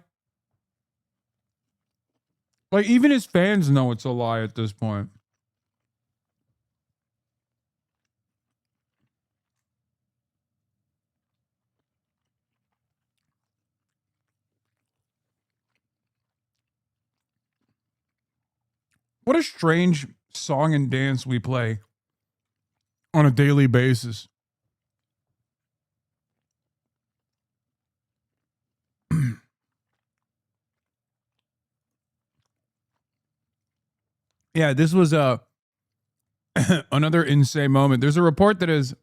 Like, even his fans know it's a lie at this point. What a strange song and dance we play on a daily basis. Yeah, this was another insane moment. There's a report that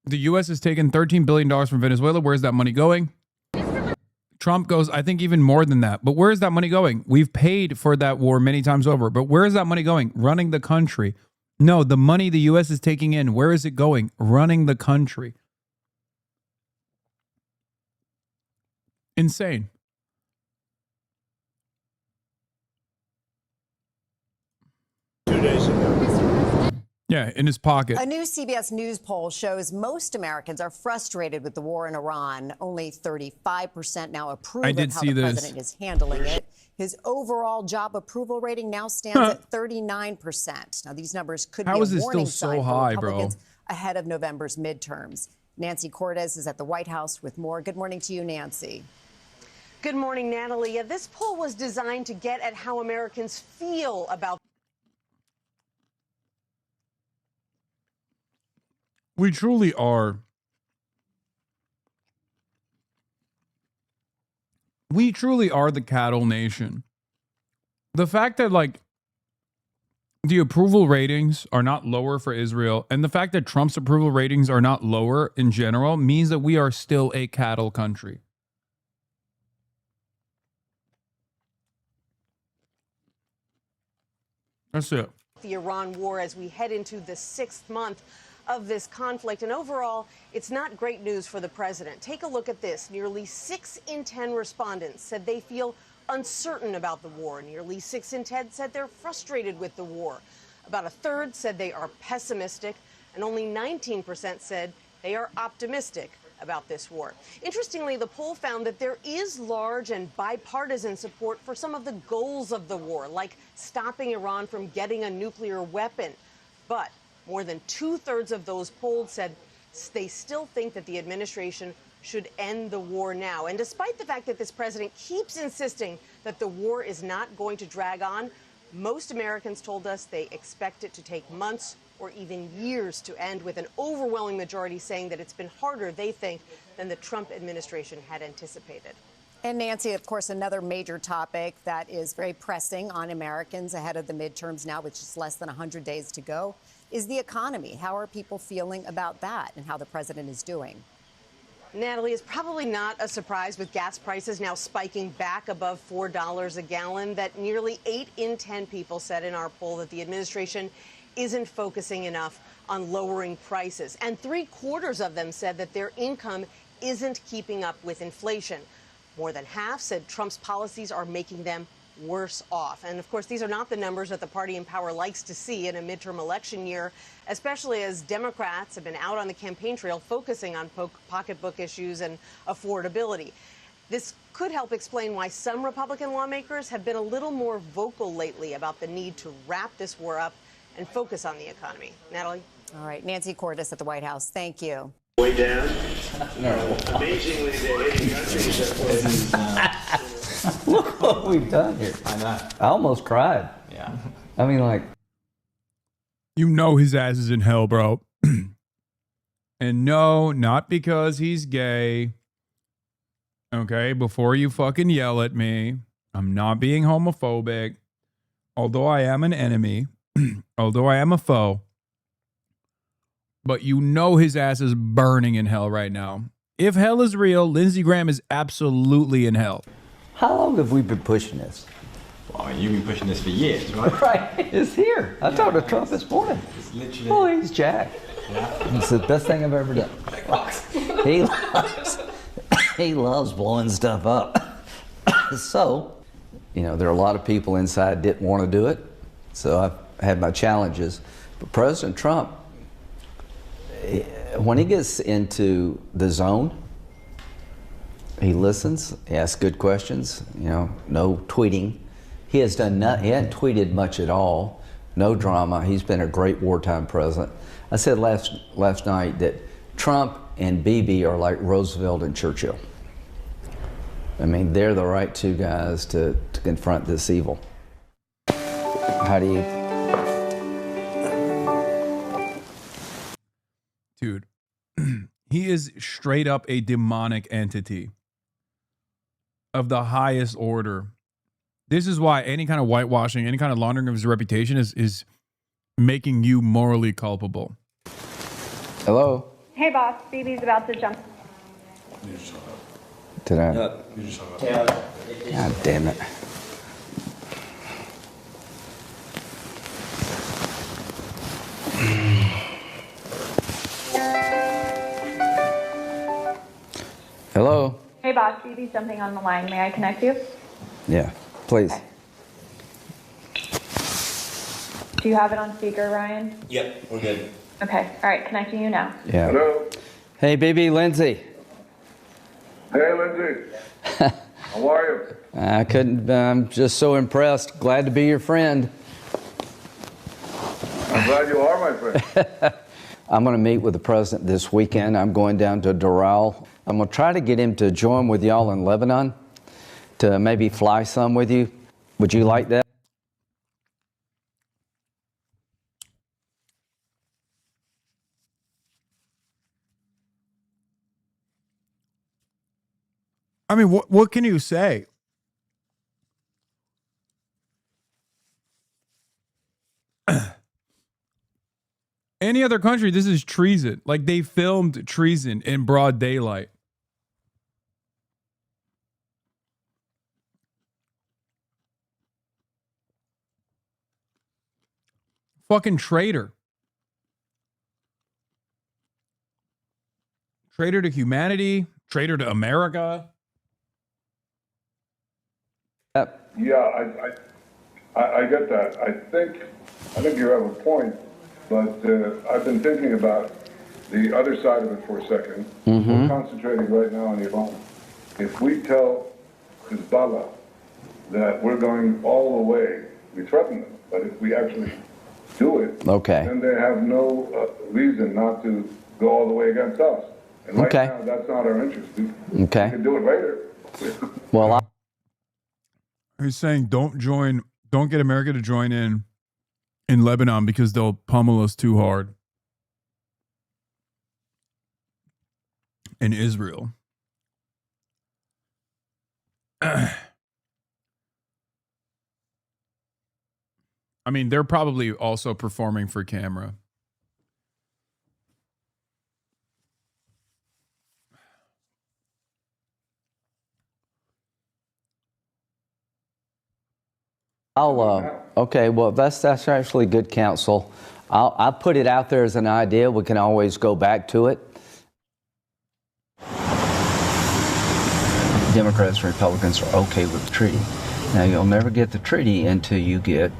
the U.S. has taken $13 billion from Venezuela. Where's that money going? Trump goes, I think even more than that. But where is that money going? We've paid for that war many times over. But where is that money going? Running the country. No, the money the U.S. is taking in, where is it going? Running the country. Insane. Yeah, in his pocket. A new CBS News poll shows most Americans are frustrated with the war in Iran. Only 35% now approve of how the president is handling it. His overall job approval rating now stands at 39%. Now, these numbers could be a warning sign for Republicans ahead of November's midterms. Nancy Cortez is at the White House with more. Good morning to you, Nancy. Good morning, Natalie. This poll was designed to get at how Americans feel about. We truly are. We truly are the cattle nation. The fact that, like, the approval ratings are not lower for Israel, and the fact that Trump's approval ratings are not lower in general, means that we are still a cattle country. That's it. The Iran war as we head into the 6th month of this conflict. And overall, it's not great news for the president. Take a look at this. Nearly 6 in 10 respondents said they feel uncertain about the war. Nearly 6 in 10 said they're frustrated with the war. About a third said they are pessimistic, and only 19% said they are optimistic about this war. Interestingly, the poll found that there is large and bipartisan support for some of the goals of the war, like stopping Iran from getting a nuclear weapon. But more than 2/3 of those polled said they still think that the administration should end the war now. And despite the fact that this president keeps insisting that the war is not going to drag on, most Americans told us they expect it to take months or even years to end, with an overwhelming majority saying that it's been harder, they think, than the Trump administration had anticipated. And Nancy, of course, another major topic that is very pressing on Americans ahead of the midterms now, which is less than 100 days to go, is the economy. How are people feeling about that and how the president is doing? Natalie, it's probably not a surprise with gas prices now spiking back above $4 a gallon that nearly 8 in 10 people said in our poll that the administration isn't focusing enough on lowering prices. And 3/4 of them said that their income isn't keeping up with inflation. More than half said Trump's policies are making them worse off. And of course, these are not the numbers that the party in power likes to see in a midterm election year, especially as Democrats have been out on the campaign trail focusing on pocketbook issues and affordability. This could help explain why some Republican lawmakers have been a little more vocal lately about the need to wrap this war up and focus on the economy. Natalie? All right. Nancy Cordes at the White House. Thank you. Way down. No. Amazingly, they're hitting countries that Look what we've done here. I know. I almost cried. Yeah. I mean, like, You know his ass is in hell, bro. And no, not because he's gay. Okay, before you fucking yell at me, I'm not being homophobic. Although I am an enemy, although I am a foe. But you know his ass is burning in hell right now. If hell is real, Lindsey Graham is absolutely in hell. how long have we been pushing this? Well, I mean, you've been pushing this for years, right? Right, it's here. I talked to Trump this morning. It's literally. Oh, he's jacked. Yeah. It's the best thing I've ever done. He loves blowing stuff up. So, you know, there are a lot of people inside didn't want to do it. So I've had my challenges. But President Trump, when he gets into the zone, he listens, he asks good questions, you know, no tweeting. He has done nothing, he hasn't tweeted much at all, no drama. He's been a great wartime president. I said last night that Trump and Bibi are like Roosevelt and Churchill. I mean, they're the right two guys to confront this evil. How do you? Dude, he is straight up a demonic entity of the highest order. This is why any kind of whitewashing, any kind of laundering of his reputation is making you morally culpable. Hello? Hey, boss. Phoebe's about to jump. Did I? God damn it. Hello? Hey, boss. Phoebe's jumping on the line. May I connect you? Yeah, please. Okay. Do you have it on speaker, Ryan? Yep, we're good. Okay. All right. Connecting you now. Yeah. Hello? Hey, BB, Lindsay. Hey, Lindsay. How are you? I couldn't, I'm just so impressed. Glad to be your friend. I'm glad you are, my friend. I'm going to meet with the president this weekend. I'm going down to Doral. I'm going to try to get him to join with y'all in Lebanon, to maybe fly some with you. Would you like that? I mean, what can you say? Any other country, this is treason. Like, they filmed treason in broad daylight. Fucking traitor. Traitor to humanity. Traitor to America. Yeah, I get that. I think you have a point, but I've been thinking about the other side of it for a second. We're concentrating right now on Iran. If we tell Hezbollah that we're going all the way, we threaten them, but if we actually do it, then they have no reason not to go all the way against us. And right now, that's not our interest. We can do it later. Well, he's saying don't get America to join in Lebanon because they'll pummel us too hard. In Israel. I mean, they're probably also performing for camera. Okay, well, that's actually good counsel. I'll put it out there as an idea. We can always go back to it. Democrats and Republicans are okay with the treaty. Now, you'll never get the treaty until you get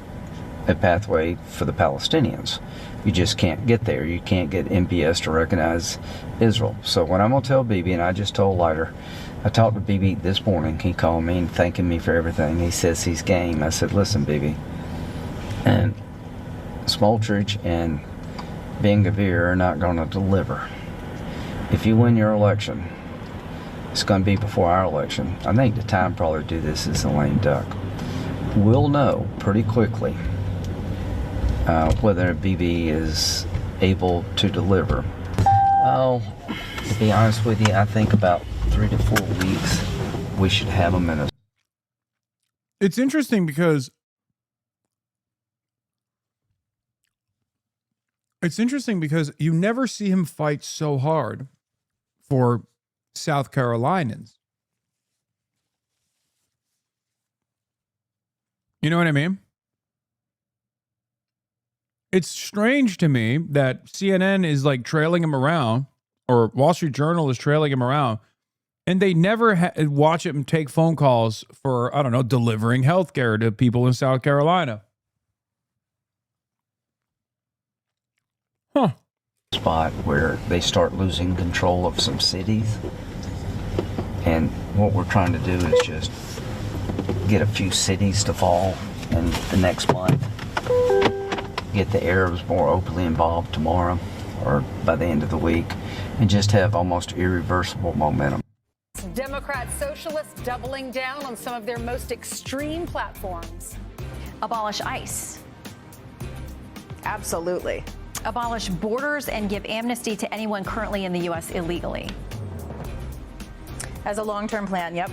a pathway for the Palestinians. You just can't get there. You can't get MPS to recognize Israel. So what I'm going to tell Bibi, and I just told Leiter, I talked to Bibi this morning. He called me and thanking me for everything. He says he's game. I said, listen, Bibi, and Smoltrich and Ben-Gvir are not going to deliver. If you win your election, it's going to be before our election. I think the time probably to do this is a lame duck. We'll know pretty quickly whether Bibi is able to deliver. Oh, to be honest with you, I think about 3 to 4 weeks we should have them in a... It's interesting because you never see him fight so hard for South Carolinians. You know what I mean? It's strange to me that CNN is like trailing him around, or Wall Street Journal is trailing him around, and they never watch him take phone calls for, I don't know, delivering healthcare to people in South Carolina. Huh. Spot where they start losing control of some cities. And what we're trying to do is just get a few cities to fall in the next month. Get the Arabs more openly involved tomorrow or by the end of the week, and just have almost irreversible momentum. Democrat socialists doubling down on some of their most extreme platforms. Abolish ICE. Absolutely. Abolish borders and give amnesty to anyone currently in the U.S. illegally. As a long-term plan, yep.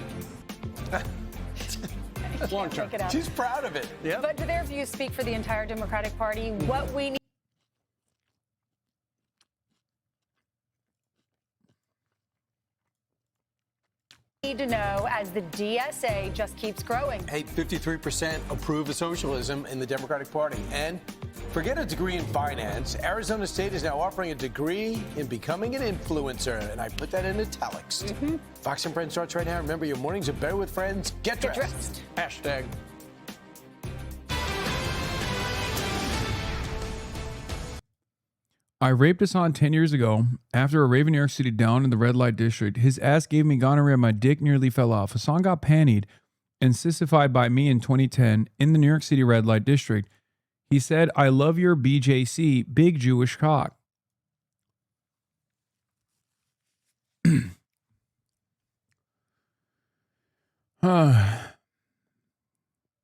Long-term. She's proud of it. Yeah. But do their views speak for the entire Democratic Party? What we need to know as the DSA just keeps growing. Hey, 53% approve of socialism in the Democratic Party. And forget a degree in finance. Arizona State is now offering a degree in becoming an influencer. And I put that in italics. Fox and Friends starts right now. Remember, your mornings are better with friends. Get dressed. Hashtag. I raped Hasan 10 years ago after a rave in New York City down in the red light district. His ass gave me gonorrhea. My dick nearly fell off. Hasan got pantied and sissified by me in 2010 in the New York City red light district. He said, I love your BJC, big Jewish cock.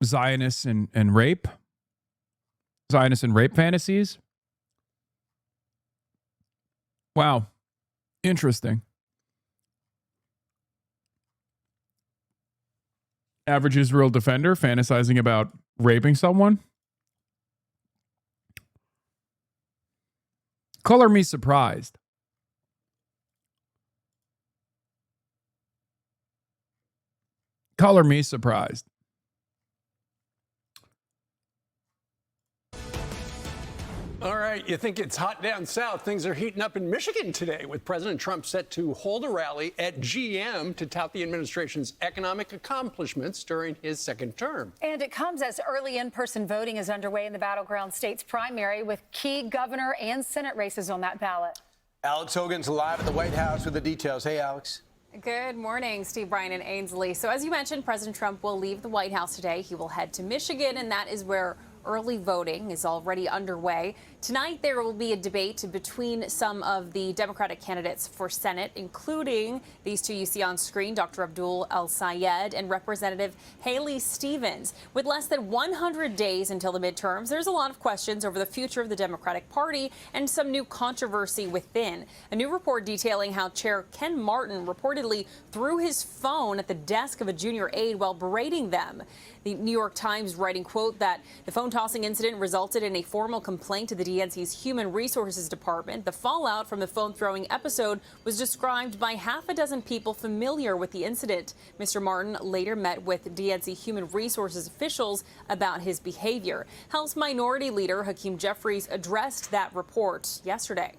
Zionists and rape. Zionists and rape fantasies. Wow. Interesting. Average Israel defender fantasizing about raping someone. Color me surprised. Color me surprised. All right, you think it's hot down south. Things are heating up in Michigan today, with President Trump set to hold a rally at GM to tout the administration's economic accomplishments during his second term. And it comes as early in-person voting is underway in the battleground states primary, with key governor and Senate races on that ballot. Alex Hogan's live at the White House with the details. Hey, Alex. Good morning, Steve, Brian, and Ainsley. So as you mentioned, President Trump will leave the White House today. He will head to Michigan, and that is where early voting is already underway. Tonight, there will be a debate between some of the Democratic candidates for Senate, including these two you see on screen, Dr. Abdul El-Sayed and Representative Haley Stevens. With less than 100 days until the midterms, there's a lot of questions over the future of the Democratic Party and some new controversy within. A new report detailing how Chair Ken Martin reportedly threw his phone at the desk of a junior aide while berating them. The New York Times writing, quote, that the phone tossing incident resulted in a formal complaint to the DNC's Human Resources Department. The fallout from the phone throwing episode was described by half a dozen people familiar with the incident. Mr. Martin later met with DNC Human Resources officials about his behavior. House Minority Leader Hakeem Jeffries addressed that report yesterday.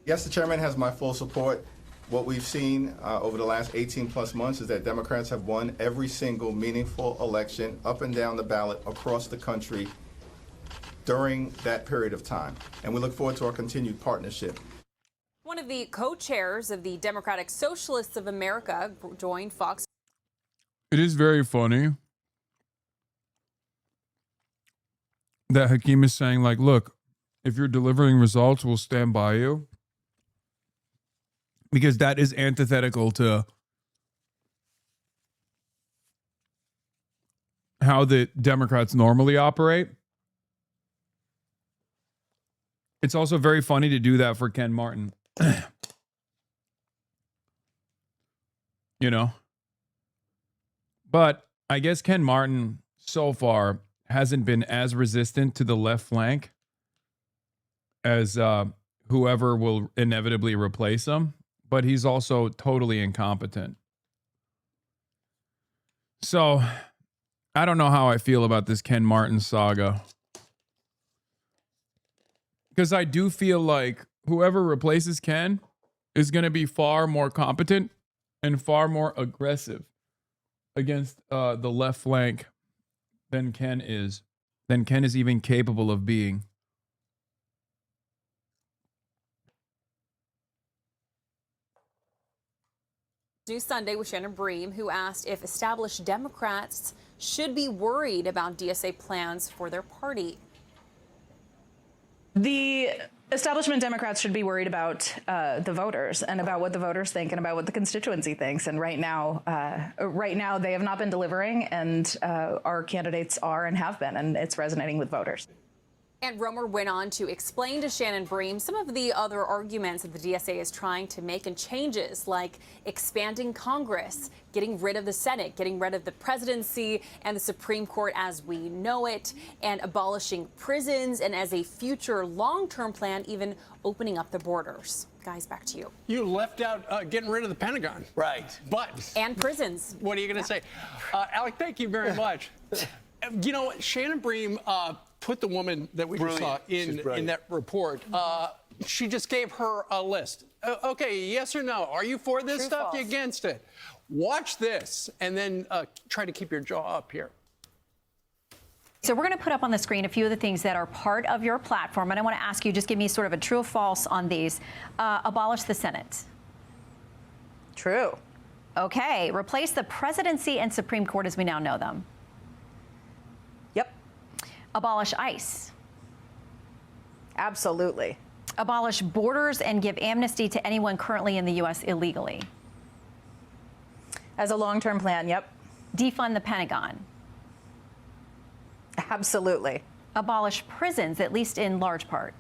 Yes, the chairman has my full support. What we've seen over the last 18 plus months is that Democrats have won every single meaningful election up and down the ballot across the country during that period of time. And we look forward to our continued partnership. One of the co-chairs of the Democratic Socialists of America joined Fox. It is very funny that Hakeem is saying, like, look, if you're delivering results, we'll stand by you. Because that is antithetical to how the Democrats normally operate. It's also very funny to do that for Ken Martin. You know? But I guess Ken Martin so far hasn't been as resistant to the left flank as whoever will inevitably replace him. But he's also totally incompetent. So, I don't know how I feel about this Ken Martin saga. Because I do feel like whoever replaces Ken is going to be far more competent and far more aggressive against the left flank than Ken is even capable of being. News Sunday with Shannon Bream, who asked if established Democrats should be worried about DSA plans for their party. The establishment Democrats should be worried about the voters and about what the voters think and about what the constituency thinks. And right now they have not been delivering, and our candidates are and have been, and it's resonating with voters. And Romer went on to explain to Shannon Bream some of the other arguments that the DSA is trying to make, and changes like expanding Congress, getting rid of the Senate, getting rid of the presidency and the Supreme Court as we know it, and abolishing prisons, and as a future long-term plan, even opening up the borders. Guys, back to you. You left out getting rid of the Pentagon. Right. But. And prisons. What are you going to say? Alec, thank you very much. You know what? Shannon Bream put the woman that we just saw in that report. She just gave her a list. Okay, yes or no? Are you for this stuff? Are you against it? Watch this and then try to keep your jaw up here. So we're going to put up on the screen a few of the things that are part of your platform. And I want to ask you, just give me sort of a true or false on these. Abolish the Senate. True. Okay. Replace the presidency and Supreme Court as we now know them. Yep. Abolish ICE. Absolutely. Abolish borders and give amnesty to anyone currently in the U.S. illegally. As a long-term plan, yep. Defund the Pentagon. Absolutely. Abolish prisons, at least in large part.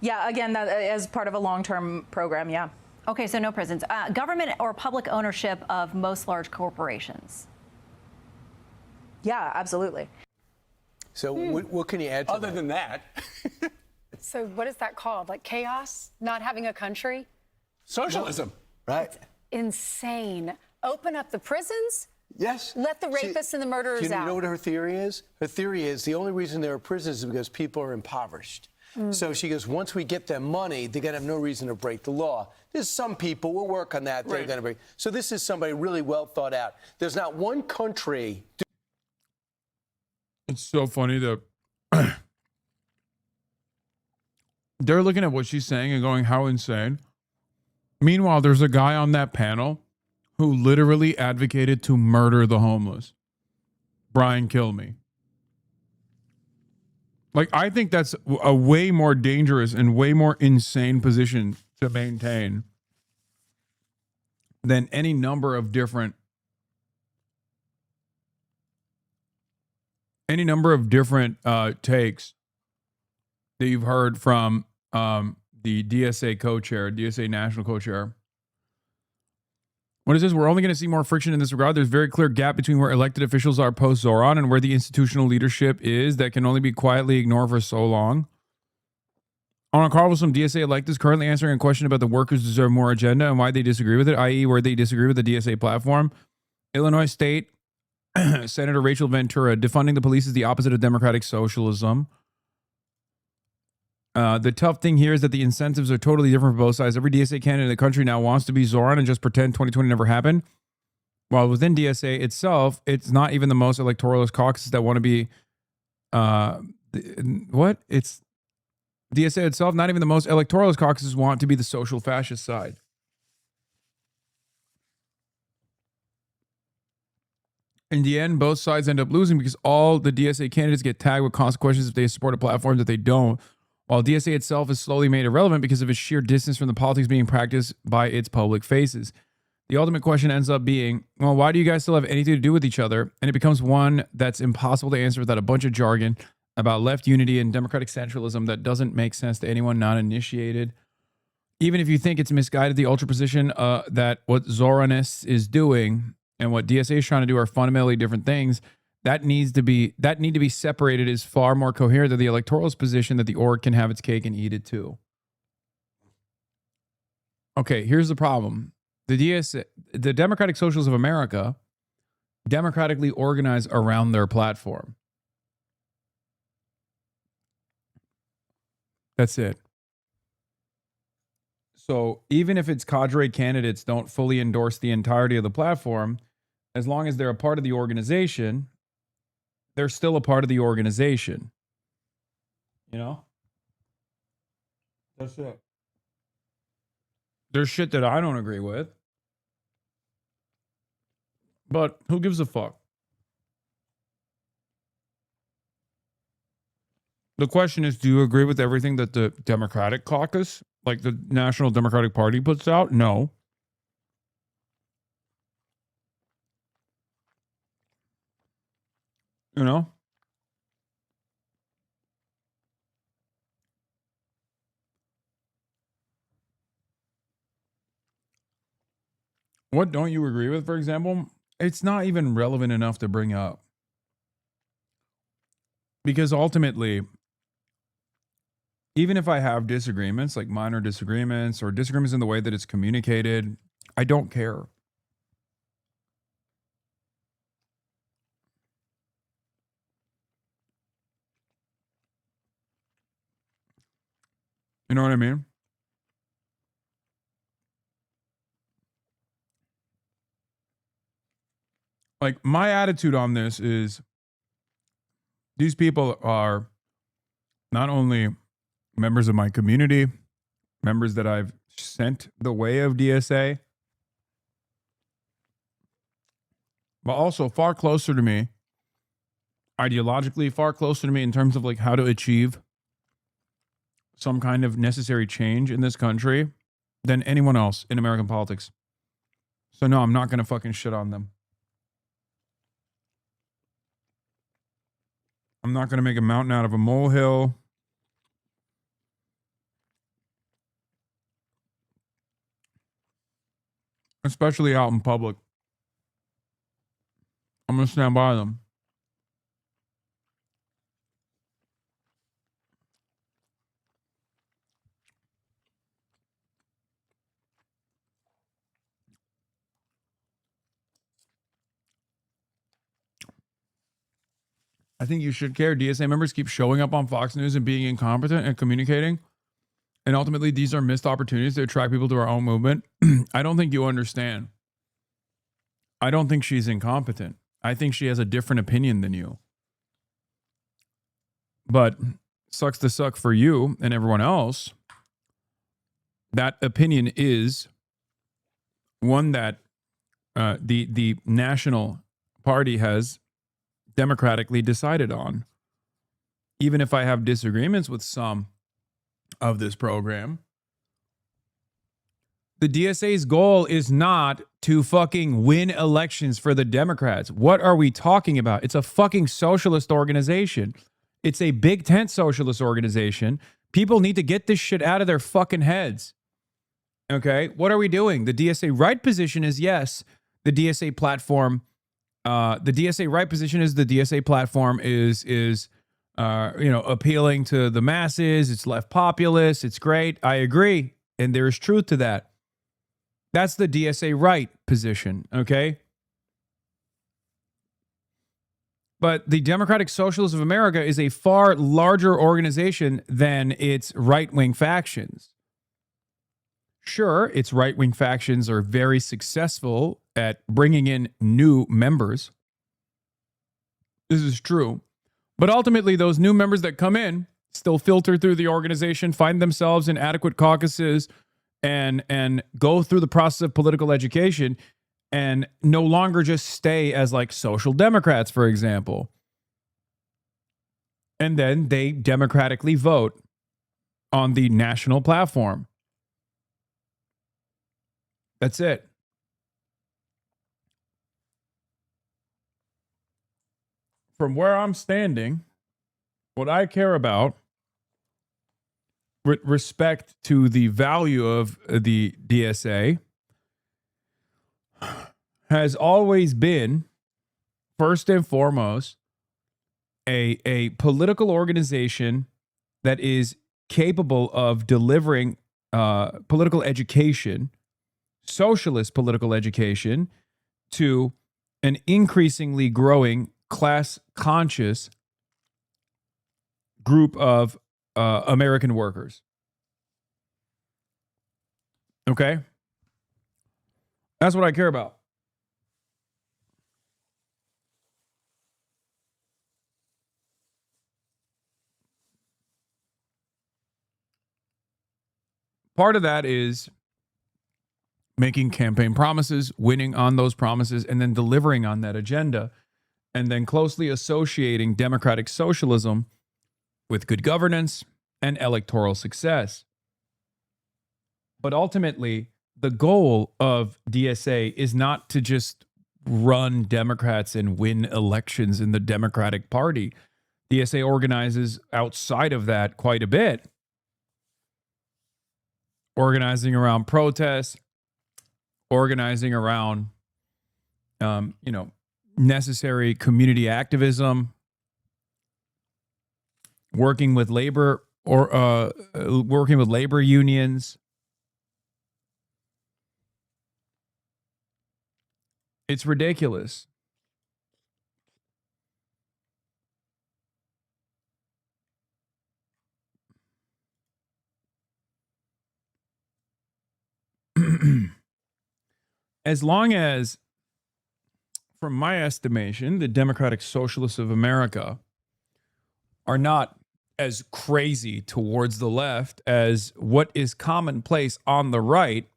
Yeah, again, that as part of a long-term program, yeah. Okay, so no prisons. Government or public ownership of most large corporations. Yeah, absolutely. So what can you add to Other than that? So what is that called? Like chaos? Not having a country? Socialism. Right. Insane. Open up the prisons? Yes. Let the rapists and the murderers You out. know what her theory is? Her theory is the only reason there are prisons is because people are impoverished. So she goes, once we get them money, they're going to have no reason to break the law. There's some people, we'll work on that, they're going to break. So this is somebody really well thought out. There's not one country. It's so funny that they're looking at what she's saying and going, how insane. Meanwhile, there's a guy on that panel who literally advocated to murder the homeless. Brian Kilmeade. Like, I think that's a way more dangerous and way more insane position to maintain than any number of different takes that you've heard from the DSA co-chair, DSA national co-chair. What is this? We're only going to see more friction in this regard. There's a very clear gap between where elected officials are post-Zoran and where the institutional leadership is that can only be quietly ignored for so long. On a call with some DSA electeds currently answering a question about the workers deserve more agenda and why they disagree with it, i.e. where they disagree with the DSA platform. Illinois State Senator Rachel Ventura, defunding the police is the opposite of democratic socialism. The tough thing here is that the incentives are totally different for both sides. Every DSA candidate in the country now wants to be Zoran and just pretend 2020 never happened. While within DSA itself, it's not even the most electoralist caucuses that want to be It's DSA itself, not even the most electoralist caucuses want to be the social fascist side. In the end, both sides end up losing because all the DSA candidates get tagged with consequences if they support a platform that they don't, while DSA itself is slowly made irrelevant because of its sheer distance from the politics being practiced by its public faces. The ultimate question ends up being, well, why do you guys still have anything to do with each other? And it becomes one that's impossible to answer without a bunch of jargon about left unity and democratic centralism that doesn't make sense to anyone not initiated. Even if you think it's misguided, the ultra position that what Zoranists is doing and what DSA is trying to do are fundamentally different things, that need to be separated is far more coherent than the electoralist position that the org can have its cake and eat it too. Okay, here's the problem. The DSA, the Democratic Socialists of America, democratically organize around their platform. That's it. So even if its cadre candidates don't fully endorse the entirety of the platform, as long as they're a part of the organization, they're still a part of the organization. You know? That's it. There's shit that I don't agree with. But who gives a fuck? The question is, do you agree with everything that the Democratic caucus, like the National Democratic Party, puts out? No. You know? What don't you agree with, for example? It's not even relevant enough to bring up. Because ultimately, even if I have disagreements, like minor disagreements or disagreements in the way that it's communicated, I don't care. You know what I mean? Like, my attitude on this is these people are not only members of my community, members that I've sent the way of DSA, but also far closer to me, ideologically, far closer to me in terms of like how to achieve some kind of necessary change in this country than anyone else in American politics. So no, I'm not going to fucking shit on them. I'm not going to make a mountain out of a molehill. Especially out in public. I'm going to stand by them. I think you should care. DSA members keep showing up on Fox News and being incompetent and communicating. And ultimately, these are missed opportunities to attract people to our own movement. I don't think you understand. I don't think she's incompetent. I think she has a different opinion than you. But sucks to suck for you and everyone else. That opinion is one that the National Party has democratically decided on. Even if I have disagreements with some of this program, the DSA's goal is not to fucking win elections for the Democrats. What are we talking about? It's a fucking socialist organization. It's a big tent socialist organization. People need to get this shit out of their fucking heads. Okay? What are we doing? The DSA right position is yes. The DSA platform, the DSA right position is the DSA platform is appealing to the masses. It's left populist. It's great. I agree. And there is truth to that. That's the DSA right position, okay? But the Democratic Socialists of America is a far larger organization than its right-wing factions. Sure, its right-wing factions are very successful at bringing in new members. This is true. But ultimately, those new members that come in still filter through the organization, find themselves in adequate caucuses, and go through the process of political education and no longer just stay as like social democrats, for example. And then they democratically vote on the national platform. That's it. From where I'm standing, what I care about with respect to the value of the DSA has always been, first and foremost, a political organization that is capable of delivering political education, socialist political education, to an increasingly growing class-conscious group of American workers. Okay? That's what I care about. Part of that is making campaign promises, winning on those promises, and then delivering on that agenda, and then closely associating democratic socialism with good governance and electoral success. But ultimately, the goal of DSA is not to just run Democrats and win elections in the Democratic Party. DSA organizes outside of that quite a bit, organizing around protests, organizing around, necessary community activism, working with labor unions. It's ridiculous. As long as, from my estimation, the Democratic Socialists of America are not as crazy towards the left as what is commonplace on the right,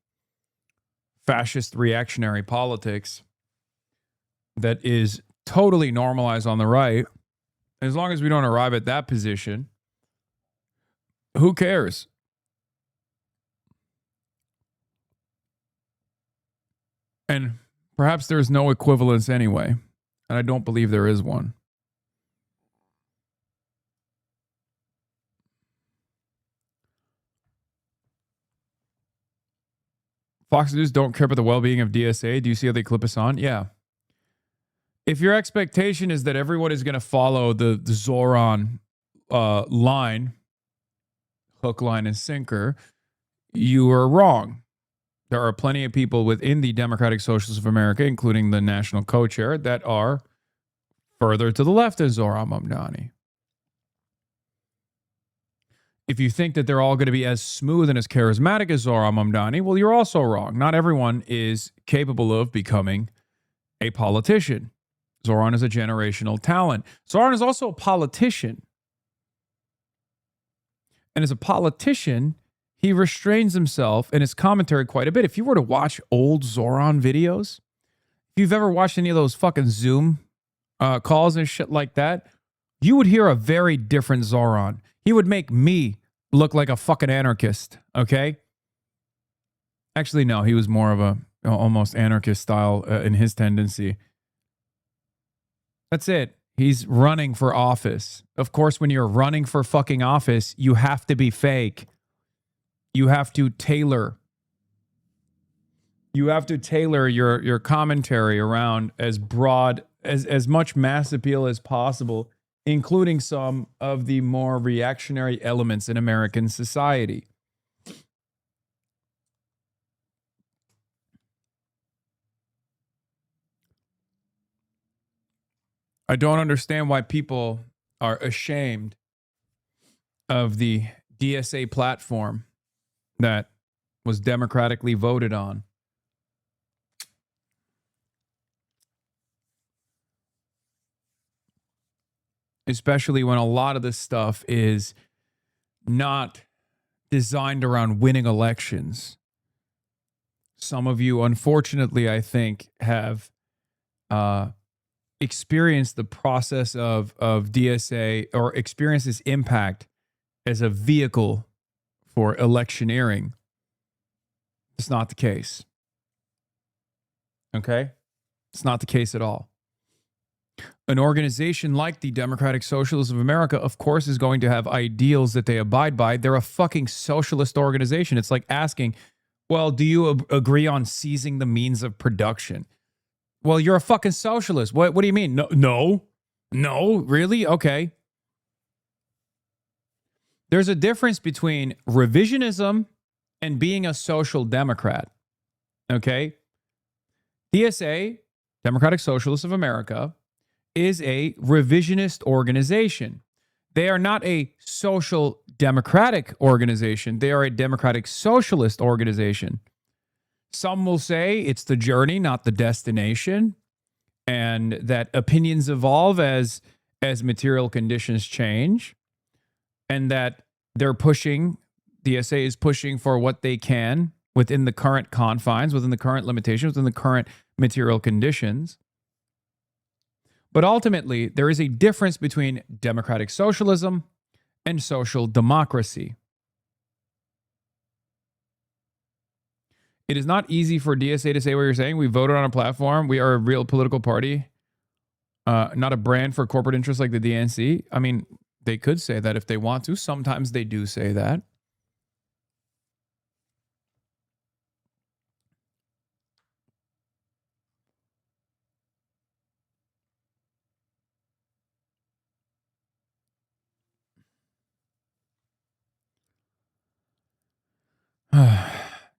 fascist reactionary politics that is totally normalized on the right, as long as we don't arrive at that position, who cares? And perhaps there's no equivalence anyway, and I don't believe there is one. Fox News don't care about the well-being of DSA. Do you see how they clip us on? Yeah. If your expectation is that everyone is going to follow the Zoran line, hook, line, and sinker, you are wrong. There are plenty of people within the Democratic Socialists of America, including the national co-chair, that are Further to the left is Zohran Mamdani. If you think that they're all going to be as smooth and as charismatic as Zohran Mamdani, well, you're also wrong. Not everyone is capable of becoming a politician. Zohran is a generational talent. Zohran is also a politician. And as a politician, he restrains himself in his commentary quite a bit. If you were to watch old Zohran videos, if you've ever watched any of those fucking Zoom calls and shit like that, you would hear a very different Zohran. He would make me look like a fucking anarchist, okay? Actually, no, he was more of a almost anarchist style in his tendency. That's it. He's running for office. Of course, when you're running for fucking office, you have to be fake. You have to tailor. You have to tailor your commentary around as broad, as much mass appeal as possible, including some of the more reactionary elements in American society. I don't understand why people are ashamed of the DSA platform that was democratically voted on. Especially when a lot of this stuff is not designed around winning elections. Some of you, unfortunately, I think, have experienced the process of DSA or experienced its impact as a vehicle for electioneering. It's not the case. Okay? It's not the case at all. An organization like the Democratic Socialists of America, of course, is going to have ideals that they abide by. They're a fucking socialist organization. It's like asking, well, do you agree on seizing the means of production? Well, you're a fucking socialist. What do you mean? No, really? Okay. There's a difference between revisionism and being a social democrat. Okay? DSA, Democratic Socialists of America, is a revisionist organization. They are not a social democratic organization. They are a democratic socialist organization. Some will say it's the journey, not the destination, and that opinions evolve as material conditions change, and that DSA is pushing for what they can within the current confines, within the current limitations, within the current material conditions. But ultimately, there is a difference between democratic socialism and social democracy. It is not easy for DSA to say what you're saying. We voted on a platform. We are a real political party, not a brand for corporate interests like the DNC. I mean, they could say that if they want to. Sometimes they do say that.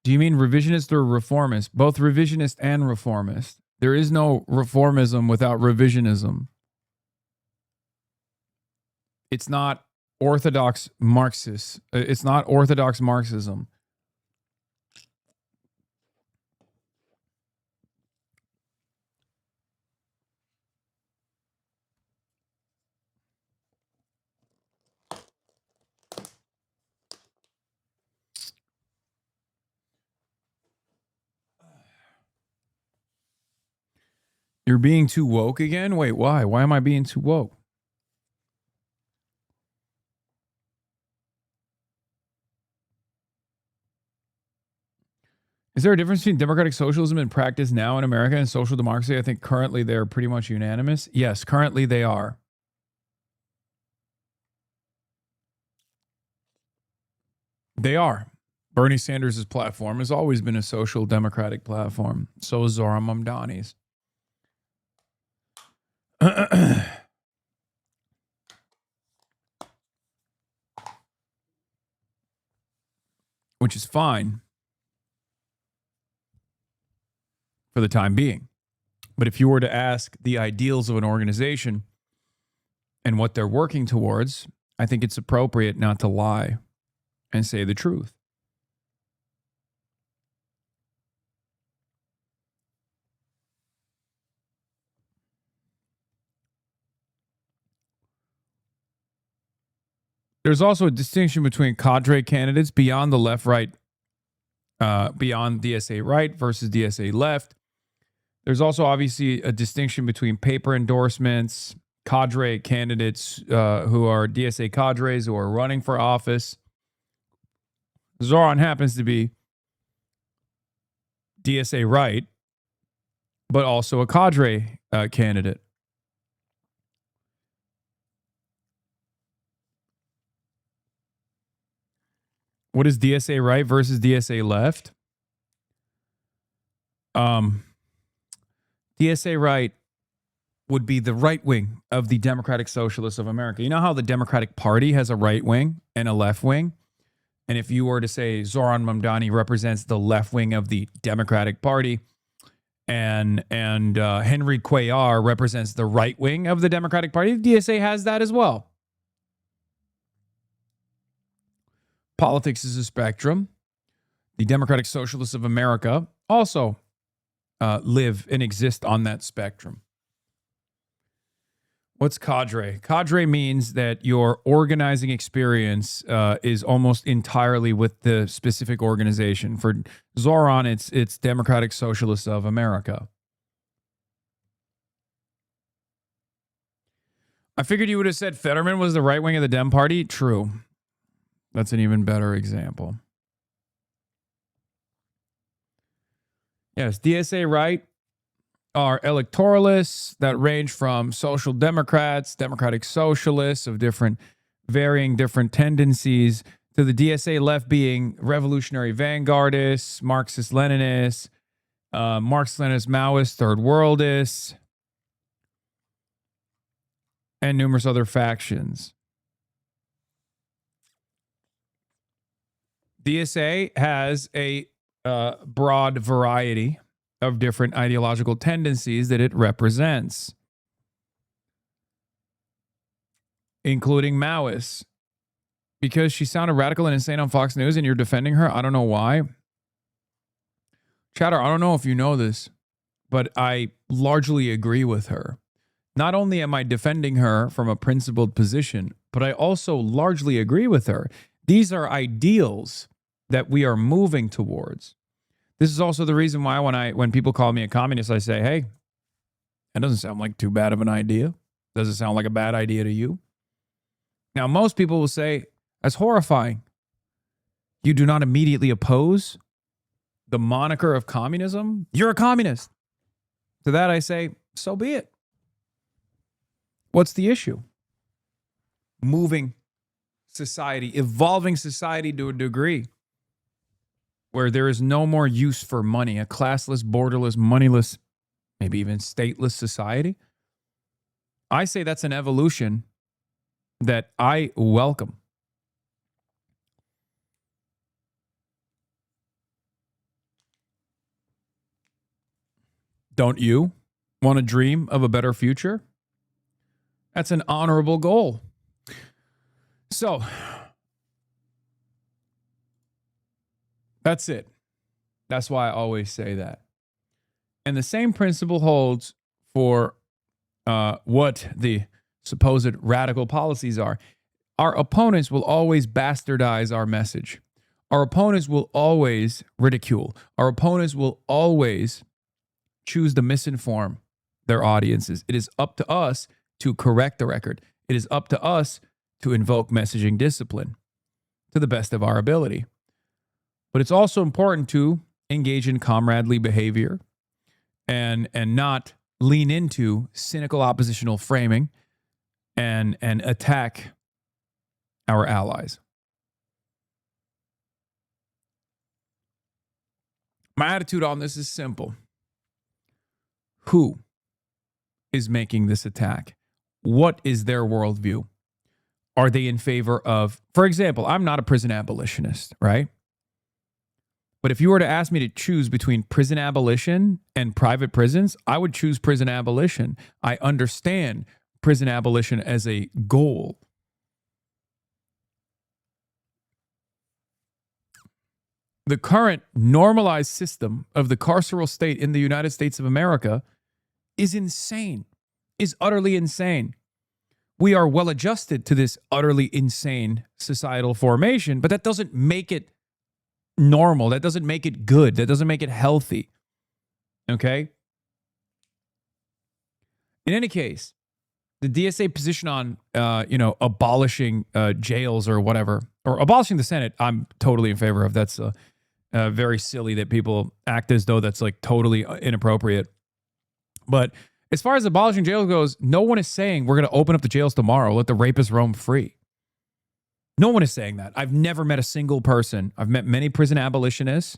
Do you mean revisionist or reformist? Both revisionist and reformist. There is no reformism without revisionism. It's not orthodox Marxist. It's not orthodox Marxism. You're being too woke again? Wait, why? Why am I being too woke? Is there a difference between democratic socialism in practice now in America and social democracy? I think currently they're pretty much unanimous. Yes, currently they are. They are. Bernie Sanders' platform has always been a social democratic platform. So is Zohran Mamdani's. Which is fine for the time being. But if you were to ask the ideals of an organization and what they're working towards, I think it's appropriate not to lie and say the truth. There's also a distinction between cadre candidates beyond the left-right, beyond DSA right versus DSA left. There's also obviously a distinction between paper endorsements, cadre candidates who are DSA cadres who are running for office. Zoran happens to be DSA right, but also a cadre candidate. What is DSA right versus DSA left? DSA right would be the right wing of the Democratic Socialists of America. You know how the Democratic Party has a right wing and a left wing? And if you were to say Zoran Mamdani represents the left wing of the Democratic Party and Henry Cuellar represents the right wing of the Democratic Party, the DSA has that as well. Politics is a spectrum. The Democratic Socialists of America also live and exist on that spectrum. What's cadre? Cadre means that your organizing experience is almost entirely with the specific organization. For Zoran, it's Democratic Socialists of America. I figured you would have said Fetterman was the right wing of the Dem Party. True. That's an even better example. Yes, DSA right are electoralists that range from social democrats, democratic socialists of varying different tendencies, to the DSA left being revolutionary vanguardists, Marxist-Leninists, Marxist-Leninist Maoist third worldists, and numerous other factions. DSA has a broad variety of different ideological tendencies that it represents, including Maoists. Because she sounded radical and insane on Fox News and you're defending her, I don't know why. Chatter, I don't know if you know this, but I largely agree with her. Not only am I defending her from a principled position, but I also largely agree with her. These are ideals that we are moving towards. This is also the reason why when people call me a communist, I say, hey, that doesn't sound like too bad of an idea. Does it sound like a bad idea to you? Now, most people will say, that's horrifying. You do not immediately oppose the moniker of communism? You're a communist. To that I say, so be it. What's the issue? Moving society, evolving society to a degree where there is no more use for money, a classless, borderless, moneyless, maybe even stateless society. I say that's an evolution that I welcome. Don't you want to dream of a better future? That's an honorable goal. So, that's it. That's why I always say that. And the same principle holds for what the supposed radical policies are. Our opponents will always bastardize our message. Our opponents will always ridicule. Our opponents will always choose to misinform their audiences. It is up to us to correct the record. It is up to us to invoke messaging discipline to the best of our ability. But it's also important to engage in comradely behavior and not lean into cynical oppositional framing and attack our allies. My attitude on this is simple. Who is making this attack? What is their worldview? Are they in favor of, for example, I'm not a prison abolitionist, right? But if you were to ask me to choose between prison abolition and private prisons, I would choose prison abolition. I understand prison abolition as a goal. The current normalized system of the carceral state in the United States of America is insane, is utterly insane. We are well adjusted to this utterly insane societal formation, but that doesn't make it normal. That doesn't make it good. That doesn't make it healthy. Okay? In any case, the DSA position on, abolishing jails or whatever, or abolishing the Senate, I'm totally in favor of. That's very silly that people act as though that's like totally inappropriate. But as far as abolishing jails goes, no one is saying we're going to open up the jails tomorrow, let the rapists roam free. No one is saying that. I've never met a single person. I've met many prison abolitionists,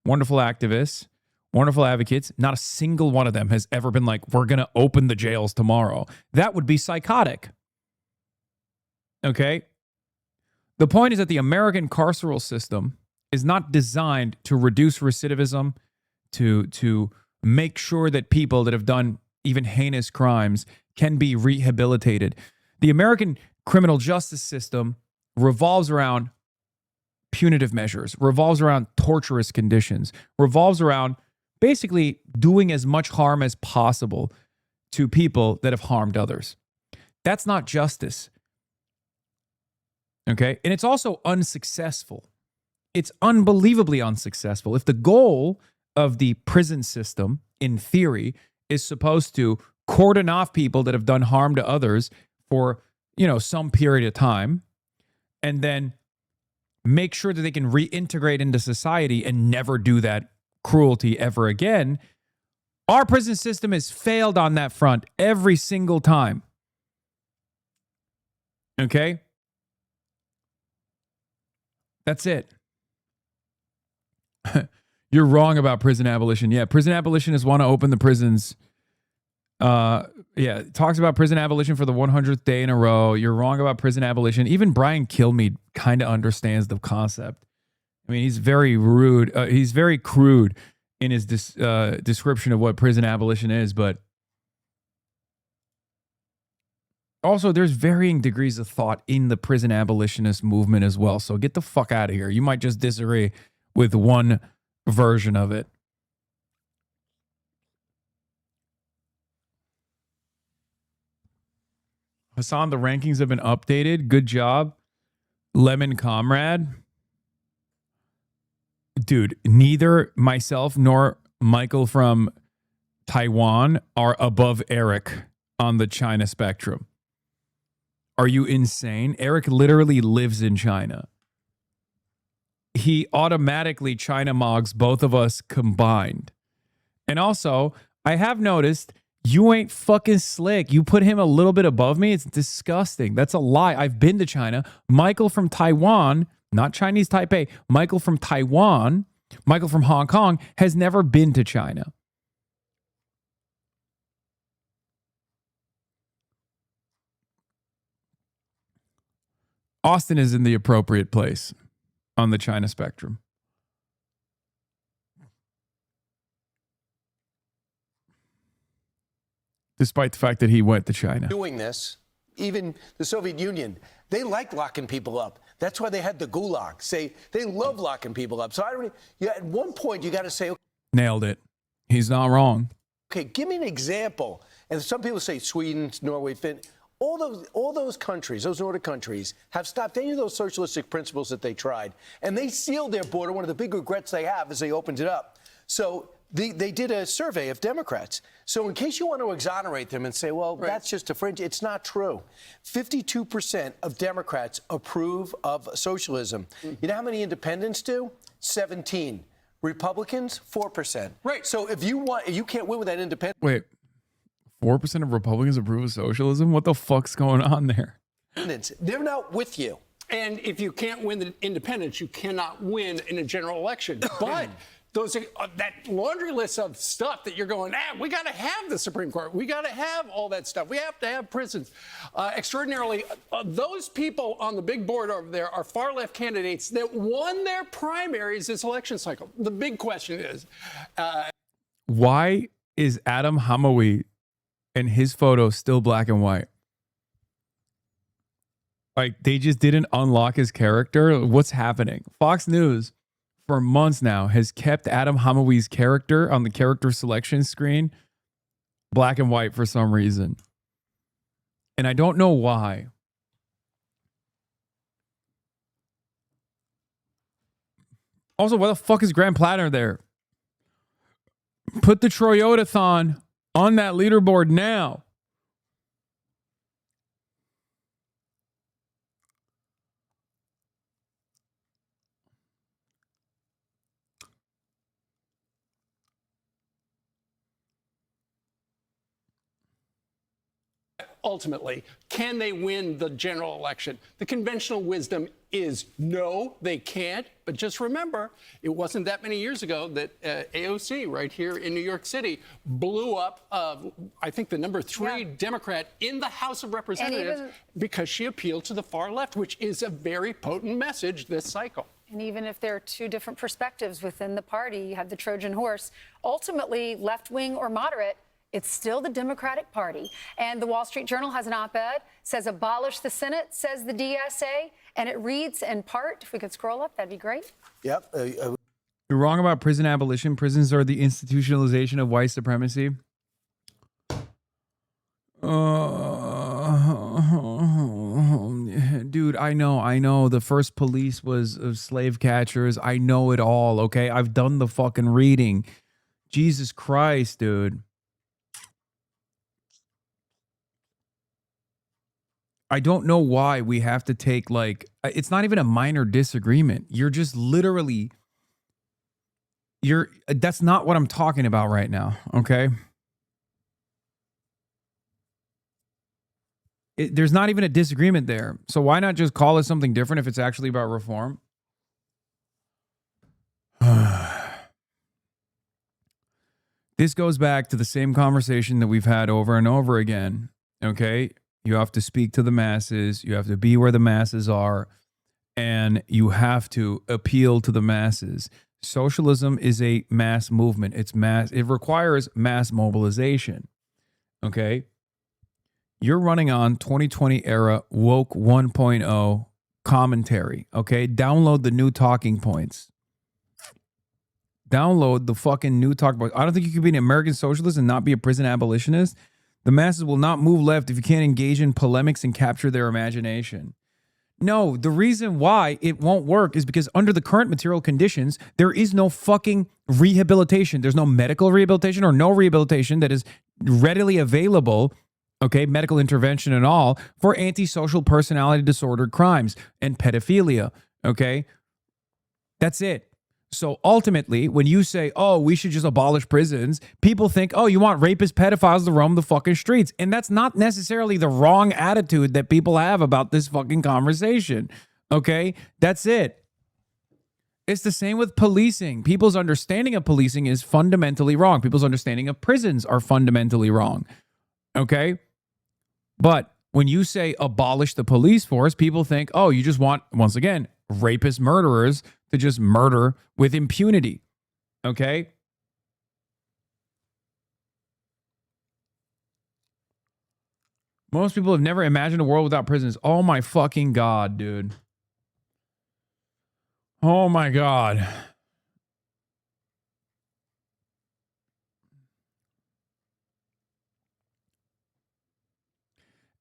wonderful activists, wonderful advocates. Not a single one of them has ever been like, we're going to open the jails tomorrow. That would be psychotic. Okay? The point is that the American carceral system is not designed to reduce recidivism, to make sure that people that have done even heinous crimes can be rehabilitated. The American criminal justice system revolves around punitive measures, revolves around torturous conditions, revolves around basically doing as much harm as possible to people that have harmed others. That's not justice. Okay? And it's also unsuccessful. It's unbelievably unsuccessful. If the goal of the prison system, in theory, is supposed to cordon off people that have done harm to others for, some period of time, and then make sure that they can reintegrate into society and never do that cruelty ever again, our prison system has failed on that front every single time. Okay? That's it. You're wrong about prison abolition. Yeah, prison abolitionists want to open the prisons. It talks about prison abolition for the 100th day in a row. You're wrong about prison abolition. Even Brian Kilmeade kind of understands the concept. I mean, he's very rude. He's very crude in his description of what prison abolition is. But also, there's varying degrees of thought in the prison abolitionist movement as well. So get the fuck out of here. You might just disagree with one version of it. Hasan, the rankings have been updated. Good job. Lemon Comrade. Dude, neither myself nor Michael from Taiwan are above Eric on the China spectrum. Are you insane? Eric literally lives in China. He automatically China mogs both of us combined. And also, I have noticed you ain't fucking slick. You put him a little bit above me. It's disgusting. That's a lie. I've been to China. Michael from Taiwan, not Chinese Taipei, Michael from Taiwan, Michael from Hong Kong has never been to China. Austin is in the appropriate place on the China spectrum. Despite the fact that he went to China. Doing this, even the Soviet Union, they like locking people up. That's why they had the gulag. They love locking people up. So at one point you got to say, nailed it. He's not wrong. Okay, give me an example. And some people say Sweden, Norway, Finland. All those countries, those Nordic countries, have stopped any of those socialistic principles that they tried. And they sealed their border. One of the big regrets they have is they opened it up. So they did a survey of Democrats. So in case you want to exonerate them and say, well, that's just a fringe, it's not true. 52% of Democrats approve of socialism. You know how many independents do? 17. Republicans, 4%. Right. So if you can't win with that independent. Wait. 4% of Republicans approve of socialism? What the fuck's going on there? They're not with you. And if you can't win the independents, you cannot win in a general election. But those that laundry list of stuff that you're going, we got to have the Supreme Court. We got to have all that stuff. We have to have prisons. Extraordinarily, those people on the big board over there are far left candidates that won their primaries this election cycle. The big question is, why is Adam Hamawi and his photo still black and white? Like, they just didn't unlock his character. What's happening? Fox News for months now has kept Adam Hamawi's character on the character selection screen black and white for some reason. And I don't know why. Also, why the fuck is Graham Platter there? Put the Toyota-thon on that leaderboard now. ultimately, can they win the general election? The conventional wisdom is no, they can't. But just remember, it wasn't that many years ago that AOC right here in New York City blew up, I think, the number 3 Democrat in the House of Representatives because she appealed to the far left, which is a very potent message this cycle. And even if there are two different perspectives within the party, you have the Trojan horse, ultimately left-wing or moderate, it's still the Democratic Party. And the Wall Street Journal has an op-ed, says abolish the Senate, says the DSA, and it reads in part, if we could scroll up, that'd be great. Yep. You're wrong about prison abolition. Prisons are the institutionalization of white supremacy. Dude, I know. The first police was of slave catchers. I know it all, okay? I've done the fucking reading. Jesus Christ, dude. I don't know why we have to take, like, it's not even a minor disagreement. You're just literally, that's not what I'm talking about right now, okay? There's not even a disagreement there. So why not just call it something different if it's actually about reform? This goes back to the same conversation that we've had over and over again, okay? You have to speak to the masses. You have to be where the masses are. And you have to appeal to the masses. Socialism is a mass movement. It requires mass mobilization. Okay? You're running on 2020 era woke 1.0 commentary. Okay? Download the new talking points. Download the fucking new talking points. I don't think you can be an American socialist and not be a prison abolitionist. The masses will not move left if you can't engage in polemics and capture their imagination. No, the reason why it won't work is because under the current material conditions, there is no fucking rehabilitation. There's no medical rehabilitation or no rehabilitation that is readily available, okay, medical intervention and all, for antisocial personality disorder crimes and pedophilia, okay? That's it. So ultimately, when you say, oh, we should just abolish prisons, people think, oh, you want rapists, pedophiles to roam the fucking streets. And that's not necessarily the wrong attitude that people have about this fucking conversation. Okay? That's it. It's the same with policing. People's understanding of policing is fundamentally wrong. People's understanding of prisons are fundamentally wrong. Okay? But when you say abolish the police force, people think, oh, you just want, once again, rapist murderers to just murder with impunity. Okay? Most people have never imagined a world without prisons. Oh my fucking God, dude. Oh my God.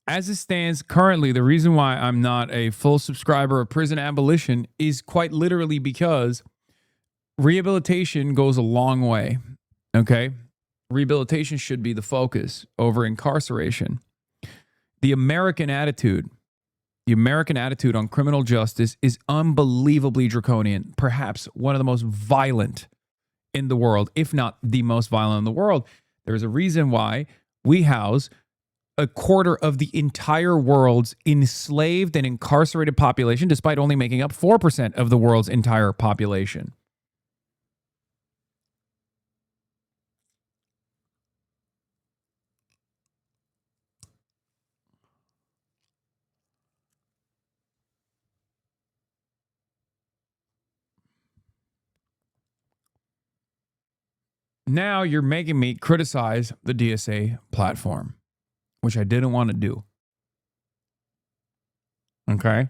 As it stands currently, the reason why I'm not a full subscriber of prison abolition is quite literally because rehabilitation goes a long way, okay? Rehabilitation should be the focus over incarceration. The American attitude on criminal justice is unbelievably draconian, perhaps one of the most violent in the world, if not the most violent in the world. There's a reason why we house a quarter of the entire world's enslaved and incarcerated population, despite only making up 4% of the world's entire population. Now you're making me criticize the DSA platform, which I didn't want to do. Okay?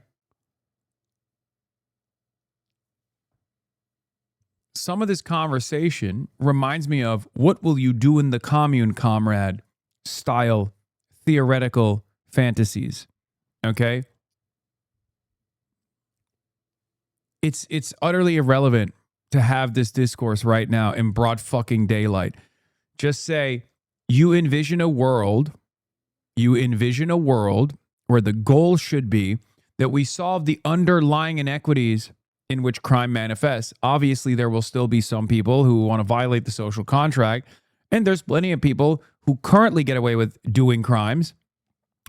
Some of this conversation reminds me of what will you do in the commune, comrade, style theoretical fantasies. Okay? It's utterly irrelevant to have this discourse right now in broad fucking daylight. Just say you envision a world where the goal should be that we solve the underlying inequities in which crime manifests. Obviously, there will still be some people who want to violate the social contract, and there's plenty of people who currently get away with doing crimes.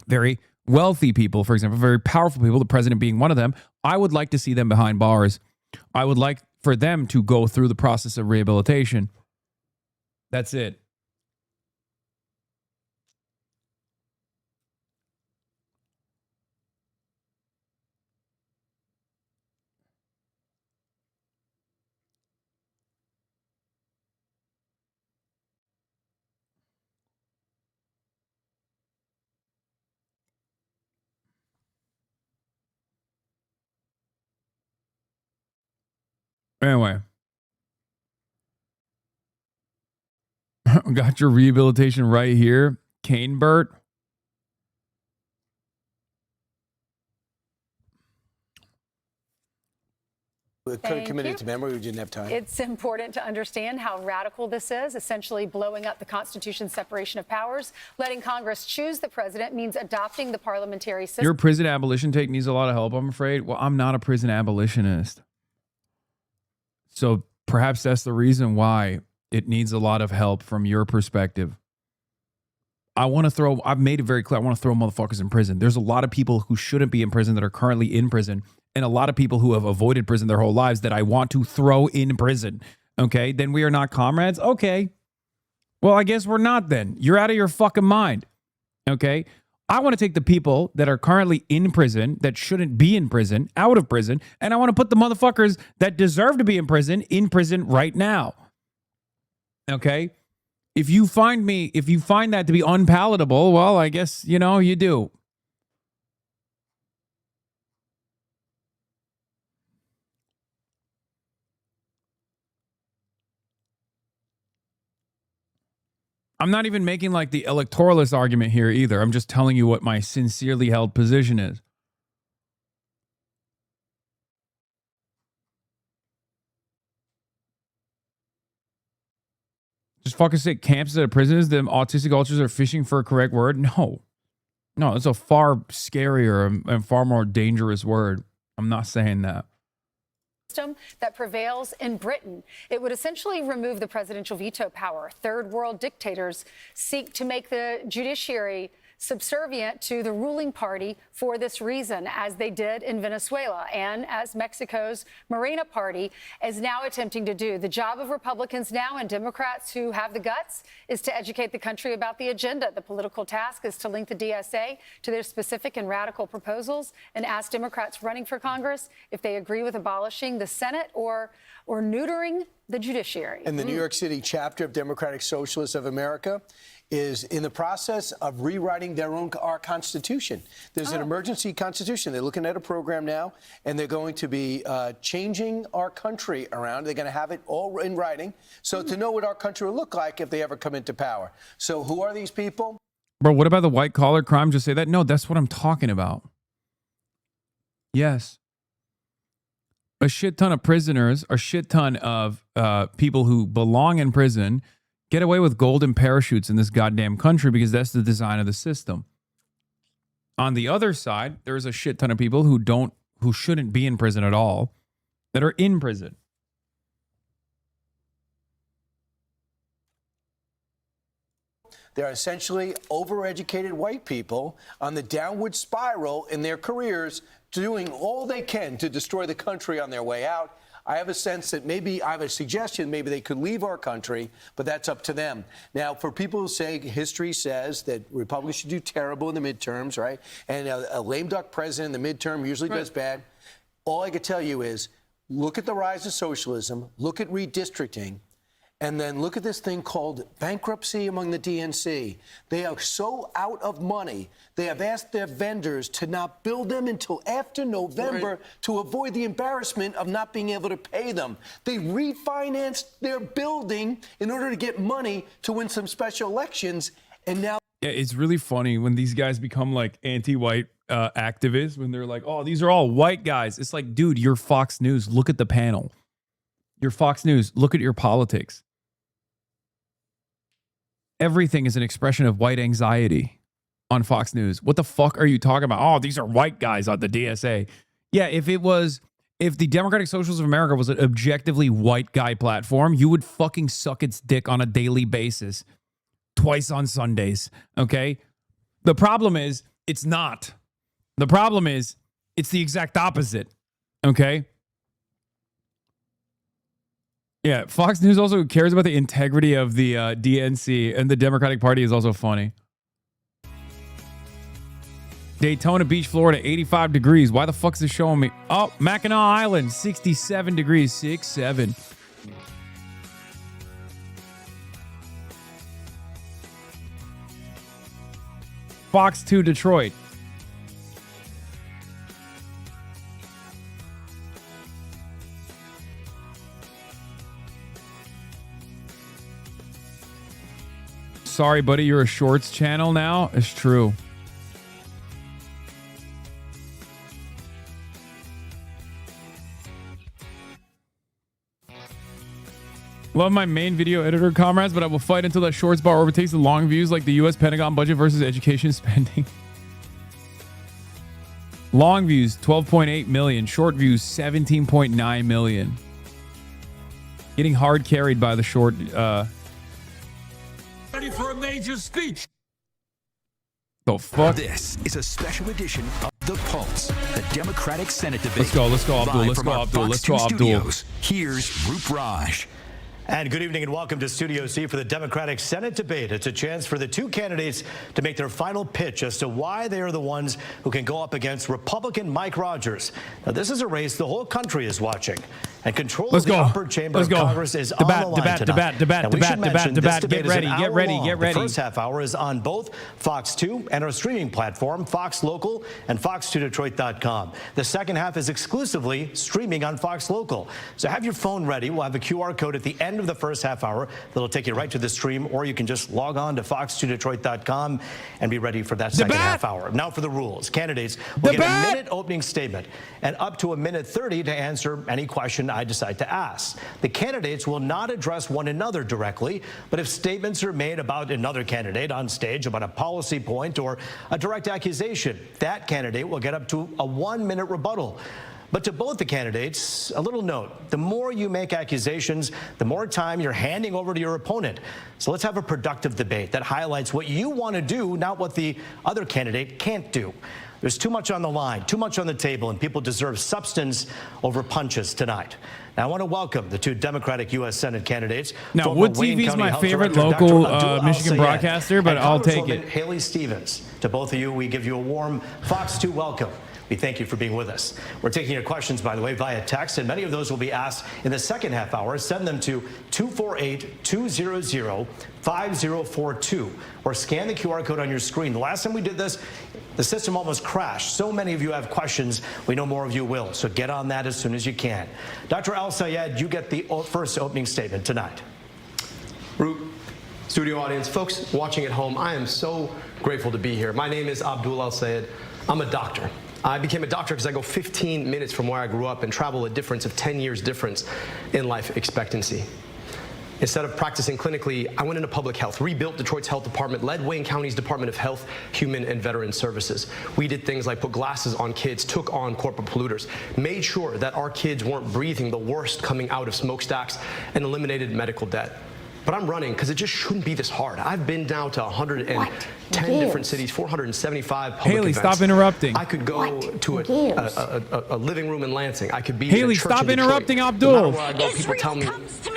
Very wealthy people, for example, very powerful people, the president being one of them. I would like to see them behind bars. I would like for them to go through the process of rehabilitation. That's it. Anyway. Got your rehabilitation right here. Kane Burt. We could have committed to memory. We didn't have time. It's important to understand how radical this is. Essentially blowing up the Constitution's separation of powers. Letting Congress choose the president means adopting the parliamentary system. Your prison abolition take needs a lot of help, I'm afraid. Well, I'm not a prison abolitionist. So perhaps that's the reason why it needs a lot of help from your perspective. I've made it very clear, I want to throw motherfuckers in prison. There's a lot of people who shouldn't be in prison that are currently in prison, and a lot of people who have avoided prison their whole lives that I want to throw in prison. Okay, then we are not comrades? Okay. Well, I guess we're not then. You're out of your fucking mind. Okay? I want to take the people that are currently in prison, that shouldn't be in prison, out of prison, and I want to put the motherfuckers that deserve to be in prison right now. Okay? If you find that to be unpalatable, well, I guess, you do. I'm not even making like the electoralist argument here either. I'm just telling you what my sincerely held position is. Just fucking say campuses at prisons, the autistic ultras are fishing for a correct word. No, it's a far scarier and far more dangerous word. I'm not saying that. That prevails in Britain. It would essentially remove the presidential veto power. Third world dictators seek to make the judiciary subservient to the ruling party for this reason, as they did in Venezuela and as Mexico's Morena party is now attempting to do. The job of Republicans now and Democrats who have the guts is to educate the country about the agenda. The political task is to link the DSA to their specific and radical proposals and ask Democrats running for Congress if they agree with abolishing the Senate or neutering the judiciary. And the New York City chapter of Democratic Socialists of America is in the process of rewriting our Constitution. There's an emergency constitution. They're looking at a program now, and they're going to be changing our country around. They're going to have it all in writing, so to know what our country will look like if they ever come into power. So who are these people? Bro, what about the white-collar crime? Just say that? No, that's what I'm talking about. Yes. A shit ton of prisoners, a shit ton of people who belong in prison get away with golden parachutes in this goddamn country because that's the design of the system. On the other side, there's a shit ton of people who shouldn't be in prison at all that are in prison. They're essentially overeducated white people on the downward spiral in their careers, doing all they can to destroy the country on their way out. I have a sense that I have a suggestion, maybe they could leave our country, but that's up to them. Now, for people who say history says that Republicans should do terrible in the midterms, right? And a lame duck president in the midterm usually does bad. All I could tell you is look at the rise of socialism, look at redistricting, And then look at this thing called bankruptcy among the DNC. They are so out of money, they have asked their vendors to not bill them until after November to avoid the embarrassment of not being able to pay them. They refinanced their building in order to get money to win some special elections, and now... Yeah, it's really funny when these guys become like anti-white activists, when they're like, oh, these are all white guys. It's like, dude, you're Fox News. Look at the panel. You're Fox News. Look at your politics. Everything is an expression of white anxiety on Fox News. What the fuck are you talking about? Oh, these are white guys on the DSA. Yeah, if the Democratic Socialists of America was an objectively white guy platform, you would fucking suck its dick on a daily basis, twice on Sundays, okay? The problem is, it's not. The problem is, it's the exact opposite, okay? Yeah, Fox News also cares about the integrity of the DNC, and the Democratic Party is also funny. Daytona Beach, Florida, 85 degrees. Why the fuck is it showing me? Oh, Mackinac Island, 67 degrees, 67. Fox 2 Detroit. Sorry, buddy, you're a shorts channel now? It's true. Love my main video editor comrades, but I will fight until that shorts bar overtakes the long views like the U.S. Pentagon budget versus education spending. Long views, 12.8 million. Short views, 17.9 million. Getting hard carried by the short... Ready for a major speech. The fuck? This is a special edition of The Pulse, the Democratic Senate debate. Let's go, Abdul. Live Let's from go, our Abdul. Fox Let's go, 2 Abdul. studios. Here's Roop Raj. And good evening and welcome to Studio C for the Democratic Senate debate. It's a chance for the two candidates to make their final pitch as to why they are the ones who can go up against Republican Mike Rogers. Now, this is a race the whole country is watching. And control of the upper chamber of Congress is on the line tonight. Debate. Get ready. The first half hour is on both Fox 2 and our streaming platform, Fox Local and Fox2Detroit.com. The second half is exclusively streaming on Fox Local. So have your phone ready. We'll have a QR code at the end of the first half hour that'll take you right to the stream, or you can just log on to Fox2Detroit.com and be ready for that second half hour. Now for the rules. Candidates will get a minute opening statement and up to a minute 30 to answer any question I decide to ask. The candidates will not address one another directly, but if statements are made about another candidate on stage about a policy point or a direct accusation, that candidate will get up to a 1-minute rebuttal. But to both the candidates, a little note: the more you make accusations, the more time you're handing over to your opponent. So let's have a productive debate that highlights what you want to do, not what the other candidate can't do. There's too much on the line, too much on the table, and people deserve substance over punches tonight. Now, I want to welcome the two Democratic U.S. Senate candidates. Now, Wood TV is my favorite local Michigan broadcaster, but I'll take it. Haley Stevens. To both of you, we give you a warm Fox 2 welcome. We thank you for being with us. We're taking your questions, by the way, via text, and many of those will be asked in the second half hour. Send them to 248-200-5042 or scan the QR code on your screen. The last time we did this, the system almost crashed. So many of you have questions. We know more of you will, so get on that as soon as you can. Dr. Al-Sayed, you get the first opening statement tonight. Root, studio audience, folks watching at home, I am so grateful to be here. My name is Abdul Al-Sayed. I'm a doctor. I became a doctor because I go 15 minutes from where I grew up and travel a difference of 10 years difference in life expectancy. Instead of practicing clinically, I went into public health, rebuilt Detroit's health department, led Wayne County's Department of Health, Human and Veteran Services. We did things like put glasses on kids, took on corporate polluters, made sure that our kids weren't breathing the worst coming out of smokestacks, and eliminated medical debt. But I'm running because it just shouldn't be this hard. I've been down to 100 and 10 different cities, 475 public Haley, events. stop interrupting. I could go to a living room in Lansing. I could be Haley, in a church stop in Detroit. interrupting No Abdul. matter where I go, people tell me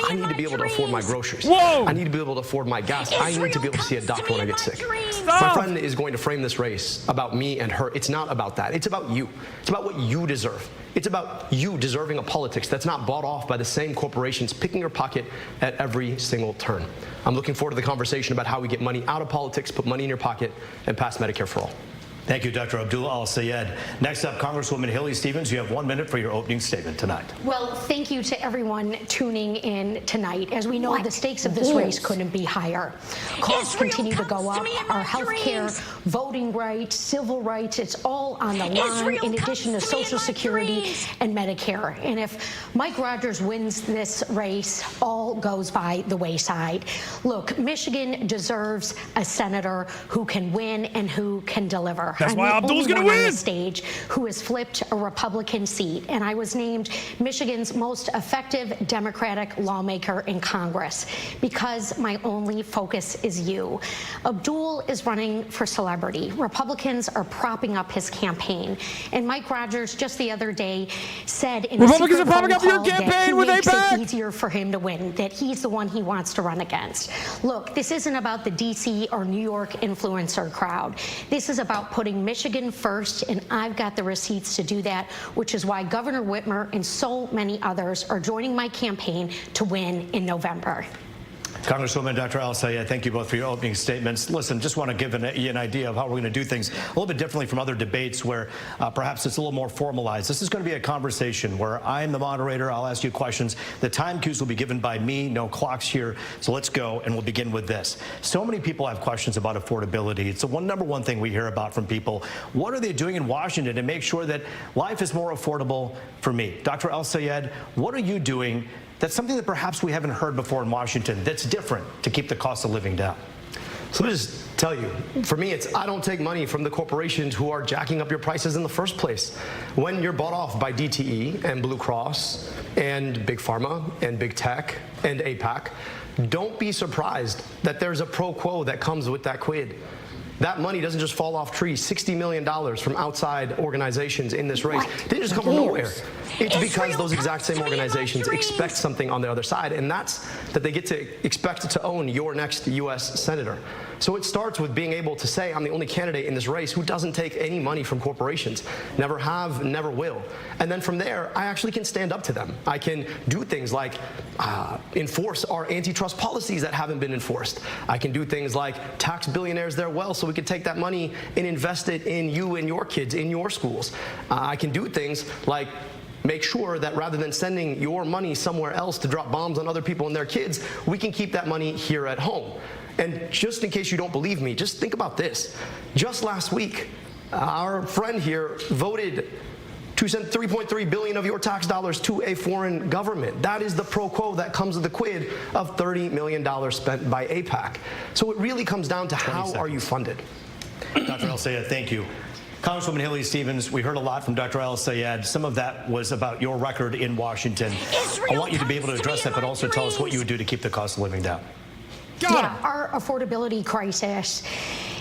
I need to be able to afford my groceries. Whoa! I need to be able to afford my gas. I need to be able to see a doctor when I get sick. Stop. My friend is going to frame this race about me and her. It's not about that. It's about you. It's about what you deserve. It's about you deserving a politics that's not bought off by the same corporations picking your pocket at every single turn. I'm looking forward to the conversation about how we get money out of politics, put money in your pocket, and pass Medicare for all. Thank you, Dr. Abdul Al-Sayed. Next up, Congresswoman Haley Stevens, you have 1 minute for your opening statement tonight. Well, thank you to everyone tuning in tonight. As we know, the stakes of this race couldn't be higher. Costs continue to go up. Our health care, voting rights, civil rights, it's all on the line, in addition to Social Security and Medicare. And if Mike Rogers wins this race, all goes by the wayside. Look, Michigan deserves a senator who can win and who can deliver. That's why Abdul's going to win. On win. the stage who has flipped a Republican seat, and I was named Michigan's most effective Democratic lawmaker in Congress because my only focus is you. Abdul is running for celebrity. Republicans are propping up his campaign, and Mike Rogers just the other day said in Republicans a are propping up your that campaign he with makes AIPAC. it easier for him to win, that he's the one he wants to run against. Look, this isn't about the DC or New York influencer crowd. This is about putting Michigan first, and I've got the receipts to do that, which is why Governor Whitmer and so many others are joining my campaign to win in November. Congresswoman Dr. Al-Sayed, thank you both for your opening statements. Listen, just want to give you an idea of how we're going to do things a little bit differently from other debates where perhaps it's a little more formalized. This is going to be a conversation where I'm the moderator. I'll ask you questions. The time cues will be given by me. No clocks here. So let's go, and we'll begin with this. So many people have questions about affordability. It's the number one thing we hear about from people. What are they doing in Washington to make sure that life is more affordable for me? Dr. Al-Sayed, what are you doing that's something that perhaps we haven't heard before in Washington that's different to keep the cost of living down? So let me just tell you, for me, it's I don't take money from the corporations who are jacking up your prices in the first place. When you're bought off by DTE and Blue Cross and Big Pharma and Big Tech and AIPAC, don't be surprised that there's a pro quo that comes with that quid. That money doesn't just fall off trees. $60 million from outside organizations in this race didn't just come from nowhere. It's because those exact same organizations expect something on the other side, and that's that they get to expect to own your next U.S. senator. So it starts with being able to say, I'm the only candidate in this race who doesn't take any money from corporations. Never have, never will. And then from there, I actually can stand up to them. I can do things like enforce our antitrust policies that haven't been enforced. I can do things like tax billionaires their wealth so we can take that money and invest it in you and your kids, in your schools. I can do things like make sure that rather than sending your money somewhere else to drop bombs on other people and their kids, we can keep that money here at home. And just in case you don't believe me, just think about this. Just last week, our friend here voted to send $3.3 billion of your tax dollars to a foreign government. That is the pro quo that comes with the quid of $30 million spent by AIPAC. So it really comes down to how are you funded? Dr. Al-Sayed, thank you. Congresswoman Haley Stevens, we heard a lot from Dr. Al-Sayed. Some of that was about your record in Washington. I want you to be able to address that, but also tell us what you would do to keep the cost of living down. Yeah, our affordability crisis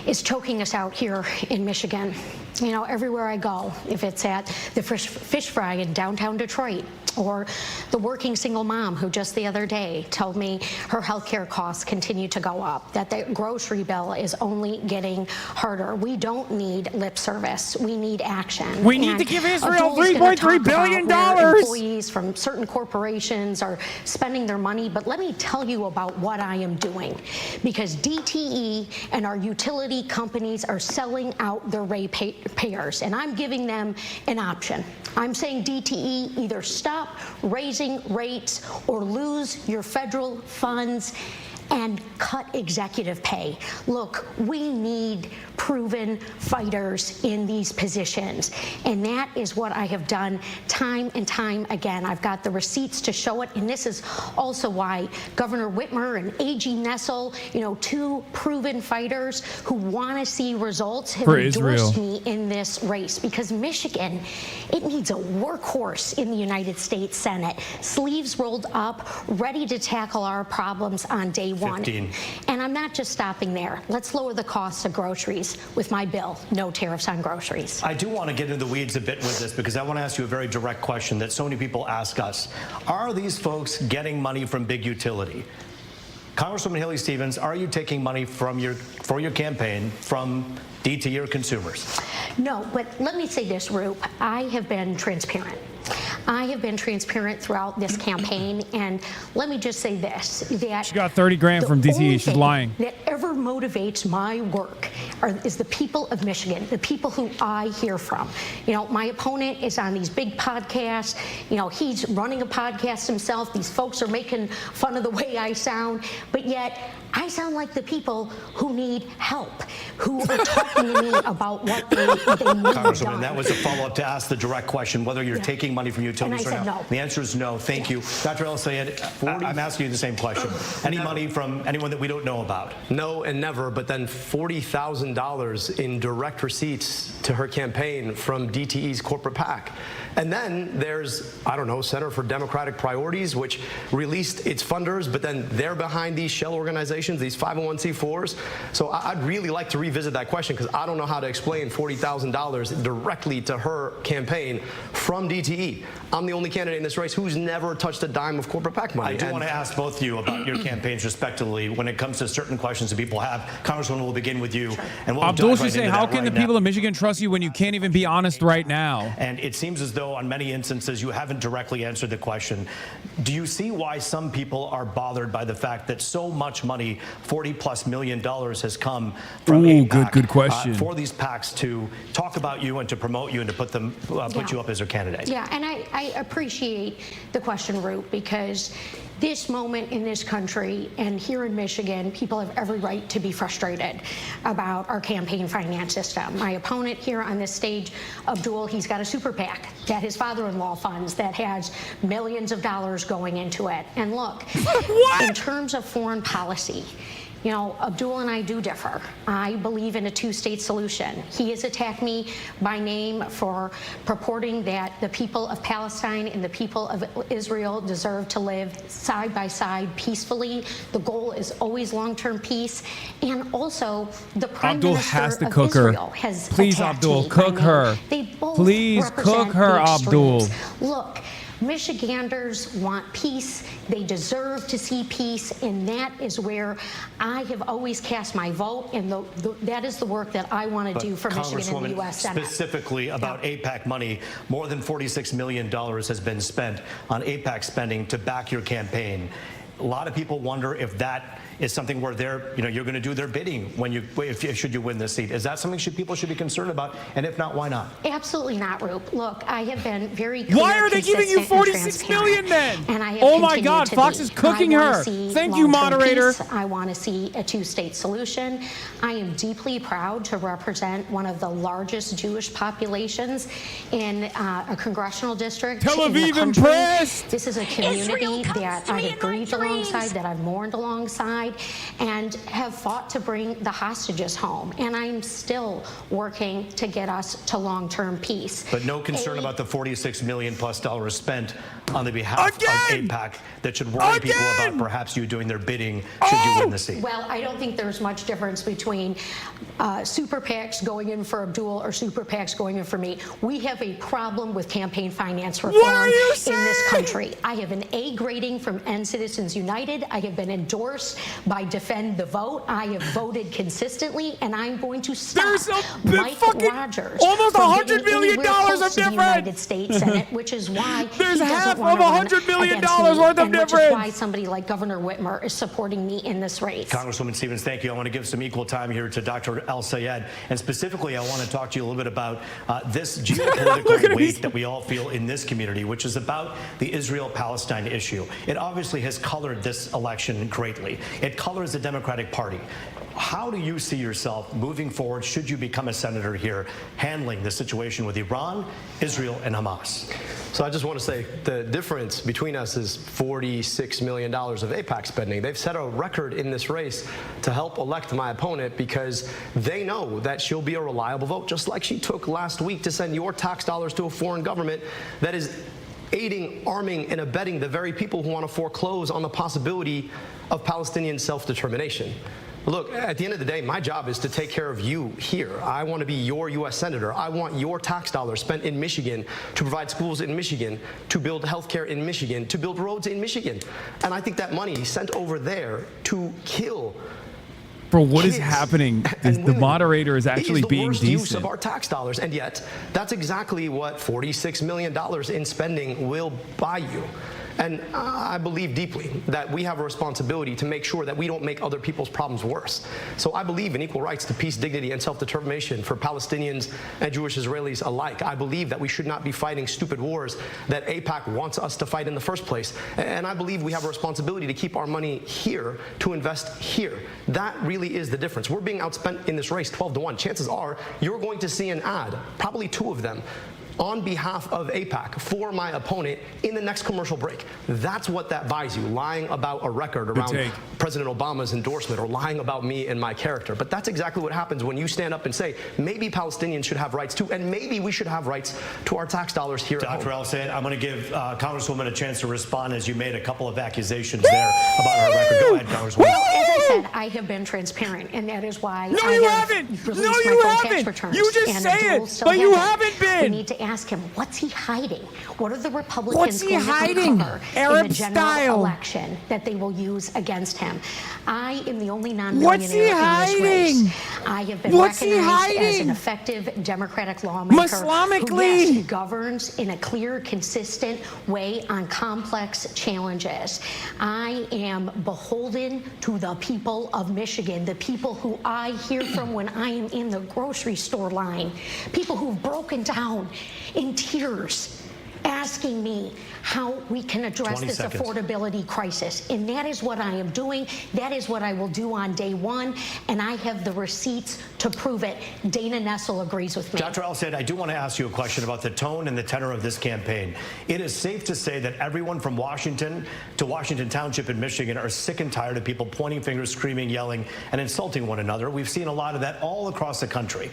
is choking us out here in Michigan. You know, everywhere I go, if it's at the fish fry in downtown Detroit, or the working single mom who just the other day told me her health care costs continue to go up, that the grocery bill is only getting harder. We don't need lip service. We need action. We need to give Israel $3.3 billion. Employees from certain corporations are spending their money, but let me tell you about what I am doing, because DTE and our utility companies are selling out their ratepayers, and I'm giving them an option. I'm saying DTE, either stop raising rates or lose your federal funds and cut executive pay. Look, we need proven fighters in these positions, and that is what I have done time and time again. I've got the receipts to show it, and this is also why Governor Whitmer and AG Nessel, you know, two proven fighters who want to see results, have endorsed me in this race, because Michigan, it needs a workhorse in the United States Senate, sleeves rolled up, ready to tackle our problems on day one. 15. And I'm not just stopping there. Let's lower the costs of groceries with my bill. No tariffs on groceries. I do want to get into the weeds a bit with this because I want to ask you a very direct question that so many people ask us. Are these folks getting money from big utility? Congresswoman Haley Stevens, are you taking money for your campaign from DTE or consumers? No, but let me say this, Roop. I have been transparent. I have been transparent throughout this campaign, and let me just say this, that she got 30 grand from DTE. She's lying. That ever motivates my work is the people of Michigan, the people who I hear from. You know, my opponent is on these big podcasts. You know, he's running a podcast himself. These folks are making fun of the way I sound, but yet I sound like the people who need help, who are talking to me about what they need Congresswoman, done. that was a follow-up to ask the direct question, whether you're taking money from utilities And I or said not. no. The answer is no. Thank you. Dr. El-Sayed, I'm asking you the same question. Any money from anyone that we don't know about? No and never, but then $40,000 in direct receipts to her campaign from DTE's corporate PAC. And then there's, I don't know, Center for Democratic Priorities, which released its funders, but then they're behind these shell organizations, these 501c4s. So I'd really like to revisit that question because I don't know how to explain $40,000 directly to her campaign from DTE. I'm the only candidate in this race who's never touched a dime of corporate PAC money. I do want to ask both of you about your campaigns respectively when it comes to certain questions that people have. Congresswoman, we'll begin with you. And we'll Abdul dive should right say, into how that can right the people of Michigan trust you when you can't even be honest right now? And it seems as though on many instances you haven't directly answered the question. Do you see why some people are bothered by the fact that so much money, $40+ million, has come from AIPAC, good question. for these PACs to talk about you and to promote you and to put them put you up as their candidate? Yeah, and I appreciate the question, Root, because this moment in this country and here in Michigan, people have every right to be frustrated about our campaign finance system. My opponent here on this stage, Abdul, he's got a super PAC that his father-in-law funds that has millions of dollars going into it. And look, in terms of foreign policy, you know, Abdul and I do differ. I believe in a two-state solution. He has attacked me by name for purporting that the people of Palestine and the people of Israel deserve to live side by side peacefully. The goal is always long-term peace. And also, the Prime Abdul Minister has to of cook her. Israel has Please, attacked Abdul, me by cook name. her. They both Please represent cook her, the Abdul. extremes. Look, Michiganders want peace. They deserve to see peace, and that is where I have always cast my vote, and that is the work that I want to do for Michigan in the U.S. Senate. Specifically about AIPAC money, more than $46 million has been spent on AIPAC spending to back your campaign. A lot of people wonder if that is something where you're going to do their bidding when should you win this seat. Is that something people should be concerned about? And if not, why not? Absolutely not, Roop. Look, I have been very clear. Why are they giving you $46 million then? And I have oh my God, to Fox be. is cooking her. Thank you, moderator. Peace. I want to see a two-state solution. I am deeply proud to represent one of the largest Jewish populations in a congressional district. Tel in the Aviv country. impressed. This is a community that I have grieved alongside, that I've mourned alongside, and have fought to bring the hostages home. And I'm still working to get us to long-term peace. But no concern about the $46 million+ spent on the behalf of AIPAC that should worry people about perhaps you doing their bidding should you win the seat. Well, I don't think there's much difference between super PACs going in for Abdul or super PACs going in for me. We have a problem with campaign finance reform in this country. I have an A grading from End Citizens United. I have been endorsed by Defend the Vote. I have voted consistently, and I'm going to stop Mike Rogers almost from $100 getting million anywhere close of to the difference. United States Senate, which is why there's he half doesn't want of to $100 million against me, worth of and difference. which is why somebody like Governor Whitmer is supporting me in this race. Congresswoman Stevens, thank you. I want to give some equal time here to Dr. El-Sayed. And specifically, I want to talk to you a little bit about this geopolitical weight that we all feel in this community, which is about the Israel-Palestine issue. It obviously has colored this election greatly. It colors the Democratic Party. How do you see yourself moving forward, should you become a senator here, handling the situation with Iran, Israel, and Hamas? So I just want to say the difference between us is $46 million of AIPAC spending. They've set a record in this race to help elect my opponent because they know that she'll be a reliable vote, just like she took last week to send your tax dollars to a foreign government that is aiding, arming, and abetting the very people who want to foreclose on the possibility of Palestinian self-determination. Look, at the end of the day, my job is to take care of you here. I want to be your U.S. Senator. I want your tax dollars spent in Michigan to provide schools in Michigan, to build health care in Michigan, to build roads in Michigan. And I think that money sent over there to kill Bro, what is happening? The moderator is actually being decent. Use of our tax dollars, and yet that's exactly what $46 million in spending will buy you. And I believe deeply that we have a responsibility to make sure that we don't make other people's problems worse. So I believe in equal rights to peace, dignity, and self-determination for Palestinians and Jewish Israelis alike. I believe that we should not be fighting stupid wars that AIPAC wants us to fight in the first place. And I believe we have a responsibility to keep our money here, to invest here. That really is the difference. We're being outspent in this race 12-1. Chances are you're going to see an ad, probably 2 of them, on behalf of AIPAC for my opponent in the next commercial break. That's what that buys you, lying about a record around President Obama's endorsement or lying about me and my character. But that's exactly what happens when you stand up and say, maybe Palestinians should have rights too, and maybe we should have rights to our tax dollars here at home. Dr. El-Sayed, I'm going to give Congresswoman a chance to respond, as you made a couple of accusations there about her record. Go ahead, Congresswoman. Well, as I said, I have been transparent, and that is why I have released my full tax returns. You just and say it, but you haven't been. We need to ask him, what's he hiding? What are the Republicans What's he going to hiding? uncover Arab in the general style. election that they will use against him? I am the only What's he non-billionaire in hiding? this race. I have been What's he recognized as hiding? an effective Democratic lawmaker Islamically. who, yes, governs in a clear, consistent way on complex challenges. I am beholden to the people of Michigan, the people who I hear from when I am in the grocery store line, people who've broken down in tears asking me how we can address this affordability crisis. And that is what I am doing. That is what I will do on day one. And I have the receipts to prove it. Dana Nessel agrees with me. Dr. El-Sayed, I do want to ask you a question about the tone and the tenor of this campaign. It is safe to say that everyone from Washington to Washington Township in Michigan are sick and tired of people pointing fingers, screaming, yelling, and insulting one another. We've seen a lot of that all across the country.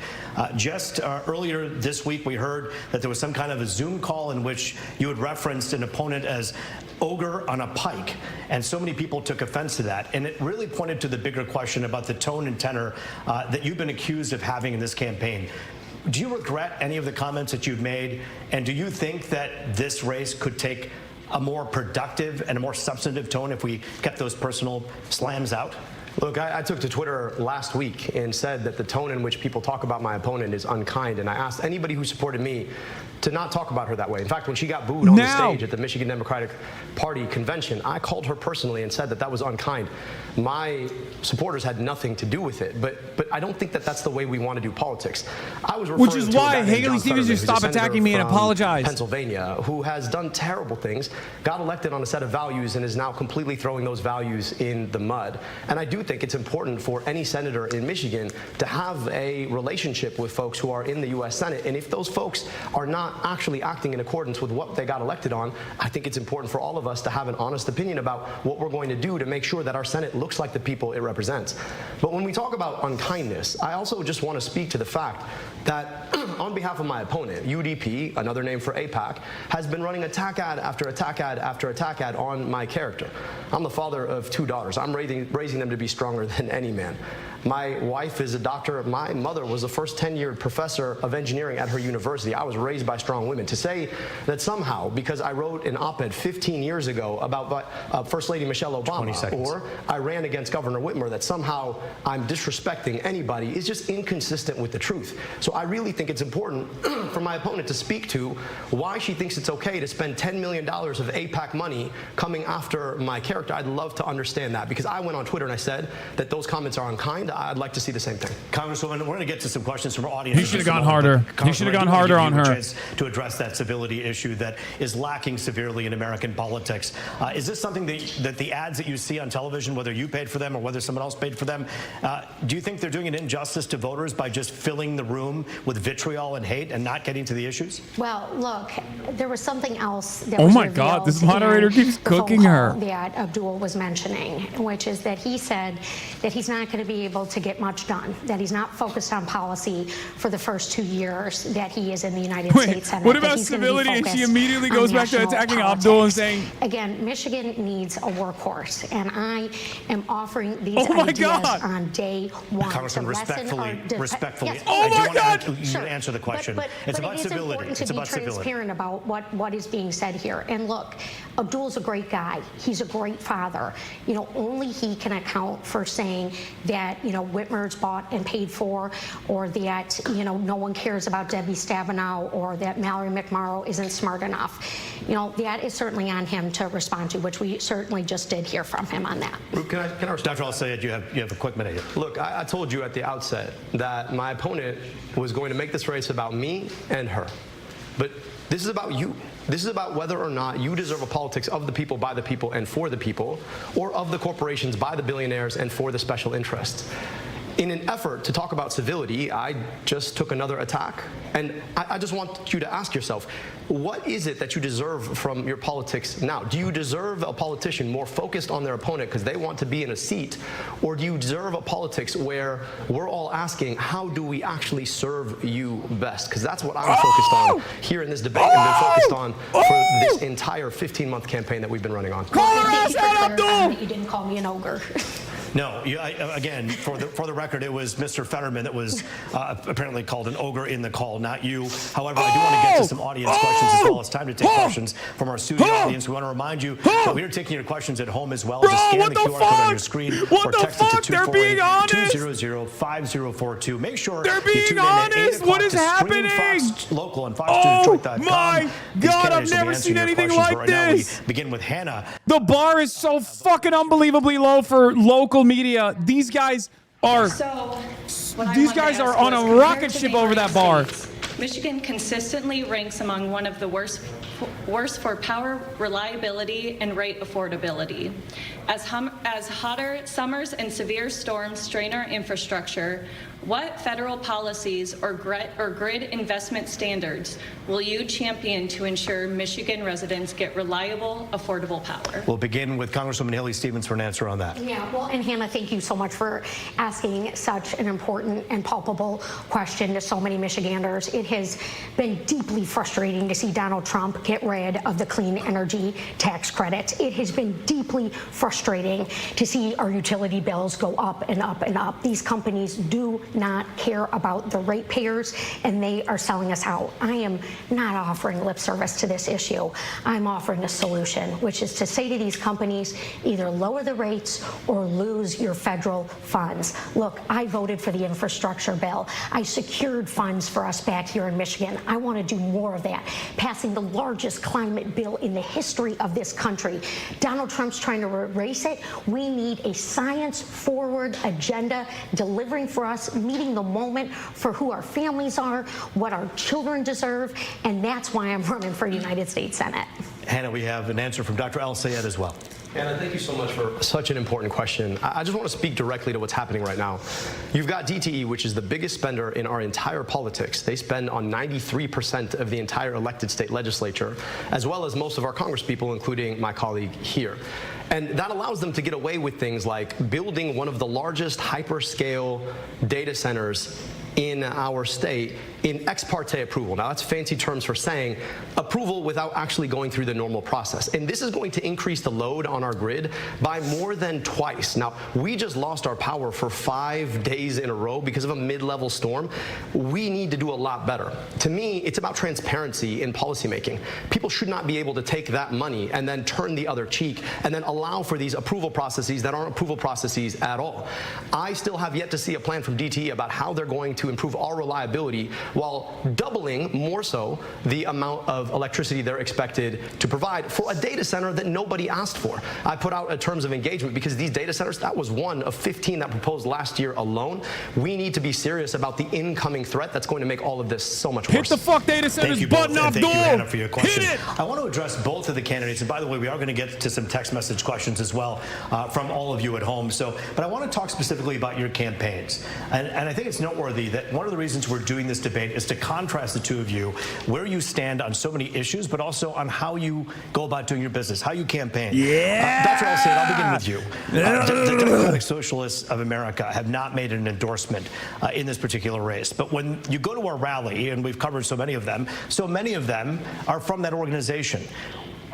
Just earlier this week, we heard that there was some kind of a Zoom call in which you had referenced an opponent as ogre on a pike, and so many people took offense to that. And it really pointed to the bigger question about the tone and tenor that you've been accused of having in this campaign. Do you regret any of the comments that you've made? And do you think that this race could take a more productive and a more substantive tone if we kept those personal slams out? Look, I took to Twitter last week and said that the tone in which people talk about my opponent is unkind, and I asked anybody who supported me to not talk about her that way. In fact, when she got booed on the stage at the Michigan Democratic Party convention, I called her personally and said that that was unkind. My supporters had nothing to do with it, but I don't think that that's the way we want to do politics. I was referring Which is to a why guy named Haley John Stevens Fetterman, should who's a stop senator attacking me and from apologize. Pennsylvania, who has done terrible things, got elected on a set of values, and is now completely throwing those values in the mud. And I do think it's important for any senator in Michigan to have a relationship with folks who are in the U.S. Senate. And if those folks are not actually acting in accordance with what they got elected on, I think it's important for all of us to have an honest opinion about what we're going to do to make sure that our Senate looks like the people it represents. But when we talk about unkindness, I also just want to speak to the fact that on behalf of my opponent, UDP, another name for AIPAC, has been running attack ad after attack ad after attack ad on my character. I'm the father of 2 daughters. I'm raising them to be stronger than any man. My wife is a doctor. My mother was the first tenured professor of engineering at her university. I was raised by strong women. To say that somehow, because I wrote an op-ed 15 years ago about First Lady Michelle Obama, or I ran against Governor Whitmer, that somehow I'm disrespecting anybody is just inconsistent with the truth. So I really think it's important for my opponent to speak to why she thinks it's okay to spend $10 million of AIPAC money coming after my character. I'd love to understand that, because I went on Twitter and I said that those comments are unkind. I'd like to see the same thing. Congresswoman, we're going to get to some questions from our audience. You should have gone harder. You should have gone harder on her. To address that civility issue that is lacking severely in American politics. Is this something that the ads that you see on television, whether you paid for them or whether someone else paid for them, do you think they're doing an injustice to voters by just filling the room with vitriol and hate and not getting to the issues? Well, look, there was something else that Oh was my God, this moderator keeps the phone cooking her. call that Abdul was mentioning, which is that he said that he's not going to be able able to get much done, that he's not focused on policy for the first 2 years that he is in the United States Senate. What about civility? And she immediately goes back to attacking Abdul and saying, again, Michigan needs a workhorse, and I am offering these ideas on day one. Congressman, respectfully, Yes, I do want sure. to answer the question. But it's about civility. It's about transparent about what is being said here. And look, Abdul's a great guy. He's a great father. You know, only he can account for saying that, you know, Whitmer's bought and paid for, or that, you know, no one cares about Debbie Stabenow, or that Mallory McMorrow isn't smart enough. You know, that is certainly on him to respond to, which we certainly just did hear from him on that. Can I Dr. Al-Sayed, you have a quick minute. Look, I told you at the outset that my opponent was going to make this race about me and her. But this is about you. This is about whether or not you deserve a politics of the people, by the people, and for the people, or of the corporations, by the billionaires, and for the special interests. In an effort to talk about civility, I just took another attack. And I just want you to ask yourself, what is it that you deserve from your politics now? Do you deserve a politician more focused on their opponent because they want to be in a seat? Or do you deserve a politics where we're all asking, how do we actually serve you best? Because that's what I'm focused on here in this debate and been focused on for this entire 15-month campaign that we've been running on. You didn't call me an ogre. No, again, for the record, it was Mr. Fetterman that was apparently called an ogre in the call, not you. However, I do want to get to some audience questions as well. It's time to take questions from our studio audience. We want to remind you that we are taking your questions at home as well. Just scan the QR code on your screen or text it to 248-200-5042. Make sure they're you being tune in at 8 honest. o'clock What is to stream happening? Fox Local and Fox2Detroit.com. Oh my God, I've never seen anything like this. We begin with Hannah. The bar is so fucking unbelievably low for local media. These guys are on a rocket ship over that bar. Michigan consistently ranks among one of the worst for power reliability and rate affordability. As hotter summers and severe storms strain our infrastructure, what federal policies or grid investment standards will you champion to ensure Michigan residents get reliable, affordable power? We'll begin with Congresswoman Haley Stevens for an answer on that. Yeah, well, and Hannah, thank you so much for asking such an important and palpable question to so many Michiganders. It has been deeply frustrating to see Donald Trump get rid of the clean energy tax credit. It has been deeply frustrating to see our utility bills go up and up and up. These companies do not care about the ratepayers, and they are selling us out. I am not offering lip service to this issue. I'm offering a solution, which is to say to these companies, either lower the rates or lose your federal funds. Look, I voted for the infrastructure bill. I secured funds for us back here in Michigan. I want to do more of that, passing the largest climate bill in the history of this country. Donald Trump's trying to erase it. We need a science-forward agenda, delivering for us, meeting the moment for who our families are, what our children deserve, and that's why I'm running for United States Senate. Hannah, we have an answer from Dr. Al-Sayed as well. Anna, thank you so much for such an important question. I just want to speak directly to what's happening right now. You've got DTE, which is the biggest spender in our entire politics. They spend on 93% of the entire elected state legislature, as well as most of our congresspeople, including my colleague here. And that allows them to get away with things like building one of the largest hyperscale data centers in our state in ex parte approval. Now, that's fancy terms for saying approval without actually going through the normal process. And this is going to increase the load on our grid by more than twice. Now, we just lost our power for 5 days in a row because of a mid-level storm. We need to do a lot better. To me, it's about transparency in policymaking. People should not be able to take that money and then turn the other cheek and then allow for these approval processes that aren't approval processes at all. I still have yet to see a plan from DTE about how they're going to improve our reliability while doubling, more so, the amount of electricity they're expected to provide for a data center that nobody asked for. I put out a terms of engagement because these data centers, that was one of 15 that proposed last year alone. We need to be serious about the incoming threat that's going to make all of this so much worse. Hit the fuck data centers button off door. Thank you, Hannah, for your question. Hit it. I want to address both of the candidates. And by the way, we are going to get to some text message questions as well from all of you at home. But I want to talk specifically about your campaigns. And I think it's noteworthy that one of the reasons we're doing this debate is to contrast the two of you, where you stand on so many issues, but also on how you go about doing your business, how you campaign. Dr. Al-Sayed, I'll begin with you. The Democratic Socialists of America have not made an endorsement in this particular race. But when you go to our rally, and we've covered so many of them are from that organization.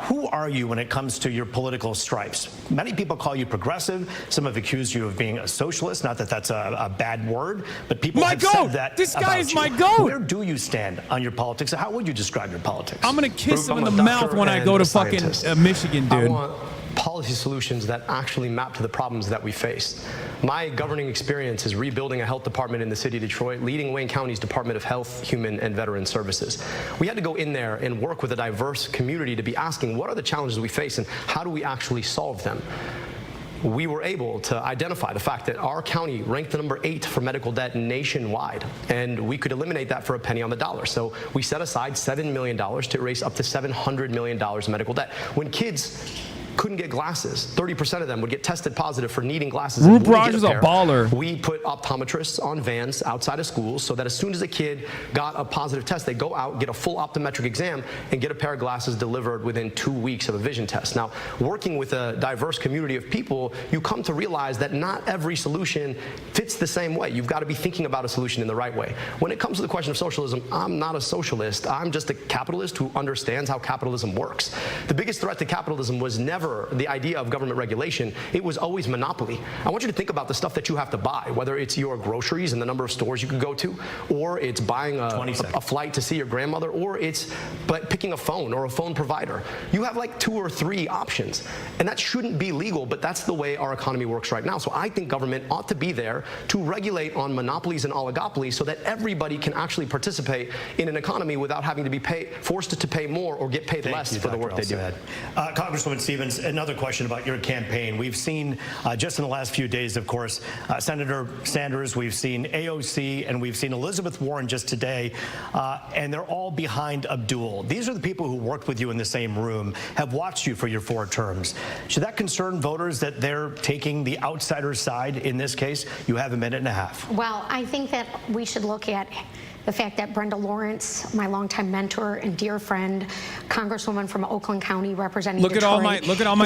Who are you when it comes to your political stripes? Many people call you progressive. Some have accused you of being a socialist. Not that that's a bad word, but people have said that. This guy is my you. goat. Where do you stand on your politics? How would you describe your politics? I'm going to kiss him in the mouth when I go to fucking Michigan, dude. I want policy solutions that actually map to the problems that we face. My governing experience is rebuilding a health department in the city of Detroit, leading Wayne County's Department of Health, Human, and Veteran Services. We had to go in there and work with a diverse community to be asking, what are the challenges we face and how do we actually solve them? We were able to identify the fact that our county ranked the number 8 for medical debt nationwide, and we could eliminate that for a penny on the dollar. So we set aside $7 million to erase up to $700 million in medical debt. When kids couldn't get glasses, 30% of them would get tested positive for needing glasses. Roop Raj is a baller. We put optometrists on vans outside of schools so that as soon as a kid got a positive test, they go out, get a full optometric exam, and get a pair of glasses delivered within 2 weeks of a vision test. Now, working with a diverse community of people, you come to realize that not every solution fits the same way. You've got to be thinking about a solution in the right way. When it comes to the question of socialism, I'm not a socialist. I'm just a capitalist who understands how capitalism works. The biggest threat to capitalism was never the idea of government regulation. It was always monopoly. I want you to think about the stuff that you have to buy, whether it's your groceries and the number of stores you can go to, or it's buying a flight to see your grandmother, or it's picking a phone or a phone provider. You have like 2 or 3 options, and that shouldn't be legal, but that's the way our economy works right now. So I think government ought to be there to regulate on monopolies and oligopolies so that everybody can actually participate in an economy without having to be forced to pay more or get paid less for the work they do. Congresswoman Stevens, another question about your campaign. We've seen just in the last few days, of course, Senator Sanders, we've seen AOC, and we've seen Elizabeth Warren just today, and they're all behind Abdul. These are the people who worked with you in the same room, have watched you for your 4 terms. Should that concern voters that they're taking the outsider's side in this case? You have a minute and a half. Well, I think that we should look at the fact that Brenda Lawrence, my longtime mentor and dear friend, Congresswoman from Oakland County representing Detroit, all my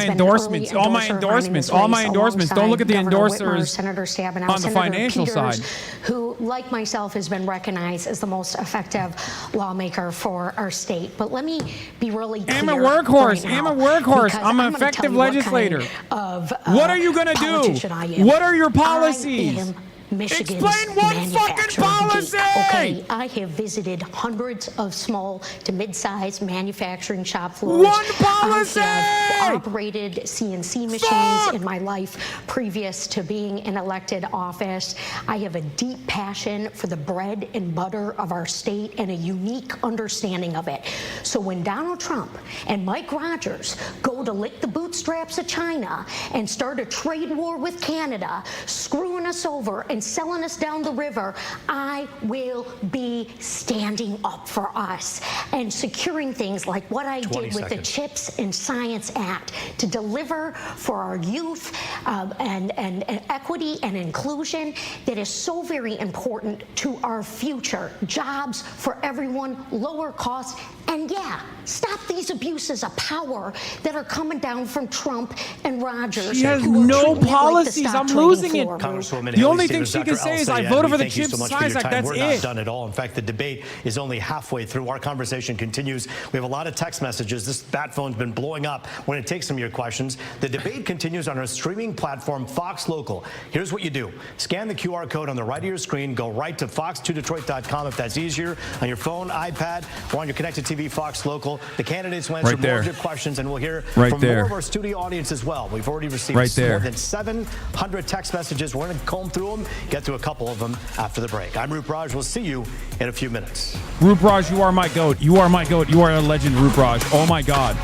endorsements, all my endorsements. Don't look at the endorsers Senator Stabenow, on the financial side, who, like myself, has been recognized as the most effective lawmaker for our state. But let me be really clear. I'm a workhorse. Right now, I'm a workhorse. I'm an effective legislator. What are you going to do? What are your policies? Michigan's explain one fucking policy! Okay, I have visited hundreds of small to mid-sized manufacturing shop floors. One policy! I have operated CNC machines in my life previous to being in elected office. I have a deep passion for the bread and butter of our state and a unique understanding of it. So when Donald Trump and Mike Rogers go to lick the bootstraps of China and start a trade war with Canada, screwing us over and selling us down the river, I will be standing up for us and securing things like what I did with the CHIPS and Science Act to deliver for our youth and equity and inclusion that is so very important to our future. Jobs for everyone, lower costs, and yeah, stop these abuses of power that are coming down from Trump and Rogers. She has no policies. I'm losing it. The only thing she can say is I voted for the CHIPS and Science Act. That's it. We're not done at all. In fact, the debate is only halfway through. Our conversation continues. We have a lot of text messages. This bat phone's been blowing up when it takes some of your questions. The debate continues on our streaming platform, Fox Local. Here's what you do. Scan the QR code on the right of your screen. Go right to fox2detroit.com if that's easier. On your phone, iPad, or on your connected TV, Fox Local. The candidates will answer more of your questions, and we'll hear from more of our studio audience as well. We've already received more than 700 text messages. We're going to comb through them, get to a couple of them after the break. I'm Roop Raj. We'll see you in a few minutes. Roop Raj, you are my goat. You are my goat. You are a legend, Roop Raj. Oh my God.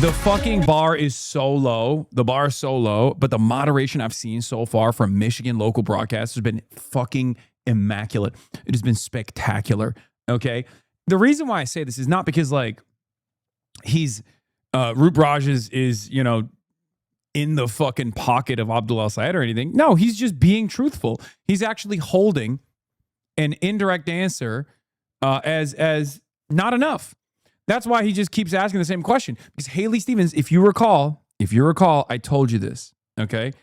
The fucking bar is so low. The bar is so low, but the moderation I've seen so far from Michigan local broadcasters has been fucking immaculate. It has been spectacular. Okay. The reason why I say this is not because like he's Roop Raj is, you know, in the fucking pocket of Abdul al-Sayed or anything. No, he's just being truthful. He's actually holding an indirect answer as not enough. That's why he just keeps asking the same question. Because Haley Stevens, if you recall, I told you this, okay?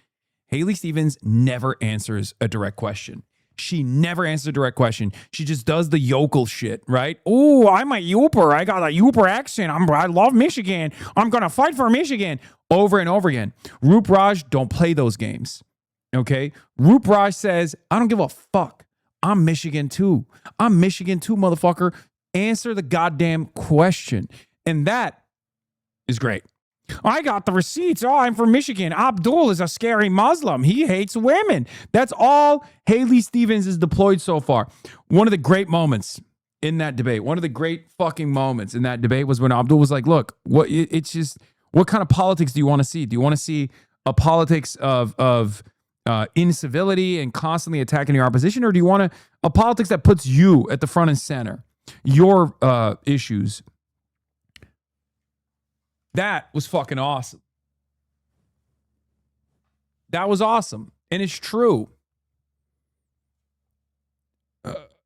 Haley Stevens never answers a direct question. She never answers a direct question. She just does the yokel shit, right? Oh, I'm a Youper. I got a Youper accent. I love Michigan. I'm going to fight for Michigan. Over and over again. Roop Raj, don't play those games, okay? Roop Raj says, I don't give a fuck. I'm Michigan too. I'm Michigan too, motherfucker. Answer the goddamn question. And that is great. I got the receipts. Oh, I'm from Michigan. Abdul is a scary Muslim. He hates women. That's all Haley Stevens is deployed so far. One of the great moments in that debate, one of the great fucking moments in that debate was when Abdul was like, look, it's just, what kind of politics do you want to see? Do you want to see a politics of incivility and constantly attacking your opposition? Or do you want a politics that puts you at the front and center? Your issues. That was fucking awesome. That was awesome. And it's true.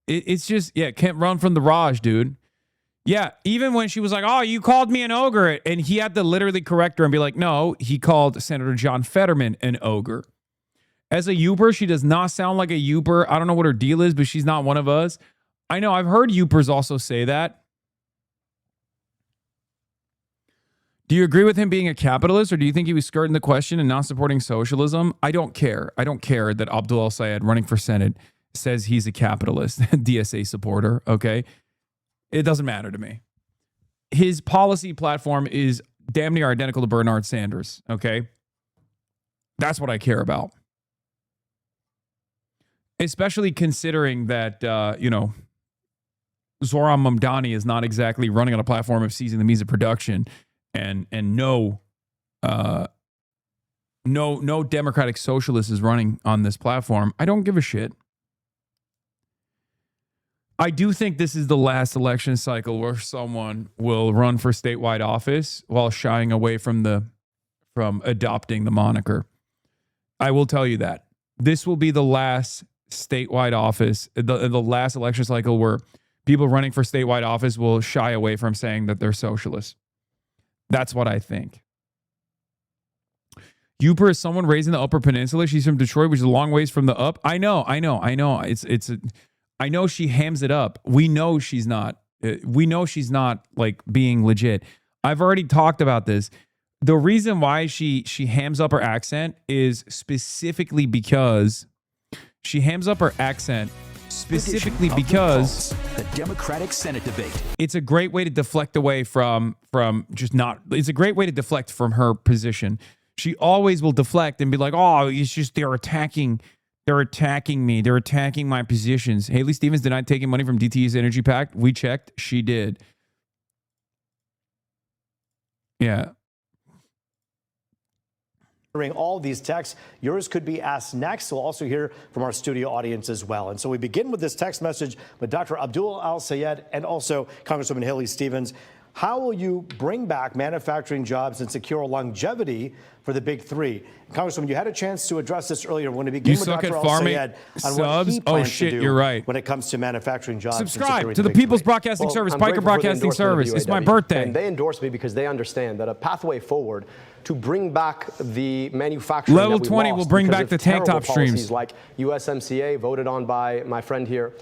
It's just, can't run from the Raj, dude. Yeah, even when she was like, oh, you called me an ogre. And he had to literally correct her and be like, no, he called Senator John Fetterman an ogre. As a Youper, she does not sound like a Youper. I don't know what her deal is, but she's not one of us. I know, I've heard Youpers also say that. Do you agree with him being a capitalist, or do you think he was skirting the question and not supporting socialism? I don't care. I don't care that Abdul al-Sayed running for Senate says he's a capitalist, DSA supporter, okay? It doesn't matter to me. His policy platform is damn near identical to Bernard Sanders, okay? That's what I care about. Especially considering that, Zoran Mamdani is not exactly running on a platform of seizing the means of production. And no democratic socialist is running on this platform. I don't give a shit. I do think this is the last election cycle where someone will run for statewide office while shying away from adopting the moniker. I will tell you that. This will be the last statewide office, the last election cycle where people running for statewide office will shy away from saying that they're socialists. That's what I think. Youper is someone raised in the Upper Peninsula. She's from Detroit, which is a long ways from the up. I know. I know she hams it up. We know she's not like being legit. I've already talked about this. The reason why she hams up her accent is specifically because the Democratic Senate debate. It's a great way to deflect away from just not. It's a great way to deflect from her position. She always will deflect and be like, "Oh, it's just they're attacking me. They're attacking my positions." Haley Stevens denied taking money from DTE's Energy PAC. We checked. She did. Yeah. All these texts. Yours could be asked next. We'll also hear from our studio audience as well. And so we begin with this text message with Dr. Abdul al-Sayed and also Congresswoman Haley Stevens. How will you bring back manufacturing jobs and secure longevity for the big three? Congresswoman, you had a chance to address this earlier. We're going to begin with Dr. al-Sayed on what he plans to do you're right. when it comes to manufacturing jobs. Subscribe to the People's Broadcasting Service, Piker Broadcasting Service. It's my birthday. And they endorse me because they understand that a pathway forward to bring back the manufacturing Level that we 20 lost will bring because back of the tank top terrible policies streams. like USMCA, voted on by my friend here,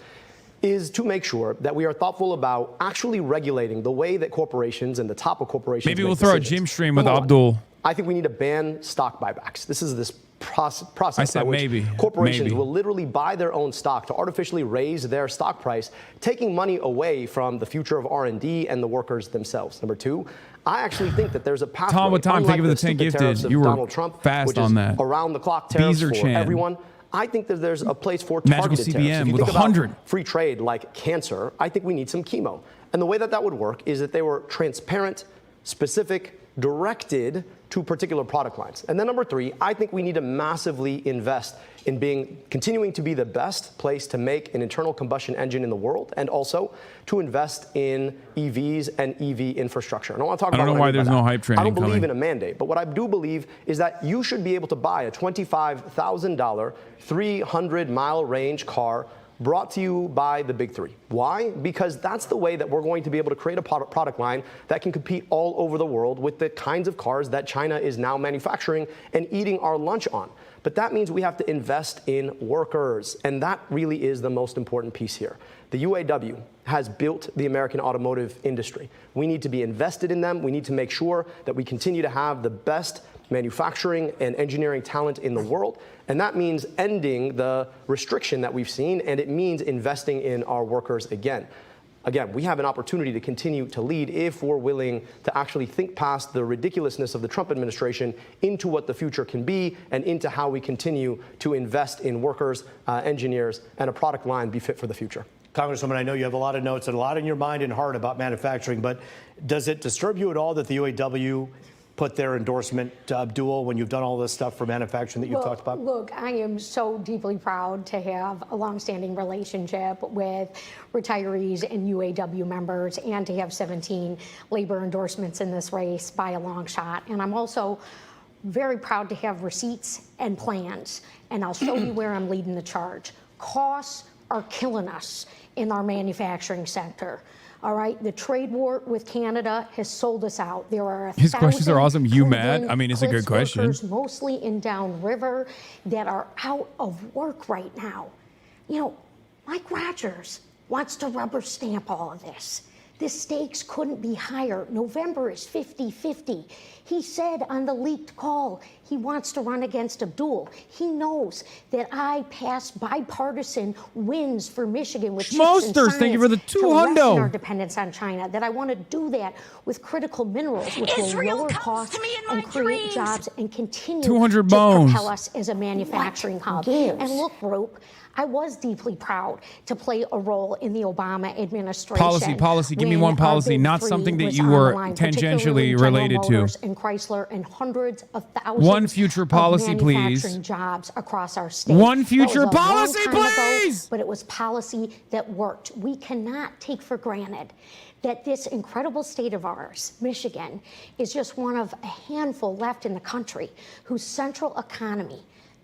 is to make sure that we are thoughtful about actually regulating the way that corporations and the top of corporations Maybe make we'll throw decisions. a gym stream with Number one, Abdul. I think we need to ban stock buybacks. This is this process I said by which maybe. corporations Maybe. will literally buy their own stock to artificially raise their stock price, taking money away from the future of R&D and the workers themselves. Number two, I actually think that there's a pathway. Tom, what time? Thank you for the 10 gifted. You were Donald Trump, fast which on is that. around the clock tariffs Beezer for Chan. everyone. I think that there's a place for Magical targeted tariffs. CBM If you with think 100. about free trade like cancer, I think we need some chemo. And the way that that would work is that they were transparent, specific, directed to particular product lines. And then number three, I think we need to massively invest in continuing to be the best place to make an internal combustion engine in the world, and also to invest in EVs and EV infrastructure. And I want to talk about. I don't know why there's no hype train. I don't believe in a mandate, but what I do believe is that you should be able to buy a $25,000 300-mile range car brought to you by the big three. Why? Because that's the way that we're going to be able to create a product line that can compete all over the world with the kinds of cars that China is now manufacturing and eating our lunch on. But that means we have to invest in workers, and that really is the most important piece here. The UAW has built the American automotive industry. We need to be invested in them. We need to make sure that we continue to have the best manufacturing and engineering talent in the world. And that means ending the restriction that we've seen, and it means investing in our workers again. Again, we have an opportunity to continue to lead if we're willing to actually think past the ridiculousness of the Trump administration into what the future can be and into how we continue to invest in workers, engineers, and a product line be fit for the future. Congresswoman, I know you have a lot of notes and a lot in your mind and heart about manufacturing, but does it disturb you at all that the UAW put their endorsement to Abdul when you've done all this stuff for manufacturing that you've talked about? Look, I am so deeply proud to have a longstanding relationship with retirees and UAW members and to have 17 labor endorsements in this race by a long shot. And I'm also very proud to have receipts and plans. And I'll show you where I'm leading the charge. Costs are killing us in our manufacturing sector. All right, the trade war with Canada has sold us out. There are his questions are awesome. You mad? I mean, it's a good question. Mostly in downriver that are out of work right now. You know, Mike Rogers wants to rubber stamp all of this. The stakes couldn't be higher. November is 50-50. He said on the leaked call he wants to run against Abdul. He knows that I passed bipartisan wins for Michigan with Schmosters, thank you for the $200. Our dependence on China. That I want to do that with critical minerals, which will lower costs and create jobs and continue to propel us as a manufacturing hub. And look, Rope, I was deeply proud to play a role in the Obama administration. Policy. Give me one policy, not something that you were tangentially related to. And Chrysler and hundreds of thousands. One future policy, please. Jobs across our state. One future policy, please. But it was policy that worked. We cannot take for granted that this incredible state of ours, Michigan, is just one of a handful left in the country whose central economy,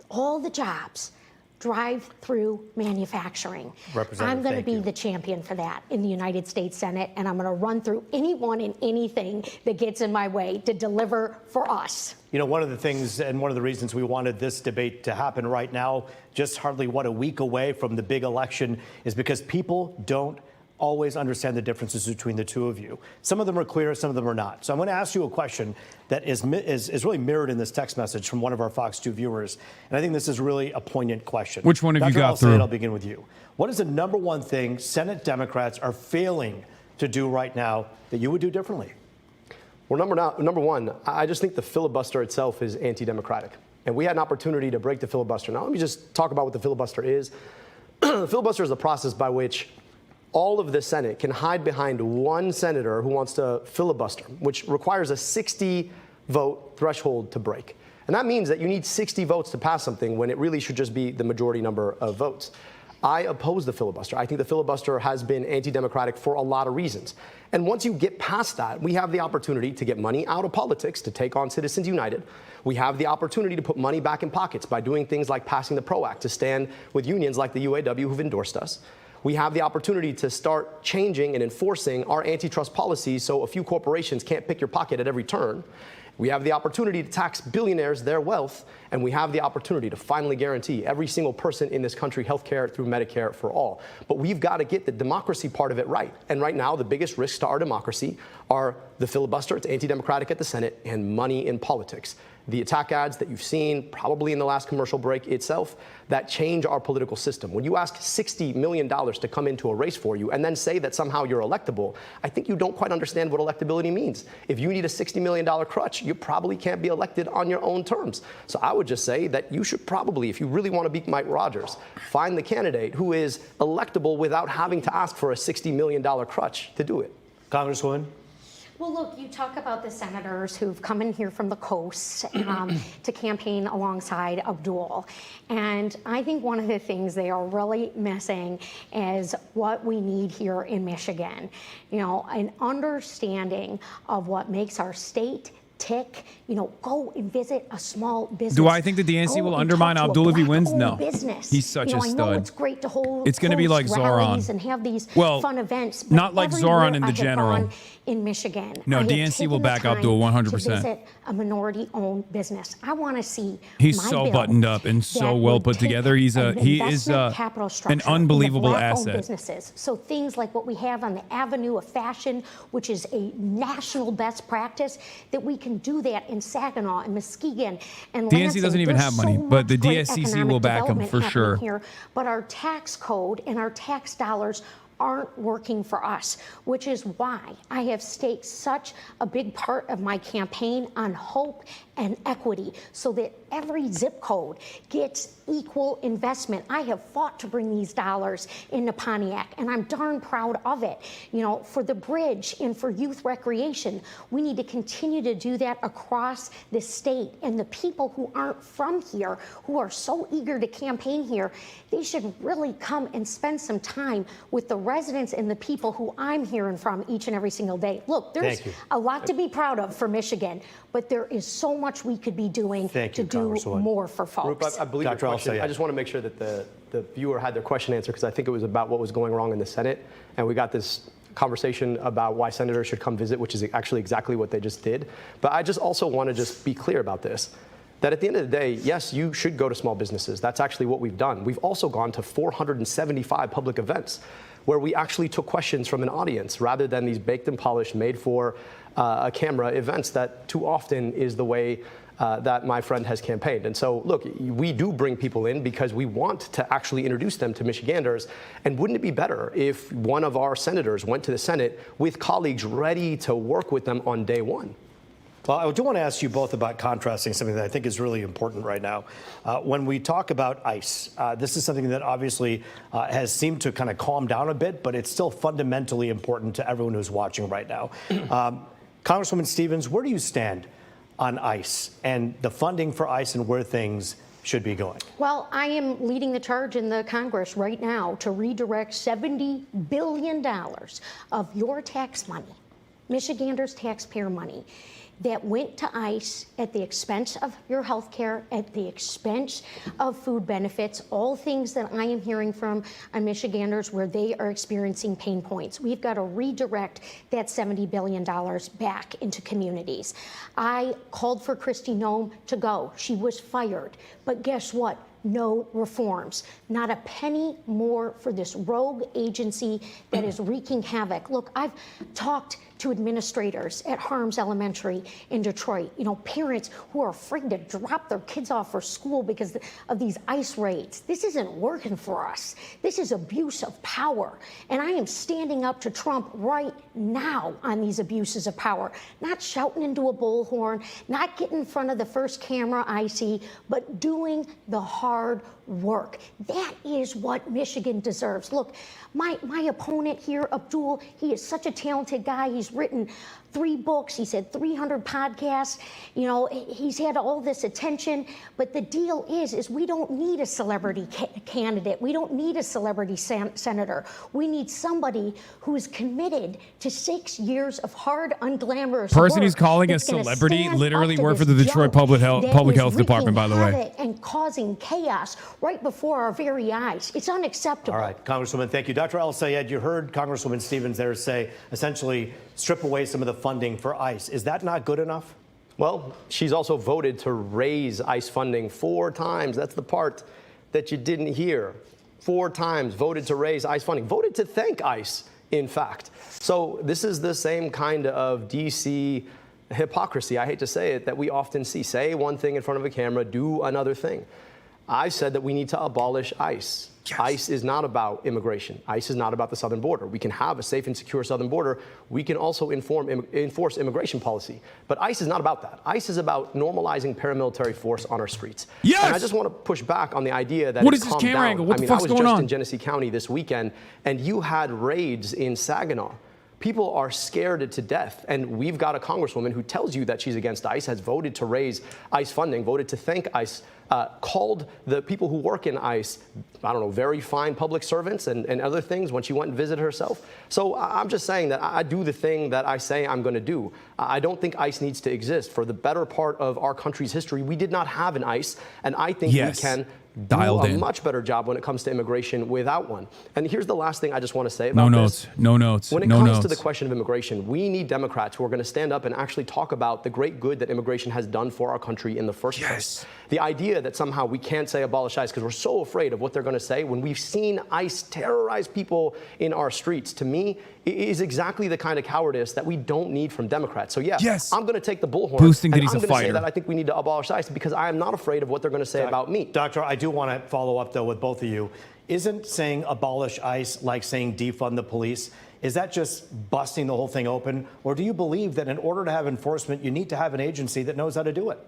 all the jobs, drive through manufacturing. I'm going to be the champion for that in the United States Senate, and I'm going to run through anyone and anything that gets in my way to deliver for us. You know, one of the things and one of the reasons we wanted this debate to happen right now, just hardly a week away from the big election, is because people don't always understand the differences between the two of you. Some of them are clear, some of them are not. So I'm going to ask you a question that is really mirrored in this text message from one of our Fox 2 viewers. And I think this is really a poignant question. Which one have you got through? I'll begin with you. What is the number one thing Senate Democrats are failing to do right now that you would do differently? Well, number one, I just think the filibuster itself is anti-democratic. And we had an opportunity to break the filibuster. Now, let me just talk about what the filibuster is. The filibuster is a process by which all of the Senate can hide behind one senator who wants to filibuster, which requires a 60-vote threshold to break. And that means that you need 60 votes to pass something when it really should just be the majority number of votes. I oppose the filibuster. I think the filibuster has been anti-democratic for a lot of reasons. And once you get past that, we have the opportunity to get money out of politics to take on Citizens United. We have the opportunity to put money back in pockets by doing things like passing the PRO Act to stand with unions like the UAW who've endorsed us. We have the opportunity to start changing and enforcing our antitrust policies so a few corporations can't pick your pocket at every turn. We have the opportunity to tax billionaires their wealth, and we have the opportunity to finally guarantee every single person in this country health care through Medicare for all. But we've got to get the democracy part of it right. And right now, the biggest risks to our democracy are the filibuster, it's anti-democratic at the Senate, and money in politics. The attack ads that you've seen, probably in the last commercial break itself, that change our political system. When you ask $60 million to come into a race for you and then say that somehow you're electable, I think you don't quite understand what electability means. If you need a $60 million crutch, you probably can't be elected on your own terms. So I would just say that you should probably, if you really want to beat Mike Rogers, find the candidate who is electable without having to ask for a $60 million crutch to do it. Congresswoman? Well, look, you talk about the senators who've come in here from the coast to campaign alongside Abdul. And I think one of the things they are really missing is what we need here in Michigan. You know, an understanding of what makes our state tick. You know, go and visit a small business. Do I think that the DNC will undermine Abdul if he wins? No. Business. He's such a stud. I know it's great to hold. It's going to be like Zoran. And have these well, fun events. Not like Zoran in the general. In Michigan. No, DNC will back Abdul 100%. To visit a minority-owned business. I want to see. He's so buttoned up and so well put together. He is an unbelievable asset. Businesses. So things like what we have on the Avenue of Fashion, which is a national best practice, that we can do that in Saginaw and Muskegon and DNC Lansing. doesn't even have money, but the DSCC will back him for sure. Here. But our tax code and our tax dollars aren't working for us, which is why I have staked such a big part of my campaign on hope and equity so that every zip code gets equal investment. I have fought to bring these dollars into Pontiac, and I'm darn proud of it. You know, for the bridge and for youth recreation, we need to continue to do that across the state. And the people who aren't from here, who are so eager to campaign here, they should really come and spend some time with the residents and the people who I'm hearing from each and every single day. Look, there's a lot to be proud of for Michigan, but there is so much we could be doing to do more for folks. I believe your question. I just want to make sure that the viewer had their question answered, because I think it was about what was going wrong in the Senate, and we got this conversation about why senators should come visit, which is actually exactly what they just did. But I just also want to just be clear about this, that at the end of the day, yes, you should go to small businesses. That's actually what we've done. We've also gone to 475 public events where we actually took questions from an audience rather than these baked and polished, made for a camera events that too often is the way that my friend has campaigned. And so, look, we do bring people in because we want to actually introduce them to Michiganders. And wouldn't it be better if one of our senators went to the Senate with colleagues ready to work with them on day one? Well, I do want to ask you both about contrasting something that I think is really important right now. When we talk about ICE, this is something that obviously has seemed to kind of calm down a bit, but it's still fundamentally important to everyone who's watching right now. Congresswoman Stevens, where do you stand on ICE and the funding for ICE and where things should be going? Well, I am leading the charge in the Congress right now to redirect $70 billion of your tax money, Michiganders' taxpayer money, that went to ICE at the expense of your health care, at the expense of food benefits, all things that I am hearing from Michiganders where they are experiencing pain points. We've got to redirect that $70 billion back into communities. I called for Kristi Noem to go. She was fired. But guess what? No reforms. Not a penny more for this rogue agency that is wreaking havoc. Look, I've talked to administrators at Harms Elementary in Detroit, you know, parents who are afraid to drop their kids off for school because of these ICE raids. This isn't working for us. This is abuse of power. And I am standing up to Trump right now on these abuses of power, not shouting into a bullhorn, not getting in front of the first camera I see, but doing the hard work. That is what Michigan deserves. Look, my opponent here, Abdul, he is such a talented guy. He's written 3 books. He's had 300 podcasts. You know, he's had all this attention. But the deal is we don't need a celebrity candidate. We don't need a celebrity senator. We need somebody who is committed to 6 years of hard, unglamorous person work he's calling a celebrity literally worked for the Detroit Public Health Department, by the way. And causing chaos right before our very eyes. It's unacceptable. All right, Congresswoman, thank you. Dr. El-Sayed, you heard Congresswoman Stevens there say, essentially, strip away some of the funding for ICE. Is that not good enough? Well, she's also voted to raise ICE funding 4 times. That's the part that you didn't hear. 4 times voted to raise ICE funding. Voted to thank ICE, in fact. So this is the same kind of D.C. hypocrisy, I hate to say it, that we often see. Say one thing in front of a camera, do another thing. I said that we need to abolish ICE. Yes. ICE is not about immigration. ICE is not about the southern border. We can have a safe and secure southern border. We can also enforce immigration policy. But ICE is not about that. ICE is about normalizing paramilitary force on our streets. Yes! And I just want to push back on the idea that what it's is this calmed camera down. angle? What the I fuck's was going just on? in Genesee County this weekend, and you had raids in Saginaw. People are scared to death, and we've got a congresswoman who tells you that she's against ICE, has voted to raise ICE funding, voted to thank ICE, called the people who work in ICE, I don't know, very fine public servants and other things when she went and visited herself. So I'm just saying that I do the thing that I say I'm going to do. I don't think ICE needs to exist. For the better part of our country's history, we did not have an ICE, and I think we can do a much better job when it comes to immigration without one. And here's the last thing I just want to say about this. No notes. When it comes to the question of immigration, we need Democrats who are going to stand up and actually talk about the great good that immigration has done for our country in the first place. The idea that somehow we can't say abolish ICE because we're so afraid of what they're going to say when we've seen ICE terrorize people in our streets, to me, is exactly the kind of cowardice that we don't need from Democrats. So I'm going to take the bullhorn. Boosting that and he's I'm a going to say fighter. that I think we need to abolish ICE because I am not afraid of what they're going to say about me. Doctor, I do want to follow up, though, with both of you. Isn't saying abolish ICE like saying defund the police? Is that just busting the whole thing open? Or do you believe that in order to have enforcement, you need to have an agency that knows how to do it?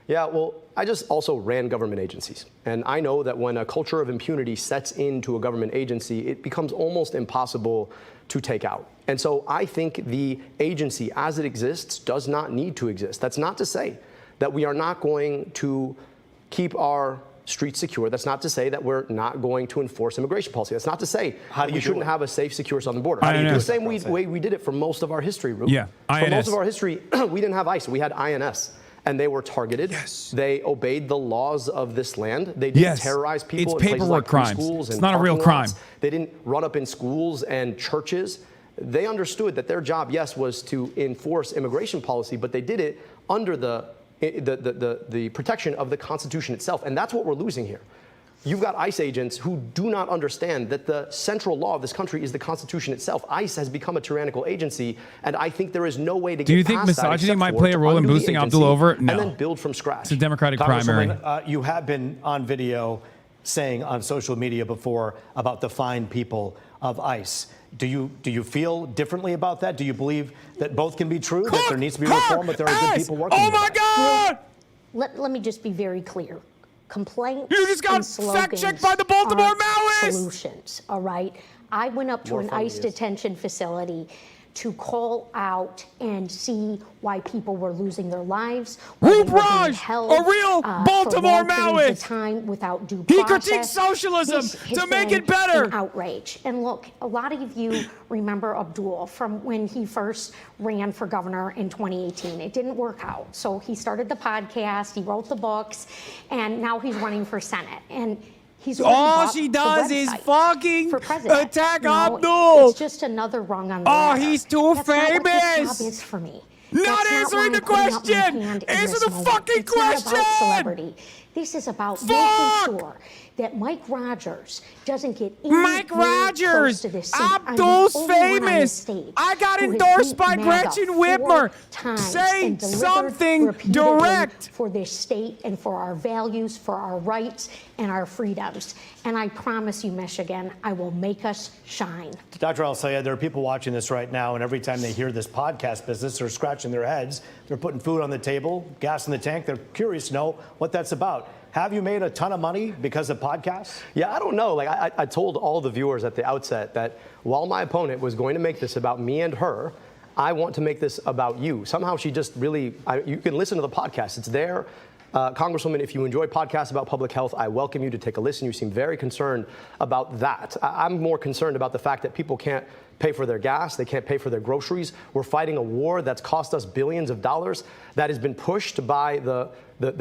Yeah, well, I just also ran government agencies. And I know that when a culture of impunity sets into a government agency, it becomes almost impossible to take out. And so I think the agency as it exists does not need to exist. That's not to say that we are not going to keep our streets secure. That's not to say that we're not going to enforce immigration policy. That's not to say that we shouldn't have a safe, secure southern border. The same way we did it for most of our history, Ruth. Yeah, for most of our history, we didn't have ICE. We had INS. And they were targeted. They obeyed the laws of this land. They didn't terrorize people. It's paperwork crimes. It's not a real crime. They didn't run up in schools and churches. They understood that their job, yes, was to enforce immigration policy, but they did it under the protection of the Constitution itself. And that's what we're losing here. You've got ICE agents who do not understand that the central law of this country is the Constitution itself. ICE has become a tyrannical agency, and I think there is no way to get past that. Do you think misogyny might play a role in boosting Abdul over? No. And then build from scratch. It's a Democratic primary. You have been on video saying on social media before about the fine people of ICE. Do you feel differently about that? Do you believe that both can be true, that there needs to be reform, but there are good people working? Oh my God! Let me just be very clear. Complaints you just got fact-checked by the Baltimore Maoists. Solutions, all right? I went up to an ICE detention facility to call out and see why people were losing their lives. Raj, a real Baltimore Maoist. Time without due process. He critiques socialism to make it better. An outrage. And look, a lot of you remember Abdul from when he first ran for governor in 2018. It didn't work out. So he started the podcast, he wrote the books, and now he's running for Senate. And all she does is fucking attack Abdul. It's just another rung on the ladder. He's too famous. Not what this job is for me. Not answering the question. Answer the fucking question. It's not about celebrity. This is about making sure that Mike Rogers doesn't get Mike Rogers, to this Abdul's famous. I got endorsed by Gretchen Whitmer. Say something direct for this state and for our values, for our rights and our freedoms. And I promise you, Michigan, I will make us shine. Dr. Al-Sayed, there are people watching this right now, and every time they hear this podcast business, they're scratching their heads. They're putting food on the table, gas in the tank. They're curious to know what that's about. Have you made a ton of money because of podcasts? Yeah, I don't know. Like I told all the viewers at the outset that while my opponent was going to make this about me and her, I want to make this about you. Somehow she just really, you can listen to the podcast. It's there. Congresswoman, if you enjoy podcasts about public health, I welcome you to take a listen. You seem very concerned about that. I'm more concerned about the fact that people can't pay for their gas, they can't pay for their groceries. We're fighting a war that's cost us billions of dollars, that has been pushed by the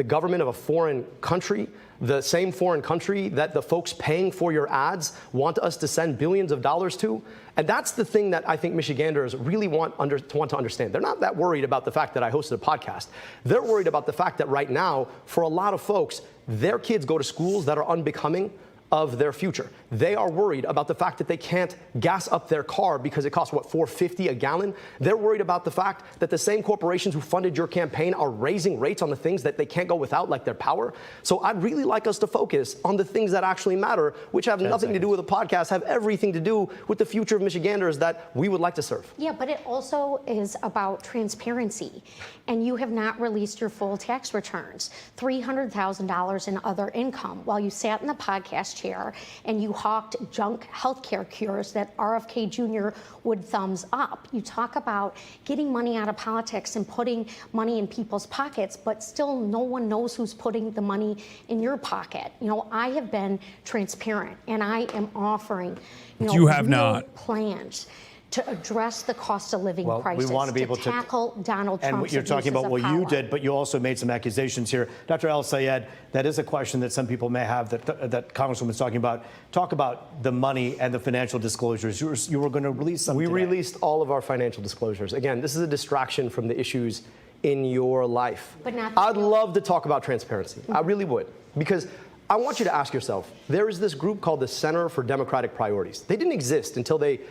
government of a foreign country, the same foreign country that the folks paying for your ads want us to send billions of dollars to. And that's the thing that I think Michiganders really want to understand. They're not that worried about the fact that I hosted a podcast. They're worried about the fact that right now, for a lot of folks, their kids go to schools that are unbecoming of their future. They are worried about the fact that they can't gas up their car because it costs, what, $4.50 a gallon? They're worried about the fact that the same corporations who funded your campaign are raising rates on the things that they can't go without, like their power. So I'd really like us to focus on the things that actually matter, which have nothing to do with a podcast, have everything to do with the future of Michiganders that we would like to serve. Yeah, but it also is about transparency. And you have not released your full tax returns, $300,000 in other income while you sat in the podcast chair chair and you hawked junk healthcare cures that RFK Jr. would thumbs up. You talk about getting money out of politics and putting money in people's pockets, but still no one knows who's putting the money in your pocket. You know, I have been transparent and I am offering, you have real not. plans to address the cost of living crisis, we want to be able to tackle Donald Trump's and you're talking about what you did, but you also made some accusations here. Dr. El-Sayed, that is a question that some people may have that Congresswoman's talking about. Talk about the money and the financial disclosures. You were going to release some We today. released all of our financial disclosures. Again, this is a distraction from the issues in your life. But not I'd love to talk about transparency. I really would. Because I want you to ask yourself, there is this group called the Center for Democratic Priorities. They didn't exist until they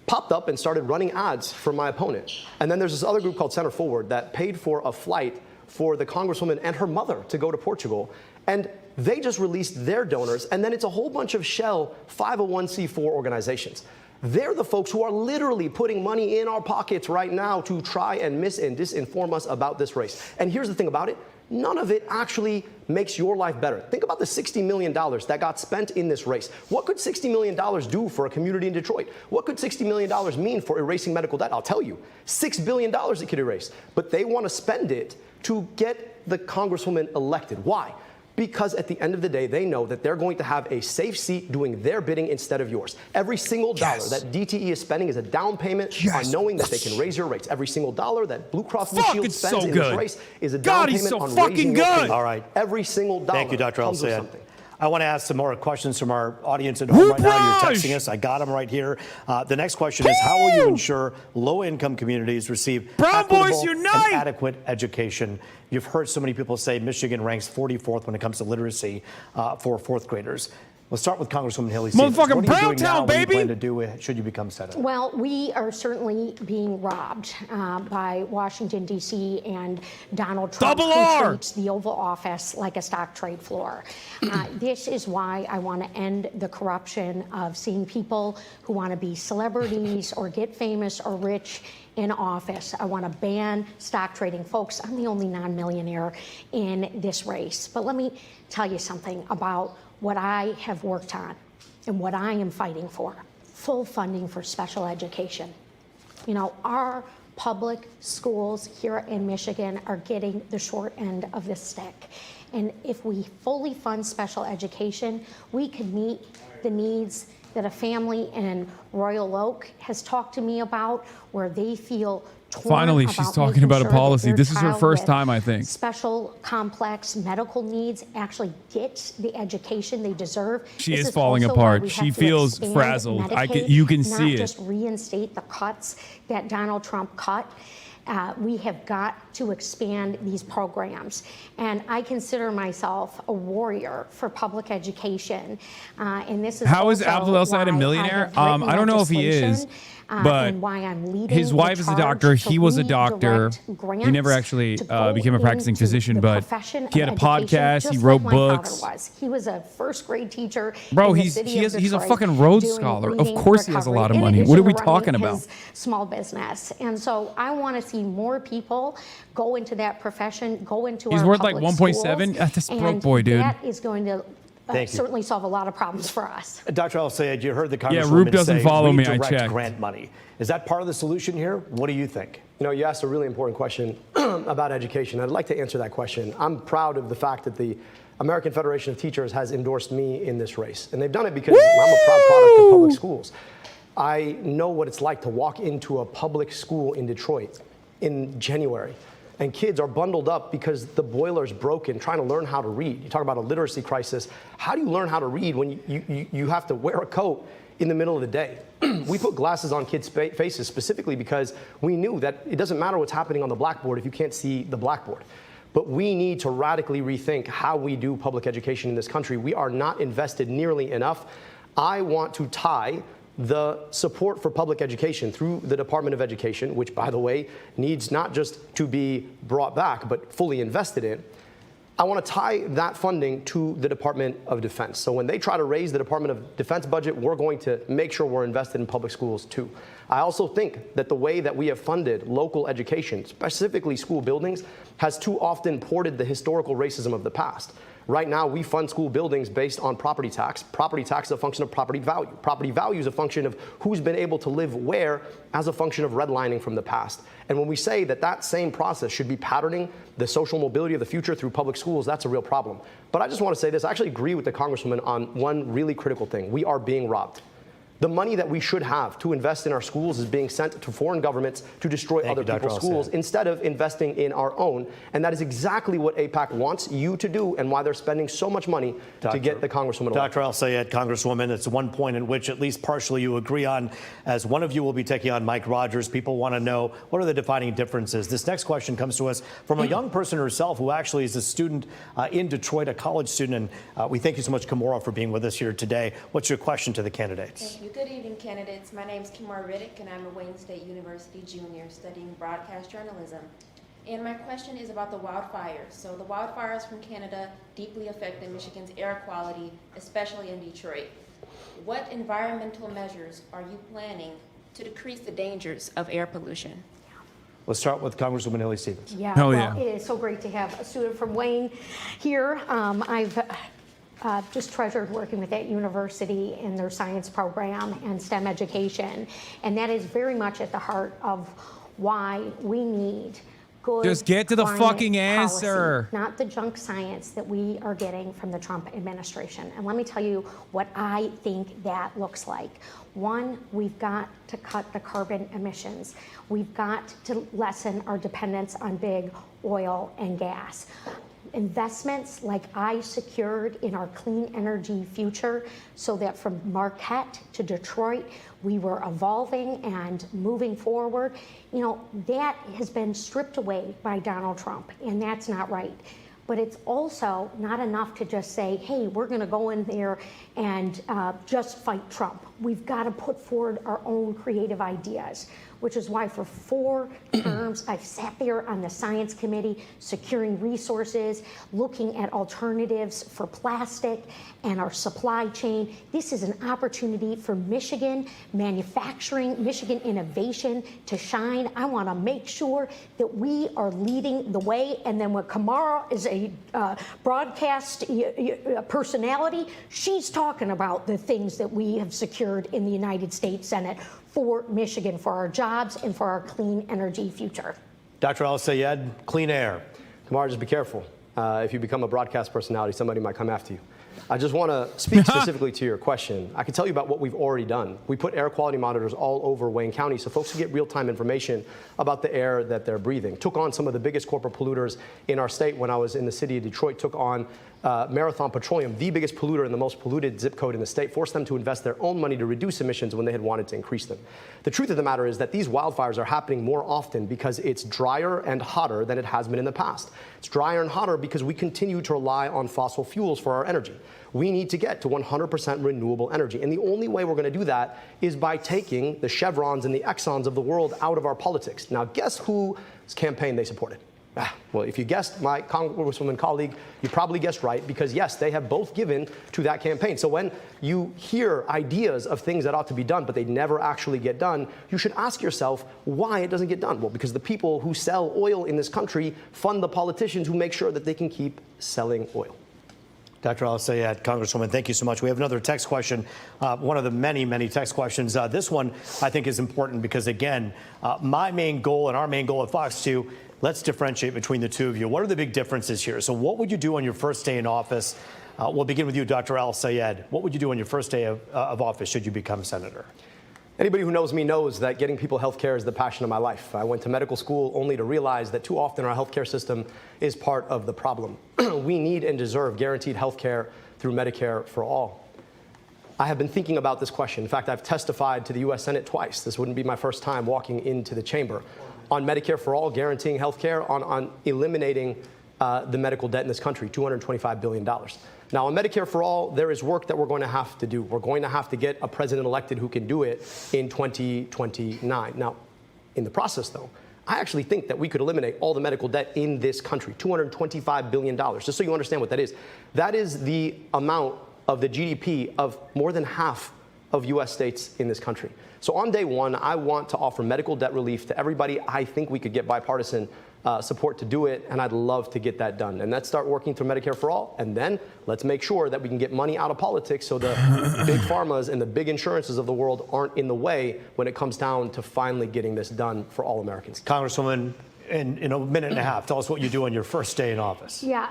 popped up and started running ads for my opponent. And then there's this other group called Center Forward that paid for a flight for the Congresswoman and her mother to go to Portugal. And they just released their donors. And then it's a whole bunch of shell 501c4 organizations. They're the folks who are literally putting money in our pockets right now to try and mis and disinform us about this race. And here's the thing about it. None of it actually makes your life better. Think about the $60 million that got spent in this race. What could $60 million do for a community in Detroit? What could $60 million mean for erasing medical debt? I'll tell you, $6 billion it could erase. But they want to spend it to get the Congresswoman elected. Why? Because at the end of the day, they know that they're going to have a safe seat doing their bidding instead of yours. Every single dollar that DTE is spending is a down payment on knowing that they can raise your rates. Every single dollar that Blue Cross Blue Shield spends in this race is a down payment on raising your premium. All right. Every single dollar. Thank you, Dr. comes with El-Sayed. something. I want to ask some more questions from our audience at home right now. You're texting us. I got them right here. The next question is, how will you ensure low-income communities receive equitable and adequate education? You've heard so many people say Michigan ranks 44th when it comes to literacy for fourth graders. We'll start with Congresswoman Haley Stevens. Motherfucking What are you doing Browntown, now? What do you baby! plan to do should you become senator? Well, we are certainly being robbed by Washington, D.C. and Donald Trump, Double who R! treats the Oval Office like a stock trade floor. This is why I want to end the corruption of seeing people who want to be celebrities or get famous or rich in office. I want to ban stock trading. Folks, I'm the only non-millionaire in this race. But let me tell you something about what I have worked on and what I am fighting for. Full funding for special education. You know, our public schools here in Michigan are getting the short end of the stick. And if we fully fund special education, we could meet the needs that a family in Royal Oak has talked to me about, where they feel torn. Finally, she's talking about a policy. This is her first time, I think. Special complex medical needs actually get the education they deserve. She This is falling also why apart. we She have to feels expand frazzled. Medicaid, You can see not it. just reinstate the cuts that Donald Trump cut. We have got to expand these programs. And I consider myself a warrior for public education. And this is How is also Abdul El-Sayed a why millionaire? I have written I don't know if he is, legislation, but and why I'm leading his wife the is a charge doctor. to He was a doctor. redirect He never grants actually to go became a practicing into physician, the but profession he had a of education, podcast. He just wrote like my father books. was. He was a first grade teacher. Bro, in the he's city of a Detroit fucking Rhodes doing Scholar. Of bleeding course he has a lot of recovery, money. in What are we addition to running talking about? his small business. And so I want to see more people go into that profession, go into He's our worth like public 1.7. schools, That's broke and boy, dude. That is going to Thank you. certainly solve a lot of problems for us. Dr. El-Sayed, you heard the Yeah, Congresswoman Rube doesn't say follow me. I redirect checked. grant money. Is that part of the solution here? What do you think? You know, you asked a really important question about education. I'd like to answer that question. I'm proud of the fact that the American Federation of Teachers has endorsed me in this race. And they've done it because I'm a proud product of public schools. I know what it's like to walk into a public school in Detroit in January, and kids are bundled up because the boiler's broken, trying to learn how to read. You talk about a literacy crisis. How do you learn how to read when you have to wear a coat in the middle of the day? We put glasses on kids' faces specifically because we knew that it doesn't matter what's happening on the blackboard if you can't see the blackboard. But we need to radically rethink how we do public education in this country. We are not invested nearly enough. I want to tie the support for public education through the Department of Education, which, by the way, needs not just to be brought back, but fully invested in. I want to tie that funding to the Department of Defense. So when they try to raise the Department of Defense budget, we're going to make sure we're invested in public schools too. I also think that the way that we have funded local education, specifically school buildings, has too often ported the historical racism of the past. Right now, we fund school buildings based on property tax. Property tax is a function of property value. Property value is a function of who's been able to live where as a function of redlining from the past. And when we say that that same process should be patterning the social mobility of the future through public schools, that's a real problem. But I just want to say this. I actually agree with the Congresswoman on one really critical thing. We are being robbed. The money that we should have to invest in our schools is being sent to foreign governments to destroy other people's schools instead of investing in our own. And that is exactly what AIPAC wants you to do and why they're spending so much money to get the Congresswoman elected. Dr. Al-Sayed, Congresswoman, it's one point in which at least partially you agree on. As one of you will be taking on Mike Rogers, people want to know what are the defining differences. This next question comes to us from a young person herself who actually is a student in Detroit, a college student. And we thank you so much, Kimora, for being with us here today. What's your question to the candidates? Thank you. Good evening, candidates. My name is Kimora Riddick, and I'm a Wayne State University junior studying broadcast journalism. And my question is about the wildfires. So the wildfires from Canada deeply affected Michigan's air quality, especially in Detroit. What environmental measures are you planning to decrease the dangers of air pollution? Let's start with Congresswoman Haley Stevens. Yeah, well, it is so great to have a student from Wayne here. I've just treasured working with that university in their science program and STEM education. And that is very much at the heart of why we need good Just get to the climate fucking answer. policy, not the junk science that we are getting from the Trump administration. And let me tell you what I think that looks like. One, we've got to cut the carbon emissions. We've got to lessen our dependence on big oil and gas. Investments like I secured in our clean energy future so that from Marquette to Detroit, we were evolving and moving forward. You know, that has been stripped away by Donald Trump, and that's not right. But it's also not enough to just say, hey, we're going to go in there and just fight Trump. We've got to put forward our own creative ideas, which is why for 4 terms I've sat there on the science committee, securing resources, looking at alternatives for plastic and our supply chain. This is an opportunity for Michigan manufacturing, Michigan innovation to shine. I want to make sure that we are leading the way. And then when Kamara is a broadcast personality, she's talking about the things that we have secured in the United States Senate for Michigan, for our jobs and for our clean energy future. Dr. Al-Sayed, clean air. Kamara, just be careful. If you become a broadcast personality, somebody might come after you. I just want to speak specifically to your question. I can tell you about what we've already done. We put air quality monitors all over Wayne County so folks can get real-time information about the air that they're breathing. Took on some of the biggest corporate polluters in our state when I was in the city of Detroit. Took on Marathon Petroleum, the biggest polluter and the most polluted zip code in the state, forced them to invest their own money to reduce emissions when they had wanted to increase them. The truth of the matter is that these wildfires are happening more often because it's drier and hotter than it has been in the past. It's drier and hotter because we continue to rely on fossil fuels for our energy. We need to get to 100% renewable energy. And the only way we're going to do that is by taking the Chevrons and the Exxons of the world out of our politics. Now, guess whose campaign they supported? Well, if you guessed my Congresswoman colleague, you probably guessed right, because yes, they have both given to that campaign. So when you hear ideas of things that ought to be done, but they never actually get done, you should ask yourself why it doesn't get done. Well, because the people who sell oil in this country fund the politicians who make sure that they can keep selling oil. Dr. Al-Sayed, Congresswoman, thank you so much. We have another text question, one of the many, many text questions. This one, I think, is important because, again, my main goal and our main goal at Fox 2, let's differentiate between the two of you. What are the big differences here? So what would you do on your first day in office? We'll begin with you, Dr. Al-Sayed. What would you do on your first day of office should you become senator? Anybody who knows me knows that getting people health care is the passion of my life. I went to medical school only to realize that too often our health care system is part of the problem. We need and deserve guaranteed health care through Medicare for all. I have been thinking about this question. In fact, I've testified to the U.S. Senate twice. This wouldn't be my first time walking into the chamber on Medicare for all, guaranteeing health care, on eliminating the medical debt in this country, $225 billion. Now, on Medicare for all, there is work that we're going to have to do. We're going to have to get a president elected who can do it in 2029. Now, in the process, though, I actually think that we could eliminate all the medical debt in this country, $225 billion. Just so you understand what that is the amount of the GDP of more than half of U.S. states in this country. So on day one, I want to offer medical debt relief to everybody I think we could get bipartisan support to do it, and I'd love to get that done. And let's start working through Medicare for All, and then let's make sure that we can get money out of politics so the big pharmas and the big insurances of the world aren't in the way when it comes down to finally getting this done for all Americans. Congresswoman, in a minute and a half, tell us what you do on your first day in office. Yeah,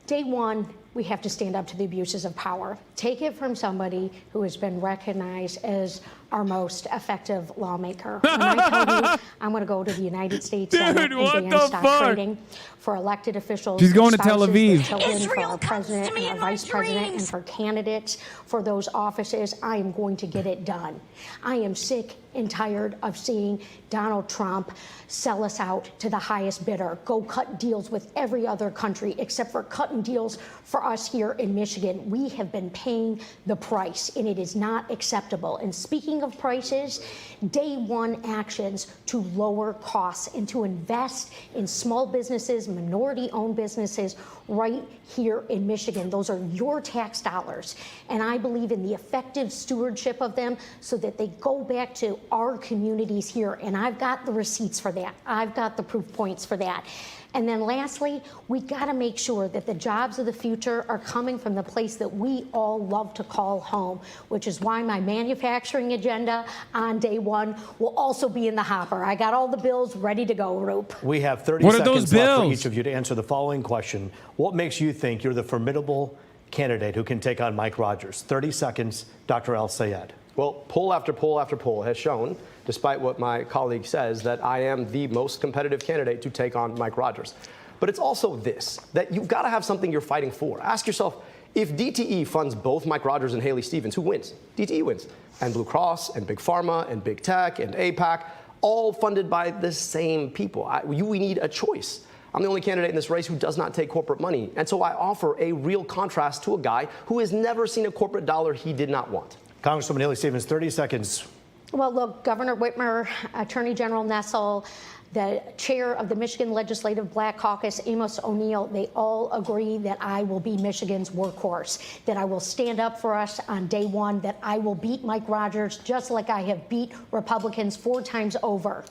day one, we have to stand up to the abuses of power. Take it from somebody who has been recognized as our most effective lawmaker. When I tell you I'm going to go to the United States Senate and ban stock trading for elected officials, she's going to Tel Aviv. Children, for our president and our vice president, and for candidates for those offices, I am going to get it done. I am sick and tired of seeing Donald Trump sell us out to the highest bidder, go cut deals with every other country except for cutting deals for us here in Michigan. We have been paying the price, and it is not acceptable. And speaking of prices, day one actions to lower costs and to invest in small businesses, minority-owned businesses right here in Michigan. Those are your tax dollars, and I believe in the effective stewardship of them so that they go back to our communities here, and I've got the receipts for that. I've got the proof points for that. And then lastly, we got to make sure that the jobs of the future are coming from the place that we all love to call home, which is why my manufacturing agenda on day one will also be in the hopper. I got all the bills ready to go, Roop. We have 30 seconds left for each of you to answer the following question. What makes you think you're the formidable candidate who can take on Mike Rogers? 30 seconds, Dr. El-Sayed. Well, poll after poll after poll has shown, despite what my colleague says, that I am the most competitive candidate to take on Mike Rogers. But it's also this, that you've got to have something you're fighting for. Ask yourself, if DTE funds both Mike Rogers and Haley Stevens, who wins? DTE wins. And Blue Cross and Big Pharma and Big Tech and APAC, all funded by the same people. We need a choice. I'm the only candidate in this race who does not take corporate money. And so I offer a real contrast to a guy who has never seen a corporate dollar he did not want. Congresswoman Haley Stevens, 30 seconds. Well, look, Governor Whitmer, Attorney General Nessel, the chair of the Michigan Legislative Black Caucus, Amos O'Neill, they all agree that I will be Michigan's workhorse, that I will stand up for us on day one, that I will beat Mike Rogers just like I have beat Republicans 4 times over.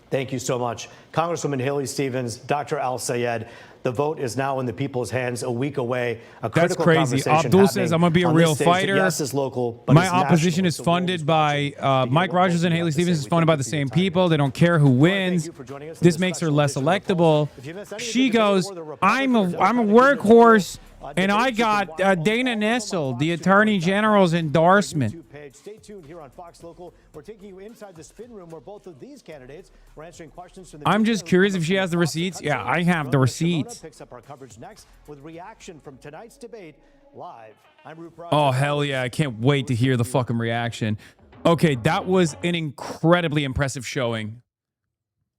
Thank you so much. Congresswoman Haley Stevens, Dr. El-Sayed, the vote is now in the people's hands, a week away. That's crazy. Abdul says, I'm going to be a real fighter. Yes, is local, but my opposition is funded by Mike Rogers and Haley Stevens is funded by the same people. They don't care who wins. This makes her less electable. She goes, I'm a workhorse, and I got Dana Nessel, the Attorney General's endorsement. Stay tuned here on Fox Local. We're taking you inside the spin room where both of these candidates are answering questions from the I'm just curious if she has the receipts. Yeah, I have the receipts. Picks up our coverage next with reaction from tonight's debate live. I'm Roop. Oh, hell yeah. I can't wait to hear the fucking reaction. Okay, that was an incredibly impressive showing.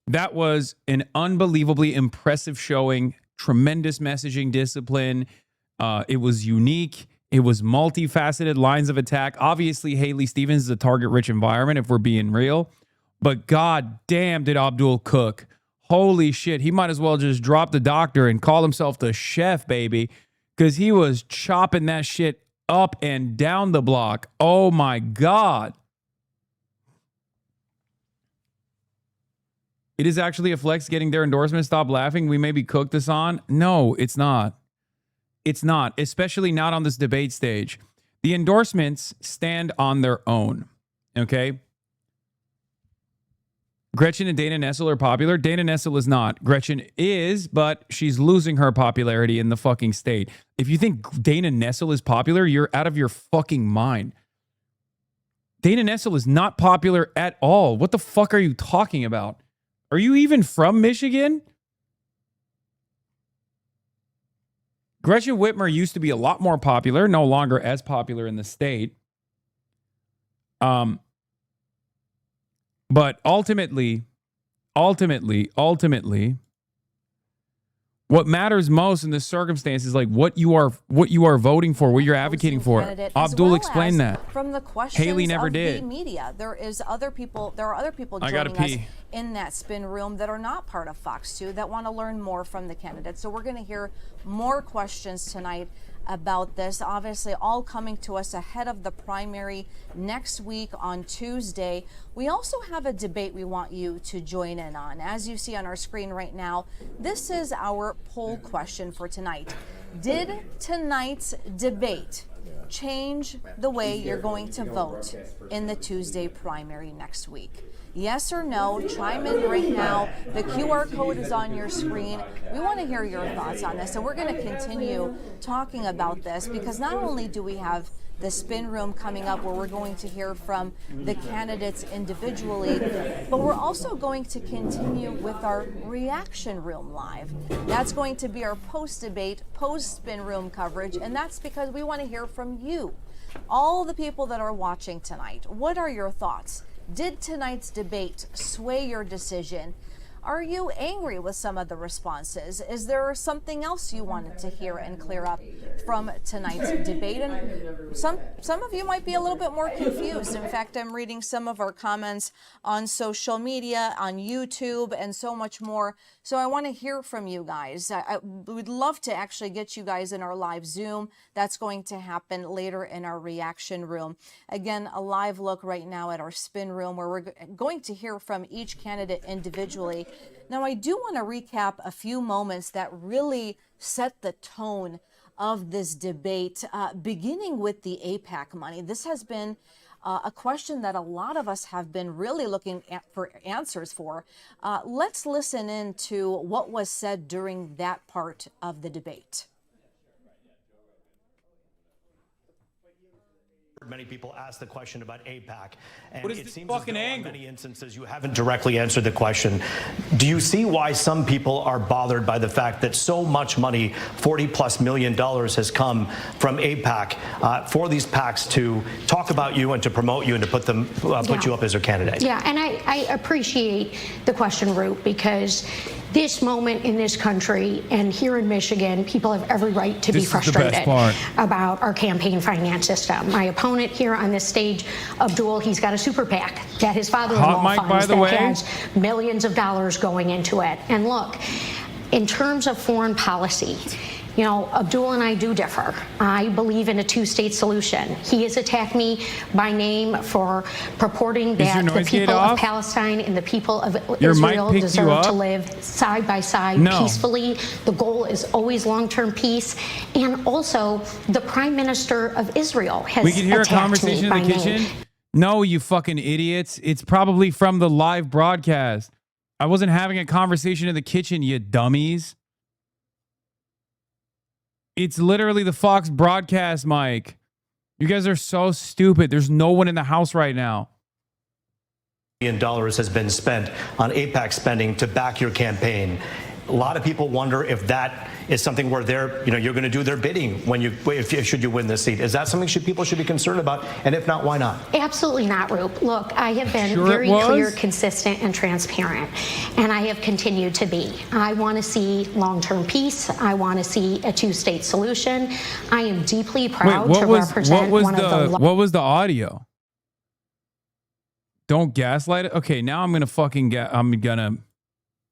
That was an unbelievably impressive showing. Tremendous messaging discipline. It was unique. It was multifaceted lines of attack. Obviously, Haley Stevens is a target-rich environment, if we're being real. But god damn, did Abdul cook. Holy shit. He might as well just drop the doctor and call himself the chef, baby. Because he was chopping that shit up and down the block. Oh, my God. It is actually a flex getting their endorsement. Stop laughing. We may be cooked this on. No, it's not. It's not, especially not on this debate stage. The endorsements stand on their own, okay? Gretchen and Dana Nessel are popular. Dana Nessel is not. Gretchen is, but she's losing her popularity in the fucking state. If you think Dana Nessel is popular, you're out of your fucking mind. Dana Nessel is not popular at all. What the fuck are you talking about? Are you even from Michigan? Gretchen Whitmer used to be a lot more popular, no longer as popular in the state. But ultimately, what matters most in this circumstance is like what you are voting for, what you're advocating for. Abdul explained that. From the questions Haley never of did. the media, there are other people joining us in that spin room that are not part of Fox 2 that want to learn more from the candidates. So we're going to hear more questions tonight about this. Obviously, all coming to us ahead of the primary next week on Tuesday. We also have a debate we want you to join in on. As you see on our screen right now, this is our poll question for tonight. Did tonight's debate change the way you're going to vote in the Tuesday primary next week? Yes or no? Chime in right now. The QR code is on your screen. We want to hear your thoughts on this, and we're going to continue talking about this because not only do we have the spin room coming up where we're going to hear from the candidates individually, but we're also going to continue with our reaction room live. That's going to be our post-debate, post-spin room coverage, and that's because we want to hear from you, all the people that are watching tonight. What are your thoughts? Did tonight's debate sway your decision? Are you angry with some of the responses? Is there something else you wanted to hear and clear up from tonight's debate? And some of you might be a little bit more confused. In fact, I'm reading some of our comments on social media, on YouTube, and so much more. So I want to hear from you guys. I would love to actually get you guys in our live Zoom. That's going to happen later in our reaction room. Again, a live look right now at our spin room where we're going to hear from each candidate individually. Now, I do want to recap a few moments that really set the tone of this debate, beginning with the AIPAC money. This has been a question that a lot of us have been really looking for answers for. Let's listen in to what was said during that part of the debate. Many people ask the question about AIPAC, and What is it this seems as fucking though in angle? many instances you haven't directly answered the question. Do you see why some people are bothered by the fact that so much money, $40+ million, has come from AIPAC for these PACs to talk about you and to promote you and to put you up as their candidate? Yeah, and I appreciate the question, Root, because this moment in this country and here in Michigan, people have every right to be frustrated about our campaign finance system. My opponent here on this stage, Abdul, he's got a super PAC that his father-in-law funds that has millions of dollars going into it. And look, in terms of foreign policy, you know, Abdul and I do differ. I believe in a two-state solution. He has attacked me by name for purporting that the people of Palestine and the people of Israel deserve to live side by side peacefully. The goal is always long-term peace. And also, the Prime Minister of Israel has We can hear a attacked conversation me in by the kitchen. name. No, you fucking idiots. It's probably from the live broadcast. I wasn't having a conversation in the kitchen, you dummies. It's literally the Fox broadcast mic. You guys are so stupid. There's no one in the house right now. $1 billion has been spent on AIPAC spending to back your campaign. A lot of people wonder if that is something where you're going to do their bidding should you win this seat. Is that something people should be concerned about? And if not, why not? Absolutely not, Roop. Look, I have been very clear, consistent, and transparent, and I have continued to be. I want to see long-term peace. I want to see a two-state solution. I am deeply proud to represent one of the... What was the audio? Don't gaslight it. Okay, now I'm gonna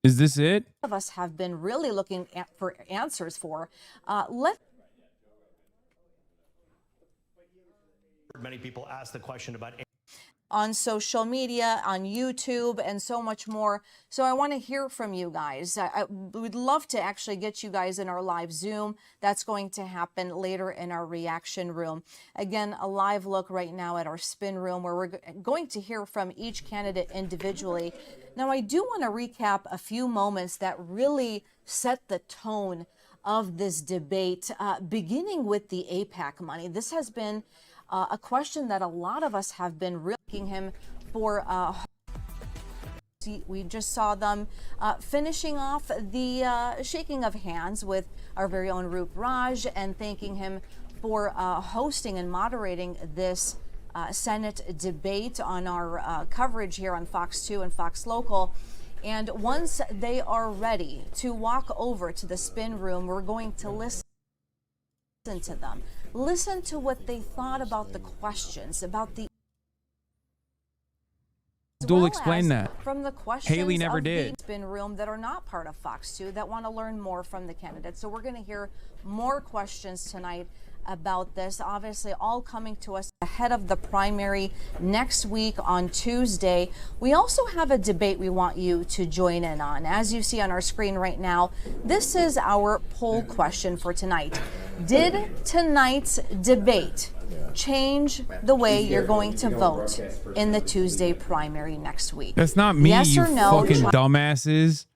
Is this it? Of us have been really looking for answers for. Many people ask the question about on social media, on YouTube, and so much more. So I want to hear from you guys. I would love to actually get you guys in our live Zoom. That's going to happen later in our reaction room. Again, a live look right now at our spin room where we're going to hear from each candidate individually. Now, I do want to recap a few moments that really set the tone of this debate, beginning with the AIPAC money. This has been a question that a lot of us have been risking him for. We just saw them finishing off the shaking of hands with our very own Roop Raj and thanking him for hosting and moderating this Senate debate on our coverage here on Fox 2 and Fox Local. And once they are ready to walk over to the spin room, we're going to listen to them. Listen to what they thought about the questions, about the Abdul explained that. From the questions Haley never of did. the spin room that are not part of Fox 2 that want to learn more from the candidates. So we're going to hear more questions tonight about this, obviously all coming to us ahead of the primary next week on Tuesday. We also have a debate we want you to join in on. As you see on our screen right now, this is our poll question for tonight. Did tonight's debate change the way you're going to vote in the Tuesday primary next week? That's not me, yes you or no? fucking dumbasses.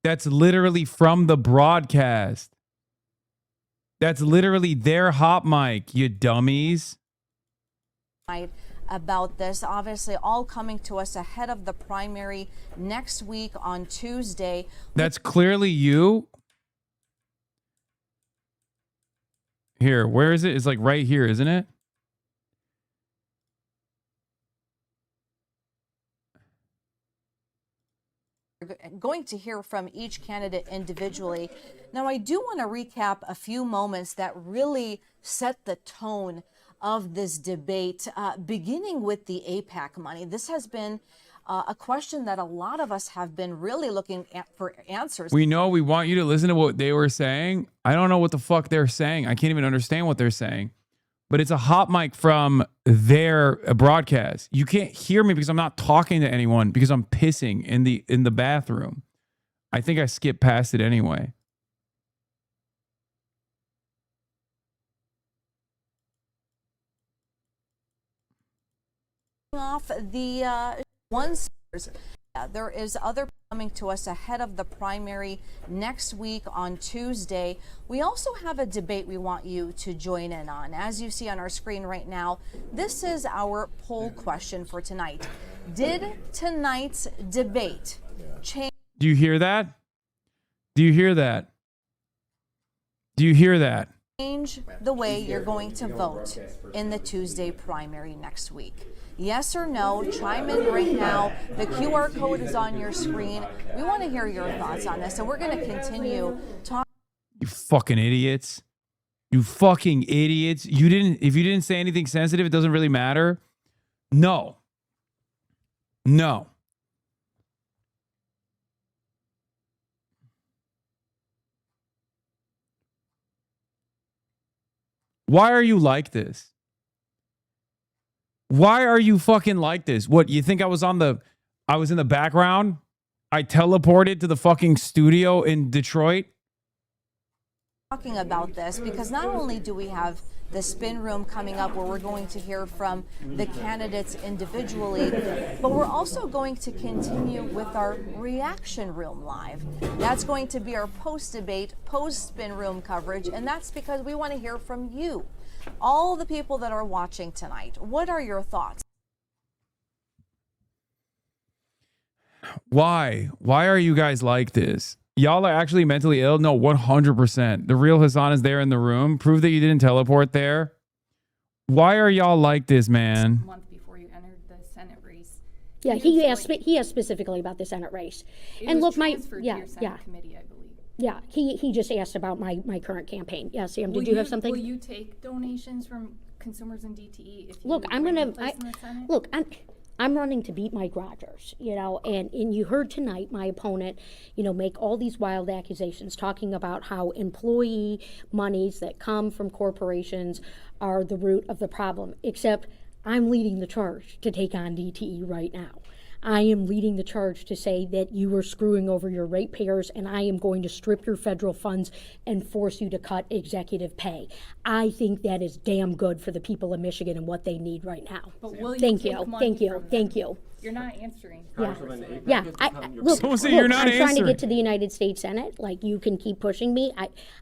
That's literally from the broadcast. That's literally their hot mic, you dummies. About this, obviously all coming to us ahead of the primary next week on Tuesday. That's clearly you. Here, where is it? It's like right here, isn't it? Going to hear from each candidate individually. Now, I do want to recap a few moments that really set the tone of this debate, beginning with the AIPAC money. This has been a question that a lot of us have been really looking for answers. We know we want you to listen to what they were saying. I don't know what the fuck they're saying. I can't even understand what they're saying. But it's a hot mic from their broadcast. You can't hear me because I'm not talking to anyone because I'm pissing in the bathroom. I think I skipped past it anyway. Off the ones. There is other coming to us ahead of the primary next week on Tuesday. We also have a debate we want you to join in on. As you see on our screen right now, this is our poll question for tonight. Did tonight's debate change? Do you hear that? Do you hear that? Do you hear that? Change the way you're going to vote in the Tuesday primary next week? Yes or no? Chime in right now. The QR code is on your screen. We want to hear your thoughts on this, and we're going to continue talking. You fucking idiots. You fucking idiots. If you didn't say anything sensitive, it doesn't really matter. No. No. Why are you like this? Why are you fucking like this? What, you think I was in the background? I teleported to the fucking studio in Detroit? Talking about this because not only do we have the spin room coming up where we're going to hear from the candidates individually, but we're also going to continue with our reaction room live. That's going to be our post-debate, post-spin room coverage, and that's because we want to hear from you, all the people that are watching tonight. What are your thoughts? Why? Why are you guys like this? Y'all are actually mentally ill? No, 100%. The real Hasan is there in the room. Prove that you didn't teleport there. Why are y'all like this, man? A month before you entered the Senate race. Yeah, he asked specifically about the Senate race. It was transferred to your Senate committee, I believe. Yeah, he just asked about my current campaign. Yeah, Sam, did you have something? Will you take donations from consumers in DTE if you look? Look, I'm running to beat Mike Rogers, and you heard tonight my opponent, make all these wild accusations talking about how employee monies that come from corporations are the root of the problem, except I'm leading the charge to take on DTE right now. I am leading the charge to say that you are screwing over your ratepayers, and I am going to strip your federal funds and force you to cut executive pay. I think that is damn good for the people of Michigan and what they need right now. But will you Thank take you. money Thank you. from them? Thank you. You're not answering. Yeah. Look, Someone say you're not I'm trying to answering. get to the United States Senate. Like, you can keep pushing me.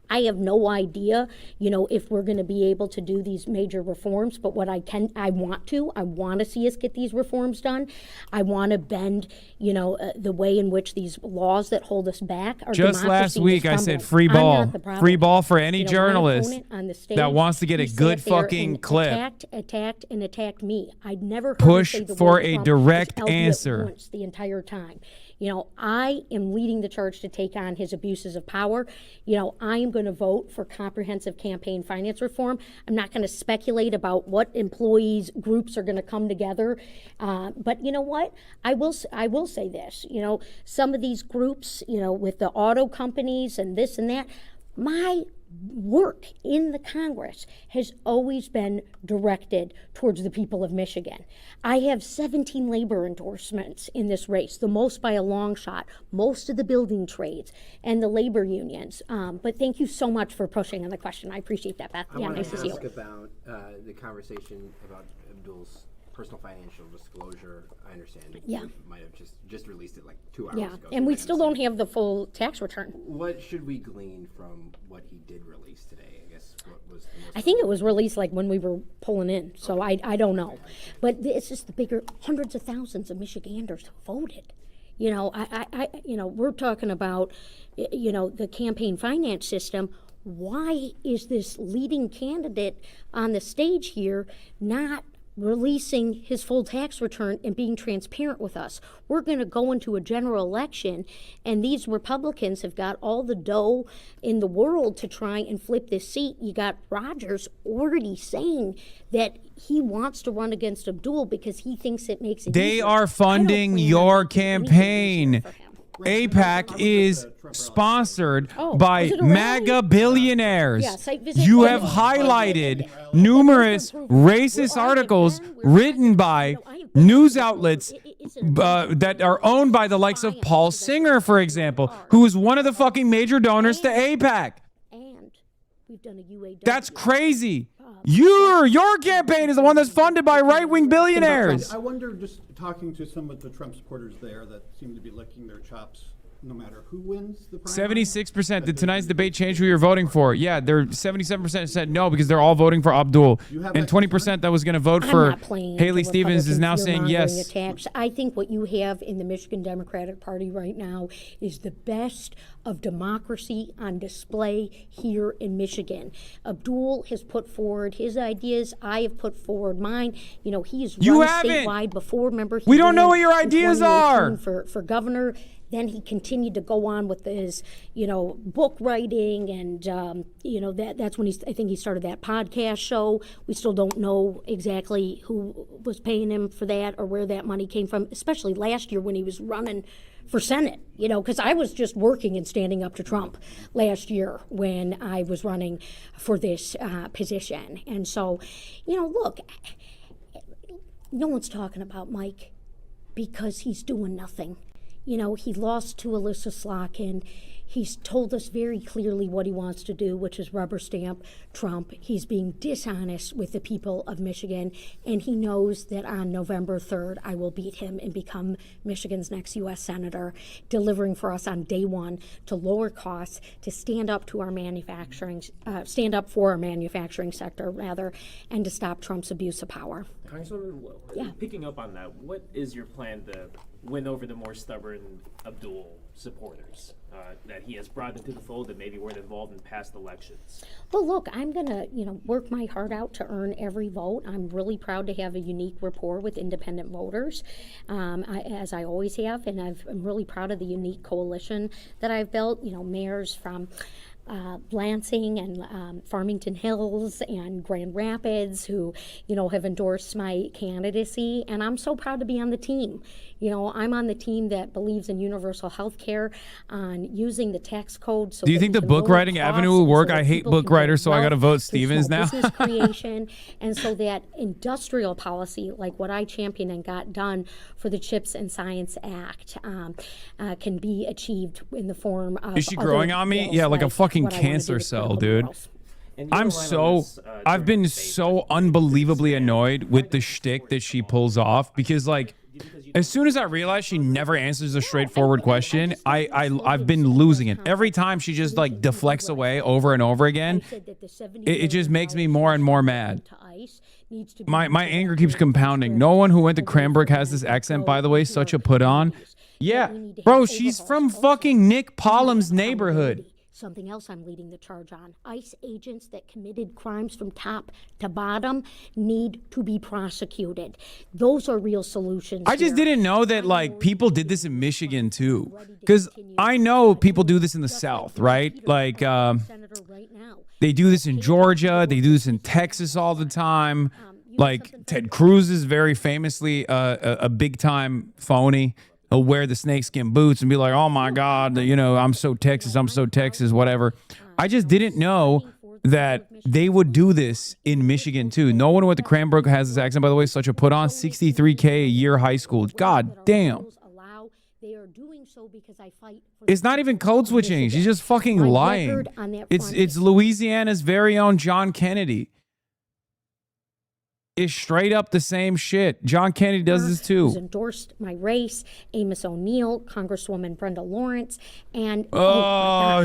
I have no idea, if we're going to be able to do these major reforms. But what I want to see us get these reforms done. I want to bend, the way in which these laws that hold us back are. Just last week, I said free ball. Free ball for any journalist that wants to get a good fucking clip. Attacked me. I'd never heard Push him say the for word a Trump direct direct albeit answer. once the entire time. You know, I am leading the charge to take on his abuses of power. You know, I am going to vote for comprehensive campaign finance reform. I'm not going to speculate about what employees groups are going to come together. But you know what? I will say this. You know, some of these groups, you know, with the auto companies and this and that, my work in the Congress has always been directed towards the people of Michigan. I have 17 labor endorsements in this race, the most by a long shot, most of the building trades and the labor unions. But thank you so much for pushing on the question. I appreciate that, Beth. Yeah, nice to see you. I want to ask about the conversation about Abdul's personal financial disclosure. I understand. Yeah. You might have just released it like 2 hours Yeah, ago. and we still don't have the full tax return. What should we glean from what he did release today? I guess what was the most I think it was released like when we were pulling in, so I don't know. But it's just the bigger, hundreds of thousands of Michiganders voted. You know, you know, we're talking about, you know, the campaign finance system. Why is this leading candidate on the stage here not releasing his full tax return and being transparent with us? We're going to go into a general election, and these Republicans have got all the dough in the world to try and flip this seat. You got Rogers already saying that he wants to run against Abdul because he thinks it makes it They easier. are funding your campaign. AIPAC is sponsored by MAGA billionaires. Yeah, site visit You have only. highlighted numerous racist articles written by news outlets that are owned by the likes of Paul Singer, for example, who is one of the fucking major donors to AIPAC. And we've done a UAW. That's crazy. Your campaign is the one that's funded by right-wing billionaires. I wonder, just talking to some of the Trump supporters there that seem to be licking their chops no matter who wins the primary. 76%. Did tonight's debate change who you're voting for? Yeah, they're 77% said no because they're all voting for Abdul. And 20% that was going to vote for Haley Stevens is now saying yes. Attacks. I think what you have in the Michigan Democratic Party right now is the best of democracy on display here in Michigan. Abdul has put forward his ideas. I have put forward mine. You know, he's run statewide before. Remember, we don't know what your ideas are. For governor. Then he continued to go on with his, you know, book writing, and you know, that's when I think he started that podcast show. We still don't know exactly who was paying him for that or where that money came from, especially last year when he was running for Senate, you know, because I was just working and standing up to Trump last year when I was running for this position. And so, you know, look, no one's talking about Mike because he's doing nothing. You know, he lost to Alyssa Slotkin. He's told us very clearly what he wants to do, which is rubber stamp Trump. He's being dishonest with the people of Michigan, and he knows that on November 3rd, I will beat him and become Michigan's next U.S. Senator, delivering for us on day one to lower costs, to stand up to our stand up for our manufacturing sector, rather, and to stop Trump's abuse of power. Congresswoman, picking up on that, what is your plan to win over the more stubborn Abdul supporters that he has brought into the fold that maybe weren't involved in past elections? Well, look, I'm going to, you know, work my heart out to earn every vote. I'm really proud to have a unique rapport with independent voters, as I always have, and I'm really proud of the unique coalition that I've built. You know, mayors from Lansing and Farmington Hills and Grand Rapids who, you know, have endorsed my candidacy, and I'm so proud to be on the team. You know, I'm on the team that believes in universal health care, on using the tax code. So do you think the book writing avenue will work? I hate book writers, so I got to vote Stevens now. Business creation, and so that industrial policy, like what I championed and got done for the CHIPS and Science Act, can be achieved in the form of. Is she growing on me? Yeah, like a fucking cancer cell, dude. I've been so unbelievably annoyed with the shtick that she pulls off because, like, as soon as I realize she never answers a straightforward question, I've been losing it. Every time she just like deflects away over and over again, it just makes me more and more mad. My anger keeps compounding. No one who went to Cranbrook has this accent, by the way, such a put on. Yeah, bro, she's from fucking Nick Pollum's neighborhood. something else I'm leading the charge on. ICE agents that committed crimes from top to bottom need to be prosecuted. Those are real solutions. I just didn't know that like people did this in Michigan too, because I know people do this in the South, right? Like they do this in Georgia, they do this in Texas all the time. Like Ted Cruz is very famously a big time phony. He'll wear the snakeskin boots and be like, "Oh my God, you know, I'm so Texas, whatever." I just didn't know that they would do this in Michigan too. No one who went to Cranbrook has this accent, by the way. Such a put on. $63K a year high school. God damn. It's not even code switching. She's just fucking lying. It's Louisiana's very own John Kennedy. Is straight up the same shit. John Kennedy does this too. Who's endorsed my race, Amos O'Neill, Congresswoman Brenda Lawrence, and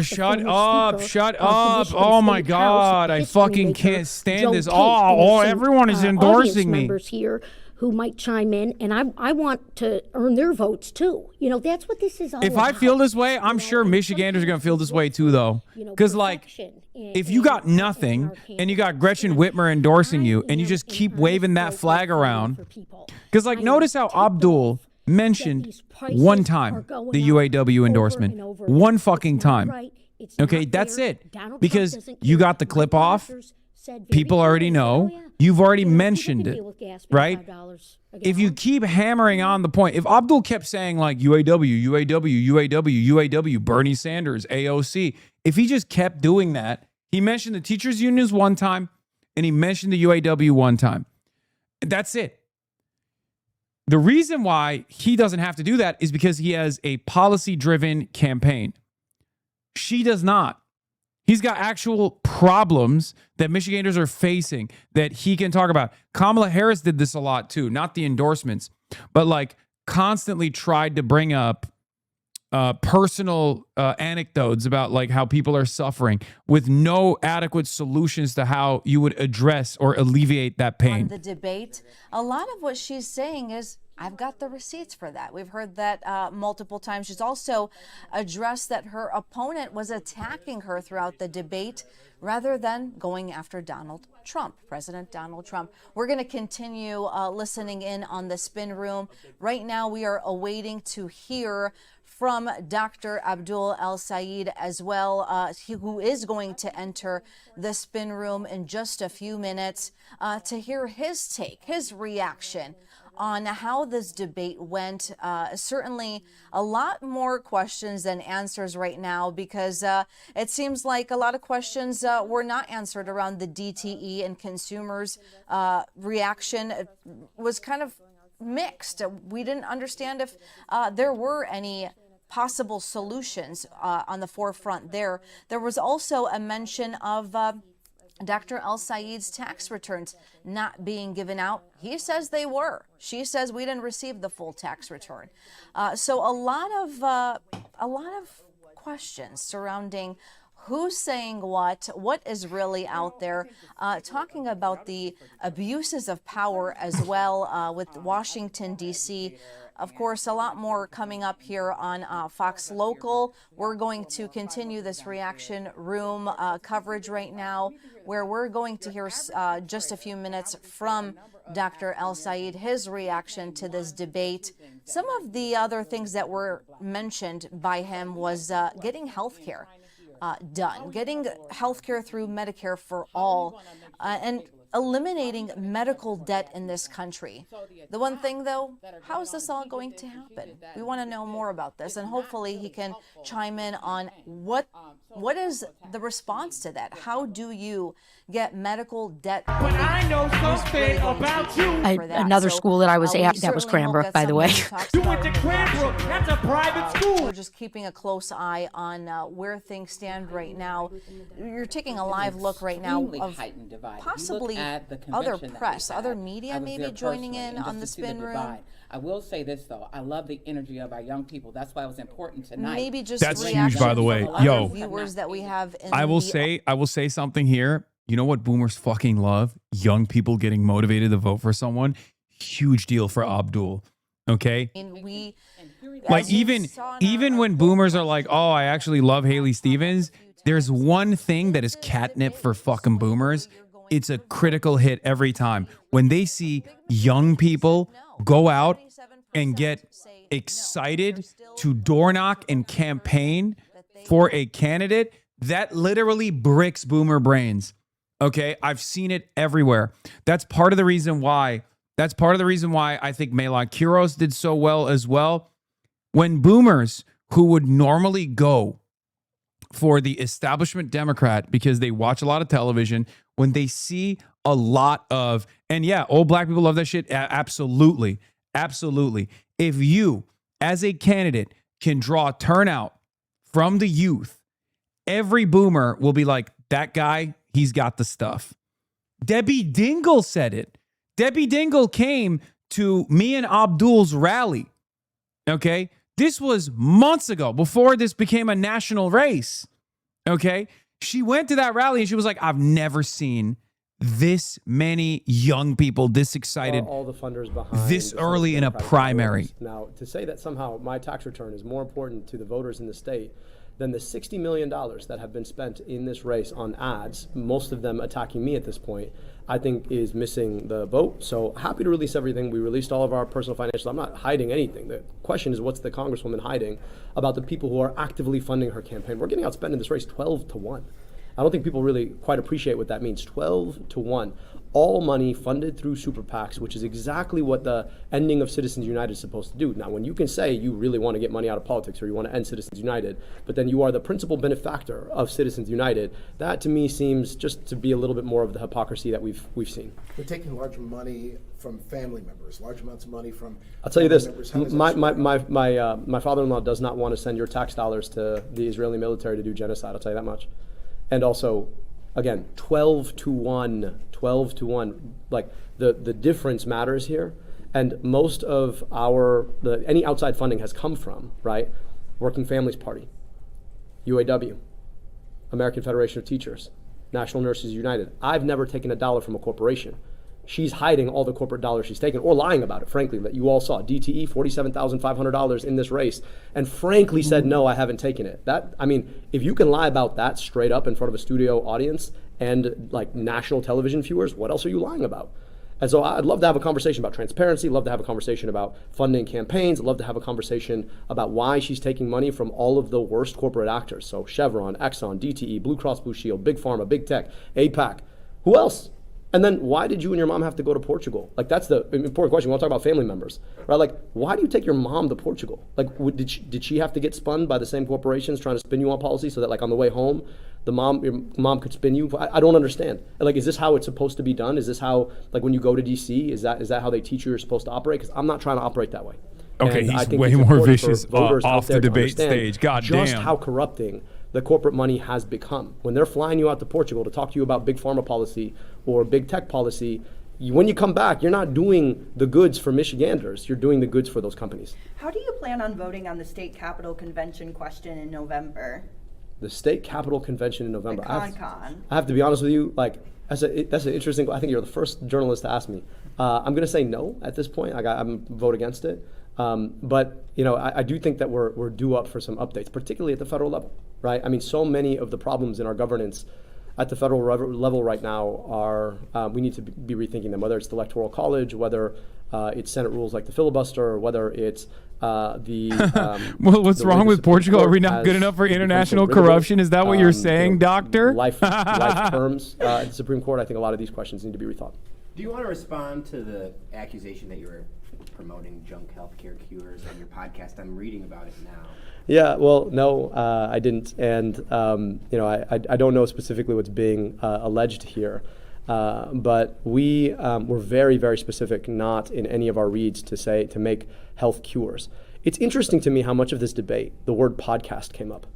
shut up. Oh my God, I fucking can't stand this. Everyone is endorsing me. Members here who might chime in, and I want to earn their votes too. You know, that's what this is all about. If I feel this way, I'm sure Michiganders are going to feel this way too, though. Because, like, if you got nothing and you got Gretchen Whitmer endorsing you and you just keep waving that flag around. Because, like, notice how Abdul mentioned one time the UAW endorsement. One fucking time. Okay, that's it. Because you got the clip off. People already know. You've already mentioned it, right? If you keep hammering on the point, if Abdul kept saying like UAW, Bernie Sanders, AOC, if he just kept doing that, he mentioned the teachers' unions one time and he mentioned the UAW one time. That's it. The reason why he doesn't have to do that is because he has a policy-driven campaign. She does not. He's got actual problems that Michiganders are facing that he can talk about. Kamala Harris did this a lot too, not the endorsements, but like constantly tried to bring up personal anecdotes about like how people are suffering with no adequate solutions to how you would address or alleviate that pain. On the debate, a lot of what she's saying is, I've got the receipts for that. We've heard that multiple times. She's also addressed that her opponent was attacking her throughout the debate rather than going after Donald Trump, President Donald Trump. We're going to continue listening in on the spin room. Right now, we are awaiting to hear from Dr. Abdul El-Sayed as well, who is going to enter the spin room in just a few minutes to hear his take, his reaction on how this debate went. Certainly a lot more questions than answers right now, because it seems like a lot of questions were not answered around the DTE, and consumers' reaction was kind of mixed. We didn't understand if there were any possible solutions on the forefront there. There was also a mention of Dr. El-Sayed's tax returns not being given out. He says they were. She says we didn't receive the full tax return. So a lot of questions surrounding who's saying what is really out there, talking about the abuses of power as well with Washington, D.C. Of course, a lot more coming up here on Fox Local. We're going to continue this reaction room coverage right now, where we're going to hear just a few minutes from Dr. El-Sayed, his reaction to this debate. Some of the other things that were mentioned by him was getting health care done, getting health care through Medicare for all, and eliminating medical debt in this country. The one thing, though, how is this all going to happen? We want to know more about this, and hopefully he can chime in on what is the response to that. How do you get medical debt? But I know something about you. Another school that I was at, that was Cranbrook, by the way. You went to Cranbrook. That's a private school. We're just keeping a close eye on where things stand right now. You're taking a live look right now of possibly other press, other media maybe joining in on the spin room. I will say this, though. I love the energy of our young people. That's why it was important tonight. Maybe just that's huge, by the way. Yo, viewers that we have in I will say something here. You know what boomers fucking love? Young people getting motivated to vote for someone. Huge deal for Abdul. Okay? We, like even when boomers are like, "Oh, I actually love Haley Stevens," there's one thing that is catnip for fucking boomers. It's a critical hit every time. When they see young people go out and get excited to door knock and campaign for a candidate, that literally bricks boomer brains. Okay, I've seen it everywhere. That's part of the reason why. I think Melon Kuros did so well as well. When boomers who would normally go for the establishment Democrat because they watch a lot of television, when they see a lot of, and yeah, old black people love that shit. Absolutely. Absolutely. If you, as a candidate, can draw turnout from the youth, every boomer will be like, that guy, he's got the stuff. Debbie Dingle said it. Debbie Dingle came to me and Abdul's rally. Okay? This was months ago, before this became a national race. Okay? She went to that rally and she was like, I've never seen this many young people this excited all the funders behind this early in a primary. Now, to say that somehow my tax return is more important to the voters in the state than the $60 million that have been spent in this race on ads, most of them attacking me at this point, I think is missing the boat. So happy to release everything. We released all of our personal financials. I'm not hiding anything. The question is, what's the Congresswoman hiding about the people who are actively funding her campaign? We're getting outspent in this race 12-1. I don't think people really quite appreciate what that means. 12-1. All money funded through super PACs, which is exactly what the ending of Citizens United is supposed to do. Now, when you can say you really want to get money out of politics or you want to end Citizens United, but then you are the principal benefactor of Citizens United, that to me seems just to be a little bit more of the hypocrisy that we've seen. They're taking large money from family members, large amounts of money from. I'll tell you this: my my father-in-law does not want to send your tax dollars to the Israeli military to do genocide. I'll tell you that much. And also, again, 12-1, 12-1. Like the difference matters here, and most of any outside funding has come from Working Families Party, UAW, American Federation of Teachers, National Nurses United. I've never taken a dollar from a corporation. She's hiding all the corporate dollars she's taken, or lying about it, frankly, that you all saw. DTE, $47,500 in this race, and frankly said, no, I haven't taken it. If you can lie about that straight up in front of a studio audience and national television viewers, what else are you lying about? And so I'd love to have a conversation about transparency, love to have a conversation about funding campaigns, love to have a conversation about why she's taking money from all of the worst corporate actors. So Chevron, Exxon, DTE, Blue Cross Blue Shield, Big Pharma, Big Tech, APAC. Who else? And then why did you and your mom have to go to Portugal? That's the important question. We want to talk about family members, right? Why do you take your mom to Portugal? Did she have to get spun by the same corporations trying to spin you on policy so that on the way home, your mom could spin you? I don't understand. Is this how it's supposed to be done? Is this how, when you go to DC, is that how they teach you you're supposed to operate? Because I'm not trying to operate that way. Okay, and he's way more vicious off the debate stage. God just damn. How corrupting the corporate money has become. When they're flying you out to Portugal to talk to you about big pharma policy or big tech policy, when you come back, you're not doing the goods for Michiganders. You're doing the goods for those companies. How do you plan on voting on the state capitol convention question in November? The state capitol convention in November. The con-con. I have to be honest with you. That's an interesting. I think you're the first journalist to ask me. I'm going to say no at this point. I'm vote against it. But I do think that we're due up for some updates, particularly at the federal level, right? So many of the problems in our governance at the federal level right now are we need to be rethinking them. Whether it's the Electoral College, whether it's Senate rules like the filibuster, or whether it's well, what's wrong with Portugal? Are we not good enough for international corruption? Is that what you're saying, doctor? Life terms at the Supreme Court. I think a lot of these questions need to be rethought. Do you want to respond to the accusation that you were promoting junk healthcare cures on your podcast? I'm reading about it now. Yeah, well, no, I didn't, and I don't know specifically what's being alleged here, but we were very, very specific, not in any of our reads to make health cures. It's interesting to me how much of this debate the word podcast came up,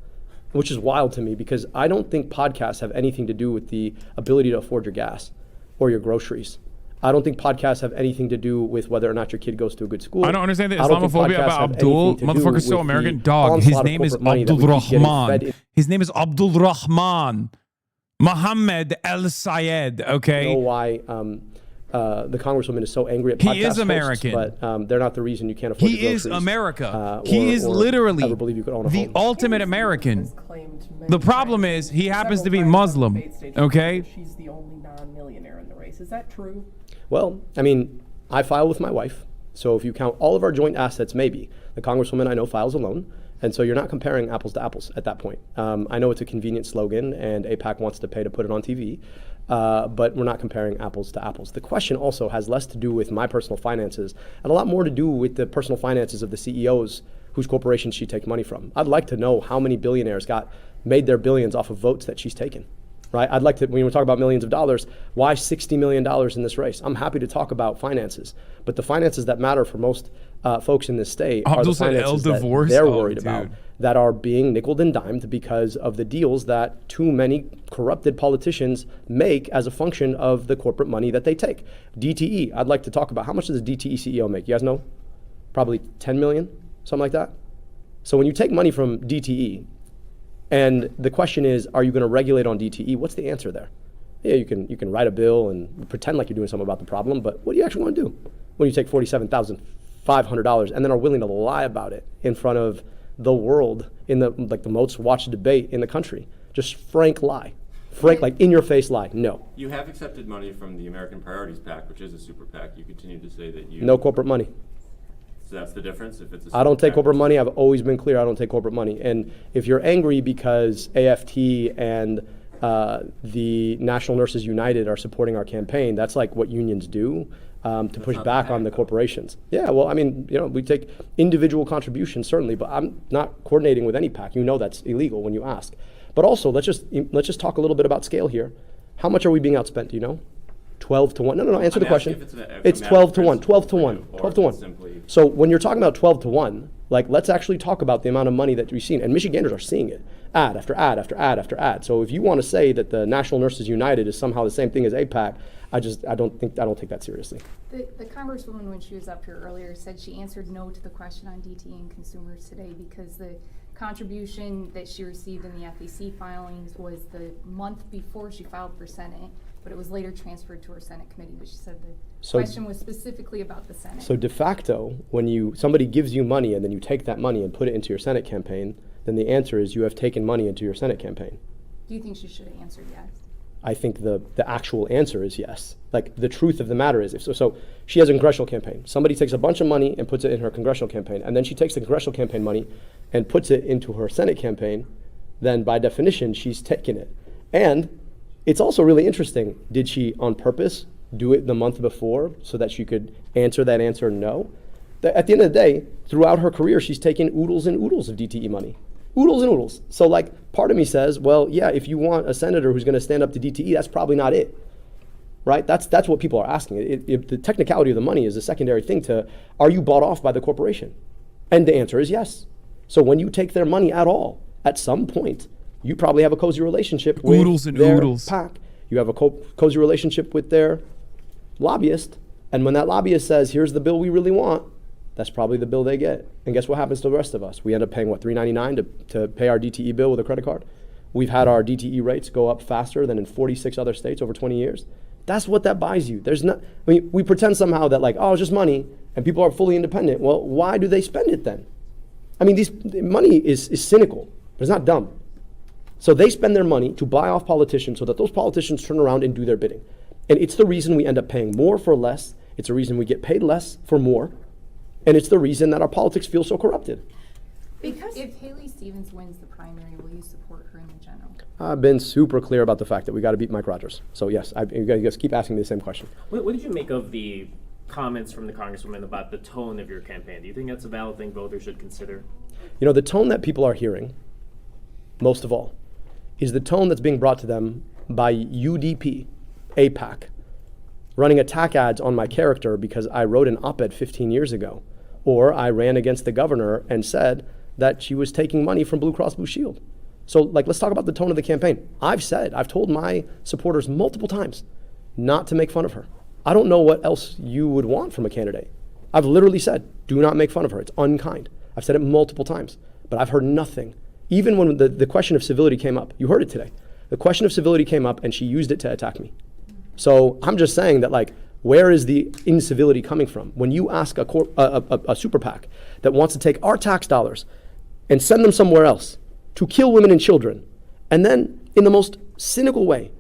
which is wild to me because I don't think podcasts have anything to do with the ability to afford your gas or your groceries. I don't think podcasts have anything to do with whether or not your kid goes to a good school. I don't understand the Islamophobia about Abdul. Motherfucker's so American. Dog, his name is Abdul Rahman. His name is Abdul Rahman. Mohammed El Sayed, okay? I know why the congresswoman is so angry at He podcast is American. hosts, but they're not the reason you can't afford. He is America. or- He is or literally ever believe you could own a the home. ultimate American. The problem is he happens to be Muslim. Okay. She's the only non-millionaire in the race. Is that true? Well, I mean, I file with my wife. So if you count all of our joint assets, maybe. The congresswoman I know files alone. And so you're not comparing apples to apples at that point. I know it's a convenient slogan and AIPAC wants to pay to put it on TV, but we're not comparing apples to apples. The question also has less to do with my personal finances and a lot more to do with the personal finances of the CEOs whose corporations she takes money from. I'd like to know how many billionaires made their billions off of votes that she's taken. Right? I'd like to, when we talk about millions of dollars, why $60 million in this race? I'm happy to talk about finances, but the finances that matter for most folks in this state are the finances that they're worried about, that are being nickeled and dimed because of the deals that too many corrupted politicians make as a function of the corporate money that they take. DTE, I'd like to talk about how much does a DTE CEO make? You guys know? Probably 10 million, something like that. So when you take money from DTE, and the question is, are you going to regulate on DTE? What's the answer there? Yeah, you can write a bill and pretend like you're doing something about the problem, but what do you actually want to do when you take $47,500 and then are willing to lie about it in front of the world in the most watched debate in the country? Just frank lie, like in your face lie. No. You have accepted money from the American Priorities PAC, which is a super PAC. You continue to say that you No corporate money. So that's the difference. If it's a I don't take PAC corporate money. I've always been clear. I don't take corporate money. And if you're angry because AFT and the National Nurses United are supporting our campaign, that's like what unions do to push back on the corporations. Yeah, well, I mean, we take individual contributions certainly, but I'm not coordinating with any PAC. You know that's illegal when you ask. But also, let's just talk a little bit about scale here. How much are we being outspent? Do you know? 12 to 1. No. Answer the question. It's 12 to 1. 12 to 1. 12 to 1. So when you're talking about 12 to 1, let's actually talk about the amount of money that we've seen. And Michiganders are seeing it. Ad after ad after ad after ad. So if you want to say that the National Nurses United is somehow the same thing as AIPAC, I don't take that seriously. The Congresswoman, when she was up here earlier, said she answered no to the question on DTE and consumers today because the contribution that she received in the FEC filings was the month before she filed for Senate, but it was later transferred to her Senate committee, but she said the question was specifically about the Senate. So de facto, when somebody gives you money and then you take that money and put it into your Senate campaign, then the answer is you have taken money into your Senate campaign. Do you think she should have answered yes? I think the actual answer is yes. Like the truth of the matter is, so she has a congressional campaign. Somebody takes a bunch of money and puts it in her congressional campaign, and then she takes the congressional campaign money and puts it into her Senate campaign, then by definition, she's taken it. And it's also really interesting. Did she on purpose do it the month before so that she could answer that answer no? At the end of the day, throughout her career, she's taken oodles and oodles of DTE money. Oodles and oodles. So part of me says, well, yeah, if you want a senator who's going to stand up to DTE, that's probably not it, right? That's what people are asking. The technicality of the money is a secondary thing to, are you bought off by the corporation? And the answer is yes. So when you take their money at all, at some point, you probably have a cozy relationship with Oodles and their oodles. PAC. You have a cozy relationship with their lobbyist. And when that lobbyist says, here's the bill we really want, that's probably the bill they get. And guess what happens to the rest of us? We end up paying, $3.99 to pay our DTE bill with a credit card? We've had our DTE rates go up faster than in 46 other states over 20 years. That's what that buys you. We pretend somehow that it's just money and people are fully independent. Well, why do they spend it then? I mean, money is cynical, but it's not dumb. So they spend their money to buy off politicians so that those politicians turn around and do their bidding. And it's the reason we end up paying more for less. It's the reason we get paid less for more. And it's the reason that our politics feel so corrupted. Because if Haley Stevens wins the primary, will you support her in the general? I've been super clear about the fact that we got to beat Mike Rogers. So yes, you guys keep asking me the same question. What did you make of the comments from the Congresswoman about the tone of your campaign? Do you think that's a valid thing voters should consider? The tone that people are hearing, most of all, is the tone that's being brought to them by UDP, AIPAC, running attack ads on my character because I wrote an op-ed 15 years ago, or I ran against the governor and said that she was taking money from Blue Cross Blue Shield. So let's talk about the tone of the campaign. I've told my supporters multiple times not to make fun of her. I don't know what else you would want from a candidate. I've literally said, do not make fun of her. It's unkind. I've said it multiple times, but I've heard nothing. Even when the question of civility came up, you heard it today. The question of civility came up and she used it to attack me. So I'm just saying that Where is the incivility coming from? When you ask a super PAC that wants to take our tax dollars and send them somewhere else to kill women and children, and then in the most cynical way,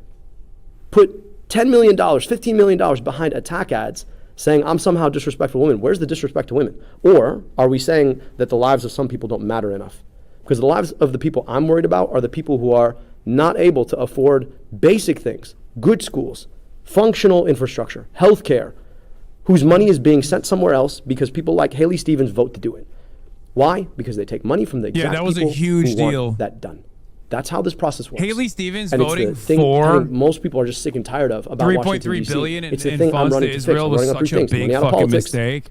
put $10 million, $15 million behind attack ads saying I'm somehow disrespectful to women. Where's the disrespect to women? Or are we saying that the lives of some people don't matter enough? Because the lives of the people I'm worried about are the people who are not able to afford basic things, good schools, functional infrastructure, healthcare, whose money is being sent somewhere else because people like Haley Stevens vote to do it. Why? Because they take money from the exact that was a people huge who want deal. that done. That's how this process works. Haley Stevens And it's voting the thing for I think most people are just sick and tired of about Washington, $3.3 D.C. billion It's the in thing I'm funds to running to fix. Israel I'm was running on such three a things. big Money out of fucking politics, mistake.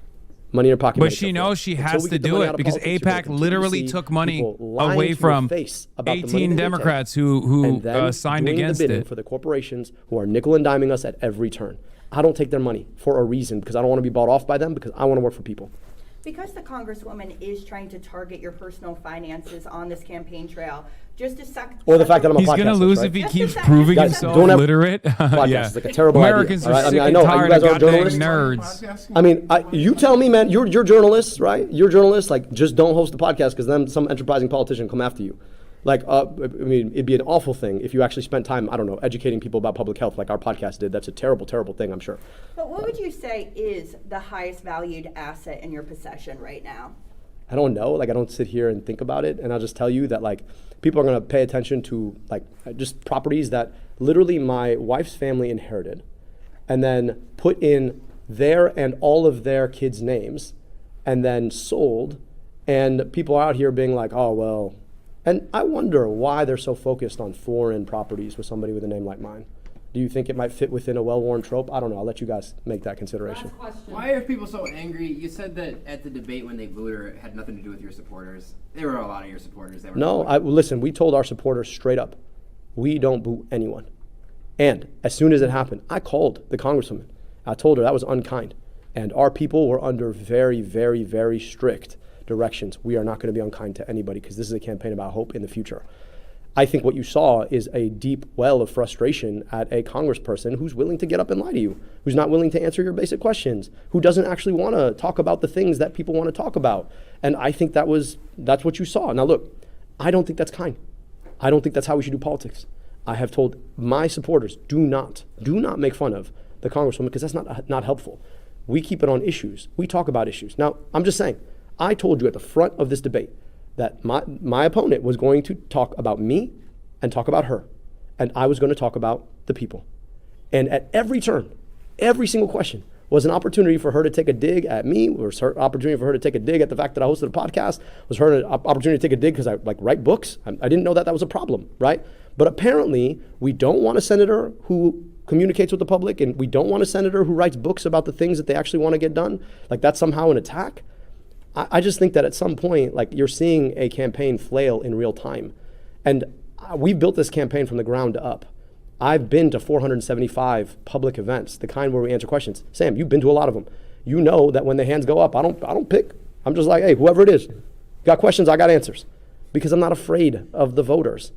money in her pocket. But money she in her knows pocket. she Until has we to get the do money it out of because politics, you're AIPAC gonna literally continue to see took money people lying away to your from face about the money 18 that they Democrats take, who and then signed doing against the bidding it. for the corporations who are nickel and diming us at every turn. I don't take their money for a reason, because I don't want to be bought off by them, because I want to work for people. Because the Congresswoman is trying to target your personal finances on this campaign trail, just a second. Or the fact that I'm a He's podcast gonna host, lose right? if he Just keeps a second. proving Guys, himself don't ever- literate. Podcast Yeah. is like a terrible Americans idea. are All right? I sick mean, I and know tired you guys of are goddamn journalists. nerds. I mean, you tell me, man. You're journalists, right? You're journalists. Like, just don't host the podcast, because then some enterprising politician come after you. Like, I mean, it'd be an awful thing if you actually spent time, I don't know, educating people about public health like our podcast did. That's a terrible, terrible thing, I'm sure. But what would you say is the highest valued asset in your possession right now? I don't know. Like, I don't sit here and think about it. And I'll just tell you that, like, people are going to pay attention to, like, just properties that literally my wife's family inherited and then put in their and all of their kids' names and then sold. And people are out here being like, oh, well. And I wonder why they're so focused on foreign properties with somebody with a name like mine. Do you think it might fit within a well-worn trope? I don't know. I'll let you guys make that consideration. Why are people so angry? You said that at the debate when they booed her, it had nothing to do with your supporters. There were a lot of your supporters that were. No, listen, we told our supporters straight up, we don't boo anyone. And as soon as it happened, I called the Congresswoman. I told her that was unkind. And our people were under very, very, very strict directions. We are not going to be unkind to anybody, because this is a campaign about hope in the future. I think what you saw is a deep well of frustration at a congressperson who's willing to get up and lie to you, who's not willing to answer your basic questions, who doesn't actually want to talk about the things that people want to talk about. And I think that's what you saw. Now look, I don't think that's kind. I don't think that's how we should do politics. I have told my supporters, do not make fun of the Congresswoman, because that's not helpful. We keep it on issues. We talk about issues. Now, I'm just saying, I told you at the front of this debate that my opponent was going to talk about me and talk about her, and I was going to talk about the people. And at every turn, every single question was an opportunity for her to take a dig at me, was an opportunity for her to take a dig at the fact that I hosted a podcast, was her an opportunity to take a dig because I write books. I didn't know that was a problem, right? But apparently, we don't want a senator who communicates with the public, and we don't want a senator who writes books about the things that they actually want to get done. Like, that's somehow an attack. I just think that at some point, like, you're seeing a campaign flail in real time. And we've built this campaign from the ground up. I've been to 475 public events, the kind where we answer questions. Sam, you've been to a lot of them. You know that when the hands go up, I don't pick. I'm just like, hey, whoever it is, got questions, I got answers. Because I'm not afraid of the voters.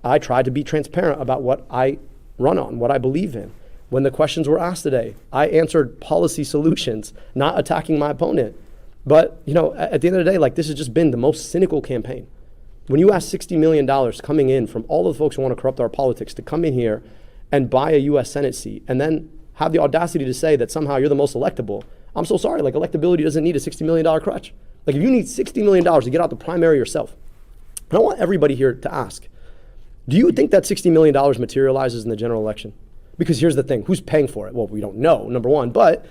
I try to be transparent about what I run on, what I believe in. When the questions were asked today, I answered policy solutions, not attacking my opponent. But, you know, at the end of the day, like, this has just been the most cynical campaign. When you ask $60 million coming in from all the folks who want to corrupt our politics to come in here and buy a U.S. Senate seat and then have the audacity to say that somehow you're the most electable, I'm so sorry. Like, electability doesn't need a $60 million crutch. Like, if you need $60 million to get out the primary yourself, and I want everybody here to ask, do you think that $60 million materializes in the general election? Because here's the thing, who's paying for it? Well, we don't know, number one, but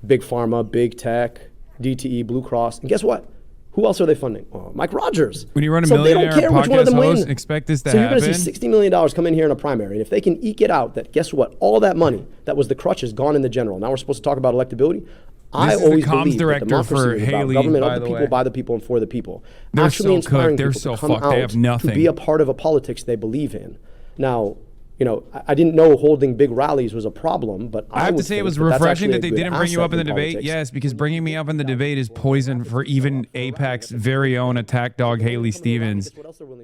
big pharma, big tech, DTE, Blue Cross, and guess what? Who else are they funding? Mike Rogers. When you run a so millionaire they don't care which one of them podcast host, win. expect this to so happen. you're going to see $60 million come in here in a primary, and if they can eke it out, that guess what? All that money that was the crutch is gone in the general. Now we're supposed to talk about electability. I always believe that democracy is about government of the people, by the people, and for the people. They're Actually so inspiring cooked. They're people so to come fucked. They out have nothing. to be a part of a politics they believe in. Now, you know, I didn't know holding big rallies was a problem, but I have to say it was refreshing that they didn't bring you up in the debate. Politics. Yes, because bringing me up in the debate is poison for even AIPAC's very own attack dog, Haley Stevens.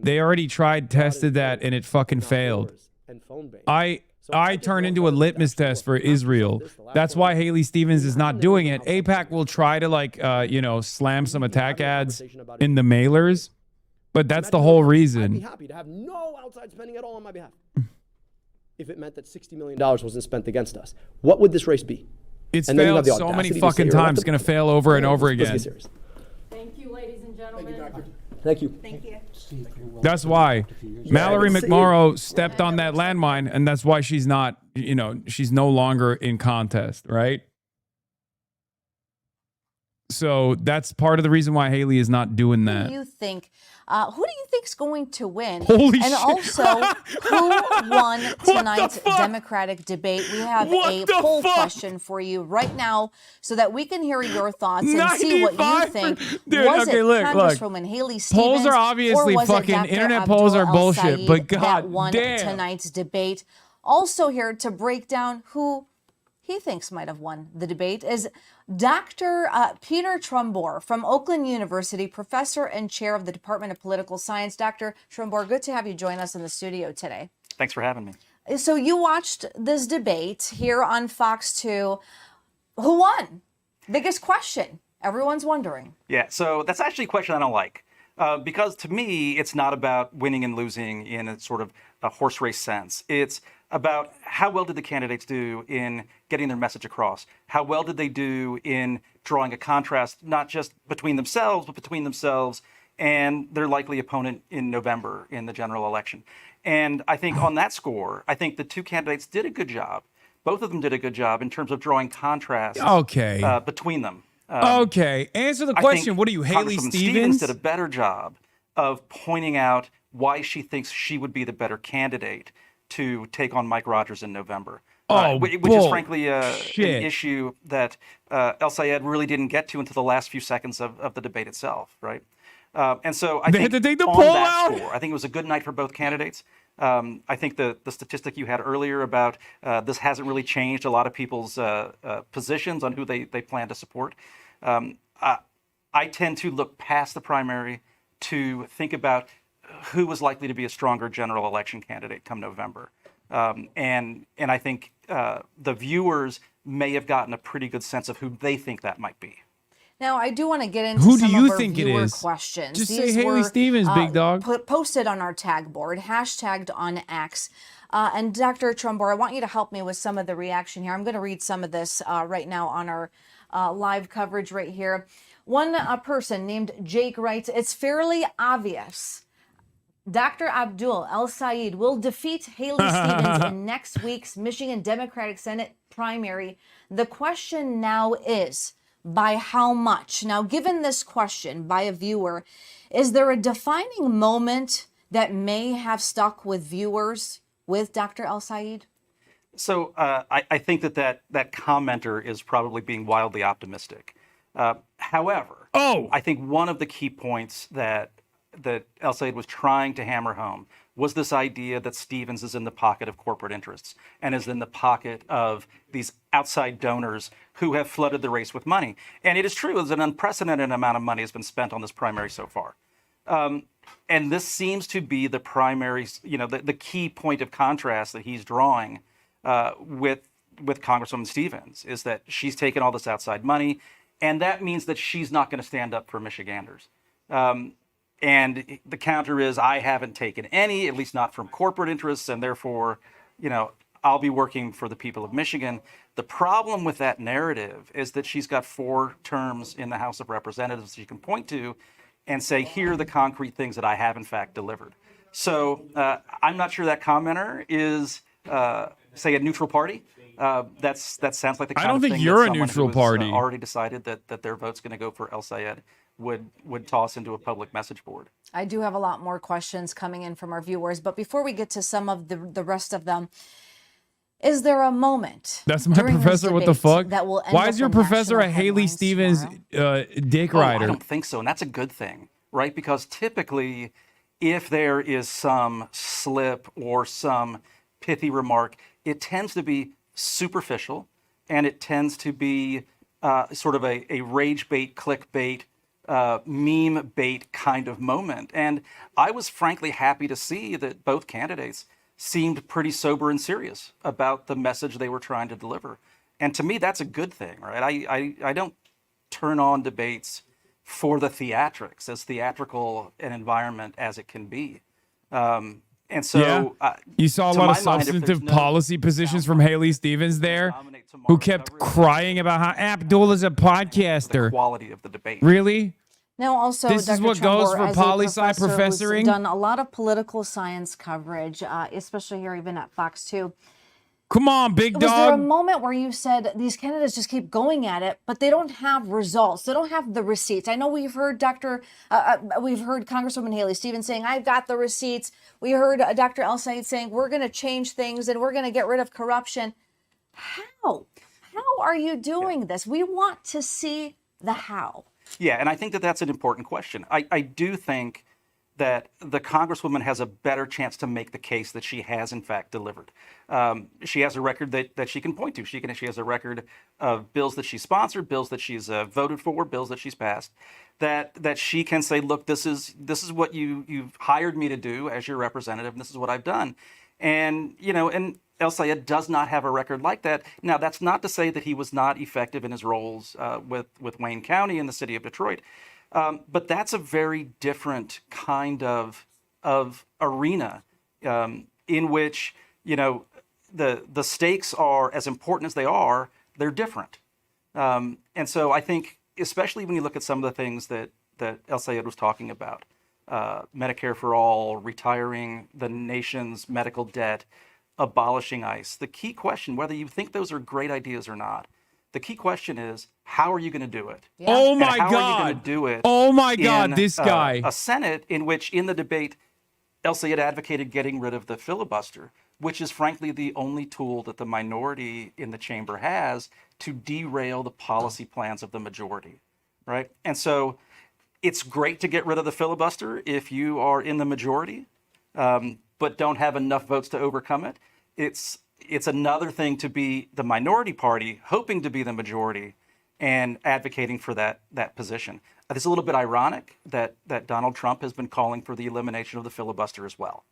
They already tested that, and it fucking failed. I turn into a litmus test for Israel. That's why Haley Stevens is not doing it. AIPAC will try to like, slam some attack ads in the mailers, but that's the whole I'd be reason. happy to have no outside spending at all on my behalf. If it meant that $60 million wasn't spent against us, what would this race be? It's And then you have failed the so many audacity to say fucking you're times. elected. It's going to fail over and over Let's again. get serious. Thank you, ladies and gentlemen. Thank you. Thank you. That's why Mallory McMorrow stepped on that landmine, and that's why she's not, she's no longer in contest, right? So that's part of the reason why Haley is not doing Who that. do you think? Who do you think's going to win? Holy and shit. also, who won tonight's Democratic debate? We have a poll question for you right now, so that we can hear your thoughts and see what you think. Dude, was okay, it look. Congresswoman Haley Stevens? Polls are obviously or was fucking it Dr. internet polls are Abdul bullshit, El-Sayed but that god won damn. tonight's debate? Also here to break down who he thinks might have won the debate is Dr. Peter Trumbore from Oakland University, professor and chair of the Department of Political Science. Dr. Trumbore, good to have you join us in the studio today. Thanks for having me. So you watched this debate here on Fox 2. Who won? Biggest question. Everyone's wondering. Yeah, so that's actually a question I don't like. Because to me, it's not about winning and losing in a sort of a horse race sense. It's about how well did the candidates do in getting their message across? How well did they do in drawing a contrast, not just between themselves, but between themselves and their likely opponent in November in the general election? And I think on that score, I think the two candidates did a good job. Both of them did a good job in terms of drawing contrast between them. Okay, answer the question. What are you, Haley Congresswoman Stevens? did a better job of pointing out why she thinks she would be the better candidate to take on Mike Rogers in November. Which is frankly an issue that El-Sayed really didn't get to until the last few seconds of the debate itself, right? And so I They think had to take the on poll that out? score, I think it was a good night for both candidates. I think the statistic you had earlier about this hasn't really changed a lot of people's positions on who they plan to support. I tend to look past the primary to think about who was likely to be a stronger general election candidate come November. And I think the viewers may have gotten a pretty good sense of who they think that might be. Now, I do want to get into Who do some you of our think it viewer is? questions. Just say These Haley were, Stevens, big dog. Posted on our tag board, hashtagged on X. And Dr. Trumbore, I want you to help me with some of the reaction here. I'm going to read some of this right now on our live coverage right here. One person named Jake writes, "It's fairly obvious Dr. Abdul El-Sayed will defeat Haley Stevens in next week's Michigan Democratic Senate primary. The question now is, by how much?" Now, given this question by a viewer, is there a defining moment that may have stuck with viewers with Dr. El-Sayed? So I think that commenter is probably being wildly optimistic. However, I think one of the key points that El-Sayed was trying to hammer home was this idea that Stevens is in the pocket of corporate interests and is in the pocket of these outside donors who have flooded the race with money. And it is true, there's an unprecedented amount of money has been spent on this primary so far. And this seems to be the primary, the key point of contrast that he's drawing with Congresswoman Stevens, is that she's taken all this outside money, and that means that she's not going to stand up for Michiganders. And the counter is, I haven't taken any, at least not from corporate interests, and therefore, I'll be working for the people of Michigan. The problem with that narrative is that she's got 4 terms in the House of Representatives she can point to and say, here are the concrete things that I have in fact delivered. So I'm not sure that commenter is, say, a neutral party. That sounds like the kind I don't of think thing you're that a someone neutral who has, party. already decided that their vote's going to go for El-Sayed would toss into a public message board. I do have a lot more questions coming in from our viewers, but before we get to some of the rest of them, is there a moment? That's my during this professor. What the debate fuck? that will end Why up is your in professor a national Haley headlines Stevens dick Oh, rider? I don't think so, and that's a good thing, right? Because typically, if there is some slip or some pithy remark, it tends to be superficial, and it tends to be sort of a rage bait, clickbait, meme bait kind of moment. And I was frankly happy to see that both candidates seemed pretty sober and serious about the message they were trying to deliver. And to me, that's a good thing, right? I don't turn on debates for the theatrics, as theatrical an environment as it can be. And so you saw a lot of substantive policy positions from Haley Stevens there, who kept crying about how Abdul is a podcaster. Quality of the debate. Really? Now, also, This is Dr. what goes Trumbore, for as a poli-sci professor who's professoring? done a lot of political science coverage, especially here even at Fox 2. Come on, big Was there a dog. moment where you said these candidates just keep going at it, but they don't have results? They don't have the receipts. I know we've heard we've heard Congresswoman Haley Stevens saying, "I've got the receipts." We heard Dr. El Sayed saying, "We're going to change things and we're going to get rid of corruption." How? How are you doing this? We want to see the how. Yeah, and I think that that's an important question. I do think that the Congresswoman has a better chance to make the case that she has, in fact, delivered. She has a record that she can point to. She has a record of bills that she sponsored, bills that she's voted for, bills that she's passed, that she can say, look, this is what you've hired me to do as your representative, and this is what I've done. And, and El Sayed does not have a record like that. Now, that's not to say that he was not effective in his roles with Wayne County and the city of Detroit. But that's a very different kind of arena in which, the stakes are as important as they are, they're different. And so I think, especially when you look at some of the things that El Sayed was talking about, Medicare for all, retiring the nation's medical debt, abolishing ICE, the key question, whether you think those are great ideas or not, the key question is, how are you going to do it? Yeah. Oh my and how God. are you going to do it? Oh my God, in, this guy. A Senate in which, in the debate, El Sayed advocated getting rid of the filibuster, which is frankly the only tool that the minority in the chamber has to derail the policy plans of the majority, right? And so it's great to get rid of the filibuster if you are in the majority, but don't have enough votes to overcome it. It's another thing to be the minority party, hoping to be the majority, and advocating for that position. It's a little bit ironic that Donald Trump has been calling for the elimination of the filibuster as well.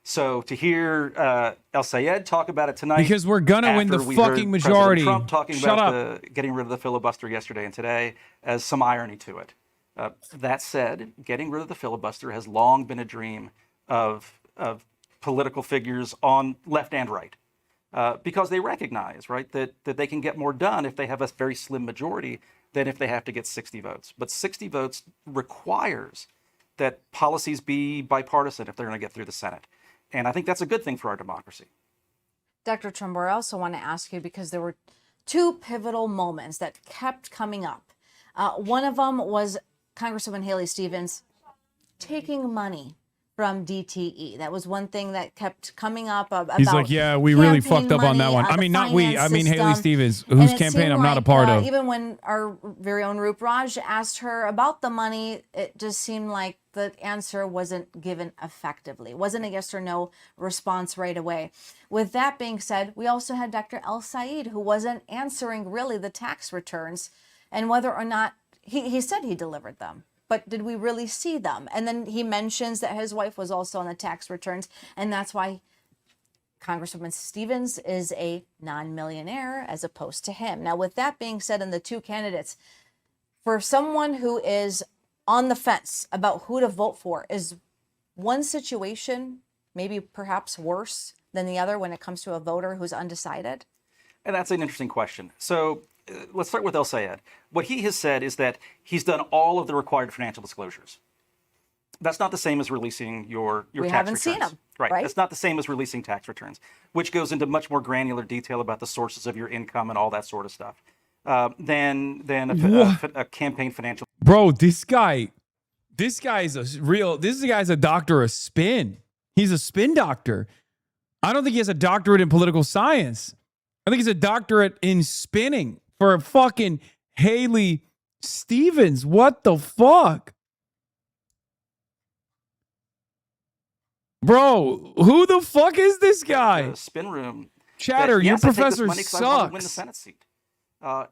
So to hear El Sayed talk about it tonight, Because we're gonna win the after we heard fucking President majority. Trump talking Shut about up. getting rid of the filibuster yesterday and today, as some irony to it. That said, getting rid of the filibuster has long been a dream of political figures on left and right. Because they recognize, right, that they can get more done if they have a very slim majority than if they have to get 60 votes. But 60 votes requires that policies be bipartisan if they're going to get through the Senate. And I think that's a good thing for our democracy. Dr. Trumbore, I also want to ask you, because there were two pivotal moments that kept coming up. One of them was Congresswoman Haley Stevens taking money from DTE. That was one thing that kept coming up about. He's like, yeah, we really fucked up on that one. I the mean, not we. I mean, Haley finance Stevens, system. whose And it campaign seemed I'm not a like, part of. Even when our very own Roop Raj asked her about the money, it just seemed like the answer wasn't given effectively. It wasn't a yes or no response right away. With that being said, we also had Dr. El Sayed, who wasn't answering really the tax returns and whether or not he said he delivered them. But did we really see them? And then he mentions that his wife was also on the tax returns, and that's why Congresswoman Stevens is a non-millionaire as opposed to him. Now, with that being said, and the two candidates, for someone who is on the fence about who to vote for, is one situation maybe perhaps worse than the other when it comes to a voter who's undecided? And that's an interesting question. So let's start with El Sayed. What he has said is that he's done all of the required financial disclosures. That's not the same as releasing your tax returns. We haven't seen them, right? right? That's not the same as releasing tax returns, which goes into much more granular detail about the sources of your income and all that sort of stuff than a campaign financial. Bro, this guy's a doctor of spin. He's a spin doctor. I don't think he has a doctorate in political science. I think he's a doctorate in spinning for fucking Haley Stevens. What the fuck? Bro, who the fuck is this guy? The spin room. Chatter, your professor I want to win the sucks. Senate seat.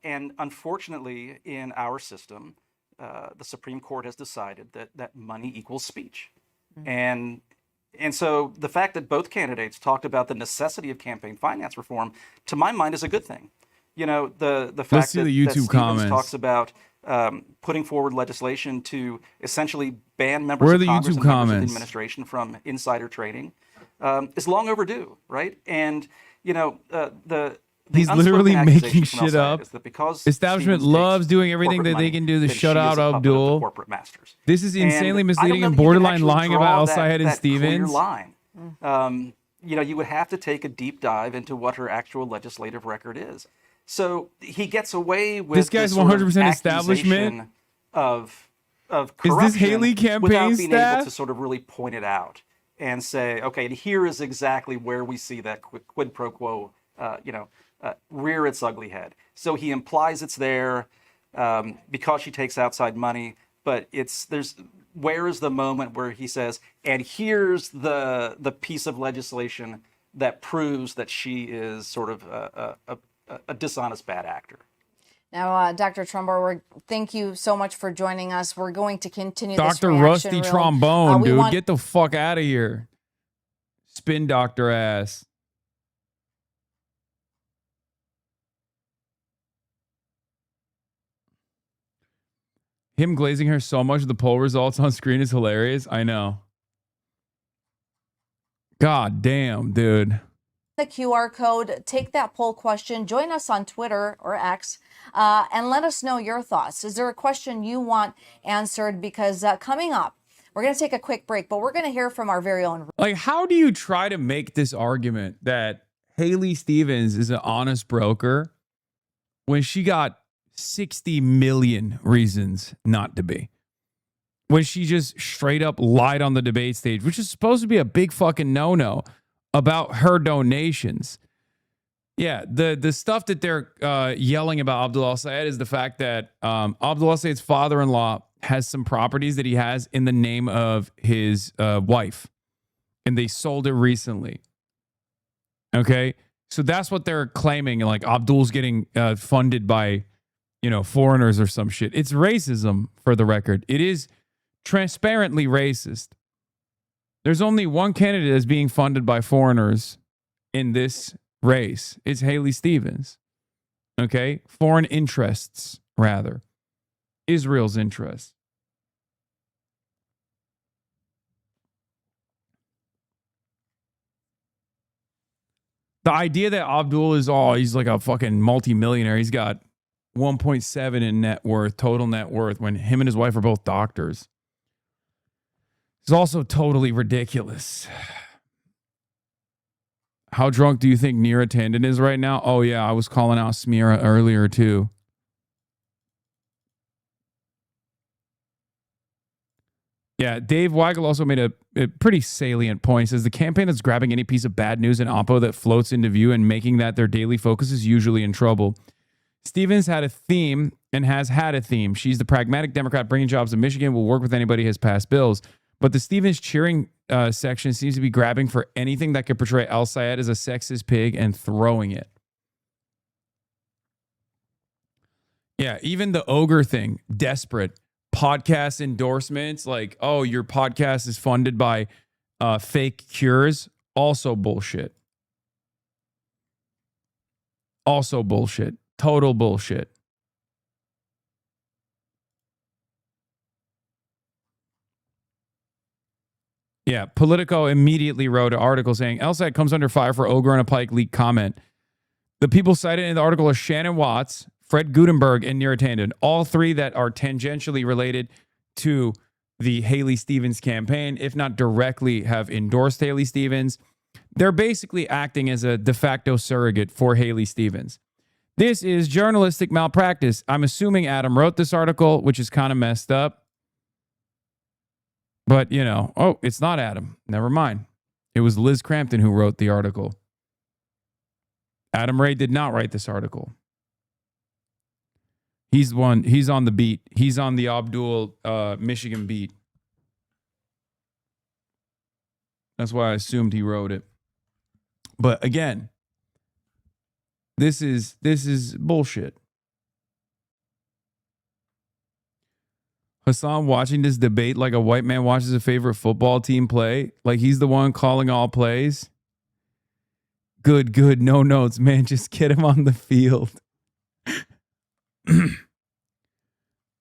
And unfortunately, in our system, the Supreme Court has decided that money equals speech. And And so the fact that both candidates talked about the necessity of campaign finance reform, to my mind, is a good thing. You know, the fact see that, the YouTube that Stevens comments. talks about putting forward legislation to essentially ban members Where are of the Congress YouTube and members of the comments? administration from insider trading is long overdue, right? And, you know, the He's unspoken literally accusation making from shit El-Sayed up. is that because Establishment Stevens takes loves doing everything corporate that they money, can do to then shut she is out a puppet of the Abdul. corporate masters. This is insanely And misleading I and don't know that you can borderline actually lying draw about that- El-Sayed and that clear Stevens. line. You know, you would have to take a deep dive into what her actual legislative record is. So he gets away with This guy's sort of 100% establishment? accusation of Is corruption this Haley campaign without being staff? able to sort of really point it out and say, okay, and here is exactly where we see that quid pro quo, rear its ugly head. So he implies it's there because she takes outside money, but where is the moment where he says, and here's the piece of legislation that proves that she is sort of a dishonest bad actor. Now, Dr. Trumbore, thank you so much for joining us. We're going to continue this Dr. reaction Rusty room. Trombone, We dude. want- Get the fuck out of here. Spin doctor ass. Him glazing her so much the poll results on screen is hilarious. I know. God damn, dude. the QR code, take that poll question, join us on Twitter or X, and let us know your thoughts. Is there a question you want answered? Because coming up, we're going to take a quick break, but we're going to hear from our very own. Like, how do you try to make this argument that Haley Stevens is an honest broker when she got 60 million reasons not to be? When she just straight up lied on the debate stage, which is supposed to be a big fucking no-no about her donations. Yeah, the stuff that they're yelling about Abdul El-Sayed is the fact that Abdul El-Sayed's father-in-law has some properties that he has in the name of his wife, and they sold it recently. Okay, so that's what they're claiming. Like Abdul's getting funded by, foreigners or some shit. It's racism, for the record. It is transparently racist. There's only one candidate that's being funded by foreigners in this race. It's Haley Stevens. Okay? Foreign interests, rather. Israel's interests. The idea that Abdul is he's like a fucking multimillionaire. He's got 1.7 in net worth, total net worth, when him and his wife are both doctors. It's also totally ridiculous. How drunk do you think Neera Tanden is right now? Oh, yeah, I was calling out Smeara earlier, too. Yeah, Dave Weigel also made a pretty salient point. He says the campaign that's grabbing any piece of bad news in Oppo that floats into view and making that their daily focus is usually in trouble. Stevens had a theme and has had a theme. She's the pragmatic Democrat bringing jobs to Michigan, will work with anybody who has passed bills. But the Stevens cheering section seems to be grabbing for anything that could portray El-Sayed as a sexist pig and throwing it. Yeah, even the ogre thing, desperate. Podcast endorsements, like, oh, your podcast is funded by fake cures. Also bullshit. Also bullshit. Total bullshit. Yeah, Politico immediately wrote an article saying El-Sayed comes under fire for ogre and a Pike leak comment. The people cited in the article are Shannon Watts, Fred Gutenberg, and Neera Tanden. All three that are tangentially related to the Haley Stevens campaign, if not directly have endorsed Haley Stevens. They're basically acting as a de facto surrogate for Haley Stevens. This is journalistic malpractice. I'm assuming Adam wrote this article, which is kind of messed up. But, it's not Adam. Never mind. It was Liz Crampton who wrote the article. Adam Ray did not write this article. He's on the beat. He's on the Abdul Michigan beat. That's why I assumed he wrote it. But again, this is bullshit. Hasan watching this debate like a white man watches a favorite football team play. Like he's the one calling all plays. Good, good. No notes, man. Just get him on the field.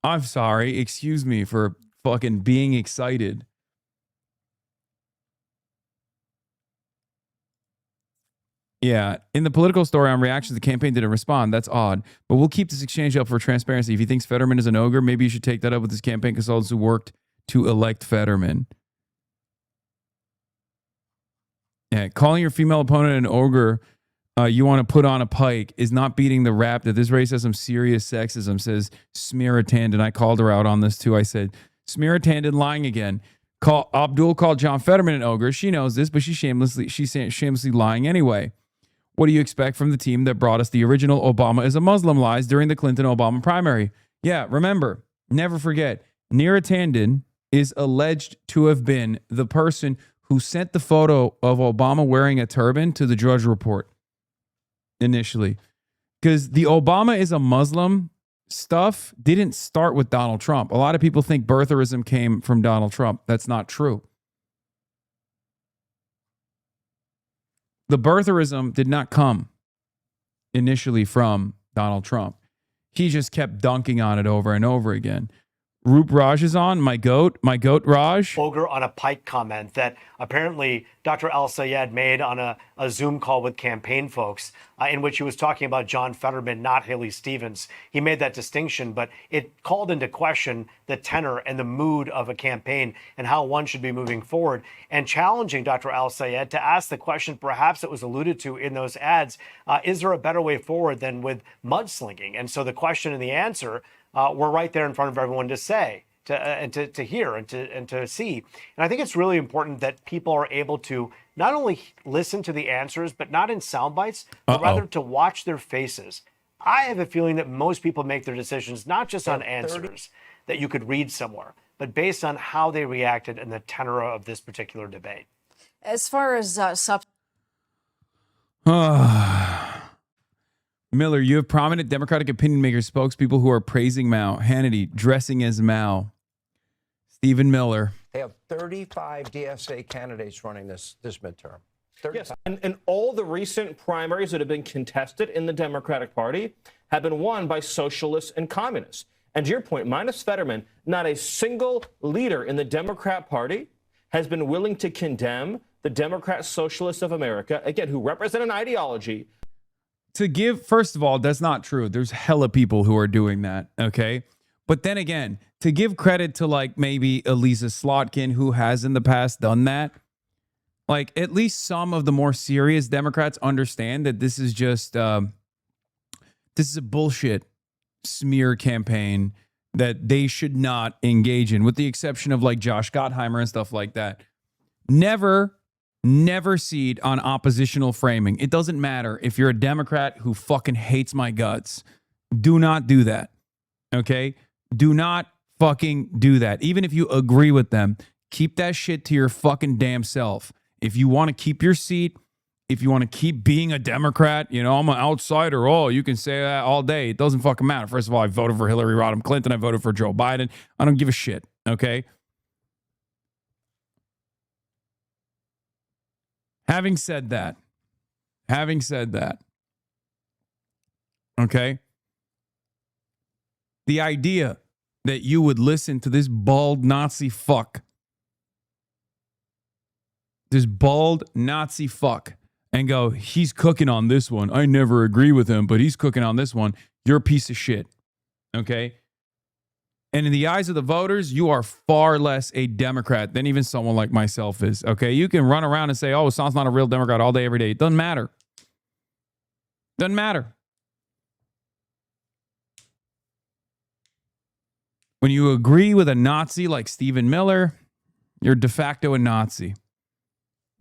I'm sorry. Excuse me for fucking being excited. Yeah, in the political story on reactions, the campaign didn't respond. That's odd. But we'll keep this exchange up for transparency. If he thinks Fetterman is an ogre, maybe you should take that up with his campaign consultants who worked to elect Fetterman. Yeah, calling your female opponent an ogre you want to put on a pike is not beating the rap that this race has some serious sexism, says Smearatandon. I called her out on this too. I said, Smearatandon lying again. Abdul called John Fetterman an ogre. She knows this, but she's shamelessly lying anyway. What do you expect from the team that brought us the original Obama is a Muslim lies during the Clinton-Obama primary? Yeah, remember, never forget, Smearatandon is alleged to have been the person who sent the photo of Obama wearing a turban to the Drudge Report initially. Because the Obama is a Muslim stuff didn't start with Donald Trump. A lot of people think birtherism came from Donald Trump. That's not true. The birtherism did not come initially from Donald Trump. He just kept dunking on it over and over again. Roop Raj is on, my goat Raj. Ogre on a pike comment that apparently Dr. Al Sayed made on a Zoom call with campaign folks in which he was talking about John Fetterman, not Haley Stevens. He made that distinction, but it called into question the tenor and the mood of a campaign and how one should be moving forward, and challenging Dr. Al Sayed to ask the question perhaps that was alluded to in those ads, is there a better way forward than with mudslinging? And so the question and the answer we're right there in front of everyone to say, to hear, and to see. And I think it's really important that people are able to not only listen to the answers, but not in sound bites, but rather to watch their faces. I have a feeling that most people make their decisions not just on answers that you could read somewhere, but based on how they reacted and the tenor of this particular debate. As far as Miller, you have prominent Democratic opinion makers, spokespeople who are praising Mao. Hannity, dressing as Mao. Stephen Miller. They have 35 DSA candidates running this midterm. 35. Yes, and all the recent primaries that have been contested in the Democratic Party have been won by socialists and communists. And to your point, minus Fetterman, not a single leader in the Democrat Party has been willing to condemn the Democrat Socialists of America, again, who represent an ideology. To give, first of all, that's not true. There's hella people who are doing that, okay? But then again, to give credit to like maybe Elisa Slotkin, who has in the past done that, like at least some of the more serious Democrats understand that this is just, this is a bullshit smear campaign that they should not engage in, with the exception of like Josh Gottheimer and stuff like that. Never cede on oppositional framing. It doesn't matter if you're a Democrat who fucking hates my guts. Do not do that. Okay? Do not fucking do that. Even if you agree with them, keep that shit to your fucking damn self. If you want to keep your seat, if you want to keep being a Democrat, you know, I'm an outsider. Oh, you can say that all day. It doesn't fucking matter. First of all, I voted for Hillary Rodham Clinton. I voted for Joe Biden. I don't give a shit. Okay? Having said that, okay, the idea that you would listen to this bald Nazi fuck, and go, he's cooking on this one. I never agree with him, but he's cooking on this one. You're a piece of shit, okay? And in the eyes of the voters, you are far less a Democrat than even someone like myself is, okay? You can run around and say, oh, Hasan's not a real Democrat all day, every day. It doesn't matter. Doesn't matter. When you agree with a Nazi like Stephen Miller, you're de facto a Nazi,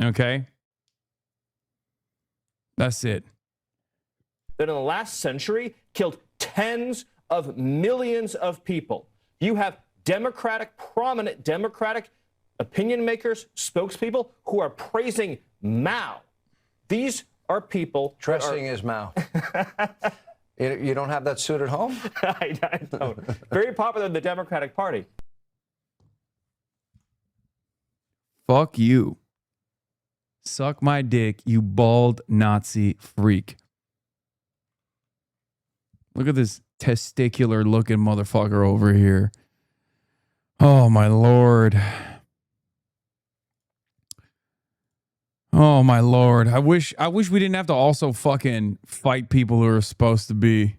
okay? That's it. That in the last century killed tens of millions of people. You have prominent Democratic opinion makers, spokespeople who are praising Mao. These are people dressing as Mao. You don't have that suit at home? I don't. Very popular in the Democratic Party. Fuck you. Suck my dick, you bald Nazi freak. Look at this testicular looking motherfucker over here. Oh my Lord. Oh my Lord. I wish we didn't have to also fucking fight people who are supposed to be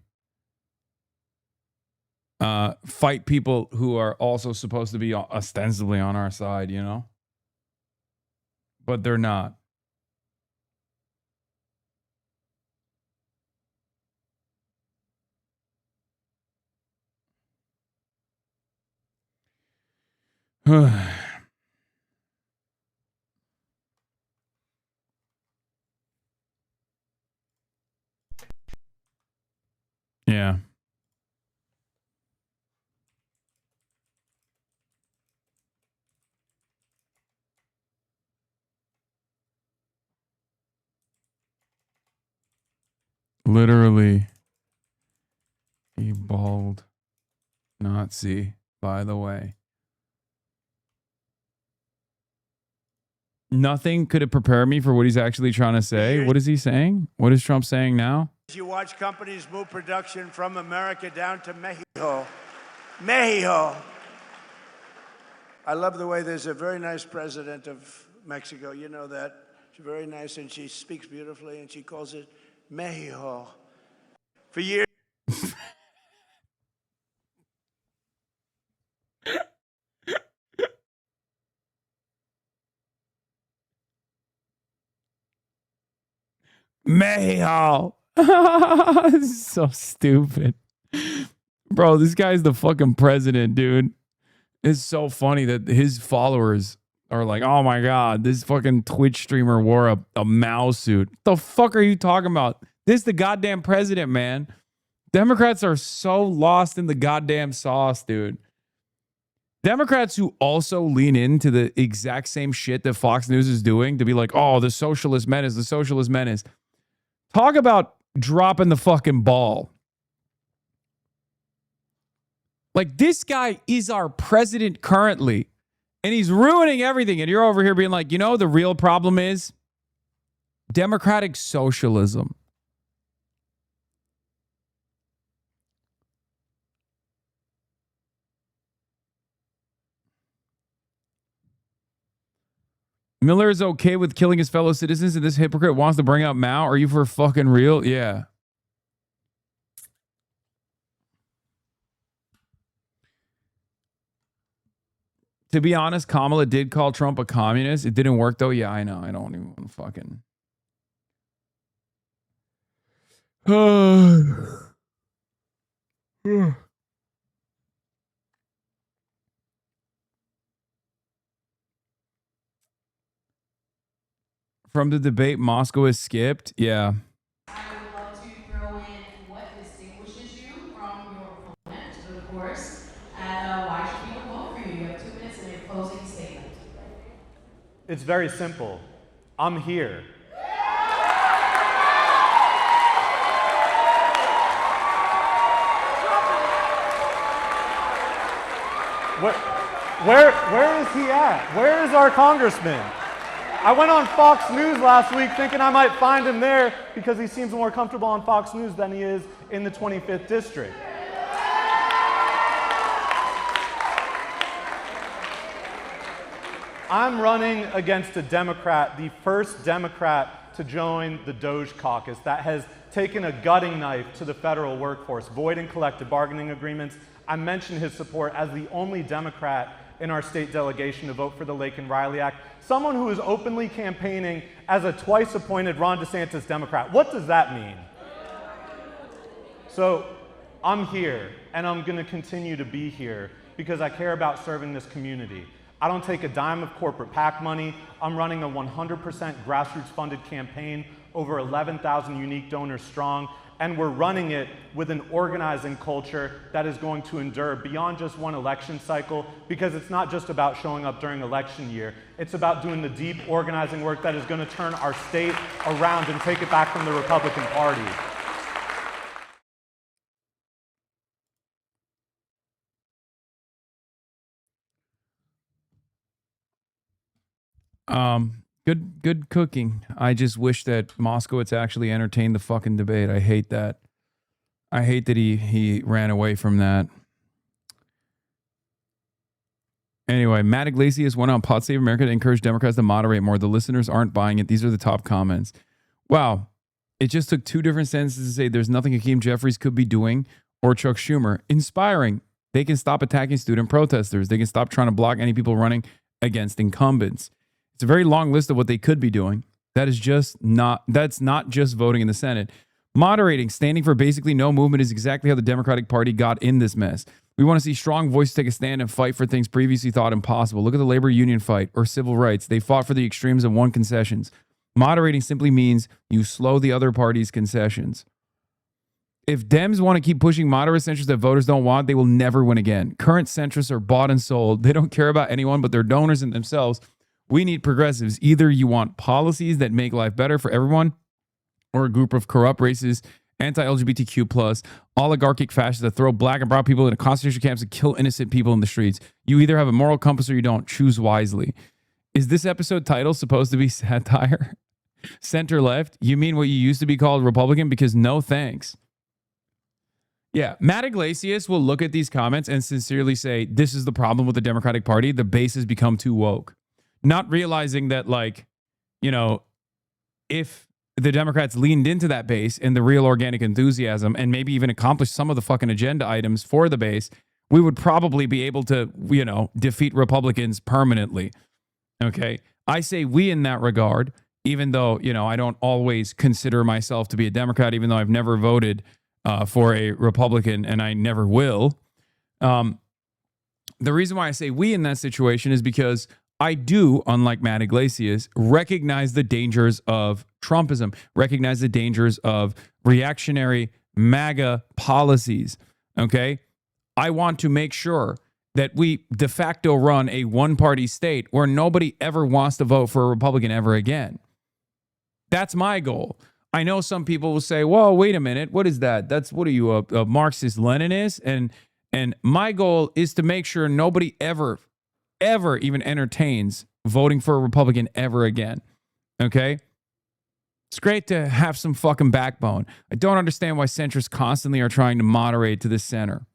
fight people who are also supposed to be ostensibly on our side, you know? But they're not. Yeah. Literally a bald Nazi, by the way. Nothing could have prepared me for what he's actually trying to say. What is he saying? What is Trump saying now? You watch companies move production from America down to Mexico. Mexico. I love the way there's a very nice president of Mexico. You know that. She's very nice, and she speaks beautifully, and she calls it Mexico. For years. Mexico. So stupid. Bro, this guy's the fucking president, dude. It's so funny that his followers are like, oh my God, this fucking Twitch streamer wore a Mao suit. The fuck are you talking about? This is the goddamn president, man. Democrats are so lost in the goddamn sauce, dude. Democrats who also lean into the exact same shit that Fox News is doing to be like, oh, the socialist menace, the socialist menace. Talk about dropping the fucking ball. Like, this guy is our president currently, and he's ruining everything. And you're over here being like, you know, the real problem is democratic socialism. Miller is okay with killing his fellow citizens, and this hypocrite wants to bring up Mao. Are you for fucking real? Yeah. To be honest, Kamala did call Trump a communist. It didn't work, though. Yeah, I know. I don't even want to fucking... From the debate, Moscow is skipped. Yeah. I would love to throw in what distinguishes you from your opponent, of course, and why should people vote for you? You have 2 minutes in your closing statement. It's very simple. I'm here. Where is he at? Where is our congressman? I went on Fox News last week thinking I might find him there because he seems more comfortable on Fox News than he is in the 25th district. I'm running against a Democrat, the first Democrat to join the Doge caucus that has taken a gutting knife to the federal workforce, voiding collective bargaining agreements. I mentioned his support as the only Democrat in our state delegation to vote for the Laken-Riley Act, someone who is openly campaigning as a twice-appointed Ron DeSantis Democrat. What does that mean? So I'm here, and I'm going to continue to be here because I care about serving this community. I don't take a dime of corporate PAC money. I'm running a 100% grassroots-funded campaign, over 11,000 unique donors strong, and we're running it with an organizing culture that is going to endure beyond just one election cycle, because it's not just about showing up during election year. It's about doing the deep organizing work that is going to turn our state around and take it back from the Republican Party. Good cooking. I just wish that Moskowitz actually entertained the fucking debate. I hate that. I hate that he ran away from that. Anyway, Matt Iglesias went on Pod Save America to encourage Democrats to moderate more. The listeners aren't buying it. These are the top comments. Wow. It just took two different sentences to say there's nothing Hakeem Jeffries could be doing or Chuck Schumer. Inspiring. They can stop attacking student protesters. They can stop trying to block any people running against incumbents. It's a very long list of what they could be doing. That's not just voting in the Senate. Moderating, standing for basically no movement is exactly how the Democratic Party got in this mess. We want to see strong voices take a stand and fight for things previously thought impossible. Look at the labor union fight or civil rights. They fought for the extremes and won concessions. Moderating simply means you slow the other party's concessions. If Dems want to keep pushing moderate centrists that voters don't want, they will never win again. Current centrists are bought and sold. They don't care about anyone but their donors and themselves. We need progressives. Either you want policies that make life better for everyone, or a group of corrupt, racist, anti-LGBTQ+, oligarchic fascists that throw black and brown people into concentration camps and kill innocent people in the streets. You either have a moral compass or you don't. Choose wisely. Is this episode title supposed to be satire? Center left? You mean what you used to be called Republican? Because no thanks. Yeah, Matt Iglesias will look at these comments and sincerely say, this is the problem with the Democratic Party. The base has become too woke. Not realizing that, like, you know, if the Democrats leaned into that base and the real organic enthusiasm and maybe even accomplished some of the fucking agenda items for the base, we would probably be able to, you know, defeat Republicans permanently. Okay. I say we in that regard, even though, you know, I don't always consider myself to be a Democrat, even though I've never voted for a Republican and I never will. The reason why I say we in that situation is because I do, unlike Matt Iglesias, recognize the dangers of Trumpism, recognize the dangers of reactionary MAGA policies, okay? I want to make sure that we de facto run a one-party state where nobody ever wants to vote for a Republican ever again. That's my goal. I know some people will say, well, wait a minute, what is that? What are you, a Marxist-Leninist? And my goal is to make sure nobody ever even entertains voting for a Republican ever again. Okay? It's great to have some fucking backbone. I don't understand why centrists constantly are trying to moderate to the center.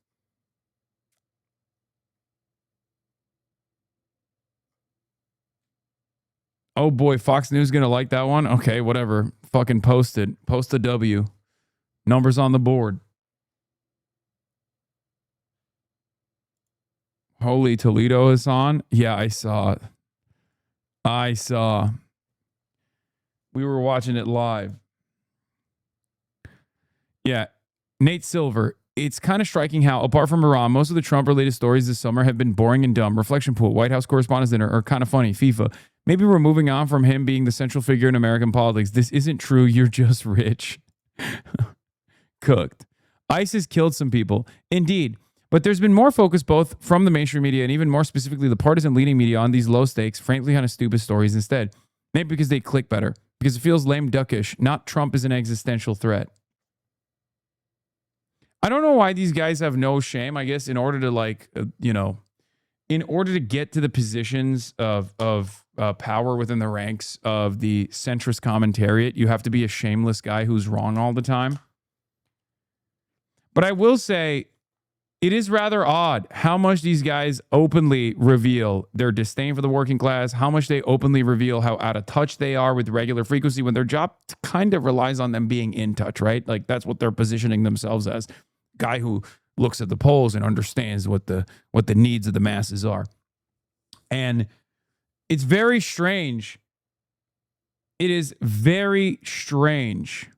Oh boy, Fox News gonna like that one? Okay, whatever. Fucking post it. Post a W. Numbers on the board. Holy Toledo is on? Yeah, I saw it. We were watching it live. Yeah. Nate Silver. It's kind of striking how, apart from Iran, most of the Trump-related stories this summer have been boring and dumb. Reflection pool, White House Correspondents' Dinner, or kind of funny, FIFA. Maybe we're moving on from him being the central figure in American politics. This isn't true. You're just rich. Cooked. ISIS killed some people. Indeed. But there's been more focus both from the mainstream media and even more specifically the partisan leading media on these low stakes, frankly kind of stupid stories instead. Maybe because they click better. Because it feels lame duckish. Not Trump is an existential threat. I don't know why these guys have no shame. I guess in order to in order to get to the positions of power within the ranks of the centrist commentariat, you have to be a shameless guy who's wrong all the time. But I will say, it is rather odd how much these guys openly reveal their disdain for the working class, how much they openly reveal how out of touch they are with regular frequency when their job kind of relies on them being in touch, right? Like that's what they're positioning themselves as. Guy who looks at the polls and understands what the needs of the masses are. And it's very strange. It is very strange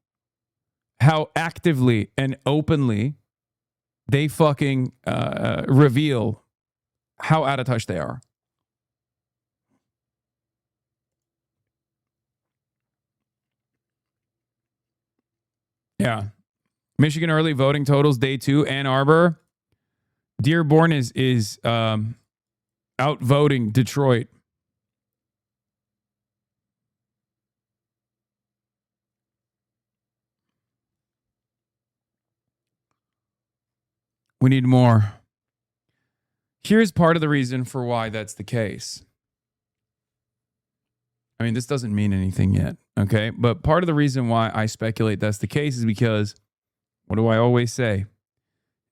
how actively and openly they fucking reveal how out of touch they are. Yeah. Michigan early voting totals day 2. Ann Arbor. Dearborn is outvoting Detroit. We need more. Here's part of the reason for why that's the case. I mean, this doesn't mean anything yet, okay? But part of the reason why I speculate that's the case is because, what do I always say?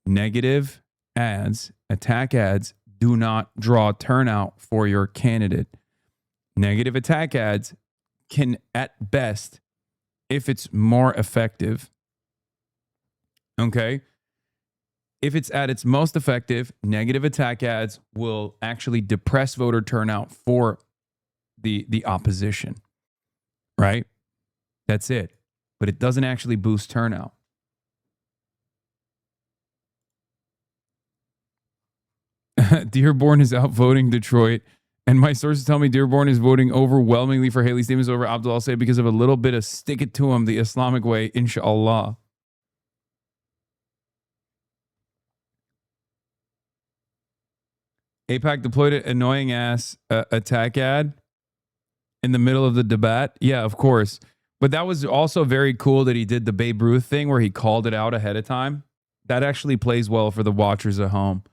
Negative ads, attack ads, do not draw turnout for your candidate. Negative attack ads can, at best, if it's more effective, okay? If it's at its most effective, negative attack ads will actually depress voter turnout for the opposition, right? That's it. But it doesn't actually boost turnout. Dearborn is outvoting Detroit, and my sources tell me Dearborn is voting overwhelmingly for Haley Stevens over Abdul Al-Sayed because of a little bit of stick it to him the Islamic way, inshallah. AIPAC deployed an annoying ass attack ad in the middle of the debate. Yeah, of course. But that was also very cool that he did the Babe Ruth thing where he called it out ahead of time. That actually plays well for the watchers at home.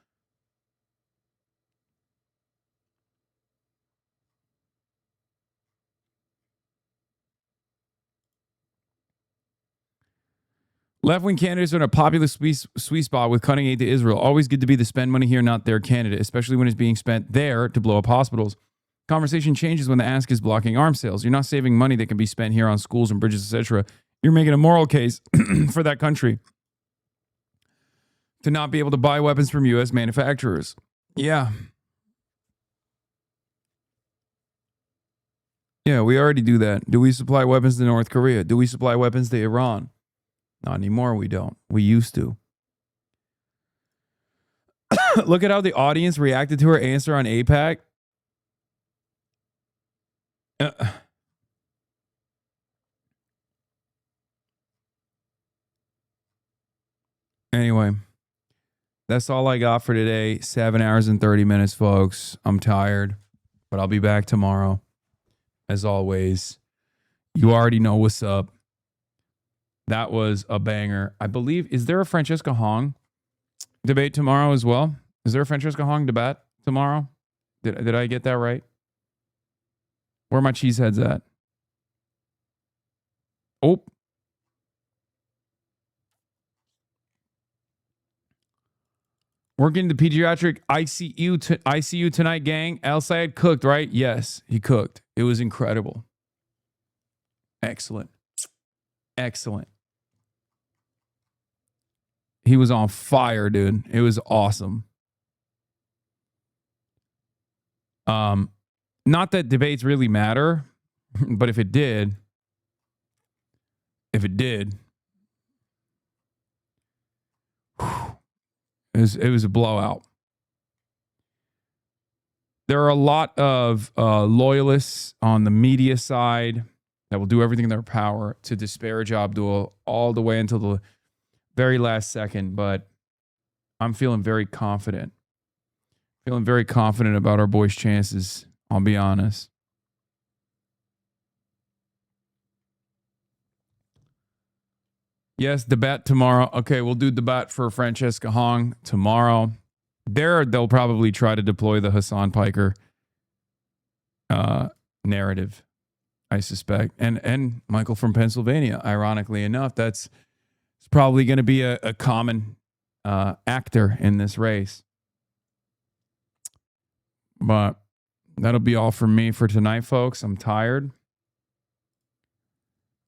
Left-wing candidates are in a popular sweet spot with cutting aid to Israel. Always good to be the spend money here, not their candidate, especially when it's being spent there to blow up hospitals. Conversation changes when the ask is blocking arms sales. You're not saving money that can be spent here on schools and bridges, etc. You're making a moral case for that country to not be able to buy weapons from U.S. manufacturers. Yeah. Yeah, we already do that. Do we supply weapons to North Korea? Do we supply weapons to Iran? Not anymore, we don't. We used to. Look at how the audience reacted to her answer on AIPAC. Anyway, that's all I got for today. 7 hours and 30 minutes, folks. I'm tired, but I'll be back tomorrow. As always, you already know what's up. That was a banger. I believe, is there a Francesca Hong debate tomorrow as well? Is there a Francesca Hong debate tomorrow? Did I get that right? Where are my cheeseheads at? Oh. Working the pediatric ICU tonight, gang. Al-Sayed cooked, right? Yes, he cooked. It was incredible. Excellent. Excellent. He was on fire, dude. It was awesome. Not that debates really matter, but if it did, it was a blowout. There are a lot of loyalists on the media side that will do everything in their power to disparage Abdul all the way until the very last second, but I'm feeling very confident. Feeling very confident about our boys' chances, I'll be honest. Yes, debate tomorrow. Okay, we'll do debate for Francesca Hong tomorrow. They'll probably try to deploy the Hasan Piker narrative, I suspect. And Michael from Pennsylvania, ironically enough, that's probably going to be a common actor in this race. But that'll be all from me for tonight, folks. I'm tired.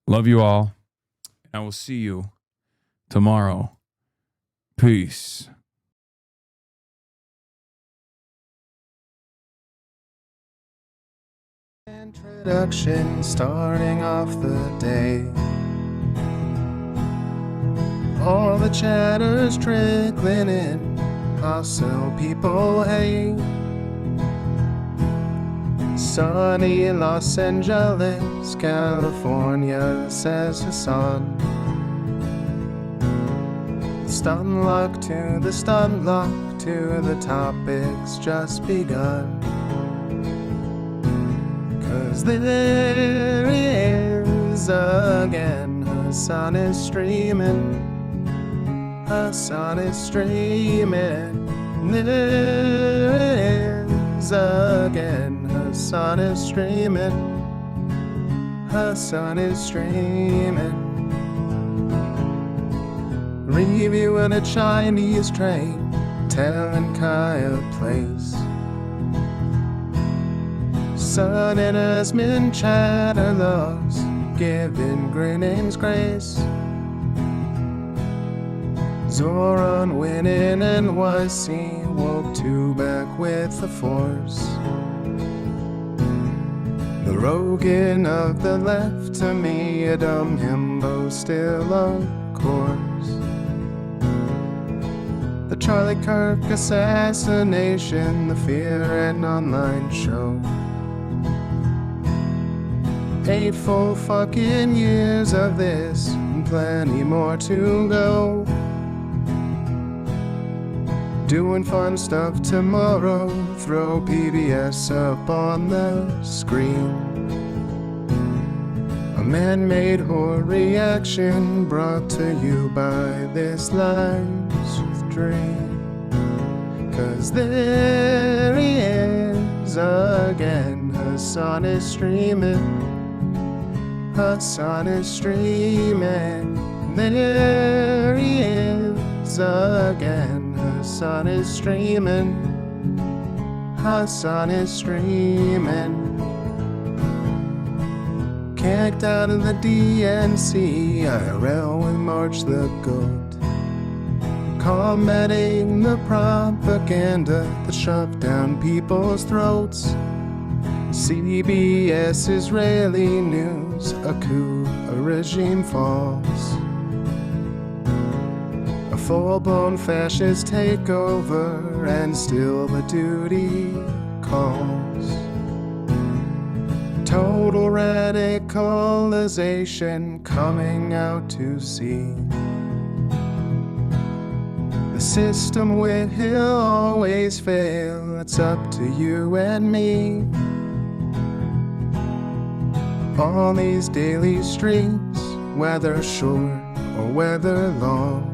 Love you all. I will see you tomorrow. Peace. Introduction, starting off the day. All the chatter's trickling in, hostile people hate. Sunny Los Angeles, California, says Hasan. Stun luck to the stun luck to the topics just begun. 'Cause there is again, Hasan is streaming. Hasan is streaming. There is again, Hasan is streaming. Hasan is streaming. Reviewing a Chinese train, telling Kaya place. Son and Asmin chatter loves, giving grinnings grace. Zoran winning NYC, woke two back with the force. The Rogan of the left, to me a dumb himbo still of course. The Charlie Kirk assassination, the Fear and Online show. 8 full fucking years of this, and plenty more to go. Doing fun stuff tomorrow, throw PBS up on the screen. A man-made horror reaction brought to you by this life's dream. 'Cause there he is again, Hasan is streaming. Hasan is streaming. There he is again, Hasan is streaming. Hasan is streaming. Kicked out of the DNC, IRL with March the Goat. Combating the propaganda that shoved down people's throats. CBS Israeli news, a coup, a regime falls. A full-blown fascist takeover, and still the duty calls. Total radicalization coming out to sea. The system will always fail, it's up to you and me. On these daily streets, whether short or whether long,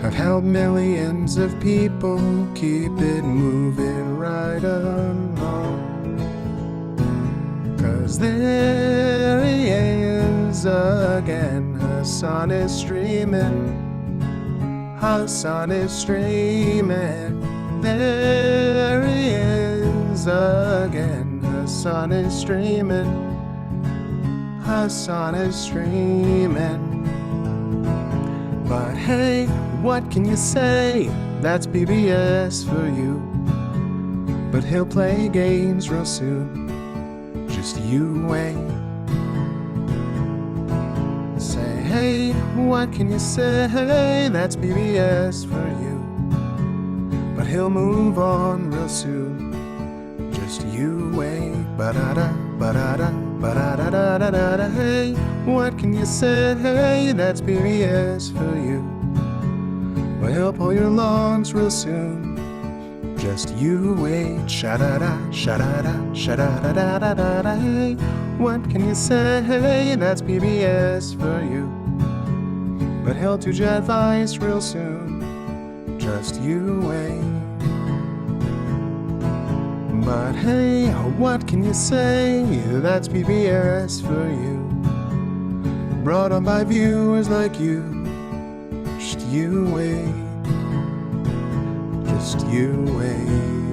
have helped millions of people keep it moving right along. 'Cause there he is again, Hasan is streaming. Hasan is streaming. There he is again, Hasan is streaming. Hasan is streaming. But hey, what can you say? That's BBS for you. But he'll play games real soon. Just you wait. Say, hey, what can you say? That's BBS for you. But he'll move on real soon. Just you wait. Ba-da-da, ba-da-da, ba-da-da-da-da-da. Hey, what can you say? That's BBS for you. Well, he'll pull your lawns real soon. Just you wait. Sha-da-da, sha-da-da, sha-da-da-da-da-da. Hey, what can you say? That's BBS for you. But he'll do your advice real soon. Just you wait. But hey, what can you say? That's BBS for you. Brought on by viewers like you. Just you wait. Just you wait.